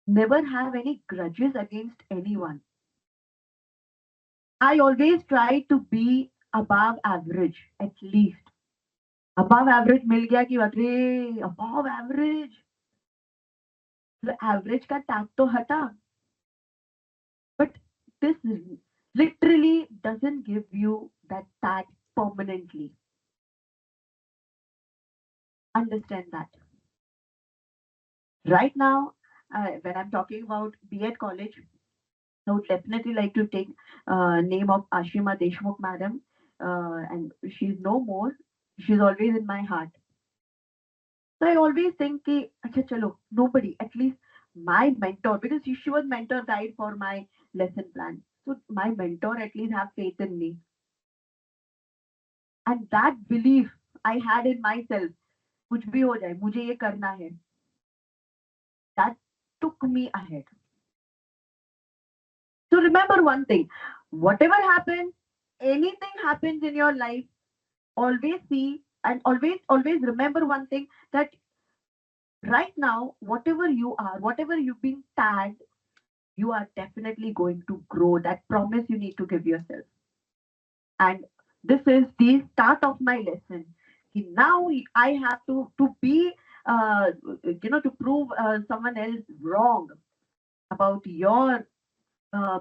Never have any grudges against anyone. I always try to be above average, at least. Above average मिल गया कि अरे above average. The average का tag तो हटा. But this literally doesn't give you that tag permanently. Understand that. Right now, when I'm talking about B.Ed college, I would definitely like to take name of Ashima Deshmukh madam, and she's no more. She's always in my heart. So I always think कि अच्छा चलो, nobody, at least my mentor, because she was mentor guide for my lesson plan. So my mentor at least have faith in me. And that belief I had in myself, कुछ भी हो जाए, मुझे ये करना है. That took me ahead. So remember one thing, whatever happens, anything happens in your life, always see and always remember one thing, that right now, whatever you are, whatever you've been tagged, you are definitely going to grow. That promise you need to give yourself. And this is the start of my lesson. Now I have to be, to prove someone else wrong about your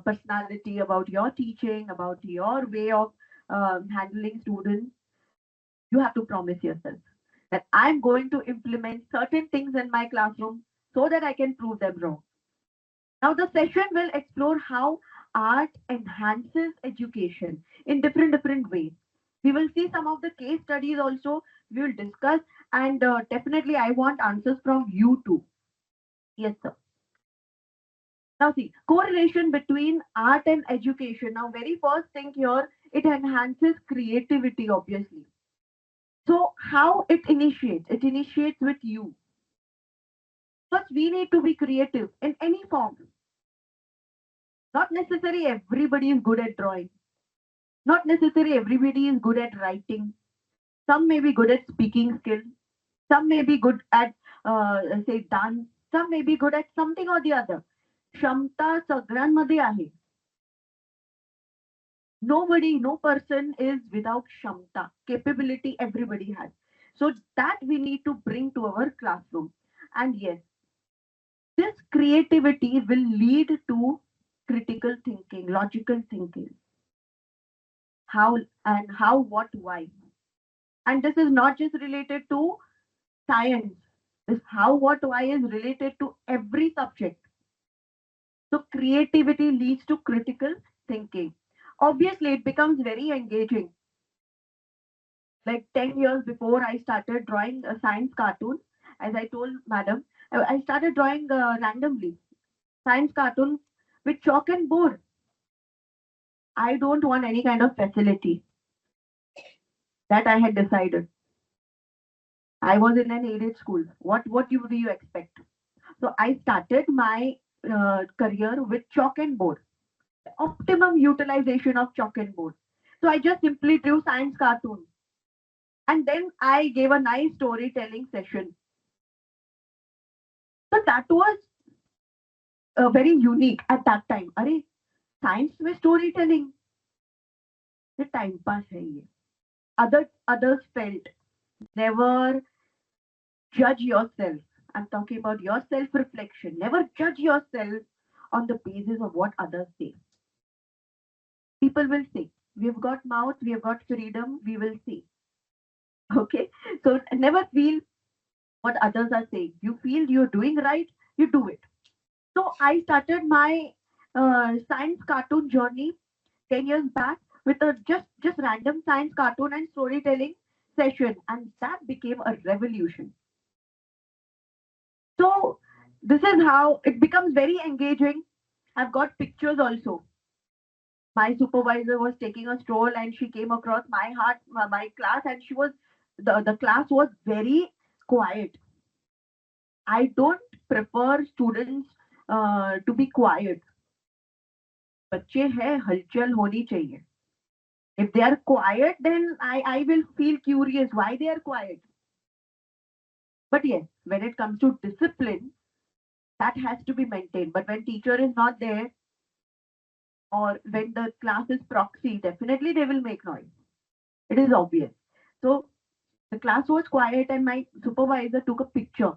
personality, about your teaching, about your way of handling students. You have to promise yourself that I'm going to implement certain things in my classroom so that I can prove them wrong. Now, the session will explore how art enhances education in different ways. We will see some of the case studies also. We will discuss, and definitely, I want answers from you too. Yes, sir. Now, see, correlation between art and education. Now, very first thing here, it enhances creativity, obviously. So, how it initiates? It initiates with you. First, we need to be creative in any form. Not necessarily everybody is good at drawing. Not necessarily everybody is good at writing. Some may be good at speaking skill. Some may be good at, say, dance. Some may be good at something or the other. क्षमता सगळ्यांमध्ये आहे. Nobody, no person is without shamta. Capability everybody has. So that we need to bring to our classroom. And yes, this creativity will lead to critical thinking, logical thinking. How and how, what, why. And this is not just related to science. This how, what, why is related to every subject. So creativity leads to critical thinking. Obviously, it becomes very engaging. Like 10 years before I started drawing a science cartoon, as I told madam, I started drawing randomly science cartoon with chalk and board. I don't want any kind of facility. That I had decided. I was in an aided school. What do you expect? So I started my career with chalk and board. Optimum utilization of chalk and board. So I just simply drew science cartoon. And then I gave a nice storytelling session. So that was very unique at that time. अरे science में storytelling, the time pass है ये. Others felt, never judge yourself. I'm talking about your self reflection. Never judge yourself on the basis of what others say. People will say, we've got mouth, we have got freedom, we will say. Okay, so never feel what others are saying. You feel you're doing right, you do it. So I started my science cartoon journey 10 years back with a just random science cartoon and storytelling session, and that became a revolution. So this is how it becomes very engaging. I've got pictures also. My supervisor was taking a stroll and she came across my class, and she was the class was very quiet. I don't prefer students to be quiet. बच्चे हैं, हलचल होनी चाहिए. If they are quiet, then I will feel curious why they are quiet. But yes, when it comes to discipline, that has to be maintained. But when teacher is not there, or when the class is proxy, definitely they will make noise. It is obvious. So the class was quiet and my supervisor took a picture.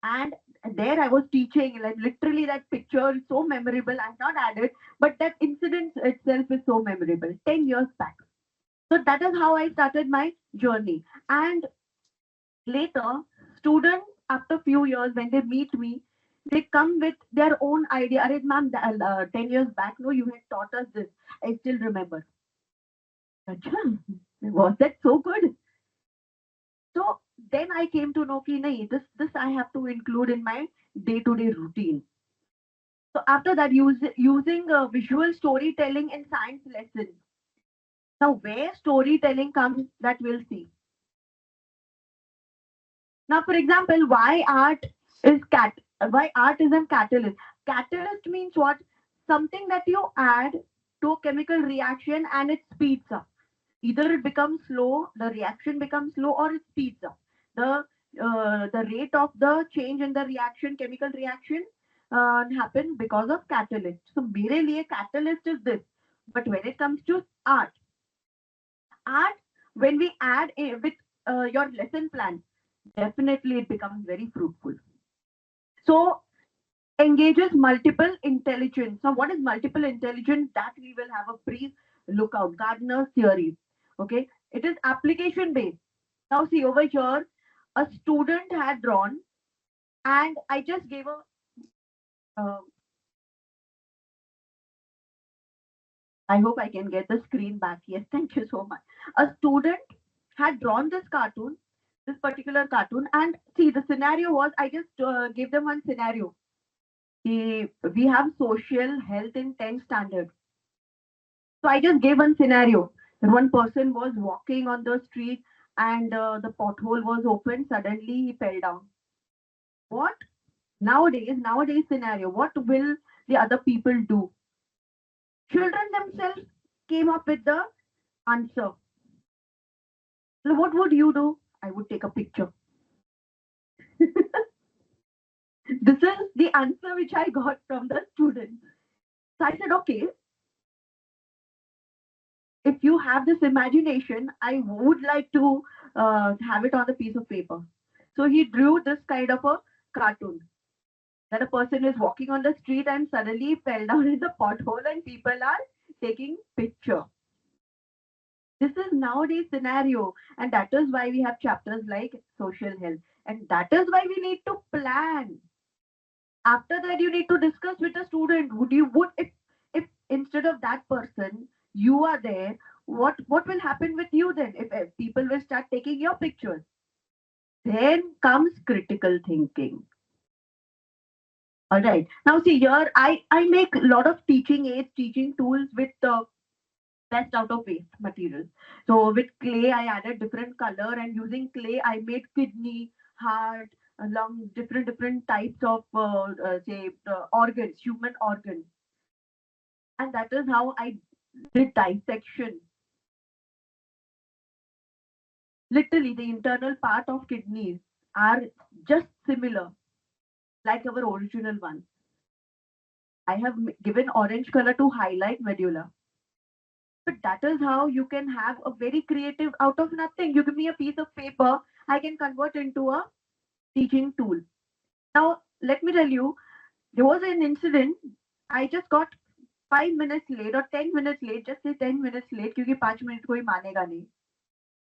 And there I was teaching, like literally that picture is so memorable. I've not added, but that incident itself is so memorable. 10 years back. So that is how I started my journey. And later, students, after few years, when they meet me, they come with their own idea. Arey, ma'am, 10 years back, no, you had taught us this. I still remember. Acha, was that so good? So then I came to know कि नहीं, this I have to include in my day-to-day routine. So after that, using visual storytelling in science lessons. Now where storytelling comes, that we'll see. Now, for example, why art is a catalyst? Catalyst means what? Something that you add to a chemical reaction and it speeds up. Either it becomes slow, the reaction becomes slow, or it speeds up. The rate of the change in the reaction, chemical reaction, happens because of catalyst. So mere liye catalyst is this. But when it comes to art, when we add with your lesson plan, definitely it becomes very fruitful. So engages multiple intelligence. Now, what is multiple intelligence? That we will have a brief look out. Gardner's theory. Okay, it is application based. Now, see over here, a student had drawn, and I just gave a. I hope I can get the screen back. Yes, thank you so much. A student had drawn this cartoon, this particular cartoon, and see the scenario was I just gave them one scenario. We have social health in 10th standard. So I just gave one scenario. That one person was walking on the street and the pothole was open. Suddenly he fell down. What nowadays scenario? What will the other people do? Children themselves came up with the answer. So what would you do? I would take a picture. This is the answer which I got from the students. So I said, okay, if you have this imagination, I would like to have it on a piece of paper. So he drew this kind of a cartoon that a person is walking on the street and suddenly fell down in the pothole and people are taking picture. This is nowadays scenario, and that is why we have chapters like social health, and that is why we need to plan. After that, you need to discuss with the student. Would if instead of that person you are there, what will happen with you then? If people will start taking your pictures, then comes critical thinking. All right. Now see here, I make a lot of teaching aids, teaching tools with best out of waste materials. So with clay, I added different color, and using clay, I made kidney, heart, lung, different types of say organs, human organs, and that is how I did dissection. Literally, the internal part of kidneys are just similar like our original one. I have given orange color to highlight medulla. But that is how you can have a very creative out of nothing. You give me a piece of paper, I can convert into a teaching tool. Now, let me tell you, there was an incident. I just got 5 minutes late or 10 minutes late, just say 10 minutes late, क्योंकि 5 minutes कोई मानेगा नहीं.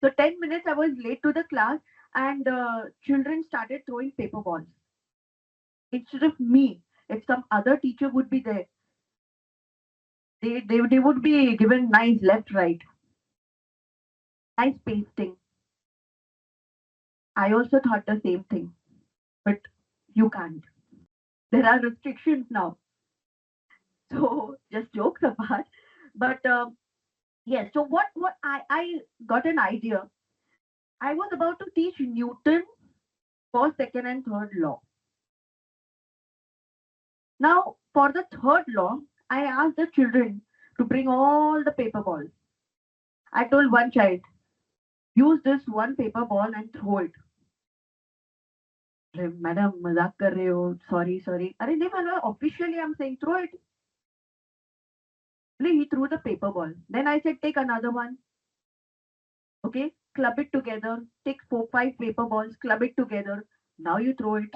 So 10 minutes I was late to the class, and children started throwing paper balls. Instead of me, if some other teacher would be there, they would be given nice left, right, nice pasting. I also thought the same thing, but you can't. There are restrictions now. So just jokes apart, but yes. So what I got an idea. I was about to teach Newton first, second, and third law. Now for the third law, I asked the children to bring all the paper balls. I told one child, use this one paper ball and throw it. Madam, मजाक कर रहे हो? Sorry. अरे नहीं मालूम. Officially, I'm saying throw it. He threw the paper ball. Then I said, take another one. Okay, club it together. Take 4-5 paper balls, club it together. Now you throw it.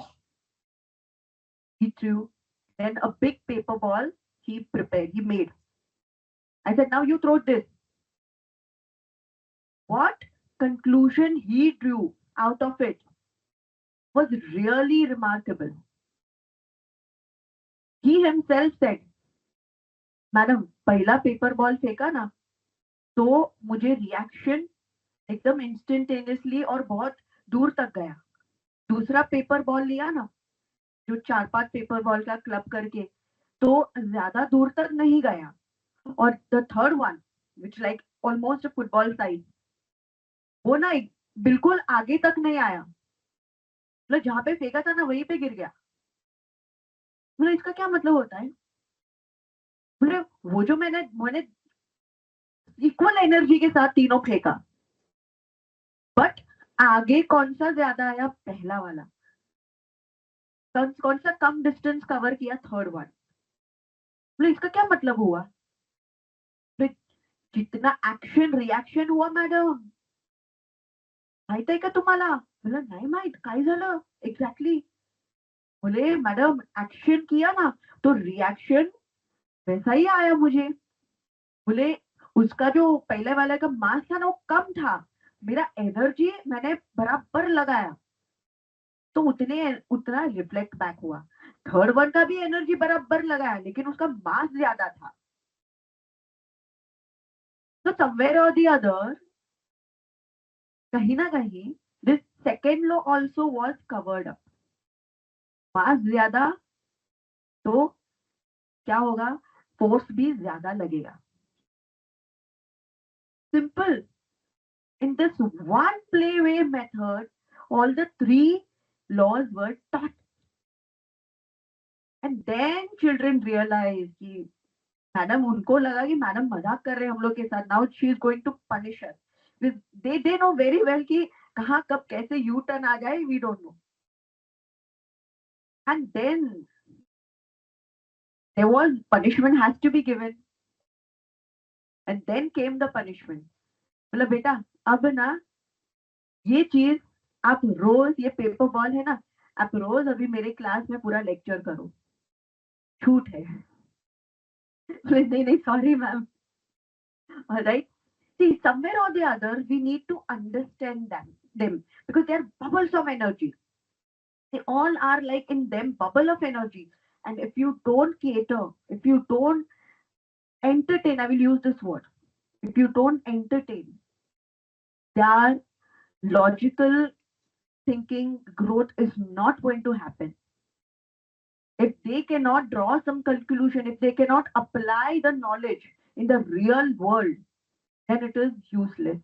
He threw. Then a big paper ball he prepared, he made. I said, now you throw this. What conclusion he drew out of it was really remarkable. He himself said, madam पहला paper ball फेंका ना तो मुझे reaction एकदम instantaneously और बहुत दूर तक गया. दूसरा पेपर बॉल लिया ना, जो 4-5 पेपर बॉल का क्लब करके, तो ज्यादा दूर तक नहीं गया. और the third one which like almost football size, वो ना बिल्कुल आगे तक नहीं आया. मतलब जहां पे फेंका था ना वहीं पे गिर गया. मतलब इसका क्या मतलब होता है? मतलब वो जो मैंने इक्वल एनर्जी के साथ तीनों फेंका, बट आगे कौन सा ज्यादा आया? पहला वाला। कौन सा कम डिस्टेंस कवर किया? Third one. तो इसका क्या मतलब हुआ? तो जितना एक्शन रिएक्शन हुआ मॅडम, माहित आहे का तुम्हाला? म्हणलं नाही माहित, काय झालं एक्झॅक्टली? बोले मैडम एक्शन किया ना तो रिएक्शन वैसा ही आया मुझे। बोले उसका जो पहले वाले का मास था ना वो कम था, मेरा एनर्जी मैंने बराबर लगाया तो उतना रिफ्लेक्ट बैक हुआ। थर्ड वन का भी एनर्जी बराबर लगाया लेकिन उसका मास ज्यादा था। तो समवेयर और दी अदर, कहीं ना कहीं this second law also was covered up. Mass ज्यादा तो क्या होगा? फोर्स भी ज्यादा लगेगा। Simple. In this one playway method, all the three laws were taught. And then children realized कि मैडम, उनको लगा कि मैडम मजाक कर रहे हैं हम लोग के साथ. Now she is going to punish us. They know very well कि कहाँ कब कैसे U turn आ जाए, we don't know. And then there was punishment has to be given. And then came the punishment. बोला बेटा अब ना ये चीज आप रोज, ये पेपर बॉल है ना, आप रोज अभी मेरे क्लास में पूरा लेक्चर करो. छूट है. नहीं, sorry ma'am. All right. See, somewhere or the other, we need to understand them because they are bubbles of energy. They all are like in them bubble of energy. And if you don't cater, if you don't entertain, I will use this word. If you don't entertain, their logical thinking growth is not going to happen. If they cannot draw some conclusion, if they cannot apply the knowledge in the real world, then it is useless.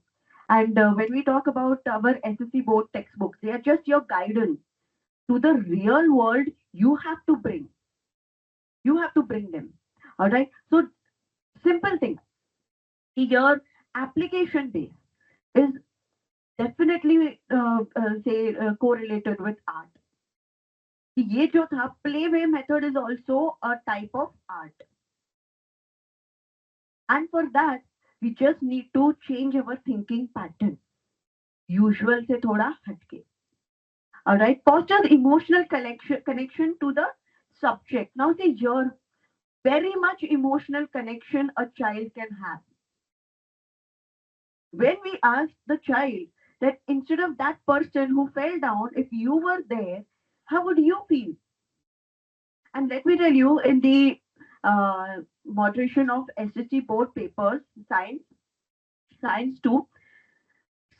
And when we talk about our SSC board textbooks, they are just your guidance to the real world. You have to bring them. All right. So simple thing. Your application base is definitely correlated with art. ये जो था playway method is also a type of art. And for that, we just need to change our thinking pattern. Usual से थोड़ा हटके. All right. Fosters emotional connection to the subject. Now see here, very much emotional connection a child can have. When we ask the child that instead of that person who fell down, if you were there, how would you feel? And let me tell you, in the moderation of SSC board papers, science 2,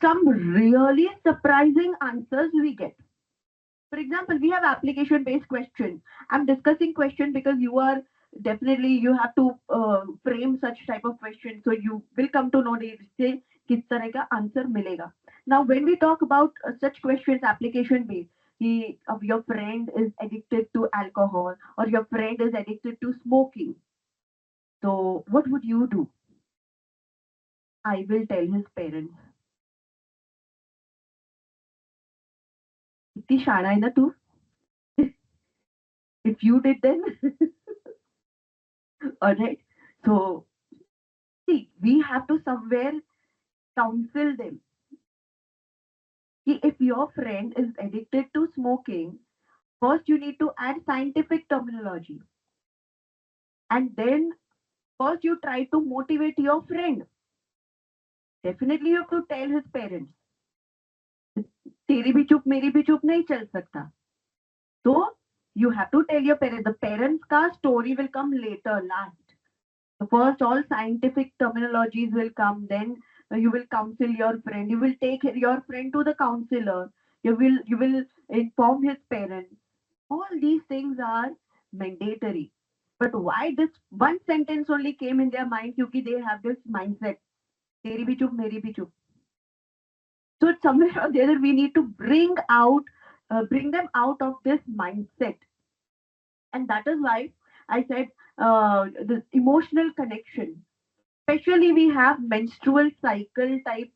some really surprising answers we get. For example, we have application based question. I'm discussing question because you have to frame such type of question. So you will come to know से किस तरह का answer मिलेगा. Now, when we talk about such questions, application based, of your friend is addicted to alcohol or your friend is addicted to smoking. So what would you do? I will tell his parents. कितनी शाना है ना तू? If you did then, all right. So see, we have to somewhere counsel them. If your friend is addicted to smoking, first you need to add scientific terminology. And then first you try to motivate your friend. Definitely you have to tell his parents. तेरी भी चुप मेरी भी चुप नहीं चल सकता. So you have to tell your parents. The parents ka story will come later, last. So first all scientific terminologies will come, then you will counsel your friend. You will take your friend to the counselor. You will inform his parents. All these things are mandatory. But why this one sentence only came in their mind? Because they have this mindset. Teri bhi chup, meri bhi chup. So somewhere or the other, we need to bring them out of this mindset. And that is why I said the emotional connection. Especially we have menstrual cycle type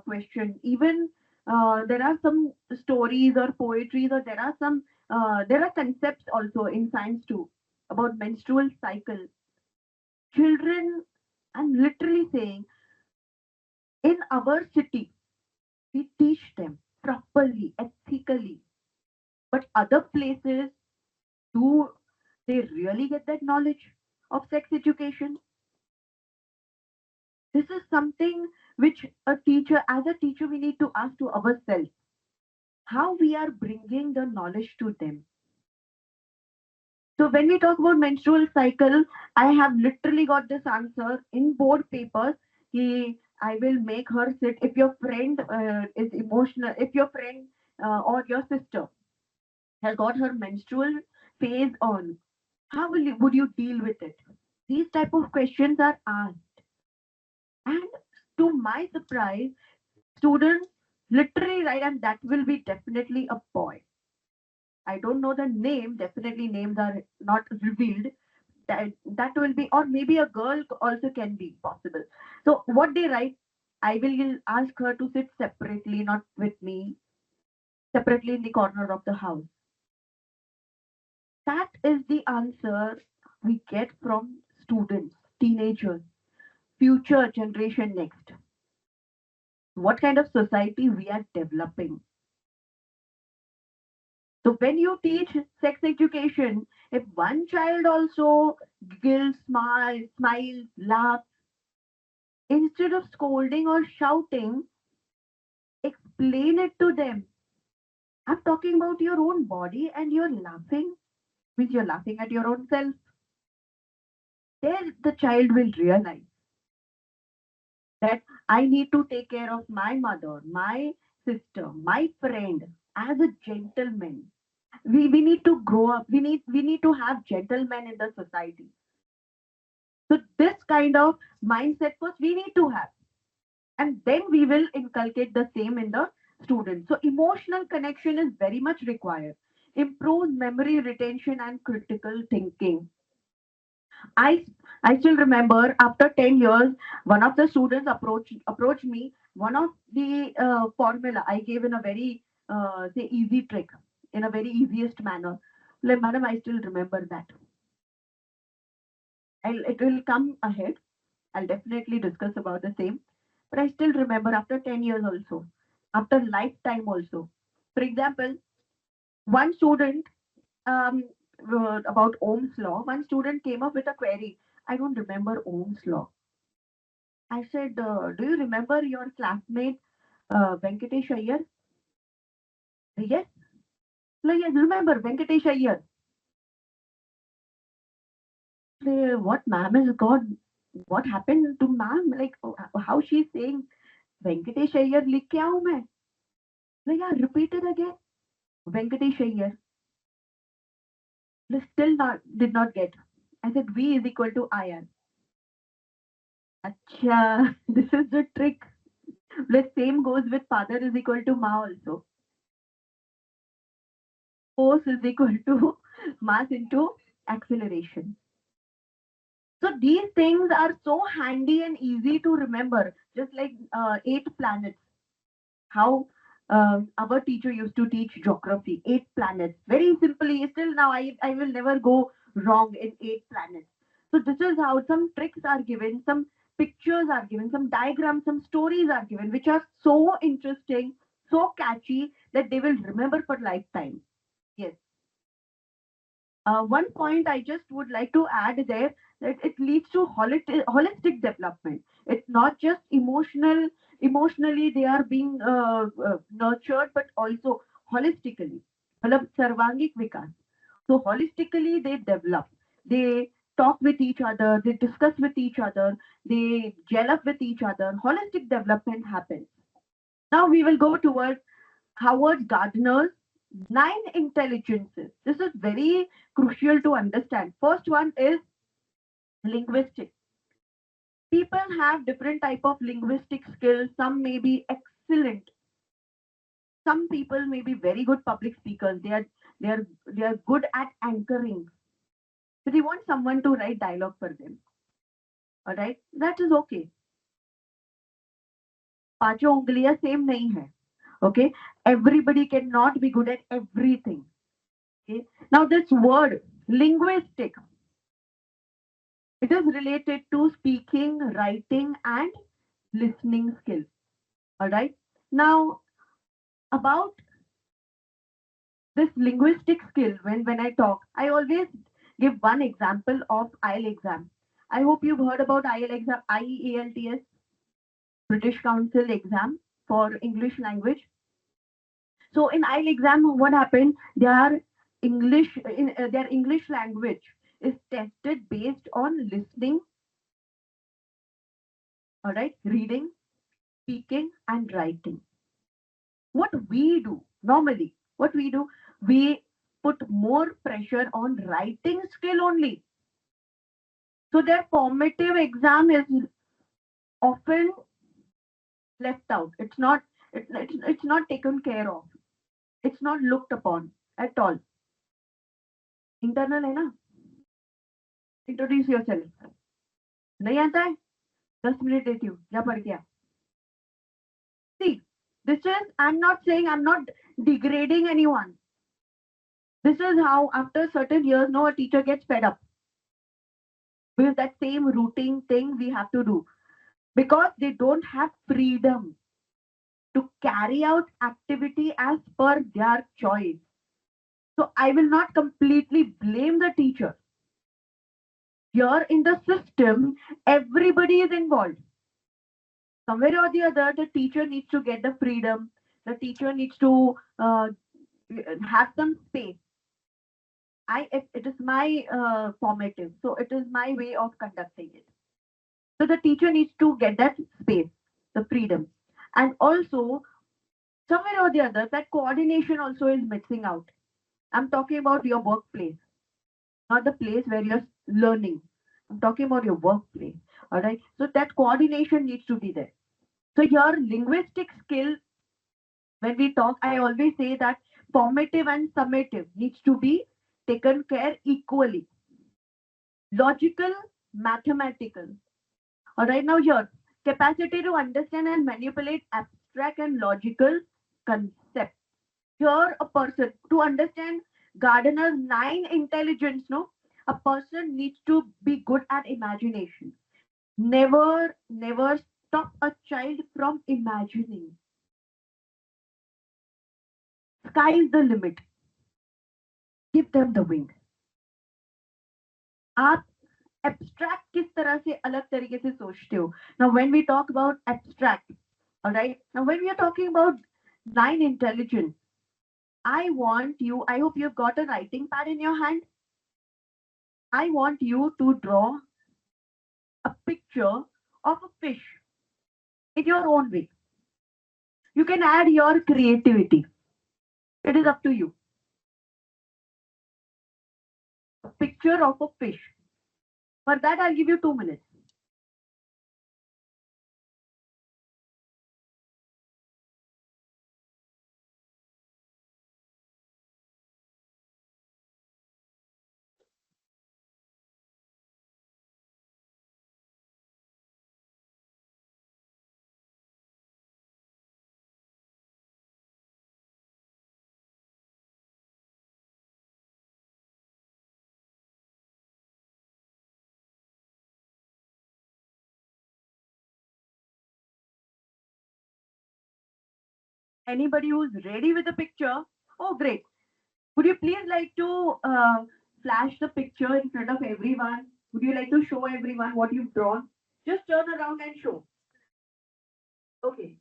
question. Even there are some stories or poetries, or there are concepts also in science too about menstrual cycle. Children, I'm literally saying, in our city, we teach them properly, ethically. But other places, do they really get that knowledge of sex education? This is something which as a teacher, we need to ask to ourselves how we are bringing the knowledge to them. So when we talk about menstrual cycle, I have literally got this answer in board papers. I will make her sit. If your friend is emotional, if your friend or your sister has got her menstrual phase on, how would you deal with it? These type of questions are asked, and to my surprise, students literally write, and that will be definitely a boy. I don't know the name. Definitely names are not revealed. That will be, or maybe a girl also can be possible. So what they write, I will ask her to sit separately, not with me, separately in the corner of the house. That is the answer we get from students, teenagers, future generation next. What kind of society we are developing? So when you teach sex education, if one child also giggles, smiles, laughs, instead of scolding or shouting, explain it to them. I'm talking about your own body and you're laughing, means you're laughing at your own self. There the child will realize that I need to take care of my mother, my sister, my friend as a gentleman. We need to grow up. We need to have gentlemen in the society. So this kind of mindset first we need to have, and then we will inculcate the same in the students. So emotional connection is very much required. Improves memory retention and critical thinking. I I still remember after 10 years, one of the students approached me. One of the formula I gave in a very say easy trick, in a very easiest manner. Like, madam, I still remember that. It will come ahead. I'll definitely discuss about the same. But I still remember after 10 years also, after lifetime also. For example, one student, um, about Ohm's law, one student came up with a query. I don't remember Ohm's law. I said, do you remember your classmate, Venkatesh Iyer? Yes. Like, yes, remember Venkatesh Iyer. What ma'am is God? What happened to ma'am? Like, how she's saying Venkatesh Iyer लिख के आऊं मैं? Like, yeah, repeat it again. Venkatesh Iyer. Still not did not get. I said V is equal to IR. Acha, this is the trick. The same goes with father is equal to ma also. Force is equal to mass into acceleration. So these things are so handy and easy to remember, just like 8 planets. How our teacher used to teach geography, 8 planets. Very simply, still now I will never go wrong in 8 planets. So this is how some tricks are given, some pictures are given, some diagrams, some stories are given, which are so interesting, so catchy that they will remember for lifetime. Yes. One point I just would like to add there, that it leads to holistic development. It's not just emotionally they are being nurtured, but also holistically. मतलब सर्वांगिक विकास. So holistically they develop. They talk with each other, they discuss with each other, they gel up with each other. Holistic development happens. Now we will go towards Howard Gardner's 9 intelligences. This is very crucial to understand. First one is linguistic. People have different type of linguistic skills. Some may be excellent. Some people may be very good public speakers. They are good at anchoring. So they want someone to write dialogue for them. All right, that is okay. पांचों उंगलियां same नहीं है. Okay, everybody cannot be good at everything. Okay, now this word linguistic, it is related to speaking, writing, and listening skills. All right. Now, about this linguistic skill, when I talk, I always give one example of IELTS exam. I hope you've heard about IELTS exam, IELTS, British Council exam for English language. So in IELTS exam, what happened? Their English language is tested based on listening, all right, reading, speaking, and writing. What we do normally, we put more pressure on writing skill only. So their formative exam is often left out. It's not taken care of. It's not looked upon at all. Internal है ना? Introduce yourself. नहीं आता है? 10 minute देती हूँ. जा पढ़ के आ. See, I'm not saying, I'm not degrading anyone. This is how, after certain years, no, a teacher gets fed up with that same routine thing we have to do, because they don't have freedom to carry out activity as per their choice. So I will not completely blame the teacher. Here in the system, everybody is involved. Somewhere or the other, the teacher needs to get the freedom. The teacher needs to have some space. It is my formative, so it is my way of conducting it. So the teacher needs to get that space, the freedom, and also somewhere or the other, that coordination also is missing out. I'm talking about your workplace, not the place where you're learning. I'm talking about your workplace. All right. So that coordination needs to be there. So your linguistic skill, when we talk, I always say that formative and summative needs to be taken care equally. Logical, mathematical. All right, now here, capacity to understand and manipulate abstract and logical concepts. Here, a person, to understand Gardner's 9 intelligence, no, a person needs to be good at imagination. Never stop a child from imagining. Sky is the limit. Give them the wing. आप abstract किस तरह से अलग तरीके से सोचते हो? Now when we talk about abstract, all right, now when we are talking about 9 intelligence, I hope you've got a writing pad in your hand. I want you to draw a picture of a fish in your own way. You can add your creativity. It is up to you. A picture of a fish. For that, I'll give you 2 minutes. Anybody who's ready with the picture? Oh, great. Would you please like to flash the picture in front of everyone? Would you like to show everyone what you've drawn? Just turn around and show. Okay.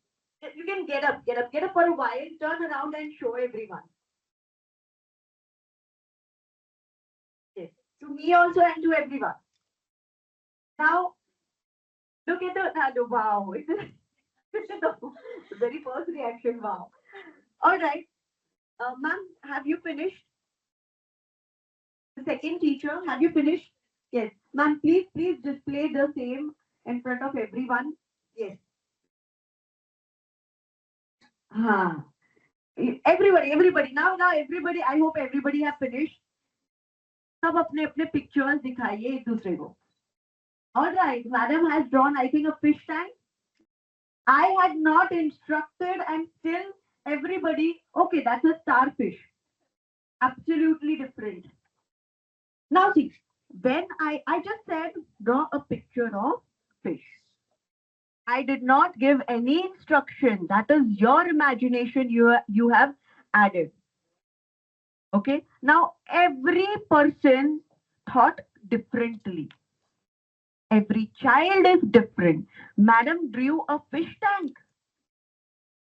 You can get up for a while, turn around and show everyone. Yes. To me also and to everyone. Now, look at the wow. This is the very first reaction. Wow. All right. Ma'am, have you finished? The second teacher, have you finished? Yes. Ma'am, please display the same in front of everyone. Yes. Everybody. Now everybody, I hope everybody have finished. सब अपने अपने pictures दिखाइए एक दूसरे को. All right, madam has drawn, I think, a fish tank. I had not instructed, and still everybody, okay, that's a starfish. Absolutely different. Now see, when I just said draw a picture of fish. I did not give any instruction. That is your imagination you have added. Okay. Now every person thought differently. Every child is different. Madam drew a fish tank.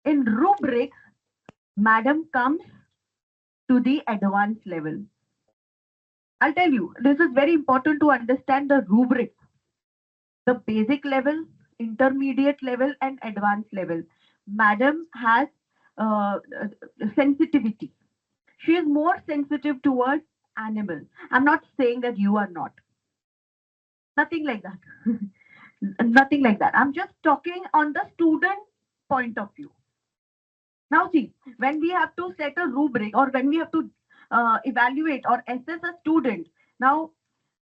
In rubrics, madam comes to the advanced level. I'll tell you, this is very important to understand the rubric, the basic level, intermediate level, and advanced level. Madam has sensitivity. She is more sensitive towards animals. I'm not saying that you are not. Nothing like that. Nothing like that. I'm just talking on the student point of view. Now, see, when we have to set a rubric or when we have to evaluate or assess a student, now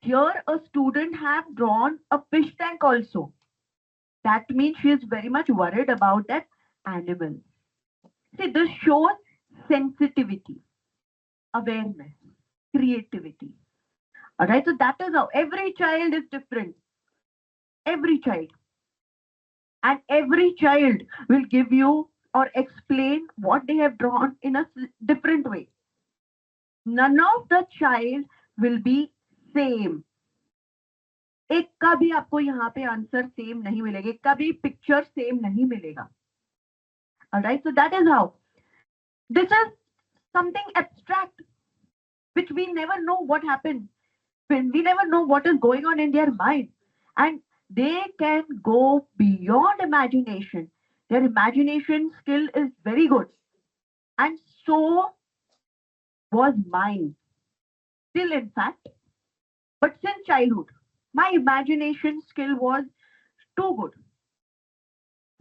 here a student have drawn a fish tank also. That means she is very much worried about that animal. See, this shows sensitivity, awareness, creativity. All right, so that is how every child is different. Every child. And every child will give you or explain what they have drawn in a different way. None of the child will be same. एक का भी आपको यहाँ पे answer same नहीं मिलेगा, एक का भी पिक्चर सेम नहीं मिलेगा. All right, so that is how. This is something abstract, which we never know what happened. We never know what is going on in their mind. And they can go beyond imagination. Their imagination skill is very good. And so was mine. Still, in fact, but since childhood, my imagination skill was too good.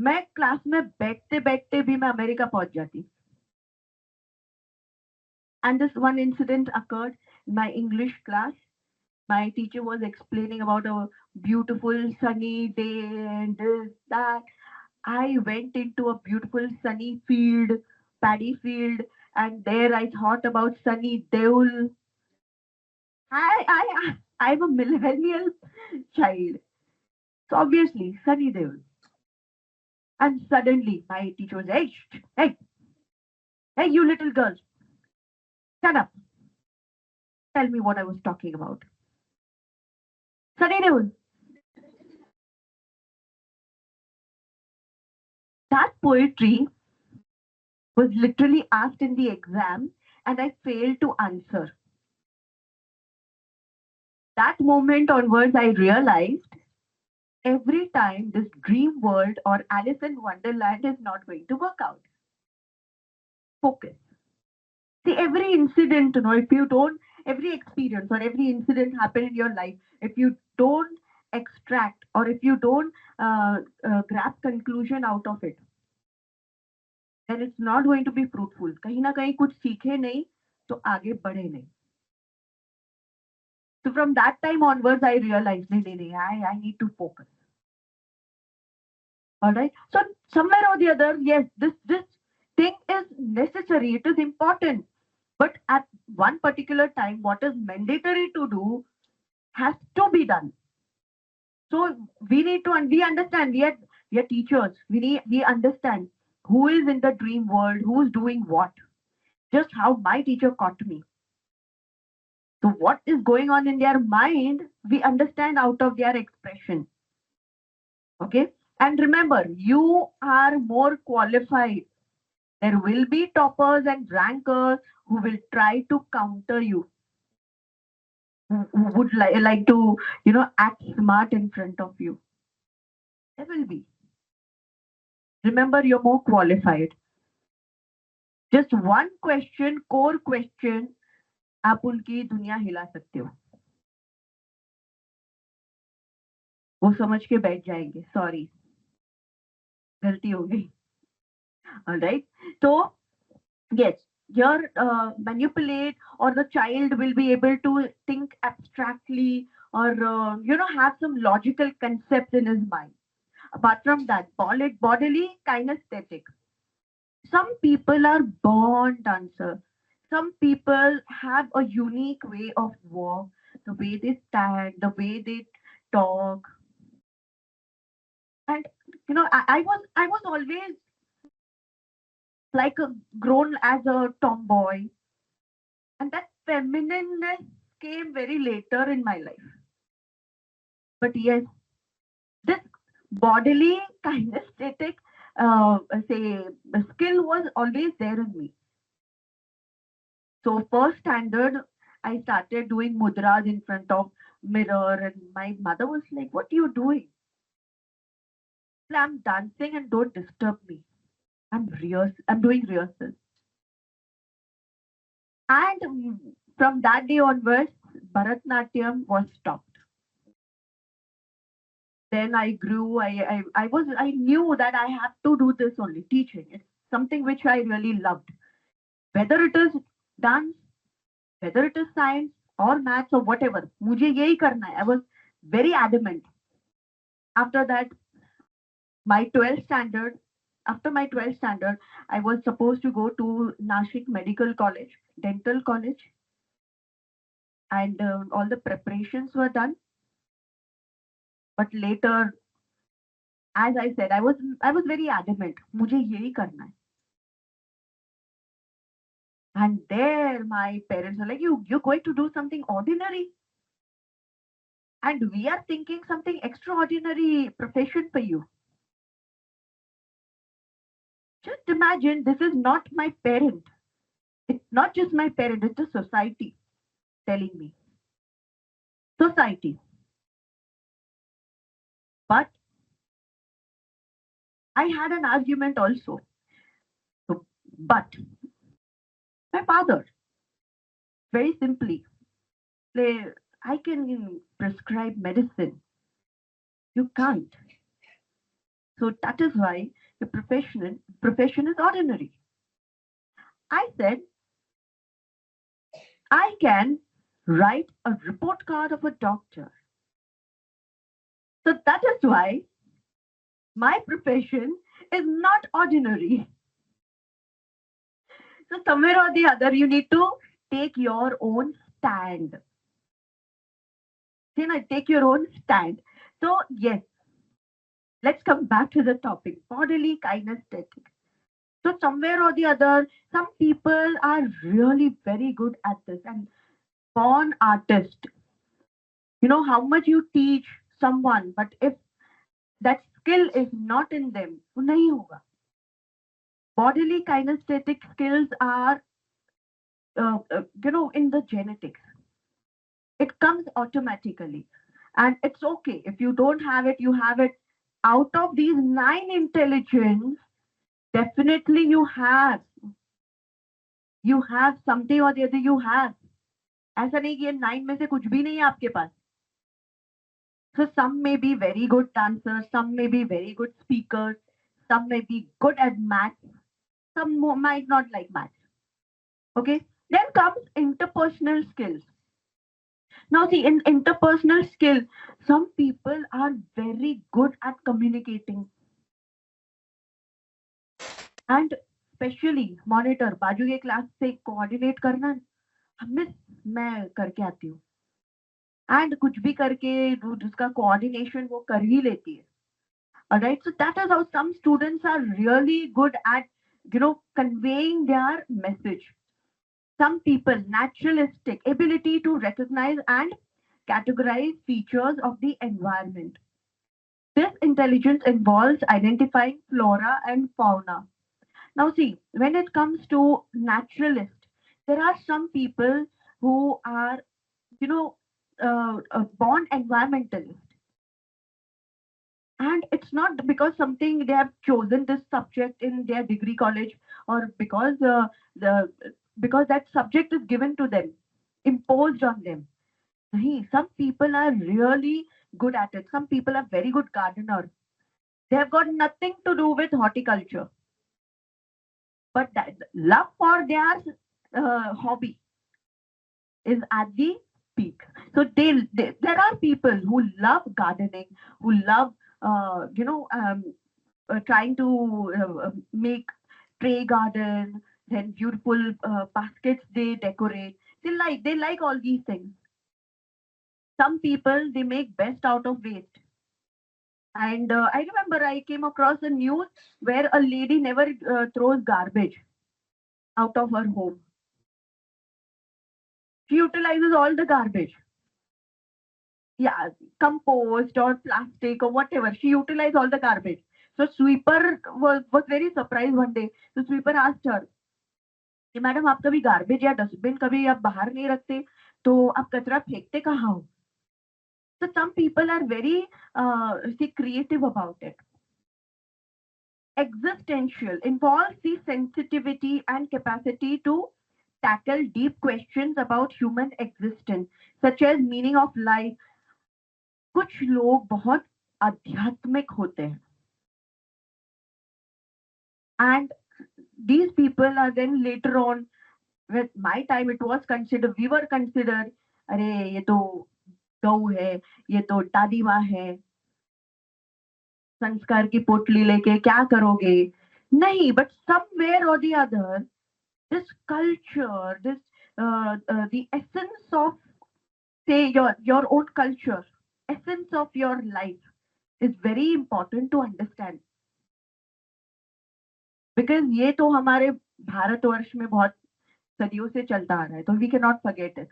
मैं class में बैठते बैठते भी मैं America पहुंच जाती. And this one incident occurred in my English class. My teacher was explaining about a beautiful sunny day and this, that. I went into a beautiful sunny field, paddy field, and there I thought about Sunny Deol. I'm a millennial child. So obviously, Sunny Deol. And suddenly my teacher was, hey, hey, you little girl, shut up. Tell me what I was talking about. Sunny Deol. That poetry was literally asked in the exam and I failed to answer. That moment onwards, I realized every time this dream world or Alice in Wonderland is not going to work out. Focus. See, every incident, if you don't, every experience or every incident happen in your life, if you don't extract or if you don't grab conclusion out of it, then it's not going to be fruitful. कहीं ना कहीं कुछ सीखे नहीं तो आगे बढ़े नहीं. So from that time onwards, I realized, I need to focus. All right. So somewhere or the other, yes, this thing is necessary. It is important. But at one particular time, what is mandatory to do has to be done. So we need to, and we understand, we are teachers. We understand who is in the dream world, who is doing what. Just how my teacher caught me. So what is going on in their mind, we understand out of their expression. Okay. And remember, you are more qualified. There will be toppers and rankers who will try to counter you, who would like to, act smart in front of you. There will be. Remember, you're more qualified. Just one question, core question, आप उनकी दुनिया हिला सकते हो. वो समझ के बैठ जाएंगे. Sorry. गलती हो गई. All right. So, yes, your manipulate or the child will be able to think abstractly or have some logical concept in his mind. Apart from that, bodily kinesthetic. Some people are born dancer. Some people have a unique way of walk, the way they stand, the way they talk. And I was always like a grown as a tomboy, and that feminineness came very later in my life. But yes, this bodily kinesthetic say skill was always there in me. So first standard, I started doing mudras in front of mirror, and my mother was like, "What are you doing?" "I'm dancing and don't disturb me. I'm doing rehearsal." And from that day onwards, Bharatnatyam was stopped. Then I grew. I knew that I have to do this only. Teaching. It's something which I really loved. Whether it is dance, whether it is science or maths or whatever, मुझे यही करना है. I was very adamant. After that, my 12th standard. After my 12th standard, I was supposed to go to Nashik Medical College, Dental College, and all the preparations were done. But later, as I said, I was very adamant. मुझे यही करना है. And there, my parents were like, "You're going to do something ordinary, and we are thinking something extraordinary profession for you." Just imagine, this is not my parent. It's not just my parent, it's the society telling me. Society. But I had an argument also. But my father, very simply, I can prescribe medicine. You can't. So that is why the profession is ordinary. I said, I can write a report card of a doctor. So that is why my profession is not ordinary. So somewhere or the other, you need to take your own stand. Take your own stand. So yes, let's come back to the topic, bodily kinesthetic. So somewhere or the other, some people are really very good at this and born artist. How much you teach someone, but if that skill is not in them, वो नहीं होगा. Bodily kinesthetic skills are, in the genetics. It comes automatically. And it's okay. If you don't have it, you have it. Out of these 9 intelligence, definitely you have. You have something or the other you have. ऐसा नहीं कि ये 9 में से कुछ भी नहीं है आपके पास. So some may be very good dancers, some may be very good speakers, some may be good at maths, some might not like maths. Okay. Then comes interpersonal skills. Now see, in interpersonal skill, some people are very good at communicating. And especially monitor, बाजू के class से coordinate करना, miss मैं करके आती हूँ. And कुछ भी करके उसका coordination वो कर ही लेती है. Alright, so that is how some students are really good at, conveying their message. Some people, naturalistic ability to recognize and categorize features of the environment. This intelligence involves identifying flora and fauna. Now see, when it comes to naturalist, there are some people who are, born environmentalist. And it's not because something they have chosen this subject in their degree college, or because because that subject is given to them, imposed on them. Some people are really good at it. Some people are very good gardeners. They have got nothing to do with horticulture. But that love for their hobby is at the speak. So there are people who love gardening, who love trying to make tray garden, then beautiful baskets they decorate. They like all these things. Some people they make best out of waste. And I remember I came across a news where a lady never throws garbage out of her home. She utilizes all the garbage. Yeah, compost or plastic or whatever. She utilized all the garbage. So sweeper was very surprised one day. So sweeper asked her, कि madam आप कभी garbage या dustbin कभी आप बाहर नहीं रखते तो आप कचरा फेंकते कहाँ हो? So some people are very creative about it. Existential involves the sensitivity and capacity to tackle deep questions about human existence, such as meaning of life. कुछ लोग बहुत आध्यात्मिक होते हैं. And these people are then later on, with my time it was considered, we were considered, अरे ये तो गौ है, ये तो दादी माँ है, संस्कार की पोटली लेके क्या करोगे? नहीं, but somewhere or the other, this culture, the essence of, say, your own culture, essence of your life is very important to understand. Because ये तो हमारे भारतवर्ष में बहुत सदियों से चलता आ रहा है, तो we cannot forget it.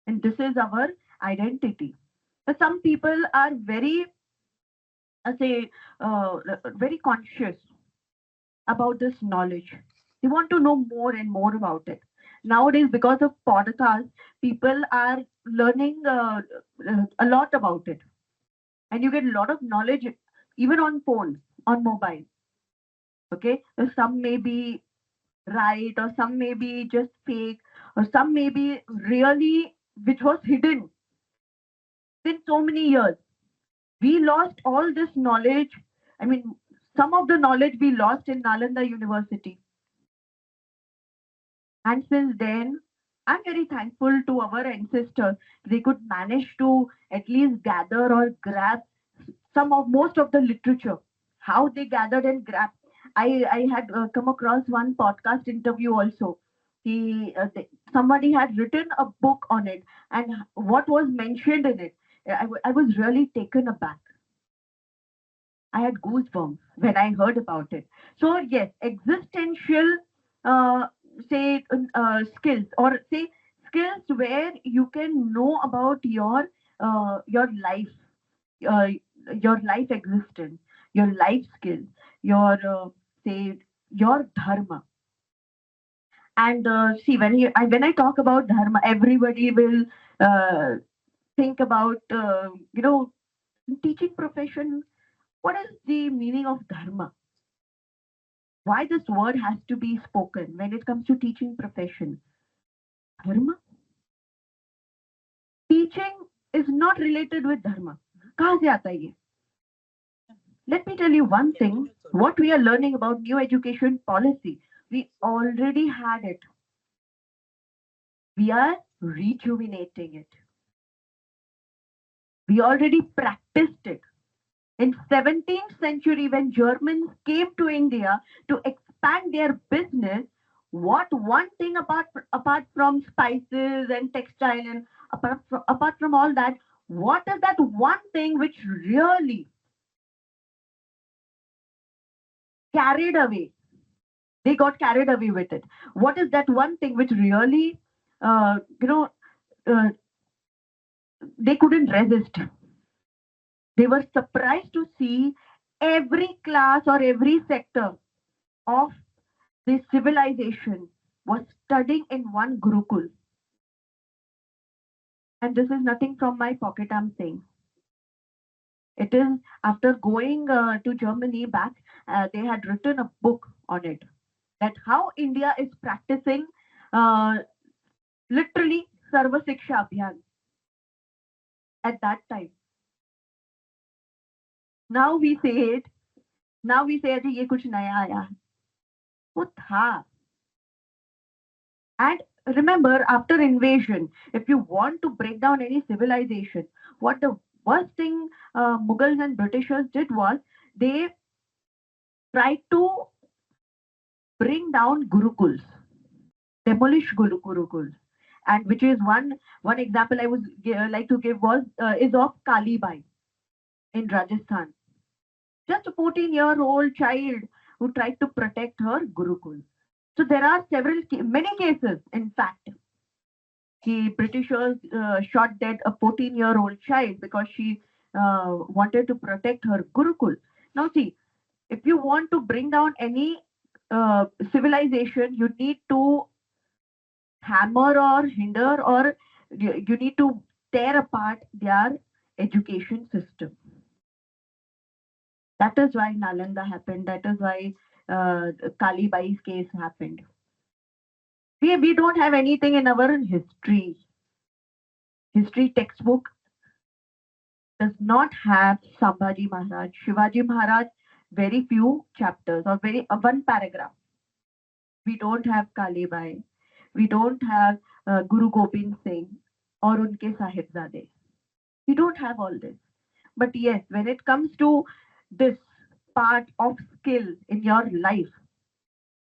And this is our identity. But some people are very, very conscious about this knowledge. They want to know more and more about it. Nowadays, because of podcasts, people are learning a lot about it. And you get a lot of knowledge even on phone, on mobile. Okay, so some may be right, or some may be just fake, or some may be really which was hidden since so many years. We lost all this knowledge. I mean, some of the knowledge we lost in Nalanda University. And since then, I'm very thankful to our ancestors. They could manage to at least gather or grab most of the literature. How they gathered and grabbed. I had come across one podcast interview also. Somebody had written a book on it, and what was mentioned in it, I was really taken aback. I had goosebumps when I heard about it. So yes, existential, skills, or say skills where you can know about your life, uh, your life existence, your life skills, your your dharma. And see, when I talk about dharma, everybody will think about teaching profession. What is the meaning of dharma? Why this word has to be spoken when it comes to teaching profession? Dharma? Teaching is not related with dharma. कहाँ से आता है ये? Let me tell you one thing. What we are learning about new education policy, we already had it. We are rejuvenating it. We already practiced it. In 17th century, when Germans came to India to expand their business, what one thing apart from spices and textile and apart from all that, what is that one thing which really carried away? They got carried away with it. What is that one thing which really, they couldn't resist? They were surprised to see every class or every sector of the civilization was studying in one Gurukul. And this is nothing from my pocket, I'm saying. It is after going to Germany back, they had written a book on it, that how India is practicing literally Sarva Siksha Abhiyan at that time. Now we say it. Now we say ये कुछ नया आया. वो था. And remember, after invasion, if you want to break down any civilization, what the worst thing Mughals and Britishers did was they tried to bring down gurukuls, demolish gurukuls, and which is one example I would like to give was is of Kalibai in Rajasthan. Just a 14-year-old child who tried to protect her gurukul. So there are many cases, in fact. The Britishers shot dead a 14-year-old child because she wanted to protect her gurukul. Now see, if you want to bring down any civilization, you need to hammer or hinder, or you need to tear apart their education system. That is why Nalanda happened. That is why Kalibai's case happened. We don't have anything in our history textbook does not have Sambhaji Maharaj, Shivaji Maharaj, very few chapters or very one paragraph. We don't have Kalibai. We don't have Guru Gobind Singh or unke Sahibzade. We don't have all this. But yes, when it comes to this part of skill in your life,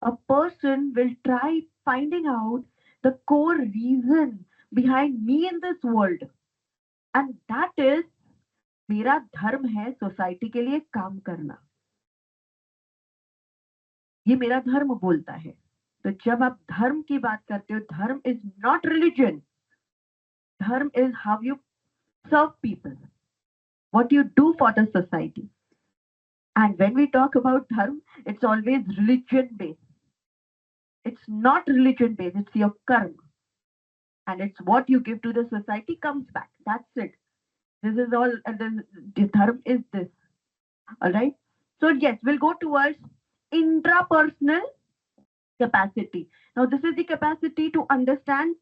a person will try finding out the core reason behind me in this world. And that is, मेरा धर्म है society के लिए काम करना, ये मेरा धर्म बोलता है. तो जब आप धर्म की बात करते हो, dharma is not religion. Dharma is how you serve people, what you do for the society. And when we talk about dharma, it's always religion based. It's not religion based, it's your karma. And it's what you give to the society comes back. That's it. This is all, and then the dharma is this. All right. So yes, we'll go towards intrapersonal capacity. Now, this is the capacity to understand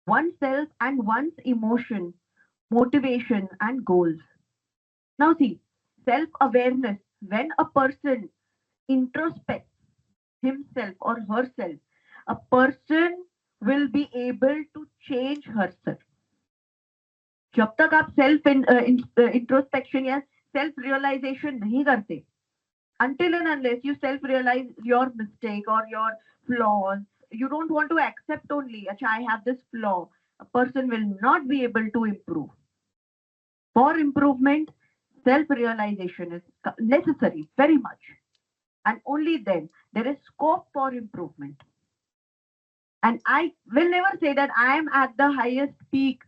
oneself and one's emotion, motivation, and goals. Now, see, self-awareness. When a person introspects himself or herself, a person will be able to change herself. जब तक आप self introspection या self realisation नहीं करते, until and unless you self realize your mistake or your flaws, you don't want to accept only, Acha, I have this flaw, a person will not be able to improve. For improvement, self realization is necessary very much, and only then there is scope for improvement. And I will never say that I am at the highest peak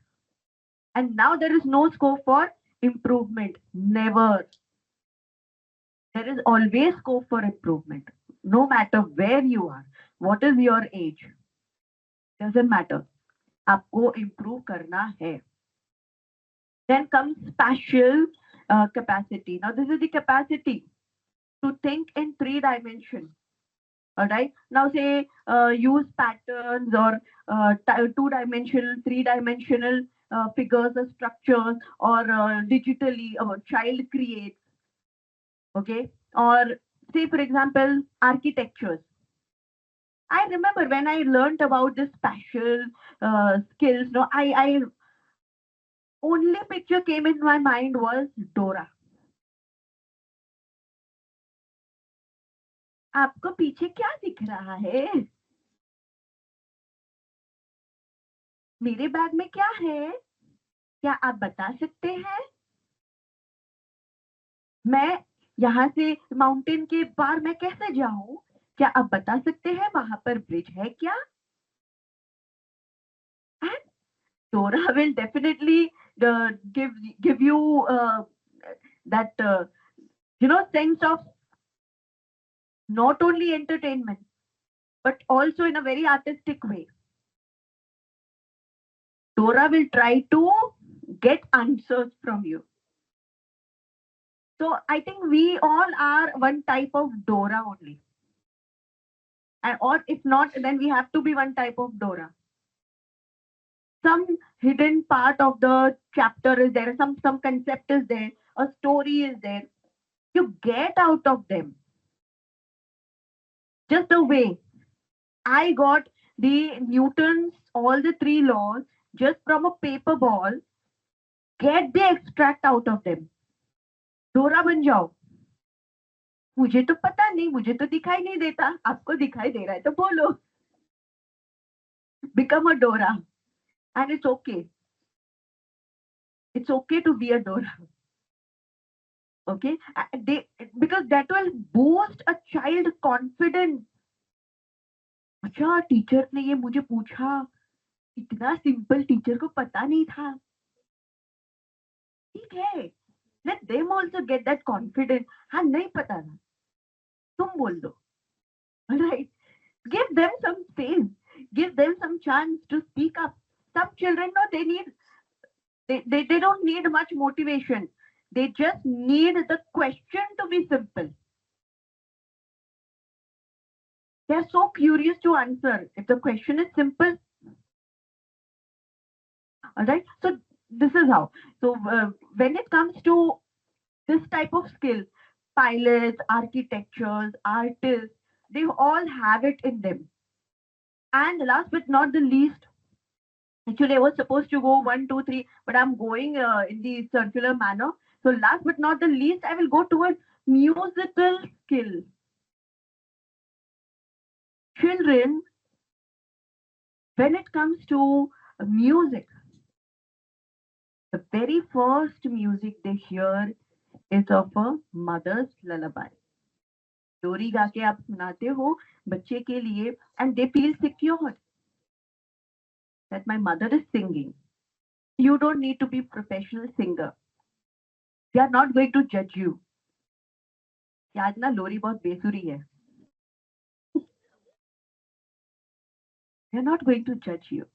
and now there is no scope for improvement. Never. There is always scope for improvement, no matter where you are, what is your age, doesn't matter. आपको improve करना है. Then comes spatial capacity. Now this is the capacity to think in 3 dimensions. All right. Now say use patterns or 2-dimensional, 3-dimensional figures or structures, or digitally a child creates. Okay. Or say, for example, architectures. I remember when I learned about this spatial skills, no, I only picture came in my mind was Dora. आपको पीछे क्या दिख रहा है? मेरे bag में क्या है? क्या आप बता सकते हैं? मैं यहाँ से माउंटेन के पार मैं कैसे जाऊं? क्या आप बता सकते हैं वहां पर ब्रिज है क्या? And Dora will definitely give you that sense of not only entertainment but also in a very artistic way. Dora will try to get answers from you. So I think we all are one type of Dora only. And or if not, then we have to be one type of Dora. Some hidden part of the chapter is there, some concept is there, a story is there. You get out of them. Just the way I got the Newton's, all the three laws just from a paper ball, get the extract out of them. डोरा बन जाओ. मुझे तो पता नहीं, मुझे तो दिखाई नहीं देता, आपको दिखाई दे रहा है तो बोलो. Become a Dora, and it's okay. It's okay to be a Dora. Okay, because that will boost a child confidence. अच्छा टीचर ने ये मुझे पूछा, इतना सिंपल टीचर को पता नहीं था. ठीक है, let them also get that confidence. हाँ नहीं पता था, तुम बोल दो. Right? Give them some space. Give them some chance to speak up. Some children know they don't need much motivation. They just need the question to be simple. They're so curious to answer. If the question is simple, all right. So this is how. So when it comes to this type of skill, pilots, architectures, artists, they all have it in them. And last but not the least, actually I was supposed to go 1, 2, 3, but I'm going in the circular manner. So last but not the least, I will go towards musical skill. Children, when it comes to music, the very first music they hear is of a mother's lullaby. Story गा के आप सुनाते हो बच्चे के लिए, and they feel secure that my mother is singing. You don't need to be professional singer. They are not going to judge you. कि आज ना लोरी बहुत बेसुरी है. They're not going to judge you.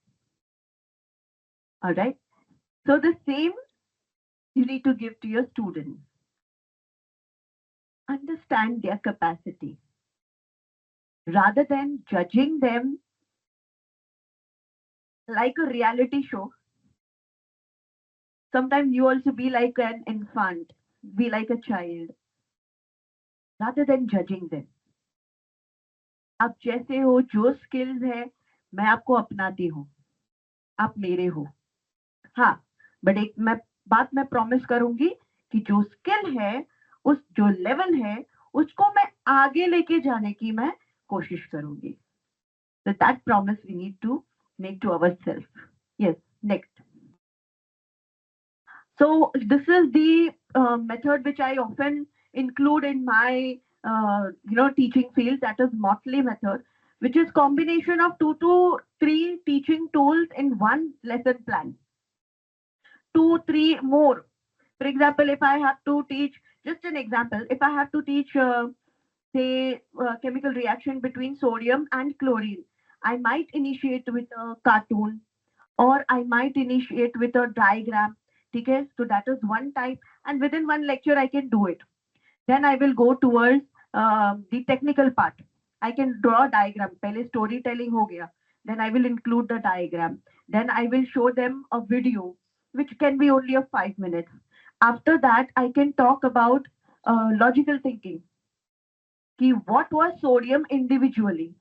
All right. So the same you need to give to your students. Understand their capacity. Rather than judging them like a reality show, sometimes you also be like an infant, be like a child. Rather than judging them. आप जैसे हो, जो skills है, मैं आपको अपनाती हूँ. आप मेरे हो. हाँ, बट एक बात मैं प्रॉमिस करूंगी कि जो स्किल है, उस जो लेवल है, उसको मैं आगे लेके जाने की मैं कोशिश करूंगी. So that promise we need to make to ourselves. Yes, next. So this is the method which I often include in my teaching field, that is Motley method, which is combination of 2 to 3 teaching tools in one lesson plan. 2, 3 more. For example, if I have to teach, just an example, if I have to teach say chemical reaction between sodium and chlorine, I might initiate with a cartoon, or I might initiate with a diagram. Okay, so that is one type, and within one lecture I can do it. Then I will go towards the technical part. I can draw a diagram. Pehle storytelling ho gaya. Then I will include the diagram. Then I will show them a video, which can be only of 5 minutes. After that, I can talk about logical thinking. Ki what was sodium individually?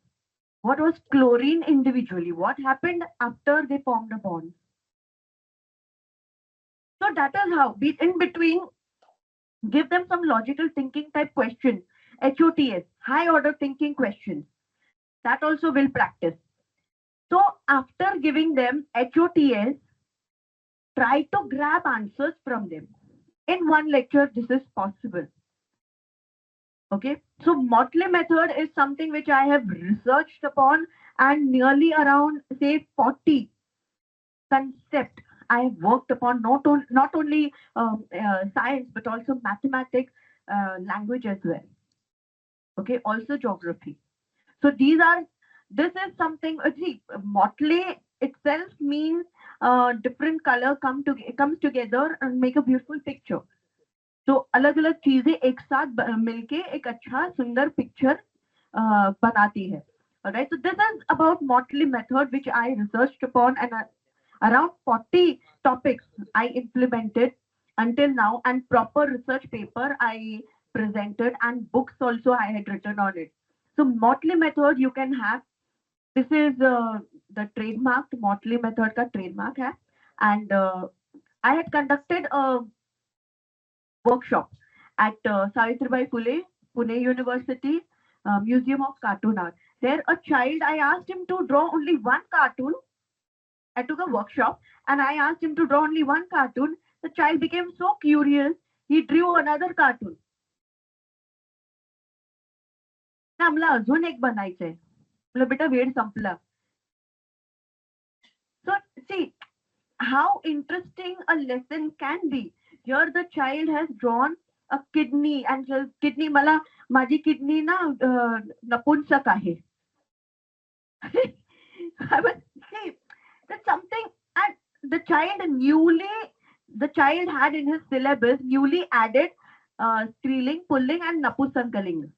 What was chlorine individually? What happened after they formed a bond? So that is how, in between, give them some logical thinking type question. HOTS, high order thinking questions. That also will practice. So after giving them HOTS, try to grab answers from them. In one lecture, this is possible. Okay, so Motley method is something which I have researched upon, and nearly around say 40 concept I have worked upon, not only science but also mathematics, language as well. Okay, also geography. So this is something. See, Motley itself means different color comes together and make a beautiful picture. तो अलग अलग चीजें एक साथ मिलके एक अच्छा सुंदर पिक्चर बनाती है. Alright, so this is about Motley method which I researched upon, and around 40 topics I implemented until now, and proper research paper I presented, and books also I had written on it. So Motley method you can have This is the trademarked Motley method का trademark है, and I had conducted a workshop at Savitribai Phule, Pune University Museum of Cartoon Art. There, a child, I asked him to draw only one cartoon. I took a workshop and I asked him to draw only one cartoon. The child became so curious, he drew another cartoon. ना आम्हाला अजून एक बनायचंय. म्हटलं बेटा वेळ संपला. So see how interesting a lesson can be. Here the child has drawn a kidney and kidney मला माझी किडनी ना नपुंसक आहे. I was see that's something, and the child had in his syllabus newly added Striling, Pulling, and Napunsakaling.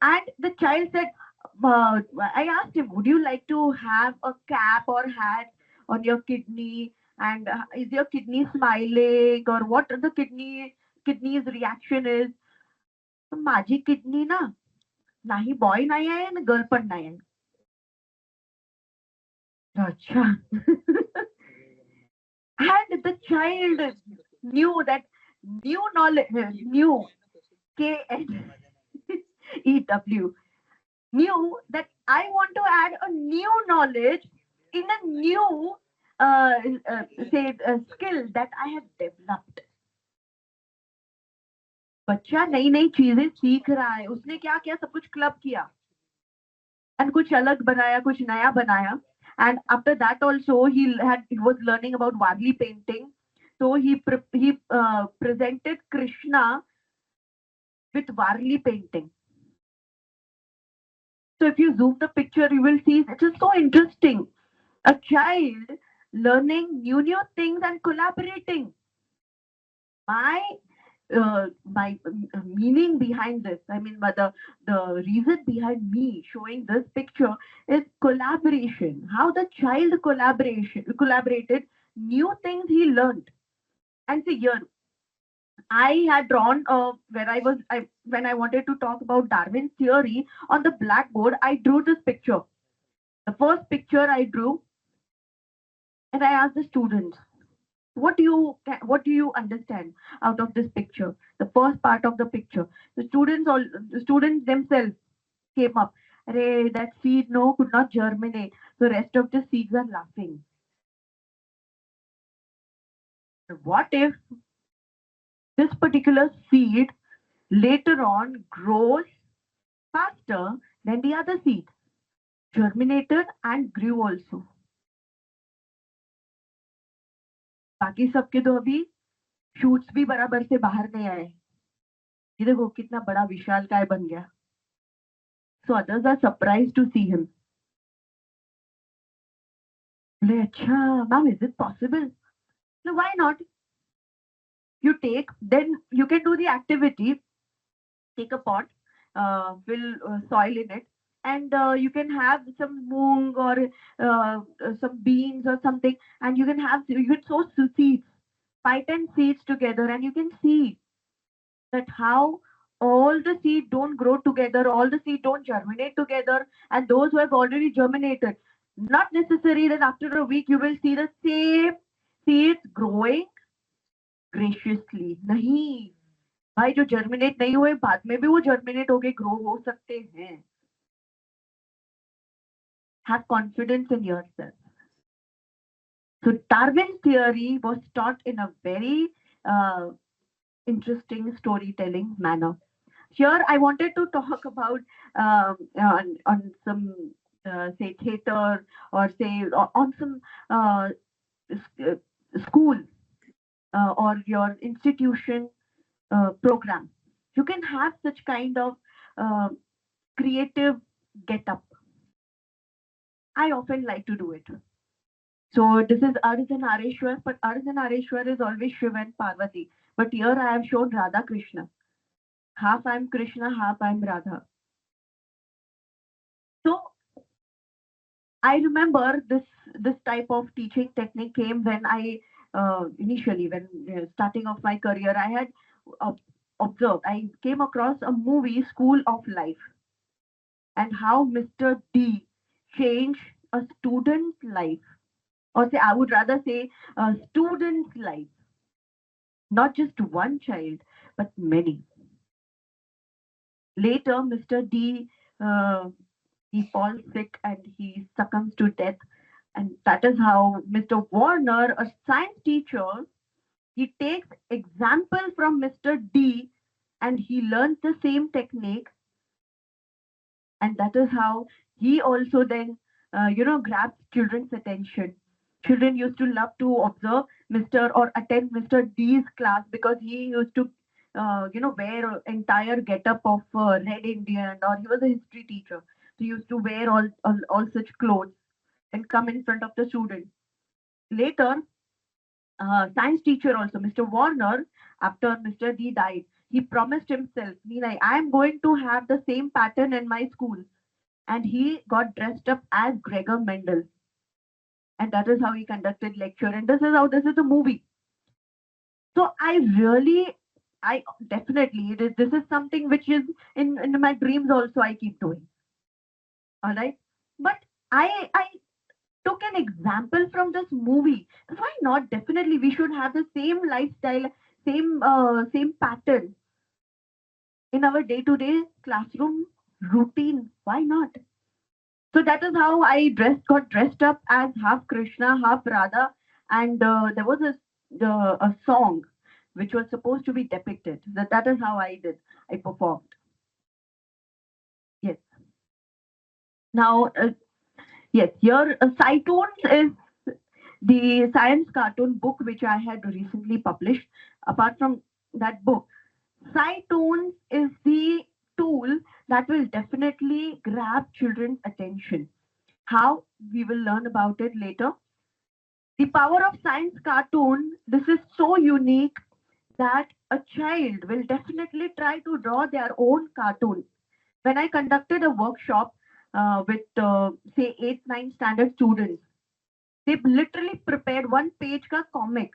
And the child said, I asked him, would you like to have a cap or hat on your kidney? And is your kidney smiling, or what the kidney's reaction is? माझी kidney ना नाही boy नाही आहे आणि girl पण नाही आहे. अच्छा. And the child knew that new knowledge, knew KNEW, knew that I want to add a new knowledge in a new skill that I have developed. बच्चा नई नई चीजें सीख रहा है. उसने क्या किया, सब कुछ क्लब किया and कुछ अलग बनाया, कुछ नया बनाया. And after that also he was learning about Varli painting. So he presented Krishna with Varli painting. So if you zoom the picture, you will see it is so interesting. A child learning new things and collaborating. My meaning behind this, I mean, but the reason behind me showing this picture is collaboration. How the child collaborated, new things he learned. And see here, I had drawn when I wanted to talk about Darwin's theory on the blackboard, I drew this picture. The first picture I drew, and I asked the students, what do you understand out of this picture? The first part of the picture. The students themselves came up. Arey, that seed could not germinate. The rest of the seeds are laughing. What if this particular seed later on grows faster than the other seed, germinated and grew also? बाकी सबके तो अभी shoots भी बराबर से बाहर नहीं आए. ये देखो कितना बड़ा विशाल काय बन गया. So others are surprised to see him. अच्छा, ma'am, is it possible? No, why not? Then you can do the activity. Take a pot, fill soil in it, and you can have some moong or some beans or something, and you can sow seeds, 5-10 seeds together, and you can see that how all the seed don't grow together, all the seed don't germinate together, and those who have already germinated, not necessary that after a week you will see the same seeds growing graciously. नहीं भाई, जो germinate नहीं हुए बाद में भी वो germinate होके ग्रो हो सकते हैं. Have confidence in yourself. So Darwin's theory was taught in a very interesting storytelling manner. Here I wanted to talk about on some say theater, or say on some school or your institution program. You can have such kind of creative get-up. I often like to do it. So this is Ars and Areshwar, but Ars and Areshwar is always Shiva and Parvati. But here I have shown Radha Krishna. Half I'm Krishna, half I'm Radha. So I remember this type of teaching technique came when I initially, when starting off my career, I had observed, I came across a movie, School of Life. and how Mr. D changed a student's life, or say, I would rather say, a student's life, not just one child, but many. Later, Mr. D, he falls sick and he succumbs to death. And that is how Mr. Warner, a science teacher, he takes example from Mr. D and he learns the same technique. And that is how he also then, grabs children's attention. Children used to love to observe Mr. or attend Mr. D's class because he used to, wear an entire getup of Red Indian, or he was a history teacher. So he used to wear all such clothes and come in front of the student. Later, science teacher also, Mr. Warner, after Mr. D died, he promised himself, Meena, I am going to have the same pattern in my school. And he got dressed up as Gregor Mendel. And that is how he conducted lecture. And this is the movie. So I definitely, this is something which is in my dreams also I keep doing. All right. But I took an example from this movie. Why not? Definitely, we should have the same lifestyle, same pattern in our day-to-day classroom routine. Why not? So that is how I got dressed up as half Krishna, half Radha, and there was a song which was supposed to be depicted. That is how I did. I performed. Yes. Now, yes, here Cytoons is the science cartoon book which I had recently published. Apart from that book, Cytoons is the tool that will definitely grab children's attention. How? We will learn about it later. The power of science cartoon, this is so unique that a child will definitely try to draw their own cartoon. When I conducted a workshop with, say, 8th, 9th standard students, they literally prepared one page ka comic,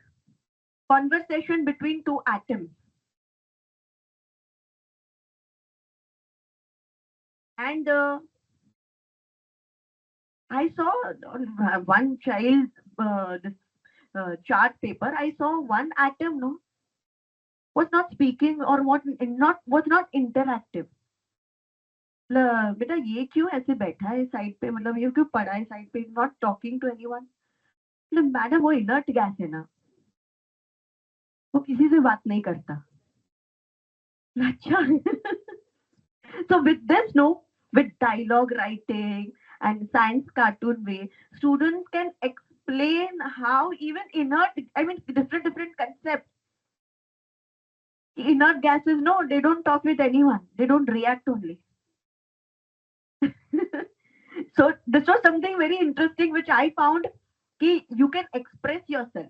conversation between two atoms. And I saw on one child's this chart paper, I saw one atom, no, was not speaking or was not interactive. बेटा ये क्यों ऐसे बैठा है side पे, मतलब ये क्यों पड़ा है साइड पे, नॉट टॉकिंग टू एनीवन. मतलब मैडम वो इनर्ट गैस है ना, वो किसी से बात नहीं करता. अच्छा. So with this, no, with dialogue writing and science cartoon way, students can explain how even different concepts. Inert gases, no, they don't talk with anyone. They don't react only. So this was something very interesting which I found. Ki you can express yourself.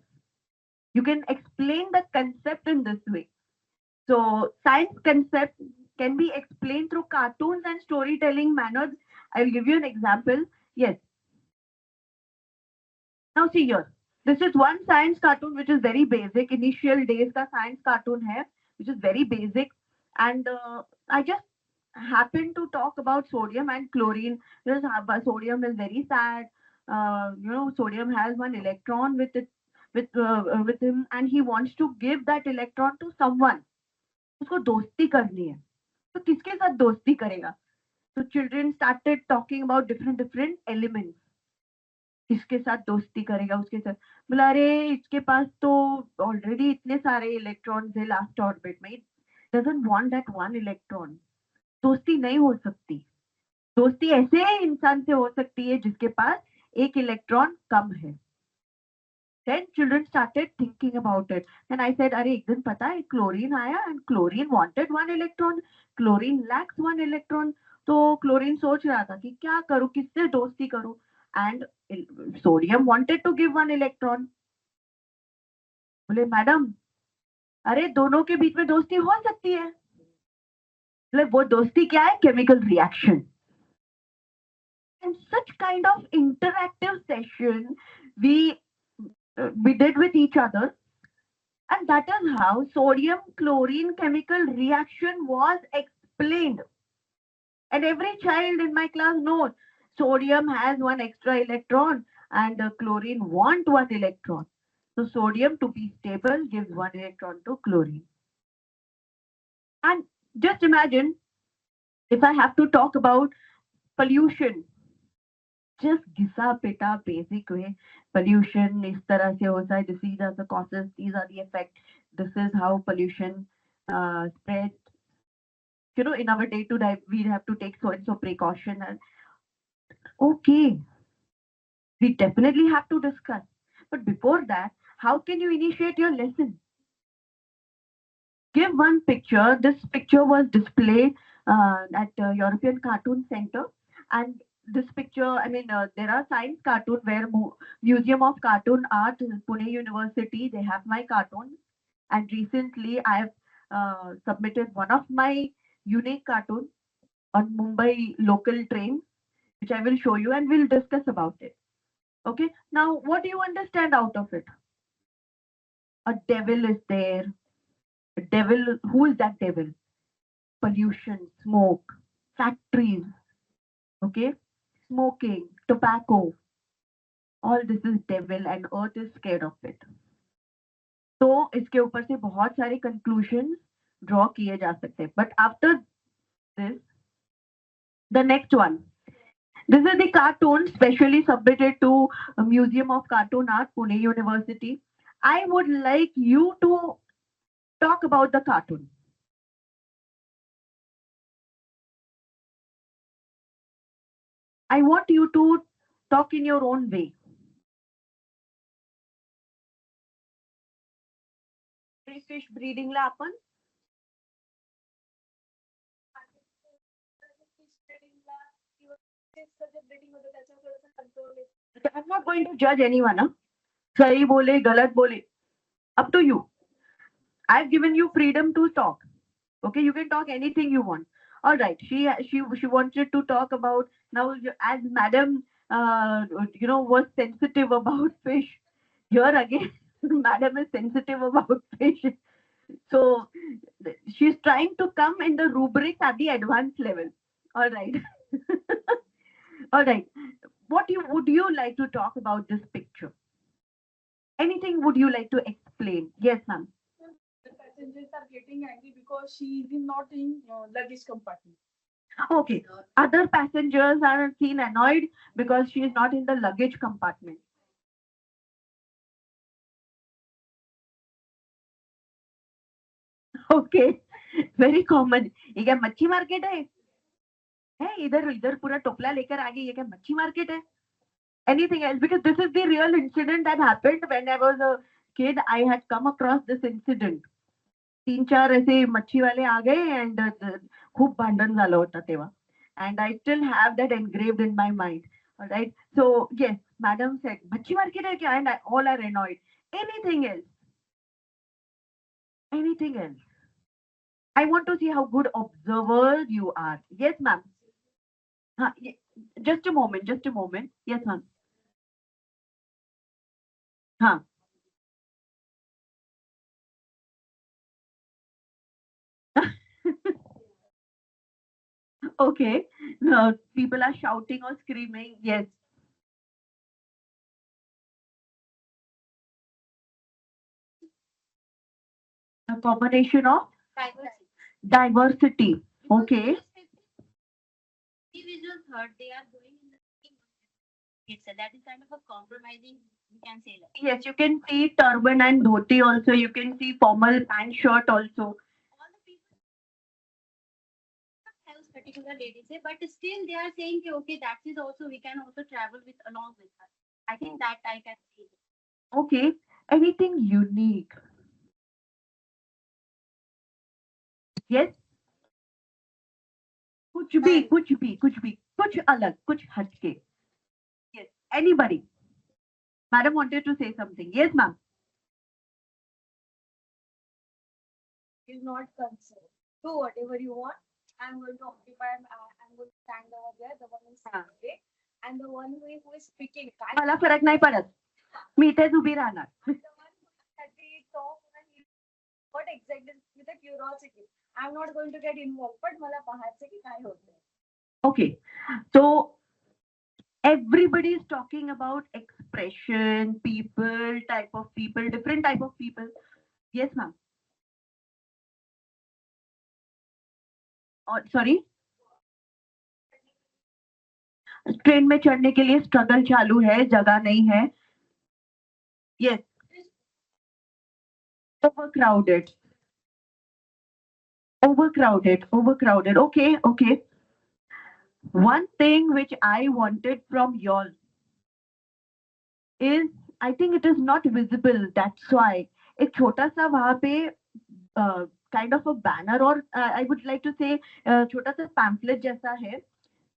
You can explain the concept in this way. So science concept can be explained through cartoons and storytelling manners. I will give you an example. Yes. Now see here. This is one science cartoon which is very basic. Initial days ka science cartoon hai, which is very basic. And I just happened to talk about sodium and chlorine. Because sodium is very sad. Sodium has one electron with him, and he wants to give that electron to someone. उसको दोस्ती करनी है, तो किसके साथ दोस्ती करेगा? So children started talking about different elements. किसके साथ दोस्ती करेगा, उसके साथ बोला अरे इसके पास तो ऑलरेडी इतने सारे इलेक्ट्रॉन्स है लास्ट ऑर्बिट में, doesn't want that one electron. दोस्ती नहीं हो सकती. दोस्ती ऐसे इंसान से हो सकती है जिसके पास एक इलेक्ट्रॉन कम है. Then children started thinking about it. And I said, अरे एक दिन पता है क्लोरीन आया and chlorine wanted one electron. Chlorine lacks one electron. तो क्लोरीन सोच रहा था कि क्या करूं, किससे दोस्ती करूं. And sodium wanted to give one electron. बोले मैडम अरे दोनों के बीच में दोस्ती हो सकती है. मतलब वो दोस्ती क्या है? Chemical reaction. And such kind of interactive session we did with each other, and that is how sodium chlorine chemical reaction was explained. And every child in my class knows sodium has one extra electron and chlorine want one electron. So sodium to be stable gives one electron to chlorine. And just imagine if I have to talk about pollution, just घिसा पिटा basic way. Pollution इस तरह से होता है. These are the causes. These are the effects. This is how pollution spread. You know, in our day to day, we have to take so and so precaution. And okay, we definitely have to discuss. But before that, how can you initiate your lesson? Give one picture. This picture was displayed at European Cartoon Center, and this picture, I mean, there are science cartoon where Museum of Cartoon Art, Pune University, they have my cartoon, and recently I have submitted one of my unique cartoon on Mumbai local train, which I will show you, and we'll discuss about it. Okay. Now, what do you understand out of it? A devil is there. A devil. Who is that devil? Pollution, smoke, factories. Okay. Smoking, tobacco. All this is devil, and Earth is scared of it. तो इसके ऊपर से बहुत सारे conclusions draw किए जा सकते हैं. But after this, the next one. This is the cartoon specially submitted to Museum of Cartoon Art, Pune University. I would like you to talk about the cartoon. I want you to talk in your own way. Fish breeding ला आपण I'm not going to judge anyone. Huh? सही बोले गलत बोले, up to you. I've given you freedom to talk. Okay, you can talk anything you want. All right. She wanted to talk about now as Madam was sensitive about fish. Here again, Madam is sensitive about fish. So she's trying to come in the rubrics at the advanced level. All right. All right. Would you like to talk about this picture? Anything would you like to explain? Yes, ma'am. The passengers are getting angry because she is not in luggage compartment. Okay. Other passengers are seen annoyed because she is not in the luggage compartment. Okay. Very common. ये क्या मच्छी market है? इधर इधर पूरा टोपला लेकर आ गई. ये क्या मच्छी मार्केट है? Anything else? Because this is the real incident that happened when I was a kid. I had come across this incident. 3-4 ऐसे मच्छी वाले आ गए and खूप भांडण झालं होतं तेव्हा. And I still have that engraved in my mind. All right. So yes, Madam said, "Machhi market hai kya?" And all are annoyed. Anything else? Anything else? I want to see how good observer you are. Yes, ma'am. Just a moment. Just a moment. Yes, ma'am. Huh. Okay. People are shouting or screaming. Yes. A combination of diversity. Okay. Individuals hurt, they are going in the same way. That is kind of a compromising, we can say that. Yes, you can see turban and dhoti also. You can see formal pant shirt also. All the people have particular ladies, but still they are saying, okay, that is also, we can also travel with along with her. I think that I can see. Okay. Anything unique? Yes. कुछ अलग, कुछ हटके. Yes. Anybody? Madam wanted to say something. Yes, ma'am. Is not concerned. Do whatever you want. I'm going to occupy. I'm going to stand over there. The one is standing, and the one who is speaking. मला फरक नाही पडत. मी इथेच उभी राहणार. What exactly with the curiosity? I'm not going to get involved, but मला पाहायचं की काय होतंय. Okay, so everybody is talking about expression, people, type of people, different type of people. Yes, ma'am. Sorry, train में चढ़ने के लिए struggle चालू है, जगह नहीं है. Yes, overcrowded, overcrowded. Okay, okay. One thing which I wanted from y'all is, I think it is not visible. That's why एक छोटा सा वहाँ पे kind of a banner, or I would like to say छोटा सा pamphlet जैसा है,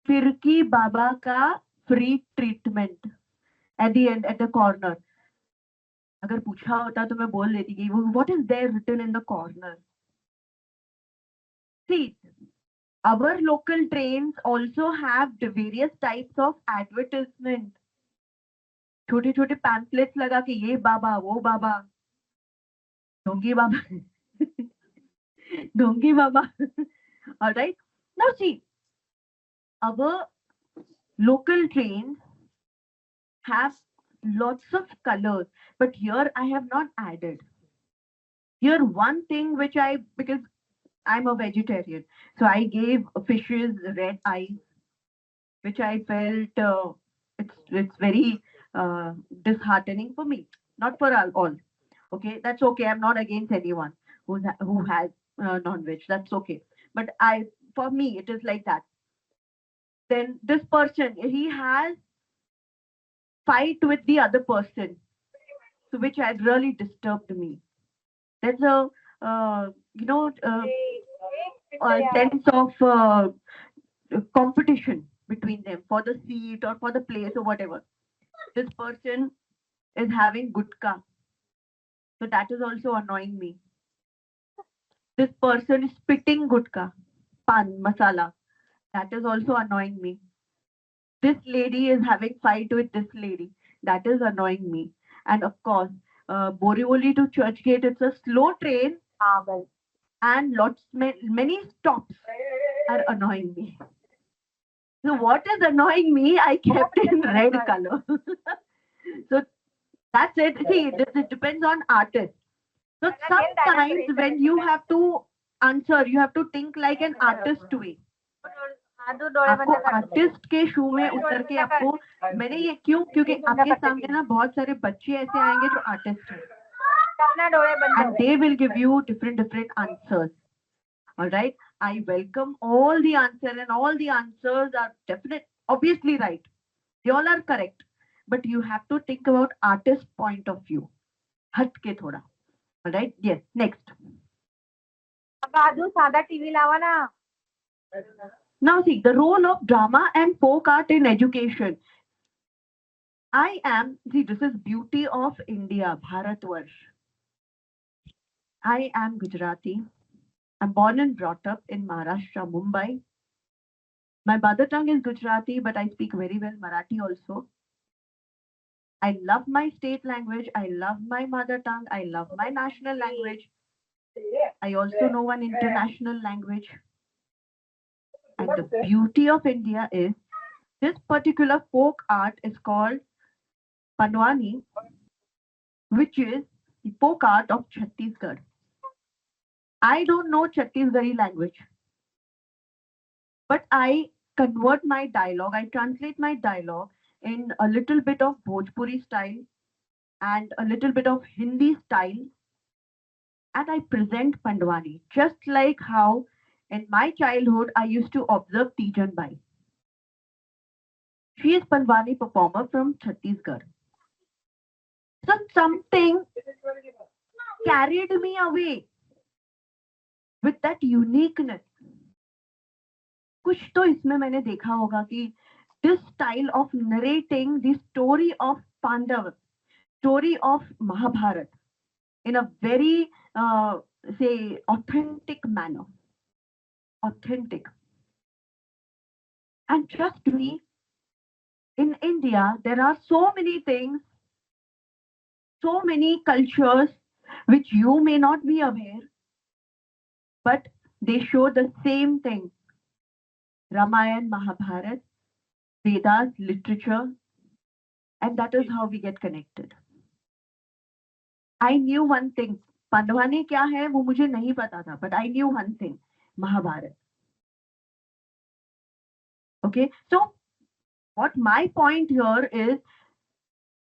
फिरकी बाबा का free treatment at the end, at the corner. अगर पूछा होता तो मैं बोल देती कि what is there written in the corner? See, our local trains also have the various types of advertisement. छोटे छोटे pamphlets लगा के ये बाबा वो बाबा, ढोंगी बाबा, ढोंगी बाबा. All right. Now see, our local trains have lots of colors, but here I have not added. Here one thing which because I'm a vegetarian, so I gave fishes red eyes, which I felt it's very disheartening for me, not for all. Okay, that's okay. I'm not against anyone who has non-veg. That's okay. But for me, it is like that. Then this person, he has fight with the other person, so which had really disturbed me. There's a sense of competition between them for the seat or for the place or whatever. This person is having gutka, so that is also annoying me. This person is spitting gutka, pan, masala. That is also annoying me. This lady is having fight with this lady. That is annoying me. And of course, Borivoli to Churchgate, it's a slow train. And many stops are annoying me. So what is annoying me, I kept in red color. So that's it. See, it depends on artist. So sometimes when you have to answer, you have to think like an artist way. आपको artist के शू में उतर के आपको, मैंने ये क्यों, क्योंकि आपके सामने ना बहुत सारे बच्चे ऐसे आएंगे जो आर्टिस्ट हैं, and they will give you different answers. All right, I welcome all the answers, and all the answers are definite, obviously right. They all are correct, but you have to think about artist point of view. हट के थोड़ा. All right, yes, next. सादा TV लावा ना. Now see, the role of drama and folk art in education. This is beauty of India, Bharatvarsh. I am Gujarati. I'm born and brought up in Maharashtra, Mumbai. My mother tongue is Gujarati, but I speak very well Marathi also. I love my state language. I love my mother tongue. I love my national language. I also know one international language. And the beauty of India is this particular folk art is called Panwani, which is the folk art of Chhattisgarh. I don't know Chhattisgarhi language, but I convert my dialogue, I translate my dialogue in a little bit of Bhojpuri style and a little bit of Hindi style, and I present Pandwani, just like how in my childhood I used to observe Tijan Bai. She is Pandwani performer from Chhattisgarh. So something carried me away with that uniqueness. कुछ तो इसमें मैंने देखा होगा कि this style of narrating the story of Pandava, story of Mahabharat in a very say authentic manner. Authentic. And trust me, in India there are so many things, so many cultures which you may not be aware, but they show the same thing. Ramayana, Mahabharata, Vedas, literature, and that is how we get connected. I knew one thing. Pandavani क्या है वो मुझे नहीं पता था, but I knew one thing, Mahabharata. Okay, so what my point here is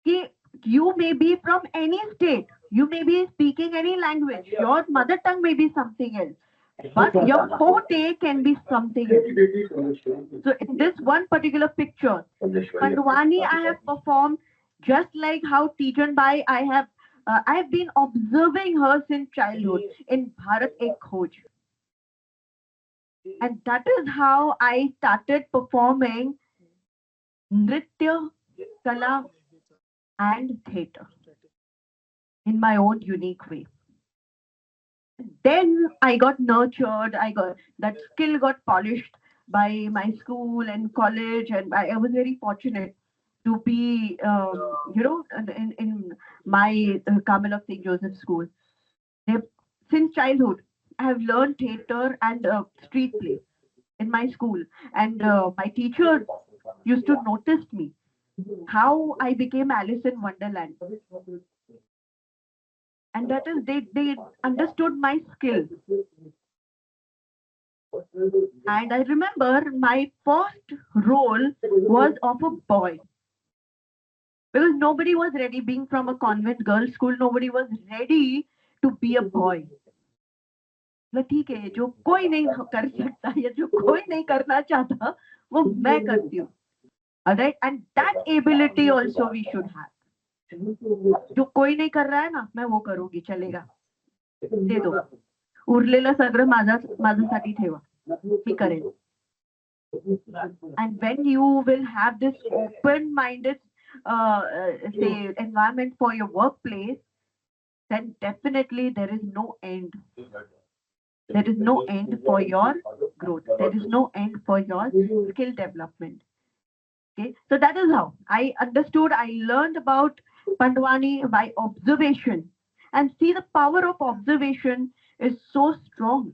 कि you may be from any state, you may be speaking any language, your mother tongue may be something else, but your forte can be something else. So in this one particular picture, Pandwani I have performed just like how Tijan Bai I have been observing her since childhood in Bharat Ek Khoj. And that is how I started performing Nritya, Kala, and theatre in my own unique way. Then I got nurtured, that skill got polished by my school and college, and I was very fortunate to be, in my Carmel of St. Joseph School. Since childhood, I have learned theatre and street play in my school, and my teacher used to notice me how I became Alice in Wonderland. And that is, they understood my skill. And I remember my first role was of a boy. Because nobody was ready, being from a convent girls' school, nobody was ready to be a boy. मतलब ठीक है, जो कोई नहीं कर सकता या जो कोई नहीं करना चाहता वो मैं करती हूँ. Alright, and that ability also we should have. जो कोई नहीं कर रहा है ना, मैं वो करूंगी, चलेगा, दे दो, उरलेलं सगळं माझ्यासाठी ठेवा, मी करेन. And when you will have this open-minded say environment for your workplace, then definitely there is no end. There is no end for your growth. There is no end for your skill development. Okay, so that is how I understood. I learned about Pandwani by observation, and see the power of observation is so strong.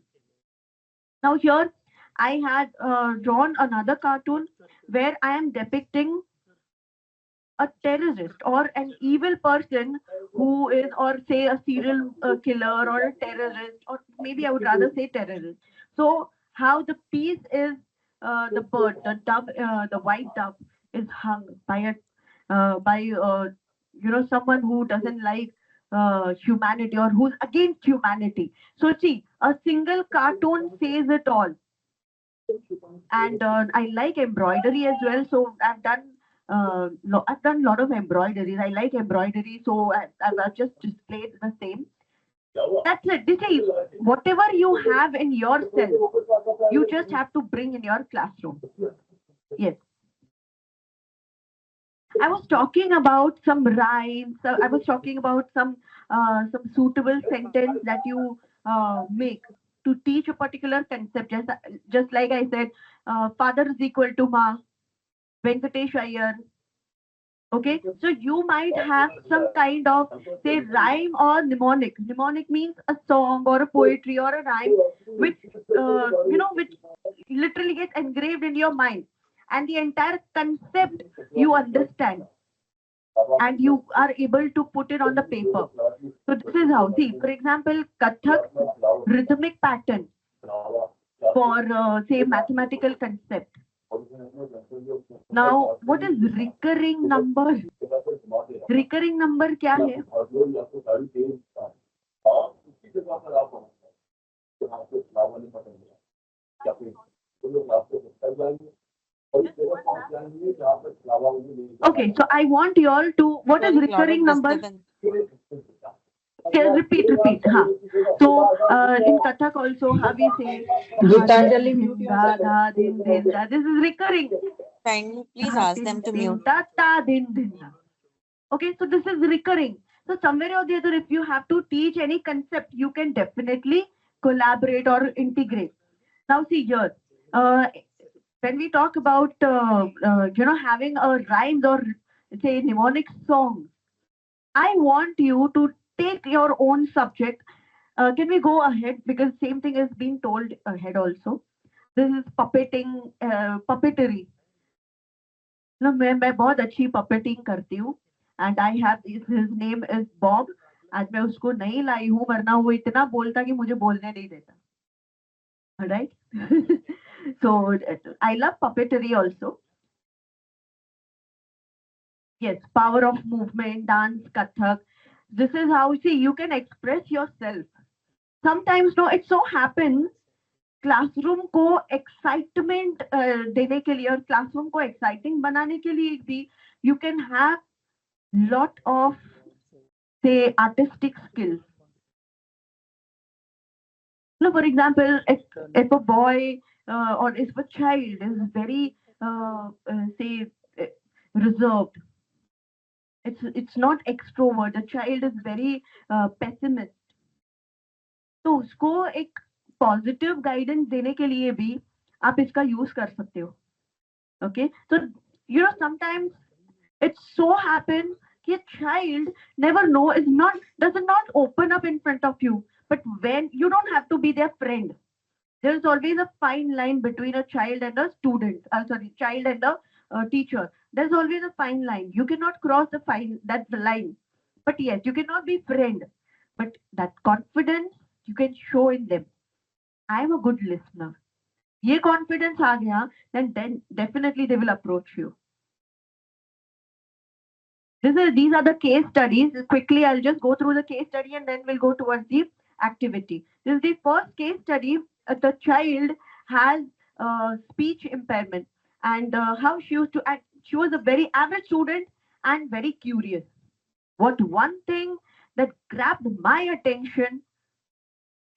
Now here I had drawn another cartoon where I am depicting a terrorist or an evil person who is, or say a serial killer or a terrorist, or maybe I would rather say terrorist. So how the piece is, the bird, the dove, the white dove is hung by someone who doesn't like humanity or who's against humanity. So see, a single cartoon says it all. And I like embroidery as well, so I've done a lot of embroideries. I like embroidery, so I've just displayed the same. That's it. This is whatever you have in yourself, you just have to bring in your classroom. Yes. I was talking about some rhymes. I was talking about some suitable sentence that you make to teach a particular concept. Just like I said, father is equal to ma, Venkatesh Iyer. Okay, so you might have some kind of say rhyme or mnemonic. Mnemonic means a song or a poetry or a rhyme which which literally gets engraved in your mind, and the entire concept you understand, and you are able to put it on the paper. So this is how. See, for example, Kathak rhythmic pattern for say mathematical concept. Now, what is recurring number? Recurring number क्या है? Okay, so I want you all to, what is recurring number? Okay, repeat. Huh. So in Kathak also, how we say Gitanjali, mute yourself. This is recurring. Kindly please ask them to mute. Okay, so this is recurring. So somewhere or the other, if you have to teach any concept, you can definitely collaborate or integrate. Now see here, when we talk about having a rhymes or say mnemonic songs, I want you to take your own subject. Can we go ahead, because same thing is being told ahead also. This is puppeting, puppetry. No, मैं बहुत अच्छी puppeting करती हूँ. And I have his name is Bob. आज मैं उसको नहीं लाई हूँ वरना वो इतना बोलता कि मुझे बोलने नहीं देता. Right? So I love puppetry also. Yes, power of movement, dance, kathak. This is how, see, you can express yourself. Sometimes, no, it so happens classroom को एक्साइटमेंट देने के लिए और क्लासरूम को एक्साइटिंग बनाने के लिए भी you can have lot of से artistic skills. No, for example, if a boy or if a child is very, say, reserved, it's not extrovert. The child is very pessimist. तो उसको एक positive guidance देने के लिए भी आप इसका यूज कर सकते हो. Okay, so you know sometimes it so happens कि a child never know is not does not open up in front of you, but when you don't have to be their friend. There is always a fine line between a child and a student. Child and a teacher. There's always a fine line. You cannot cross that line. But yes, you cannot be friend. But that confidence you can show in them. I am a good listener. ये confidence आ गया, then definitely they will approach you. These are the case studies. Quickly, I'll just go through the case study and then we'll go towards the activity. This is the first case study. The child has speech impairment and how she used to act. She was a very average student and very curious. What one thing that grabbed my attention,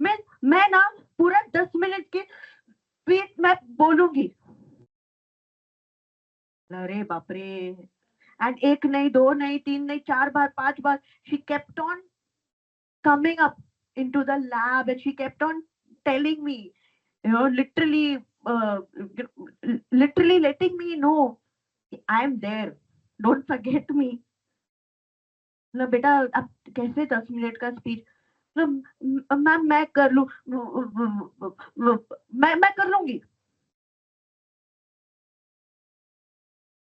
मैं ना पूरा 10 minute की speech मैं बोलूंगी. अरे बाप रे. And एक नहीं, दो नहीं, तीन नहीं, 4 बार, 5 बार, she kept on coming up into the lab and she kept on telling me, you know, literally letting me know I am there. Don't forget me. ना बेटा अब कैसे 10 मिनट का स्पीच. मैम मैं कर लूं, मैं कर लूंगी.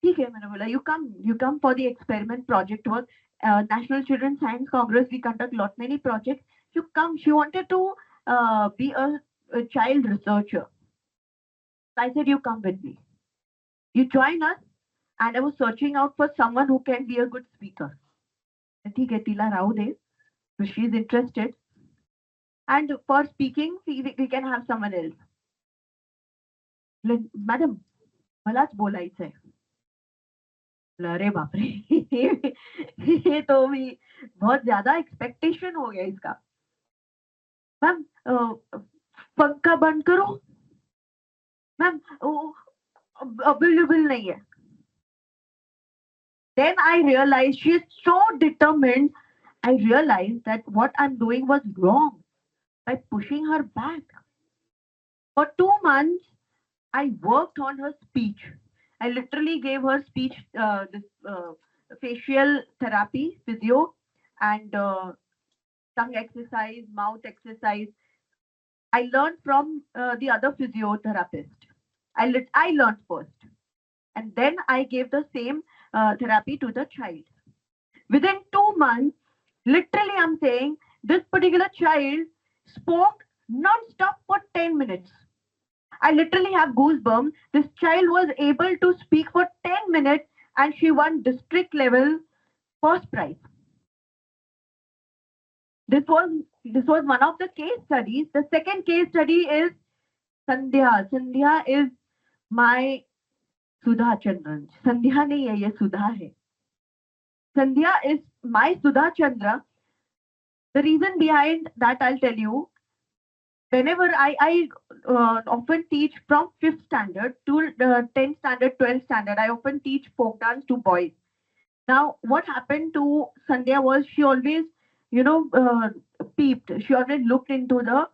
ठीक है, मैंने बोला you come for the experiment project work. National Children's Science Congress, we conduct lot many projects. You come. She wanted to be a child researcher. So I said, you come with me. You join us. And I was searching out for someone who can be a good speaker. ठीक है, टीला राव दे. So she is interested. And for speaking, we can have someone else. Madam, मलाच बोलायचंय. अरे बाप रे. ये तो भी बहुत ज्यादा एक्सपेक्टेशन हो गया इसका. मैम पंखा बंद करो. मैम अवेलेबल नहीं है. Then I realized she is so determined. I realized that what I'm doing was wrong by pushing her back. For 2 months, I worked on her speech. I literally gave her speech, facial therapy, physio, and tongue exercise, mouth exercise. I learned from the other physiotherapist. I learned first. And then I gave the same therapy to the child. Within 2 months, literally I'm saying, this particular child spoke non-stop for 10 minutes. I literally have goosebumps. This child was able to speak for 10 minutes and she won district level first prize. This was one of the case studies. The second case study is Sandhya. Sandhya is my Sudha Chandran. Sandhya nahi hai, ye Sudha hai. Sandhya is my Sudha Chandra. The reason behind that I'll tell you. Whenever I often teach from 5th standard to 10th standard, 12th standard, I often teach folk dance to boys. Now, what happened to Sandhya was she always, peeped. She always looked into the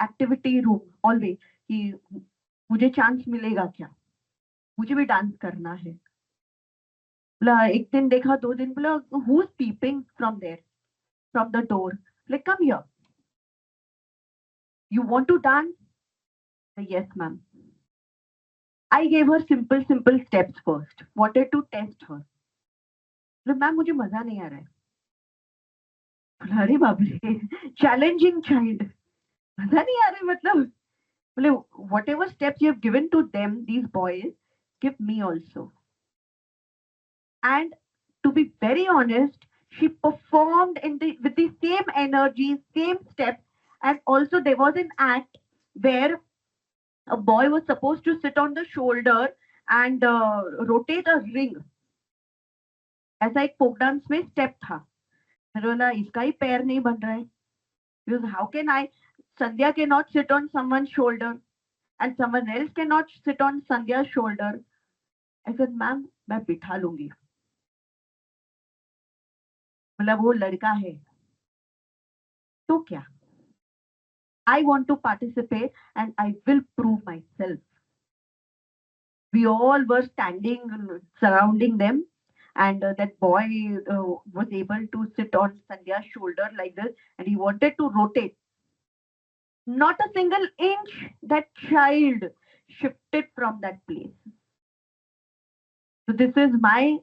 activity room always. कि मुझे chance मिलेगा क्या? मुझे भी dance करना है. एक दिन देखा, 2 दिन बोला, who's peeping from there, from the door? Come here. You want to dance? Yes, ma'am. I gave her simple steps first. Wanted to test her. बोले, मैम मुझे मजा नहीं आ रहा है. बोला, अरे बाप रे, चैलेंजिंग चाइल्ड. मजा नहीं आ रहा है मतलब. बोले, whatever steps you have given to them, these boys, give me also. And to be very honest, she performed with the same energy, same steps, and also there was an act where a boy was supposed to sit on the shoulder and rotate a ring. ऐसा एक folk dance में step था. मैंने बोला इसका ही पैर नहीं बन रहा है. Because how can Sandhya cannot sit on someone's shoulder and someone else cannot sit on Sandhya's shoulder. I said, ma'am, मैं बिठा लूंगी. मतलब वो लड़का है तो क्या. I want to participate and I will prove myself. We all were standing surrounding them, and that boy was able to sit on Sandhya's shoulder like this, and he wanted to rotate. Not a single inch that child shifted from that place. So this is my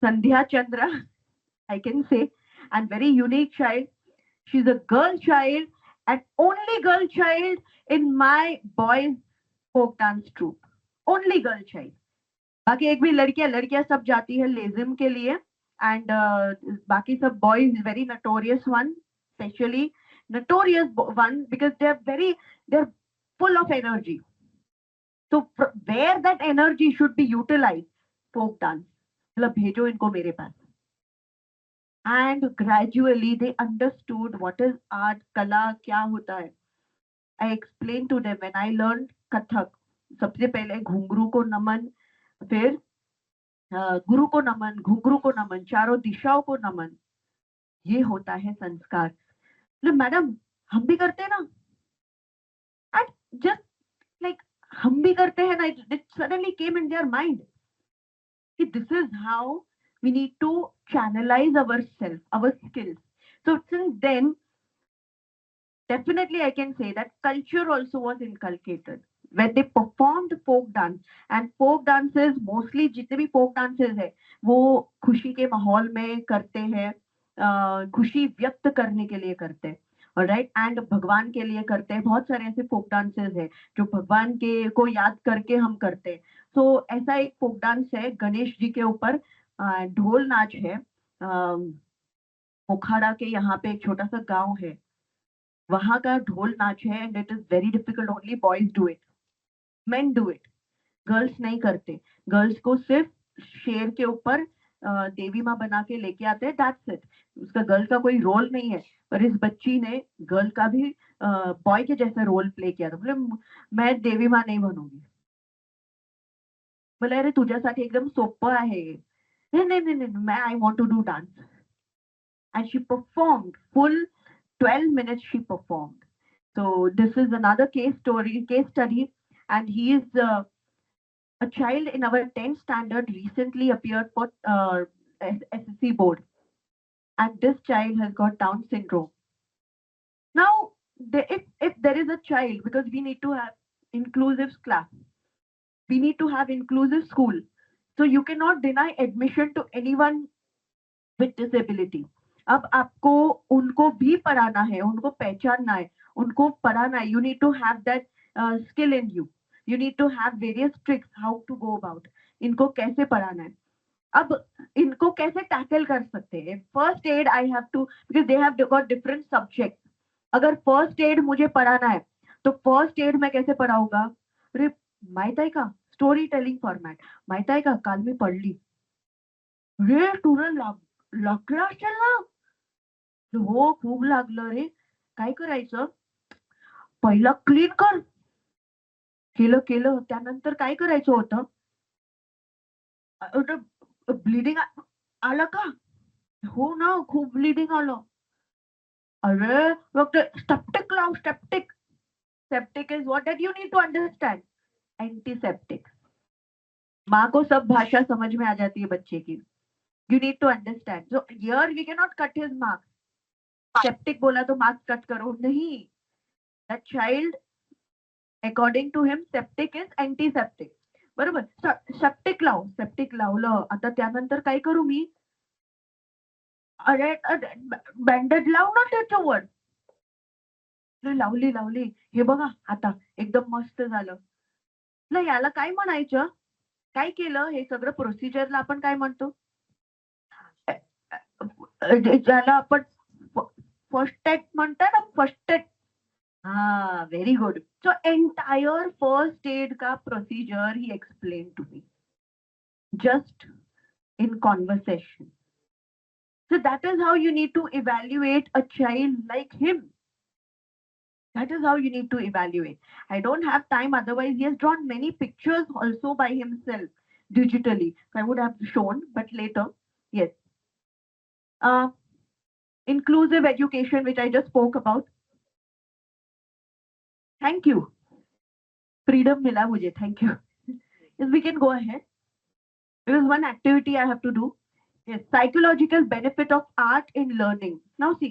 Sandhya Chandra, I can say, and very unique child. She's a girl child and only girl child in my boys folk dance troupe. Only girl child. बाकी एक भी लड़कियां सब जाती है लेजिम के लिए, and बाकी सब boys very notorious one, especially notorious one because they're full of energy. So where that energy should be utilized, folk dance. मतलब भेजो इनको मेरे पास. And gradually they understood what is art, kala क्या होता है. I explained to them when I learned Kathak. सबसे पहले घुंघरू को नमन, फिर गुरु को नमन, घुंघरू को नमन, चारों दिशाओं को नमन. ये होता है संस्कार. तो मैडम हम भी करते हैं ना. And just like हम भी करते हैं ना, it suddenly came in their mind. This is how we need to channelize ourselves, our skills. So since then, definitely I can say that culture also was inculcated when they performed folk dance. And folk dances mostly जितने भी folk dances है वो खुशी के माहौल में करते हैं, खुशी व्यक्त करने के लिए करते हैं. राइट. एंड भगवान के लिए करते हैं. बहुत सारे ऐसे फोक डांसेस है जो भगवान के को याद करके हम करते हैं. तो ऐसा एक फोक डांस है गणेश जी के ऊपर, ढोल नाच है. मोखाड़ा के यहाँ पे एक छोटा सा गांव है, वहां का ढोल नाच है. And it is very difficult. Only boys do it, main do it, girls नहीं करते. गर्ल्स को सिर्फ शेर के ऊपर देवी माँ बना के लेके आते हैं, दैट्स इट. उसका गर्ल का कोई रोल नहीं है. पर इस बच्ची ने गर्ल का भी बॉय के जैसा रोल प्ले किया था. बोले मैं देवी माँ नहीं बनूंगी. बोले अरे तुझ्यासाठी एकदम सोपं आहे. नहीं नहीं नहीं नहीं, मैं I want to do dance. And she performed full 12 minutes. She performed. So this is another case study, and he is a child in our 10th standard, recently appeared for SSC board, and this child has got Down syndrome. Now, if there is a child, because we need to have inclusive class, we need to have inclusive school, so you cannot deny admission to anyone with disability. अब आपको उनको भी पढ़ाना है, उनको पहचानना है, उनको पढ़ाना है. You need to have that skill in you. You need to have various tricks how to go about. इनको कैसे पढ़ाना है. अब इनको कैसे टैकल कर सकते हैं. First aid I have to, because they have got different subject. अगर फर्स्ट एड मुझे पढ़ाना है तो फर्स्ट एड मैं कैसे पढ़ाऊंगा. अरे माहिती आहे का स्टोरी टेलिंग फॉर्मॅट, माहिती आहे का काल मी पडली रे, तुला लागला असेल ना. हो खूप लागलं रे. काय करायचं, पहिला क्लीन कर. केलं त्यानंतर काय करायचं होतं, ब्लिडिंग आलं का. हो ना खूप ब्लिडिंग आलं. अरे फक्त सेप्टिक लाव. Septic is what that you need to understand. Antiseptic. माँ को सब भाषा समझ में आ जाती है बच्चे की. You need to understand. So here we cannot cut his marks. Septic बोला तो marks cut करो नहीं. That child, according to him, septic is antiseptic. बरोबर. सेप्टिक लावलं. आता त्यानंतर काय करू मी? अरे बँडेज लाव ना त्याच्यावर. लावली. हे बघा आता एकदम मस्त झालं. नाही याला काय म्हणायचं? काय केलं हे सगळं प्रोसिजरला आपण काय म्हणतो? ज्याला आपण फर्स्ट एड म्हणतो ना, फर्स्ट एड. हाँ, very good. So entire first aid ka procedure he explained to me, just in conversation. So that is how you need to evaluate a child like him. That is how you need to evaluate. I don't have time, otherwise he has drawn many pictures also by himself digitally. I would have shown, but later. Yes. Inclusive education, which I just spoke about. Thank you. Freedom mila mujhe. Thank you. Yes, we can go ahead. There is one activity I have to do. Yes, psychological benefit of art in learning. Now see,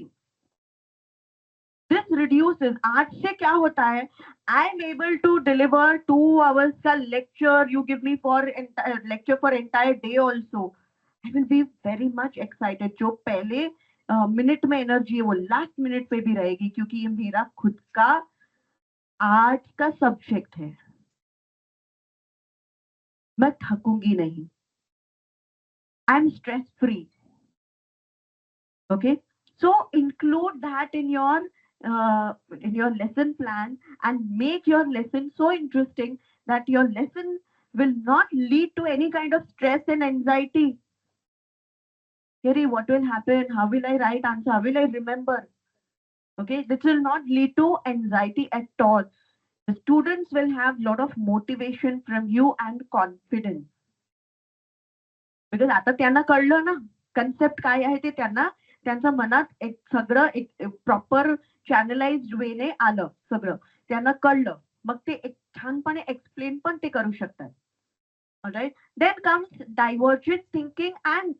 this reduces. Art se kya hota hai? I am able to deliver 2 hours ka lecture. You give me for lecture for entire day also. I will be very much excited. जो पहले minute में energy है वो last minute पे भी रहेगी, क्योंकि ये मेरा खुद का आर्ट का सब्जेक्ट है. मैं थकूंगी नहीं. I'm stress free. Okay, so include that in your lesson plan and make your lesson so interesting that your lesson will not lead to any kind of stress and anxiety. Harry, what will happen? How will I write answer? How will I remember? Okay, this will not lead to anxiety at all. The students will have a lot of motivation from you and confidence. Because आता त्यांना कळलं ना concept काय आहे ते, त्यांना त्यांच्या मनात एक सगळं एक प्रॉपर चॅनलाइज्ड वेने आलं, सगळं त्यांना कळलं, मग ते एक छानपणे एक्सप्लेन पण ते करू शकतात. Alright, then comes divergent thinking, and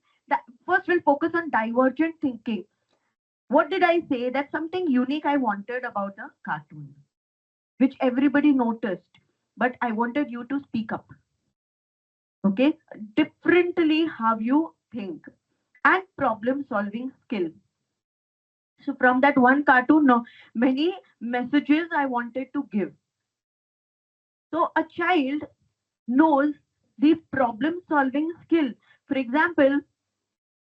first we'll focus on divergent thinking. What did I say? That something unique I wanted about the cartoon, which everybody noticed, but I wanted you to speak up. Okay, differently how you think and problem solving skill. So from that one cartoon, no, many messages I wanted to give. So a child knows the problem solving skill. For example,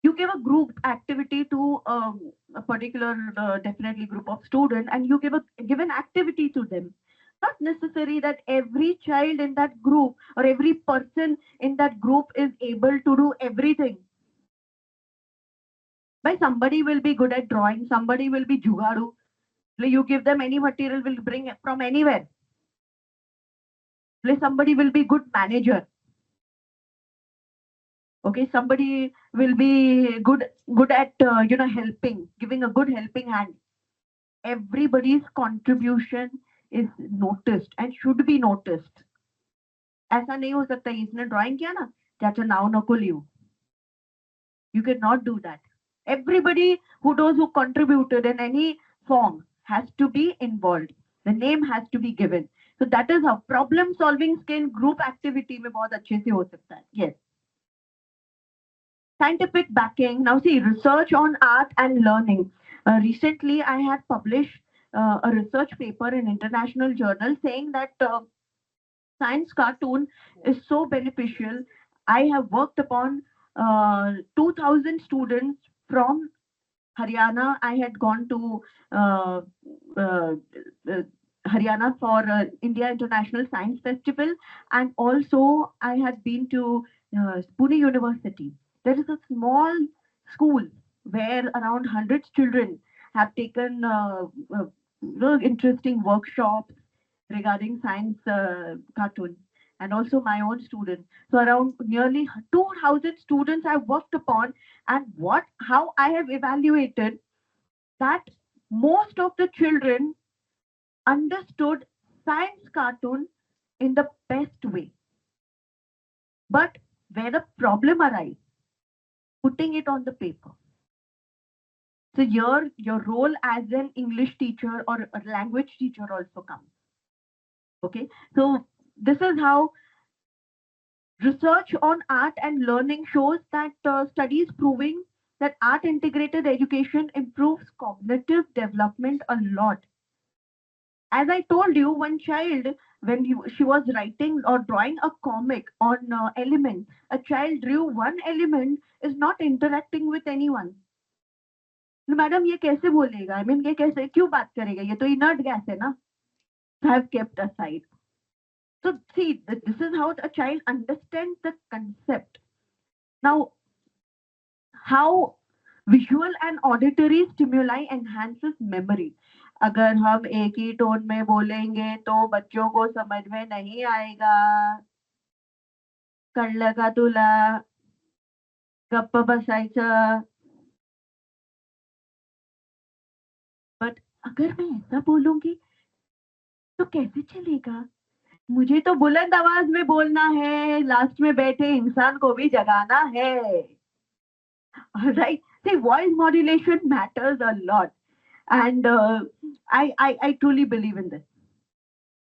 you give a group activity to a particular definitely group of students, and you give an activity to them. Not necessary that every child in that group or every person in that group is able to do everything. But somebody will be good at drawing, somebody will be jugadu. You give them any material, will bring it from anywhere. Somebody will be good manager. Okay, somebody will be good at helping, giving a good helping hand. Everybody's contribution is noticed and should be noticed. ऐसा नहीं हो सकता इसने drawing किया ना त्याचं नाव नको लिहू. You cannot do that. Everybody who contributed in any form has to be involved. The name has to be given. So that is how problem solving skill group activity में बहुत अच्छे से हो सकता है. Yes. Scientific backing. Now see, research on art and learning. Recently, I had published a research paper in international journal saying that science cartoon is so beneficial. I have worked upon 2,000 students from Haryana. I had gone to Haryana for India International Science Festival, and also I had been to Pune University. There is a small school where around 100 children have taken interesting workshops regarding science cartoon, and also my own students. So around nearly 2,000 students I've worked upon, and how I have evaluated that most of the children understood science cartoon in the best way. But where the problem arises, putting it on the paper. So here your role as an English teacher or a language teacher also comes. Okay, so this is how Research on art and learning shows that studies proving that art integrated education improves cognitive development a lot. As I told you, one child, when she was writing or drawing a comic on element, a child drew one element is not interacting with anyone. Madam ये कैसे बोलेगा? I mean ये कैसे क्यों बात करेगा? ये तो inert gas है ना? Have kept aside. So see, this is how a child understands the concept. Now, how visual and auditory stimuli enhances memory. अगर हम एक ही टोन में बोलेंगे तो बच्चों को समझ में नहीं आएगा. कळलं का तुला? गप्प बसायचं. बट अगर मैं ऐसा बोलूंगी तो कैसे चलेगा? मुझे तो बुलंद आवाज में बोलना है, लास्ट में बैठे इंसान को भी जगाना है. Right? See, voice modulation matters a lot, and I truly believe in this.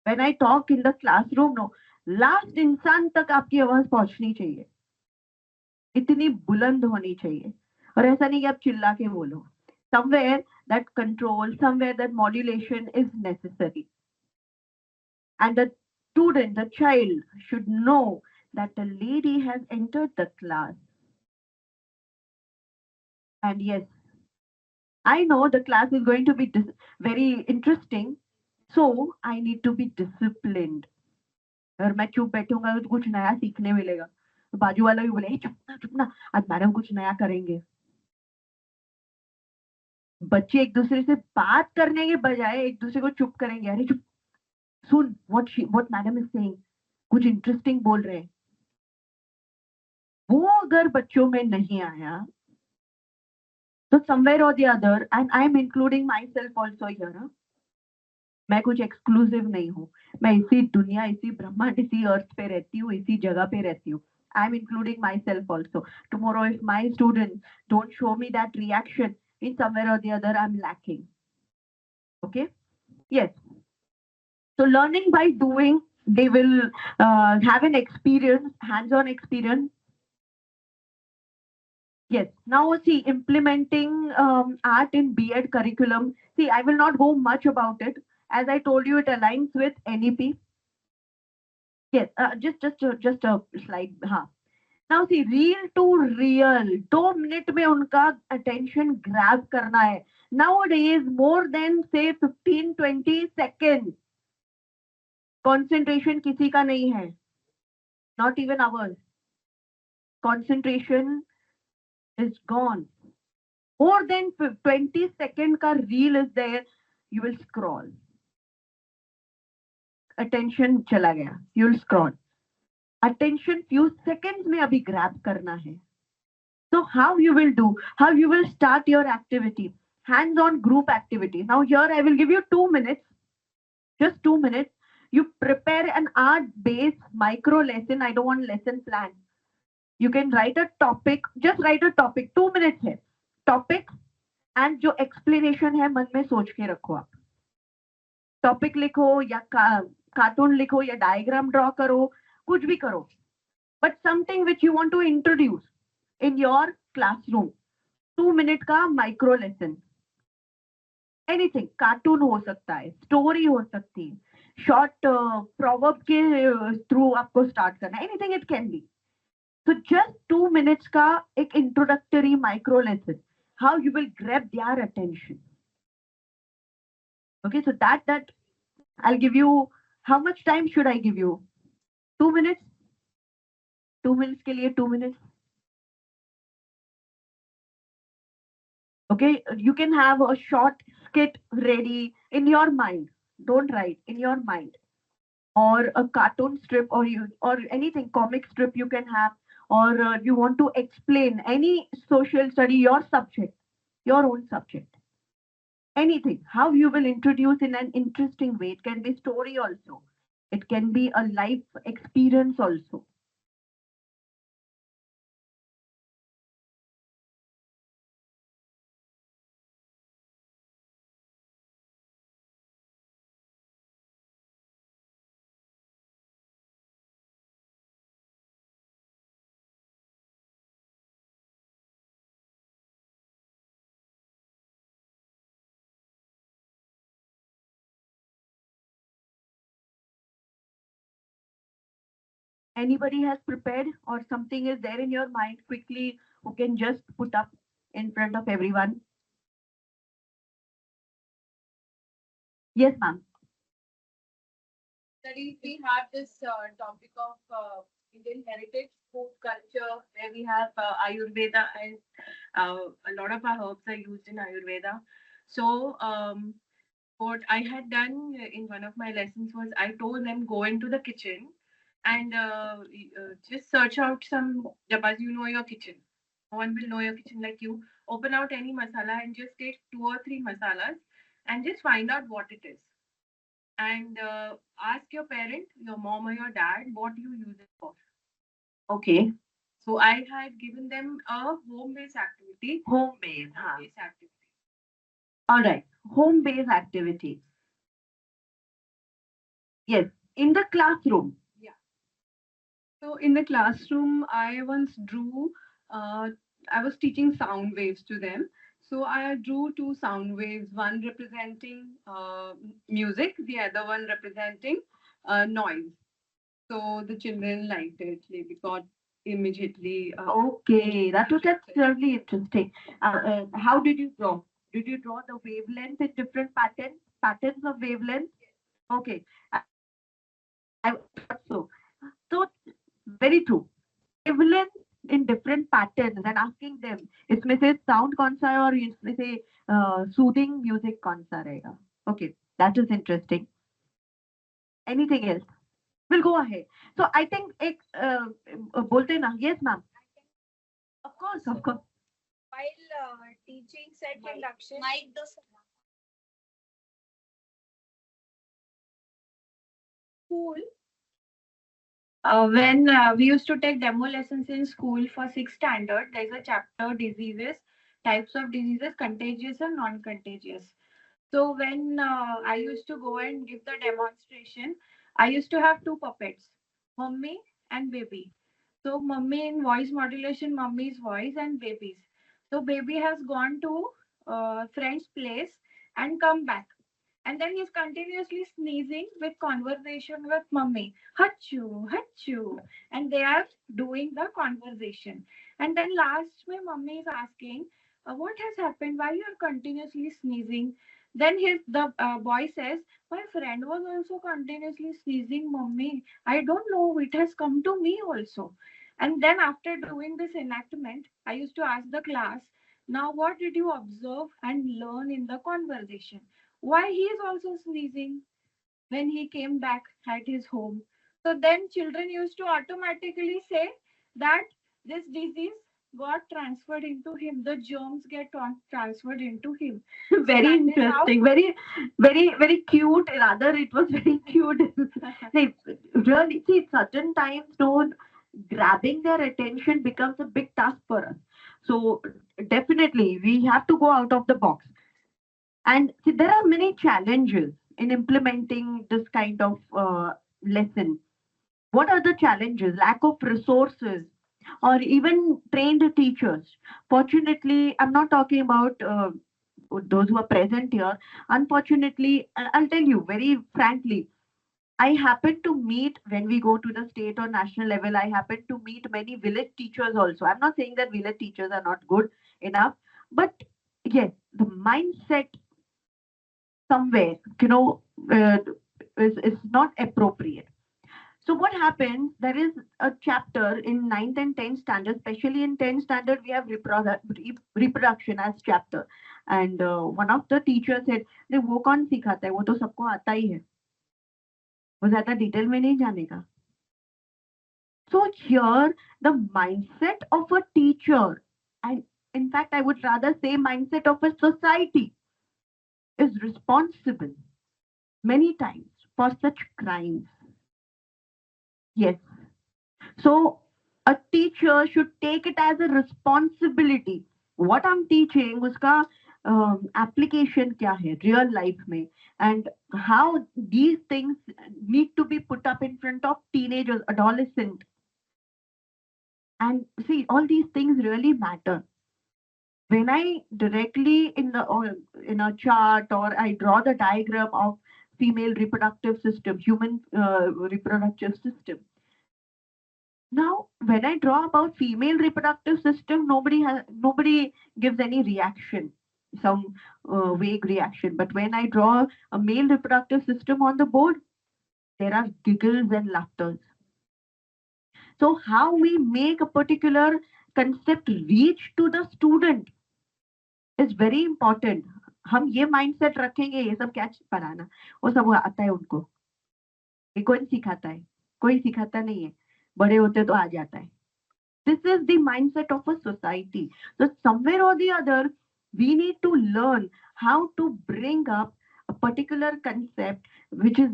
When I talk in the classroom, no, last इंसान तक आपकी आवाज पहुंचनी चाहिए, इतनी बुलंद होनी चाहिए. और ऐसा नहीं कि आप चिल्ला के बोलो. Somewhere that control, somewhere that modulation is necessary. And the student, the child should know that the lady has entered the class. And yes, I know the class is going to be very interesting, so I need to be disciplined. अगर मैं चुप बैठूंगा तो कुछ नया सीखने मिलेगा. तो बाजू वाला भी बोले चुप ना, आज मैडम कुछ नया करेंगे. बच्चे एक दूसरे से बात करने के बजाय एक दूसरे को चुप करेंगे. अरे चुप, सुन what मैडम इज सेइंग, कुछ इंटरेस्टिंग बोल रहे हैं. वो अगर बच्चों में नहीं आया तो somewhere or the other, and I am including myself also here, मैं कुछ एक्सक्लूसिव नहीं हूँ. मैं इसी दुनिया, इसी ब्रह्मांड, इसी अर्थ पे रहती हूँ, इसी जगह पे रहती हूँ. I am including myself also. Tomorrow, if my students don't show me that reaction, in somewhere or the other, I'm lacking. Okay? Yes. So learning by doing, they will have an experience, hands-on experience. Yes. Now see, implementing art in B.Ed curriculum. See, I will not go much about it. As I told you, it aligns with NEP. Yes. Just a slide. हाँ. Now see, real to real. 2 minute में उनका attention grab करना है. Nowadays, more than say 15-20 seconds. Concentration किसी का नहीं है. Not even ours. Concentration is gone. More than 20 second का reel is there, you will scroll. Attention चला गया, you will scroll. Attention few seconds में अभी grab करना है. So how you will do? How you will start your activity? Hands-on group activity. Now here I will give you 2 minutes. Just 2 minutes. You prepare an art-based micro lesson. I don't want lesson plan. You can write a topic. Just write a topic. 2 minutes है. Topic and जो explanation है मन में सोच के रखो आप. Topic लिखो या कार्टून लिखो या डायग्राम ड्रॉ करो, कुछ भी करो. But something which you want to introduce in your classroom. 2 minute का micro lesson. Anything. कार्टून हो सकता है, स्टोरी हो सकती है, शॉर्ट प्रोवर्ब के थ्रू आपको स्टार्ट करना है. Anything it can be. So just 2 minutes का एक introductory micro lesson. How you will grab their attention. Okay, so that I'll give you. How much time should I give you? 2 minutes. 2 minutes के लिए 2 minutes. Okay, you can have a short skit ready in your mind. Don't write, in your mind. Or a cartoon strip, or anything, comic strip you can have, or you want to explain any social study, your subject, your own subject. Anything, how you will introduce in an interesting way. It can be story also. It can be a life experience also. Anybody has prepared or something is there in your mind quickly who can just put up in front of everyone? Yes, ma'am. Study, we have this topic of Indian heritage, food culture, where we have Ayurveda, and a lot of our herbs are used in Ayurveda. So, what I had done in one of my lessons was I told them go into the kitchen and just search out some dabas. You know your kitchen. No one will know your kitchen like you. Open out any masala and just take 2 or 3 masalas and just find out what it is. And ask your parent, your mom or your dad, what you use it for. Okay. So I had given them a home-based activity. Home-based, Home-based activity. All right. Home-based activity. Yes. In the classroom. Yeah. So in the classroom, I once drew, I was teaching sound waves to them. So I drew 2 sound waves, one representing music, the other one representing noise. So the children liked it. They got immediately. Okay, that's really interesting. How did you draw? Did you draw the wavelength in different patterns of wavelength? Okay, I thought so. So very true. Wavelength in different patterns and asking them, इसमें से sound कौन सा है और इसमें से soothing music कौन सा रहेगा? Okay, that is interesting. Anything else? We'll go ahead. So I think एक बोलते ना, yes ma'am. Of course, of course. While teaching set induction, School. When we used to take demo lessons in school for 6th standard, there's a chapter diseases, types of diseases, contagious and non-contagious. So when I used to go and give the demonstration, I used to have 2 puppets, mummy and baby. So mummy in voice modulation, mummy's voice and baby's. So baby has gone to friend's place and come back. And then he's continuously sneezing with conversation with mummy. Hachu, hachu. And they are doing the conversation. And then last, my mummy is asking, what has happened? Why you are continuously sneezing? Then the boy says, my friend was also continuously sneezing, mummy. I don't know, it has come to me also. And then after doing this enactment, I used to ask the class, now what did you observe and learn in the conversation? Why he is also sneezing when he came back at his home? So then children used to automatically say that this disease got transferred into him. The germs get transferred into him. Very interesting. Very cute. Rather, it was very cute. Like, really, see, certain times, no, grabbing their attention becomes a big task for us. So definitely, we have to go out of the box. And see, there are many challenges in implementing this kind of lesson. What are the challenges? Lack of resources or even trained teachers. Fortunately, I'm not talking about those who are present here. Unfortunately, I'll tell you very frankly, I happen to meet when we go to the state or national level, I happen to meet many village teachers also. I'm not saying that village teachers are not good enough, but yes, the mindset somewhere, is not appropriate. So what happens? There is a chapter in 9th and 10th standard, especially in 10th standard, we have reproduction as chapter. And one of the teachers said, "अरे वो कौन सिखाता है? वो तो सबको आता ही है. वो ज़्यादा डिटेल में नहीं जाने का." So here, the mindset of a teacher, and in fact, I would rather say mindset of a society, is responsible many times for such crimes. Yes. So a teacher should take it as a responsibility. What I'm teaching, uska application kya hai real life mein, and how these things need to be put up in front of teenagers, adolescents. And see, all these things really matter. When I directly in a chart or I draw the diagram of female reproductive system, human reproductive system, Now, when I draw about female reproductive system, nobody gives any reaction, some vague reaction. But when I draw a male reproductive system on the board, there are giggles and laughters. So how we make a particular concept reach to the student is very important. हम ये mindset रखेंगे, ये सब क्या पढ़ाना, वो सब आता है उनको, ये कौन सिखाता है, कोई सिखाता नहीं है, बड़े होते तो आ जाता है. This is the mindset of a society. So somewhere or the other, we need to learn how to bring up a particular concept, which is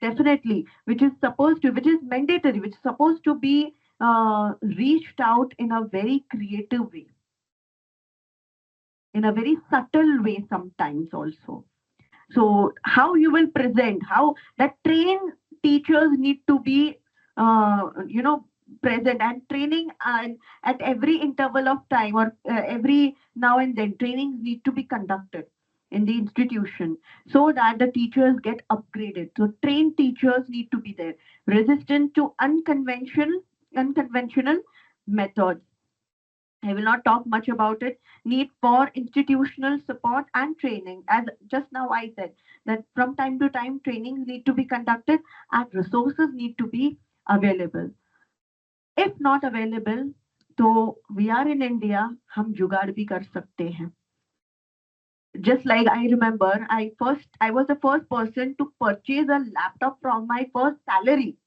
definitely, which is mandatory, which is supposed to be reached out in a very creative way, in a very subtle way sometimes also. So how you will present, how that trained teachers need to be, present, and training and at every interval of time, or every now and then trainings need to be conducted in the institution so that the teachers get upgraded. So trained teachers need to be there, resistant to unconventional methods. I will not talk much about it. Need for institutional support and training. As just now I said, that from time to time trainings need to be conducted and resources need to be available. If not available, so we are in India, हम जुगाड़ भी कर सकते हैं. Just like I remember, I was the first person to purchase a laptop from my first salary.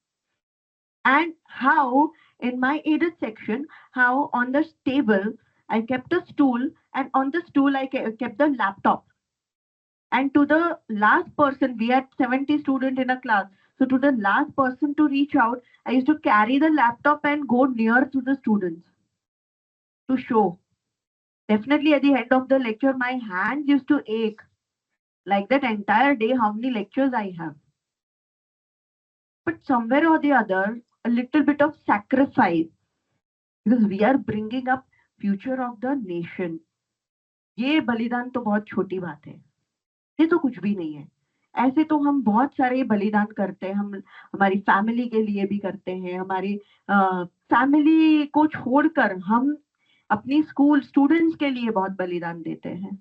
And how in my aided section, how on the table I kept a stool, and on the stool I kept the laptop. And to the last person, we had 70 students in a class. So to the last person to reach out, I used to carry the laptop and go near to the students to show. Definitely at the end of the lecture, my hands used to ache. Like that entire day, how many lectures I have. But somewhere or the other, a little bit of sacrifice, because we are bringing up future of the nation. ये बलिदान तो बहुत छोटी बात है, ये तो कुछ भी नहीं है. ऐसे तो हम बहुत सारे बलिदान करते हैं, हम हमारी फैमिली के लिए भी करते हैं, हमारी फैमिली को छोड़कर हम अपनी स्कूल स्टूडेंट्स के लिए बहुत बलिदान देते हैं,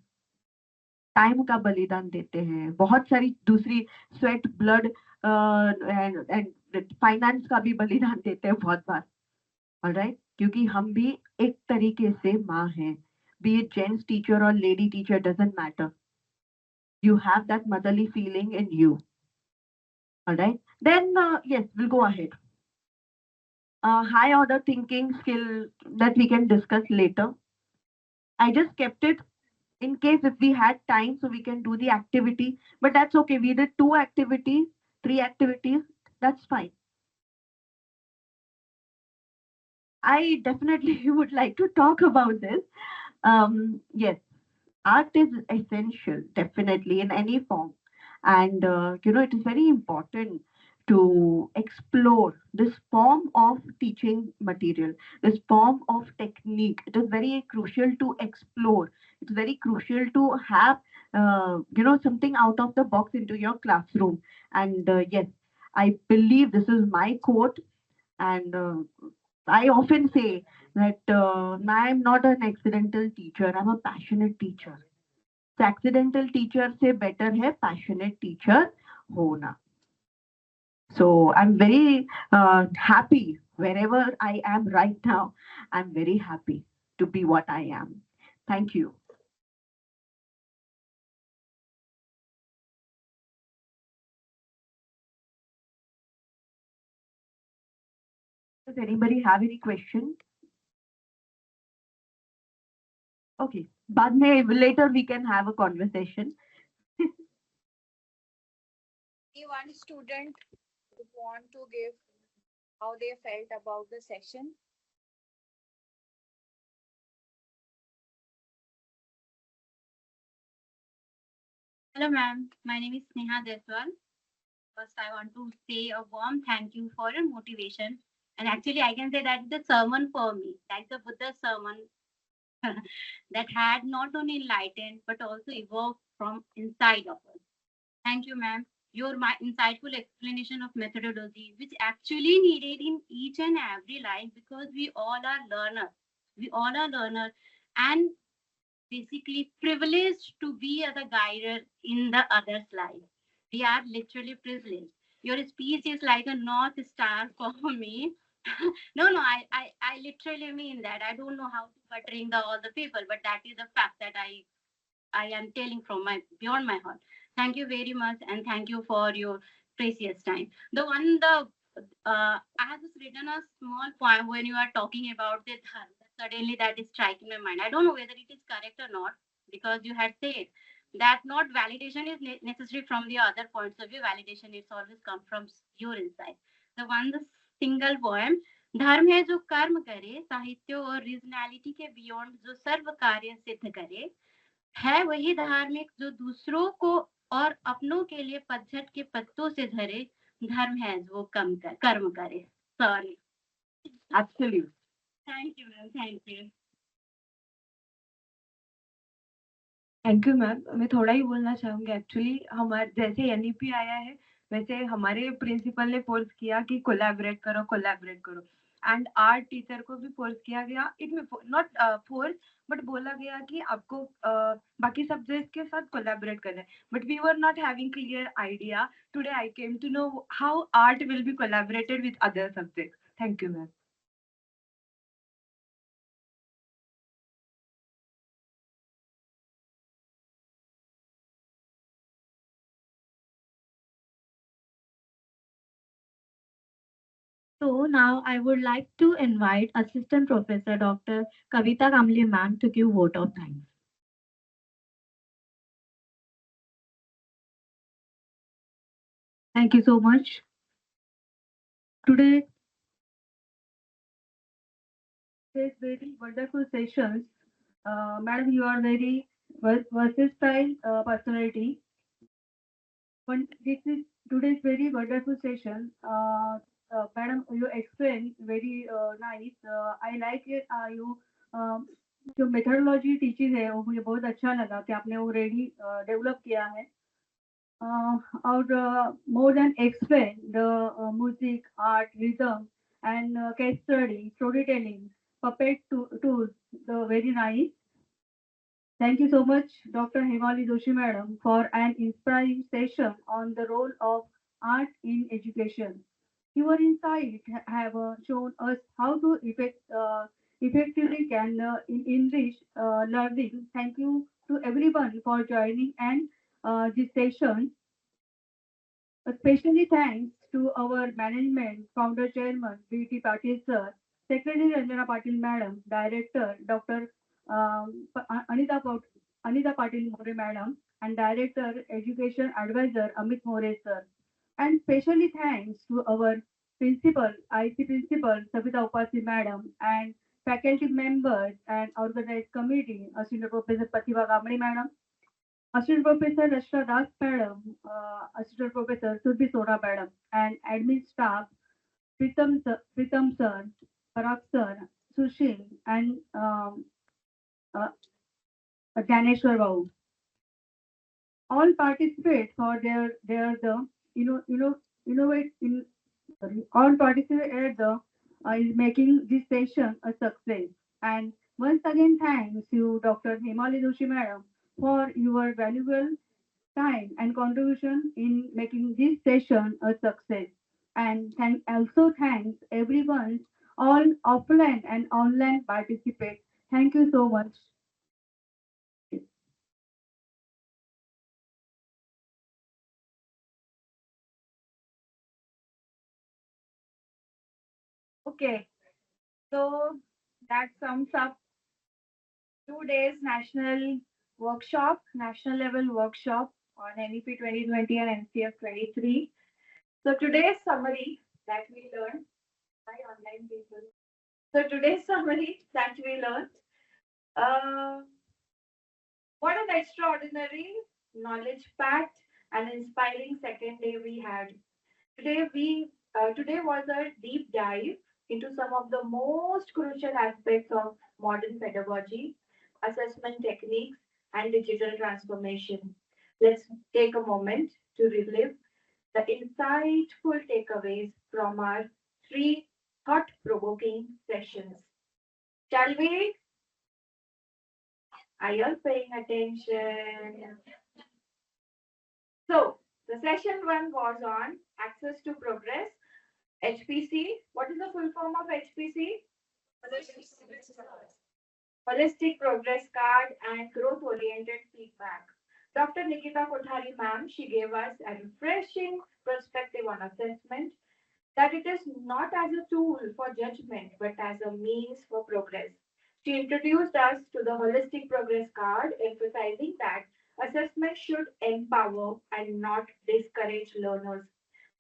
टाइम का बलिदान देते हैं, बहुत सारी दूसरी स्वेट ब्लड एंड फाइनेंस का भी बलिदान देते हैं बहुत बार. ऑलराइट, क्योंकि हम भी एक तरीके से माँ हैं, be it gents teacher or lady teacher, doesn't matter. You have that motherly feeling in you. All right. Then yes, we'll go ahead. High order thinking skill that we can discuss later. I just kept it in case if we had time so we can do the activity, but that's okay. We did 2 activities, 3 activities, that's fine. I definitely would like to talk about this. Yes, art is essential, definitely, in any form. And, it is very important to explore this form of teaching material, this form of technique. It is very crucial to explore. It's very crucial to have, something out of the box into your classroom. And yes, I believe this is my quote. And I often say that I'm not an accidental teacher, I'm a passionate teacher. So accidental teacher से better है passionate teacher होना. So I'm very happy wherever I am right now. I'm very happy to be what I am. Thank you. Does anybody have any question? Okay, बाद में later we can have a conversation. One student would want to give how they felt about the session. Hello, ma'am. My name is Sneha Deswal. First, I want to say a warm thank you for your motivation. And actually, I can say that's the sermon for me. That's the Buddha sermon that had not only enlightened but also evoked from inside of us. Thank you, ma'am. your insightful explanation of methodology, which actually needed in each and every life because we all are learners. We all are learners and basically privileged to be as a guide in the other's life. We are literally privileged. Your speech is like a north star for me. No, I literally mean that. I don't know how to buttering all the people, but that is a fact that I am telling from my beyond my heart. Thank you very much, and thank you for your precious time. I have just written a small poem when you are talking about the dharma. Suddenly, that is striking my mind. I don't know whether it is correct or not because you had said that not validation is necessary from the other points of view. Validation it's always come from your inside. The single poem धर्म है जो कर्म करे साहित्य और regionality के beyond जो सर्व कार्य सिद्ध करे है वही धार्मिक जो दूसरों को और अपनों के लिए पतझट के पत्तों से झरे धर्म है वो कर्म करे sorry Absolute. Thank you ma'am thank you thank you ma'am. मैं थोड़ा ही बोलना चाहूंगी। एक्चुअली हमारे जैसे एनईपी आया है वैसे हमारे प्रिंसिपल ने फोर्स किया कि कोलैबोरेट करो एंड आर्ट टीचर को भी फोर्स किया गया। इट नॉट फोर्स बट बोला गया कि आपको बाकी सब्जेक्ट के साथ कोलैबोरेट करना है but we were not having clear idea. Today I came to know how art will be collaborated with other subject. Thank you ma'am. So now I would like to invite Assistant Professor Dr. Kavita Kamli ma'am to give vote of thanks. Thank you so much. Today is very wonderful sessions. Madam, you are very versatile personality. This is today's very wonderful session. Madam, you explain very nice. I like it. You जो methodology teaching है वो मुझे बहुत अच्छा लगा कि आपने वो रेडी डेवलप किया है और more than explain the music, art, rhythm, and case study, storytelling, puppet tools, the very nice. Thank you so much, Dr. Hemali Joshi Madam, for an inspiring session on the role of art in education. Your insight have shown us how to effectively can enrich learning. Thank you to everyone for joining and this session. Especially thanks to our management, founder chairman, B.T. Patil sir, secretary Ranjana Patil madam, director Dr. Anita Patil More madam, and director education advisor Amit More sir. And specially thanks to our principal, IC principal Sabita Upasi madam, and faculty members and organized committee, Assistant Professor Pratibha Kamli madam, Assistant Professor Rashtra Das Madam, Assistant Professor Surbi Sora Madam, and admin staff Pritam Sir, Parag Sir, Sushil, and uh, Dhaneshwar Babu. All participate for their the innovate in sorry, all participate at the is making this session a success. And once again, thanks you, Dr. Hemali Joshi Madam, for your valuable time and contribution in making this session a success. And also thanks everyone, all offline and online participants. Thank you so much. Okay, so that sums up 2 days national level workshop on NEP 2020 and NCF 23. So today's summary that we learned, my online people. So today's summary that we learned, uh, what an extraordinary, knowledge-packed, and inspiring second day we had. Today was a deep dive into some of the most crucial aspects of modern pedagogy, assessment techniques, and digital transformation. Let's take a moment to relive the insightful takeaways from our 3 thought-provoking sessions. Shall we? Are you all paying attention? So, the session 1 was on access to progress, HPC. What is the full form of HPC? Holistic progress card and growth oriented feedback. Dr. Nikita Kothari ma'am, she gave us a refreshing perspective on assessment, that it is not as a tool for judgment but as a means for progress. She introduced us to the holistic progress card, emphasizing that assessment should empower and not discourage learners.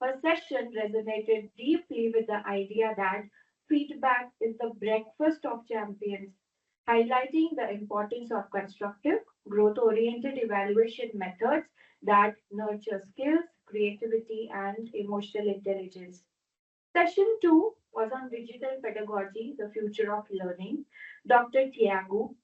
Her session resonated deeply with the idea that feedback is the breakfast of champions, highlighting the importance of constructive, growth oriented evaluation methods that nurture skills, creativity, and emotional intelligence. Session 2 was on digital pedagogy, the future of learning. Dr. Tiago,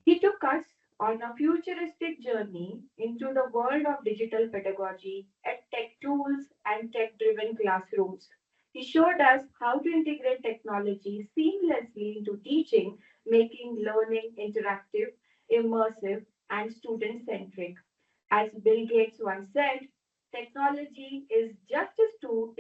he took us on a futuristic journey into the world of digital pedagogy, tech tools, and tech driven classrooms. He showed us how to integrate technology seamlessly into teaching, making learning interactive, immersive, and student centric. As Bill Gates once said, technology is just a tool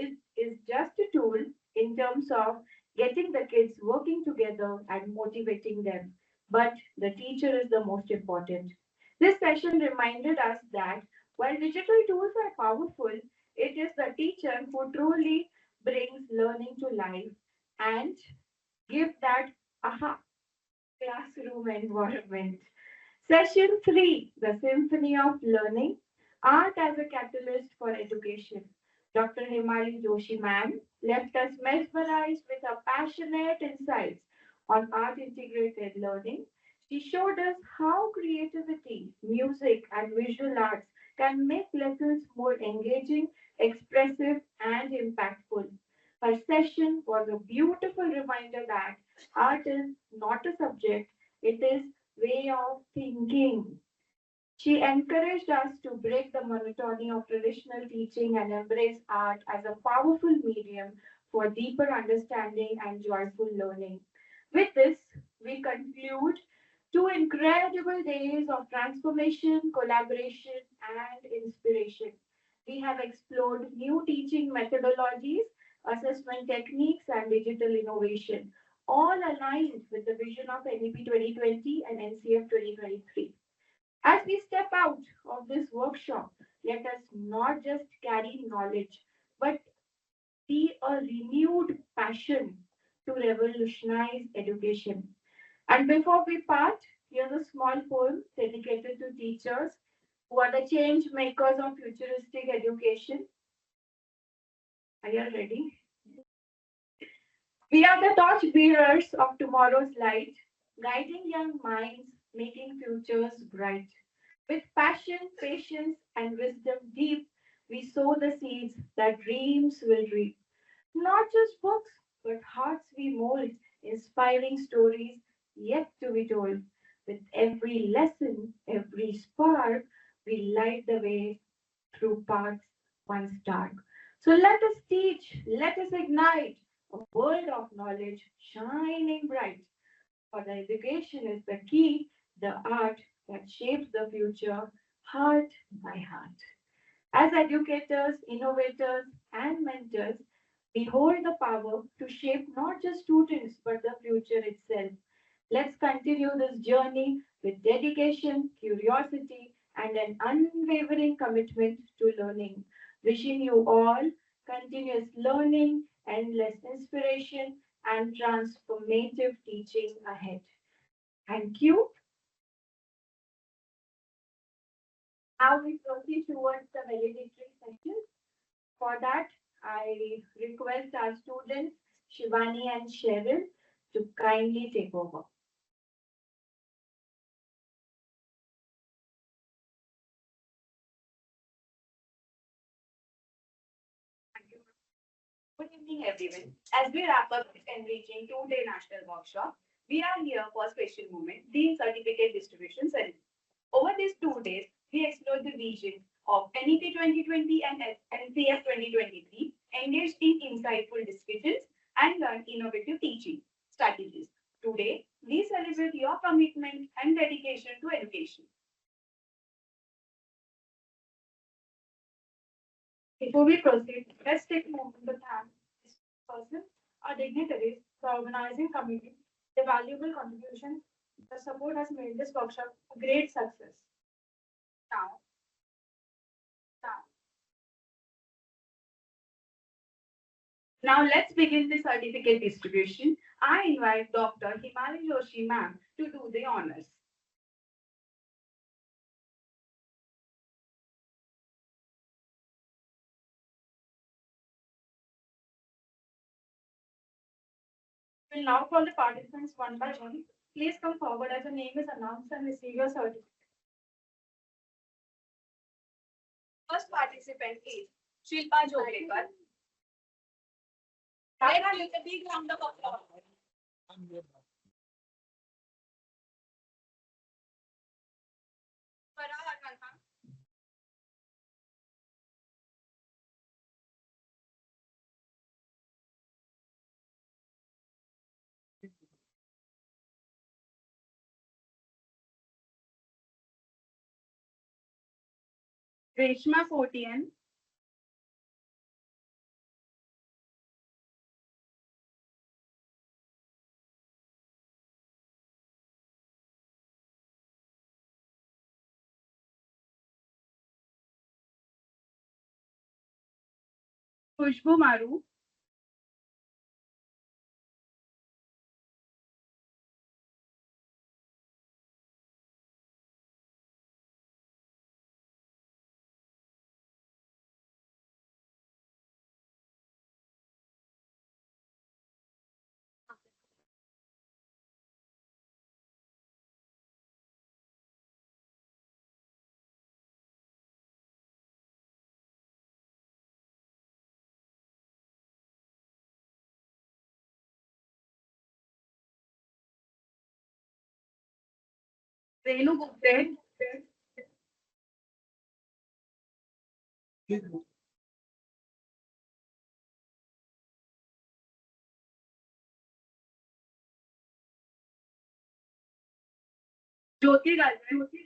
in terms of getting the kids working together and motivating them. But the teacher is the most important. This session reminded us that while digital tools are powerful, it is the teacher who truly brings learning to life and give that aha classroom environment. Session 3, the Symphony of Learning, Art as a Catalyst for Education. Dr. Himali Joshi ma'am left us mesmerized with her passionate insights on art integrated learning. She showed us how creativity, music, and visual arts can make lessons more engaging, expressive, and impactful. Her session was a beautiful reminder that art is not a subject, it is way of thinking. She encouraged us to break the monotony of traditional teaching and embrace art as a powerful medium for deeper understanding and joyful learning. With this, we conclude 2 incredible days of transformation, collaboration, and inspiration. We have explored new teaching methodologies, assessment techniques, and digital innovation, all aligned with the vision of NEP 2020 and NCF 2023. As we step out of this workshop, let us not just carry knowledge, but be a renewed passion to revolutionize education. And before we part, here's a small poem dedicated to teachers who are the change makers of futuristic education. Are you ready? We are the torch bearers of tomorrow's light, guiding young minds, making futures bright. With passion, patience, and wisdom deep, we sow the seeds that dreams will reap. Not just books, but hearts we mold, inspiring stories yet to be told. With every lesson, every spark, we light the way through paths once dark. So let us teach, let us ignite a world of knowledge shining bright. For the education is the key, the art that shapes the future, heart by heart. As educators, innovators, and mentors, we hold the power to shape not just students but the future itself. Let's continue this journey with dedication, curiosity, and an unwavering commitment to learning. Wishing you all continuous learning, endless inspiration, and transformative teaching ahead. Thank you. Now we proceed towards the valedictory session. For that, I request our students, Shivani and Cheryl, to kindly take over. Good evening, everyone. As we wrap up this enriching 2-day national workshop, we are here for a special moment, the certificate distribution ceremony. Over these 2 days, we explored the vision of NEP 2020 and NCF 2023 engaged in insightful discussions and learned innovative teaching strategies. Today, we celebrate your commitment and dedication to education. Before we proceed, let's take a moment to thank this person, our dignitaries, the organizing committee, the valuable contributions, the support has made this workshop a great success. Now, now, now let's begin the certificate distribution. I invite Dr. Himali Joshi ma'am to do the honors. We'll now call the participants one by one. Please come forward as your name is announced and receive your certificate. First participant is Shilpa Joglekar. Let's give a big round of applause. Farah Khanna. Reshma Kotian. Khushbu Maru. Renu Gupte. Jyoti Galway.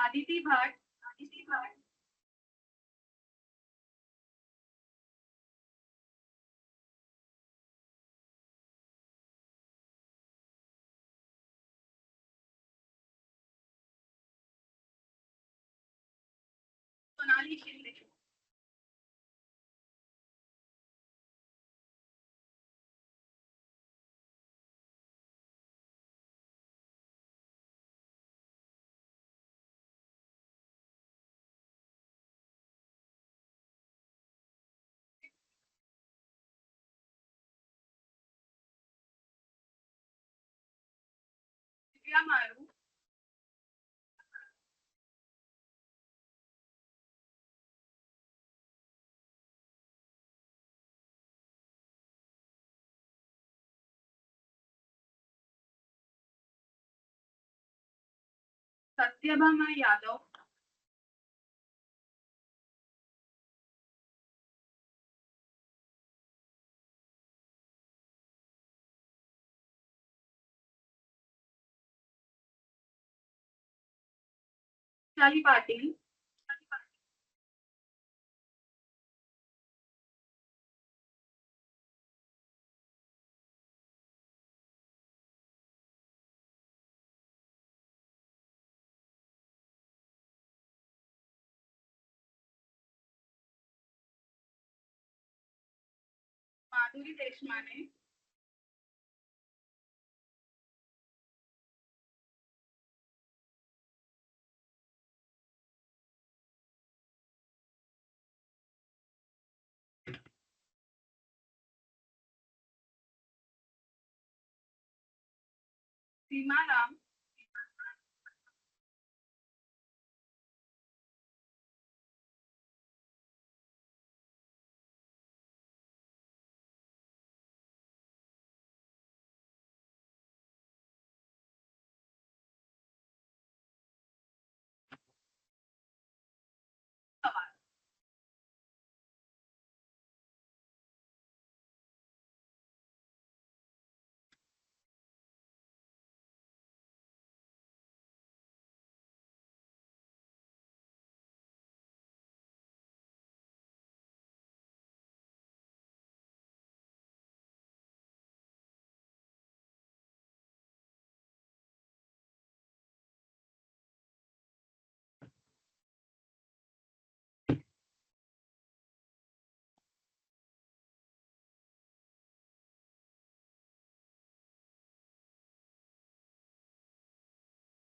Aditi Bhatt. Aditi Bhatt. Sonali Shinde. Divya Maru. Satyabhama Yadav. Shali Patil. Madhuri Deshmane. Seema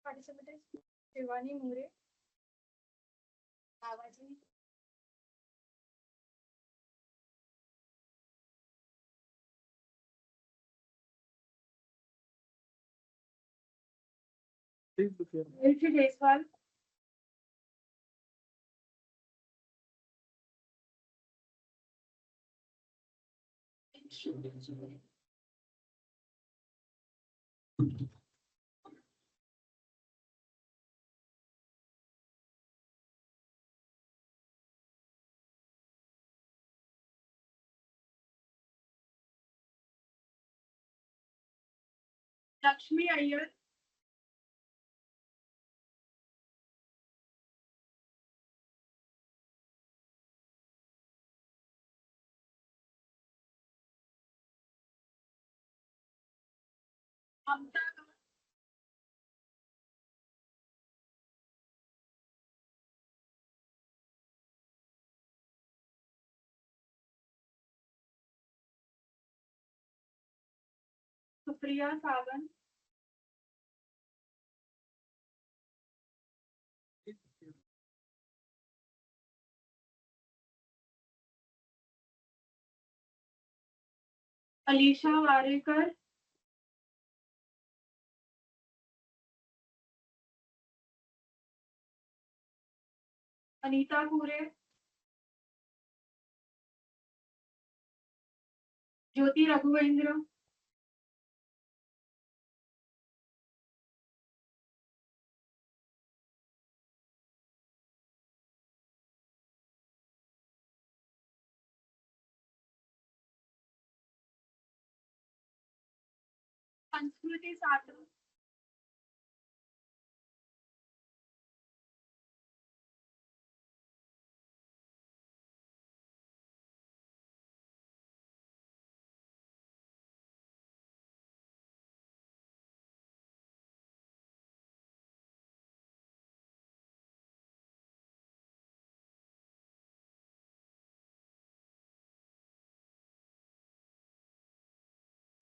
participant is Shivani Mure. Babaji. Elchi Jaiswal. Lakshmi Iyer. Mamta Supriya Sagan. Alisha Warekar. Anita Kure. Jyoti Raghavendra. Sanskriti Satu.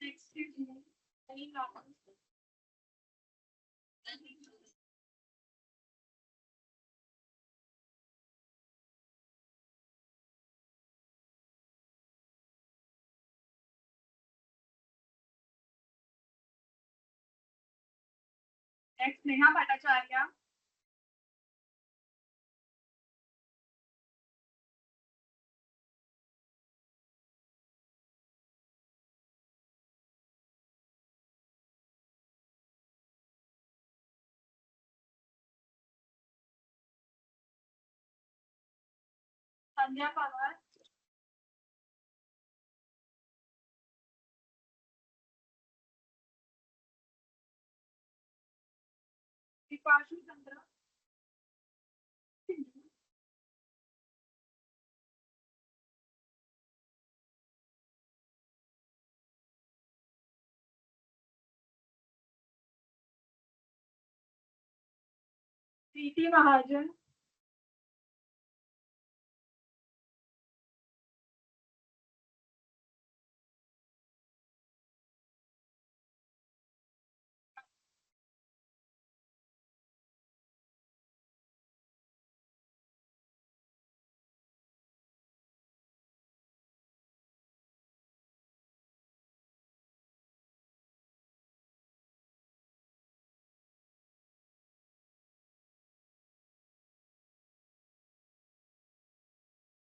Next is Any Lawrence. Next Neha Bhattacharya. Sandhya Pawar. Dipashu Chandra. Preeti Mahajan.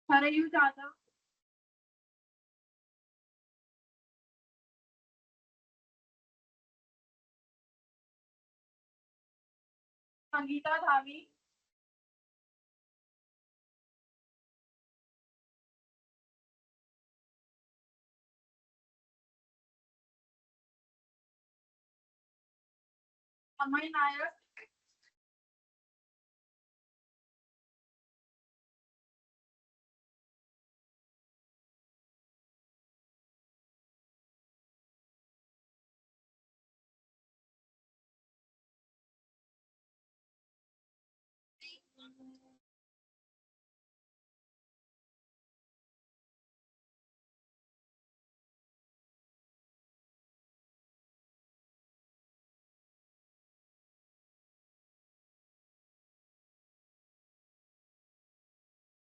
Harayu Jadhav, Sangeeta Dhavi, Amay Nayak,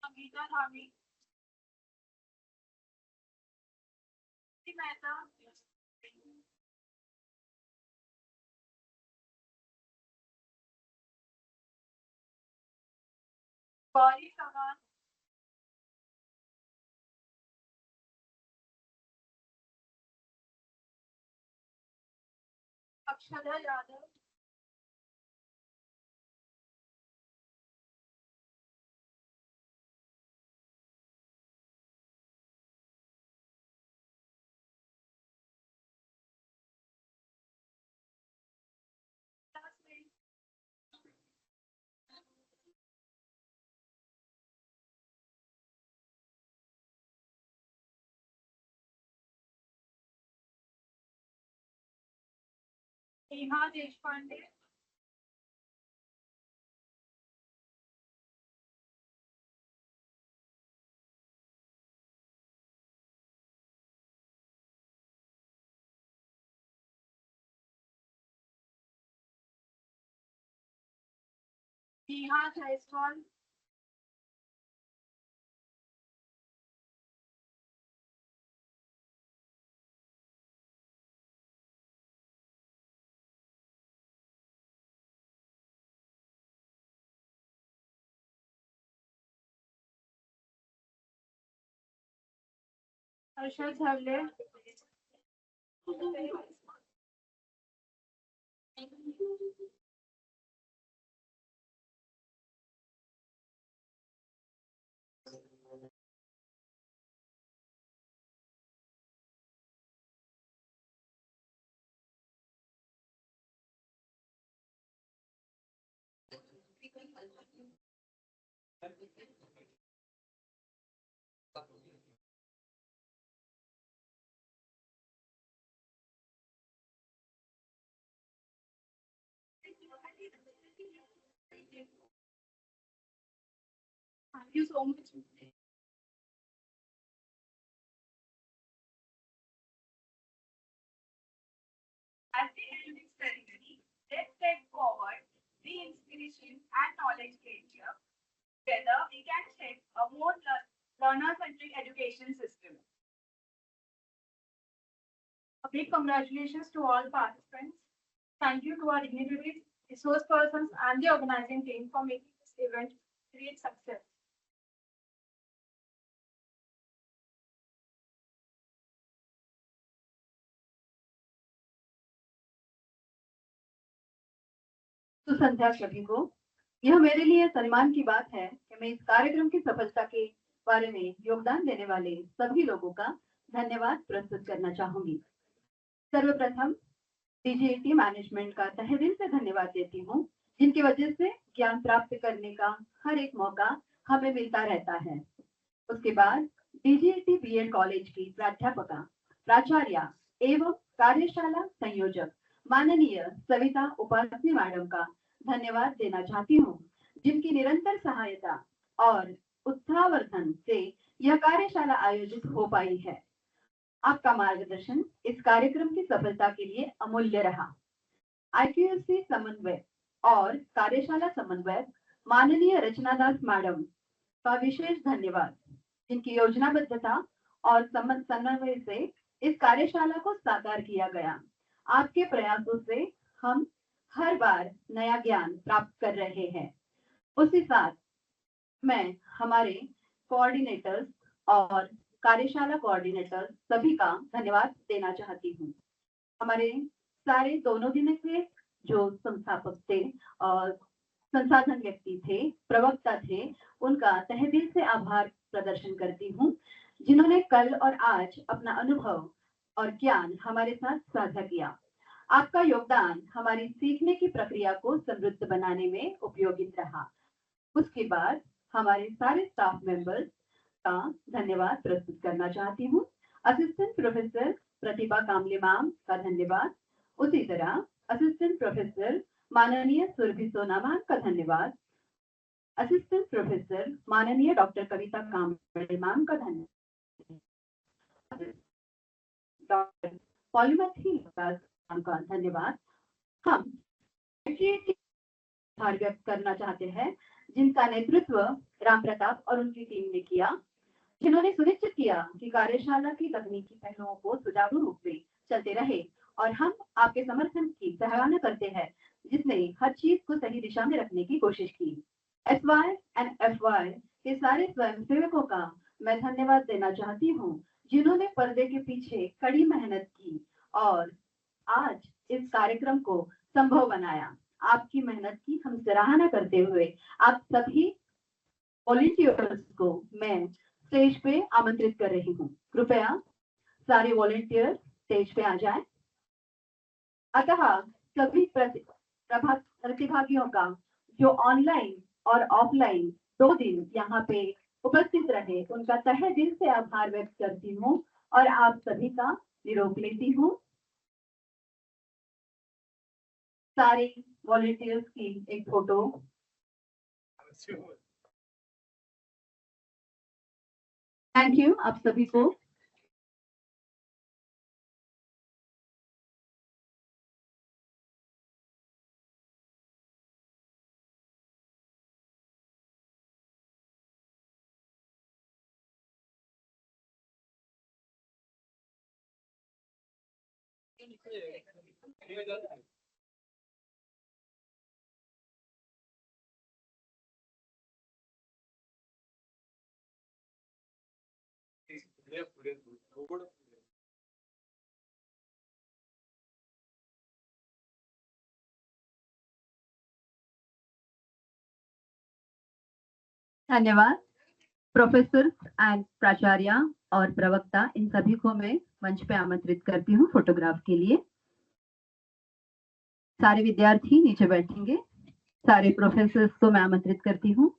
Sangeeta Dhavi, Mehta, Gauri Sawan, Akshada Yadav, Neha Deshpande, Neha Jaiswal, Harshad Zavle, thank you so much. At the end of this ceremony, let's take forward the inspiration and knowledge gained here. Together, we can shape a more learner-centric education system. A big congratulations to all participants. Thank you to our dignitaries, resource persons, and the organizing team for making this event a great success. तो संध्या सभी को, यह मेरे लिए सम्मान की बात है कि मैं इस कार्यक्रम की सफलता के बारे में योगदान देने वाले सभी लोगों का धन्यवाद प्रस्तुत करना चाहूंगी। सर्वप्रथम डीजीईटी मैनेजमेंट का तहे दिल से धन्यवाद देती हूँ, जिनकी वजह से ज्ञान प्राप्त करने का हर एक मौका हमें मिलता रहता है। उसके बाद डीजीईटी बीएड कॉलेज की प्राध्यापका, प्राचार्य एवं कार्यशाला संयोजक माननीय सविता उपासनी मैडम का धन्यवाद देना चाहती हूँ, जिनकी निरंतर सहायता और उत्साहवर्धन से यह कार्यशाला आयोजित हो पाई है। आपका मार्गदर्शन इस कार्यक्रम की सफलता के लिए अमूल्य रहा। आईक्यूएससी समन्वय और कार्यशाला समन्वयक माननीय रचना दास मैडम का विशेष धन्यवाद, जिनकी योजनाबद्धता और समन्वय से इस कार्यशाला को साकार किया गया। आपके प्रयासों से हम हर बार नया ज्ञान प्राप्त कर रहे हैं। उसी साथ मैं हमारे कोऑर्डिनेटर्स और कार्यशाला कोऑर्डिनेटर्स सभी का धन्यवाद देना चाहती हूँ। हमारे सारे दोनों दिन के जो संस्थापक थे और संसाधन व्यक्ति थे, प्रवक्ता थे, उनका तहे दिल से आभार प्रदर्शन करती हूँ, जिन्होंने कल और आज अपना अनुभव और ज्ञान हमारे साथ साझा किया। आपका योगदान हमारी सीखने की प्रक्रिया को समृद्ध बनाने में उपयोगी रहा। उसके बाद हमारे सारे स्टाफ मेंबर्स का धन्यवाद प्रस्तुत करना चाहती हूँ। असिस्टेंट प्रोफेसर प्रतिभा कामले मैम का धन्यवाद। उसी तरह असिस्टेंट प्रोफेसर माननीय सुरभि सोना मैम का धन्यवाद। असिस्टेंट प्रोफेसर माननीय डॉक्टर कविता कामले मैम का धन्यवाद। डॉक्टर पॉलीमथी मैम का धन्यवाद। हम आभार व्यक्त करना चाहते हैं जिनका नेतृत्व राम प्रताप और उनकी टीम ने किया, जिन्होंने सुनिश्चित किया कि कार्यशाला की तकनीकी पहलुओं को सुचारू रूप से चलते रहे और हम आपके समर्थन की सराहना करते हैं, जिसने हर चीज को सही दिशा में रखने की कोशिश की। SY एंड FY के सारे स्वयंसेवकों का मैं धन्यवाद देना चाहती हूँ, जिन्होंने पर्दे के पीछे कड़ी मेहनत की और आज इस कार्यक्रम को संभव बनाया। आपकी मेहनत की हम सराहना करते हुए आप सभी वॉलंटियर्स को मैं स्टेज पे आमंत्रित कर रही हूँ। कृपया सारे वॉलंटियर स्टेज पे आ जाएं। अतः सभी प्रतिभागियों का जो ऑनलाइन और ऑफलाइन 2 दिन यहाँ पे उपस्थित रहे, उनका तहे दिल से आभार व्यक्त करती हूँ और आप सभी का निरोप लेती हूँ। सारे वॉलंटियर्स की एक फोटो। थैंक यू आप सभी को। धन्यवाद। प्रोफेसर एंड प्राचार्य और प्रवक्ता इन सभी को मैं मंच पे आमंत्रित करती हूँ फोटोग्राफ के लिए। सारे विद्यार्थी नीचे बैठेंगे। सारे प्रोफेसर्स को मैं आमंत्रित करती हूँ।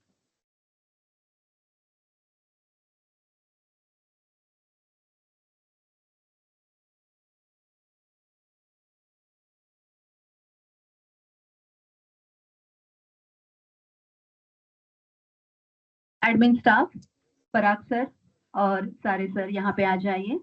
एडमिन स्टाफ, पराग सर और सारे सर यहाँ पे आ जाइए।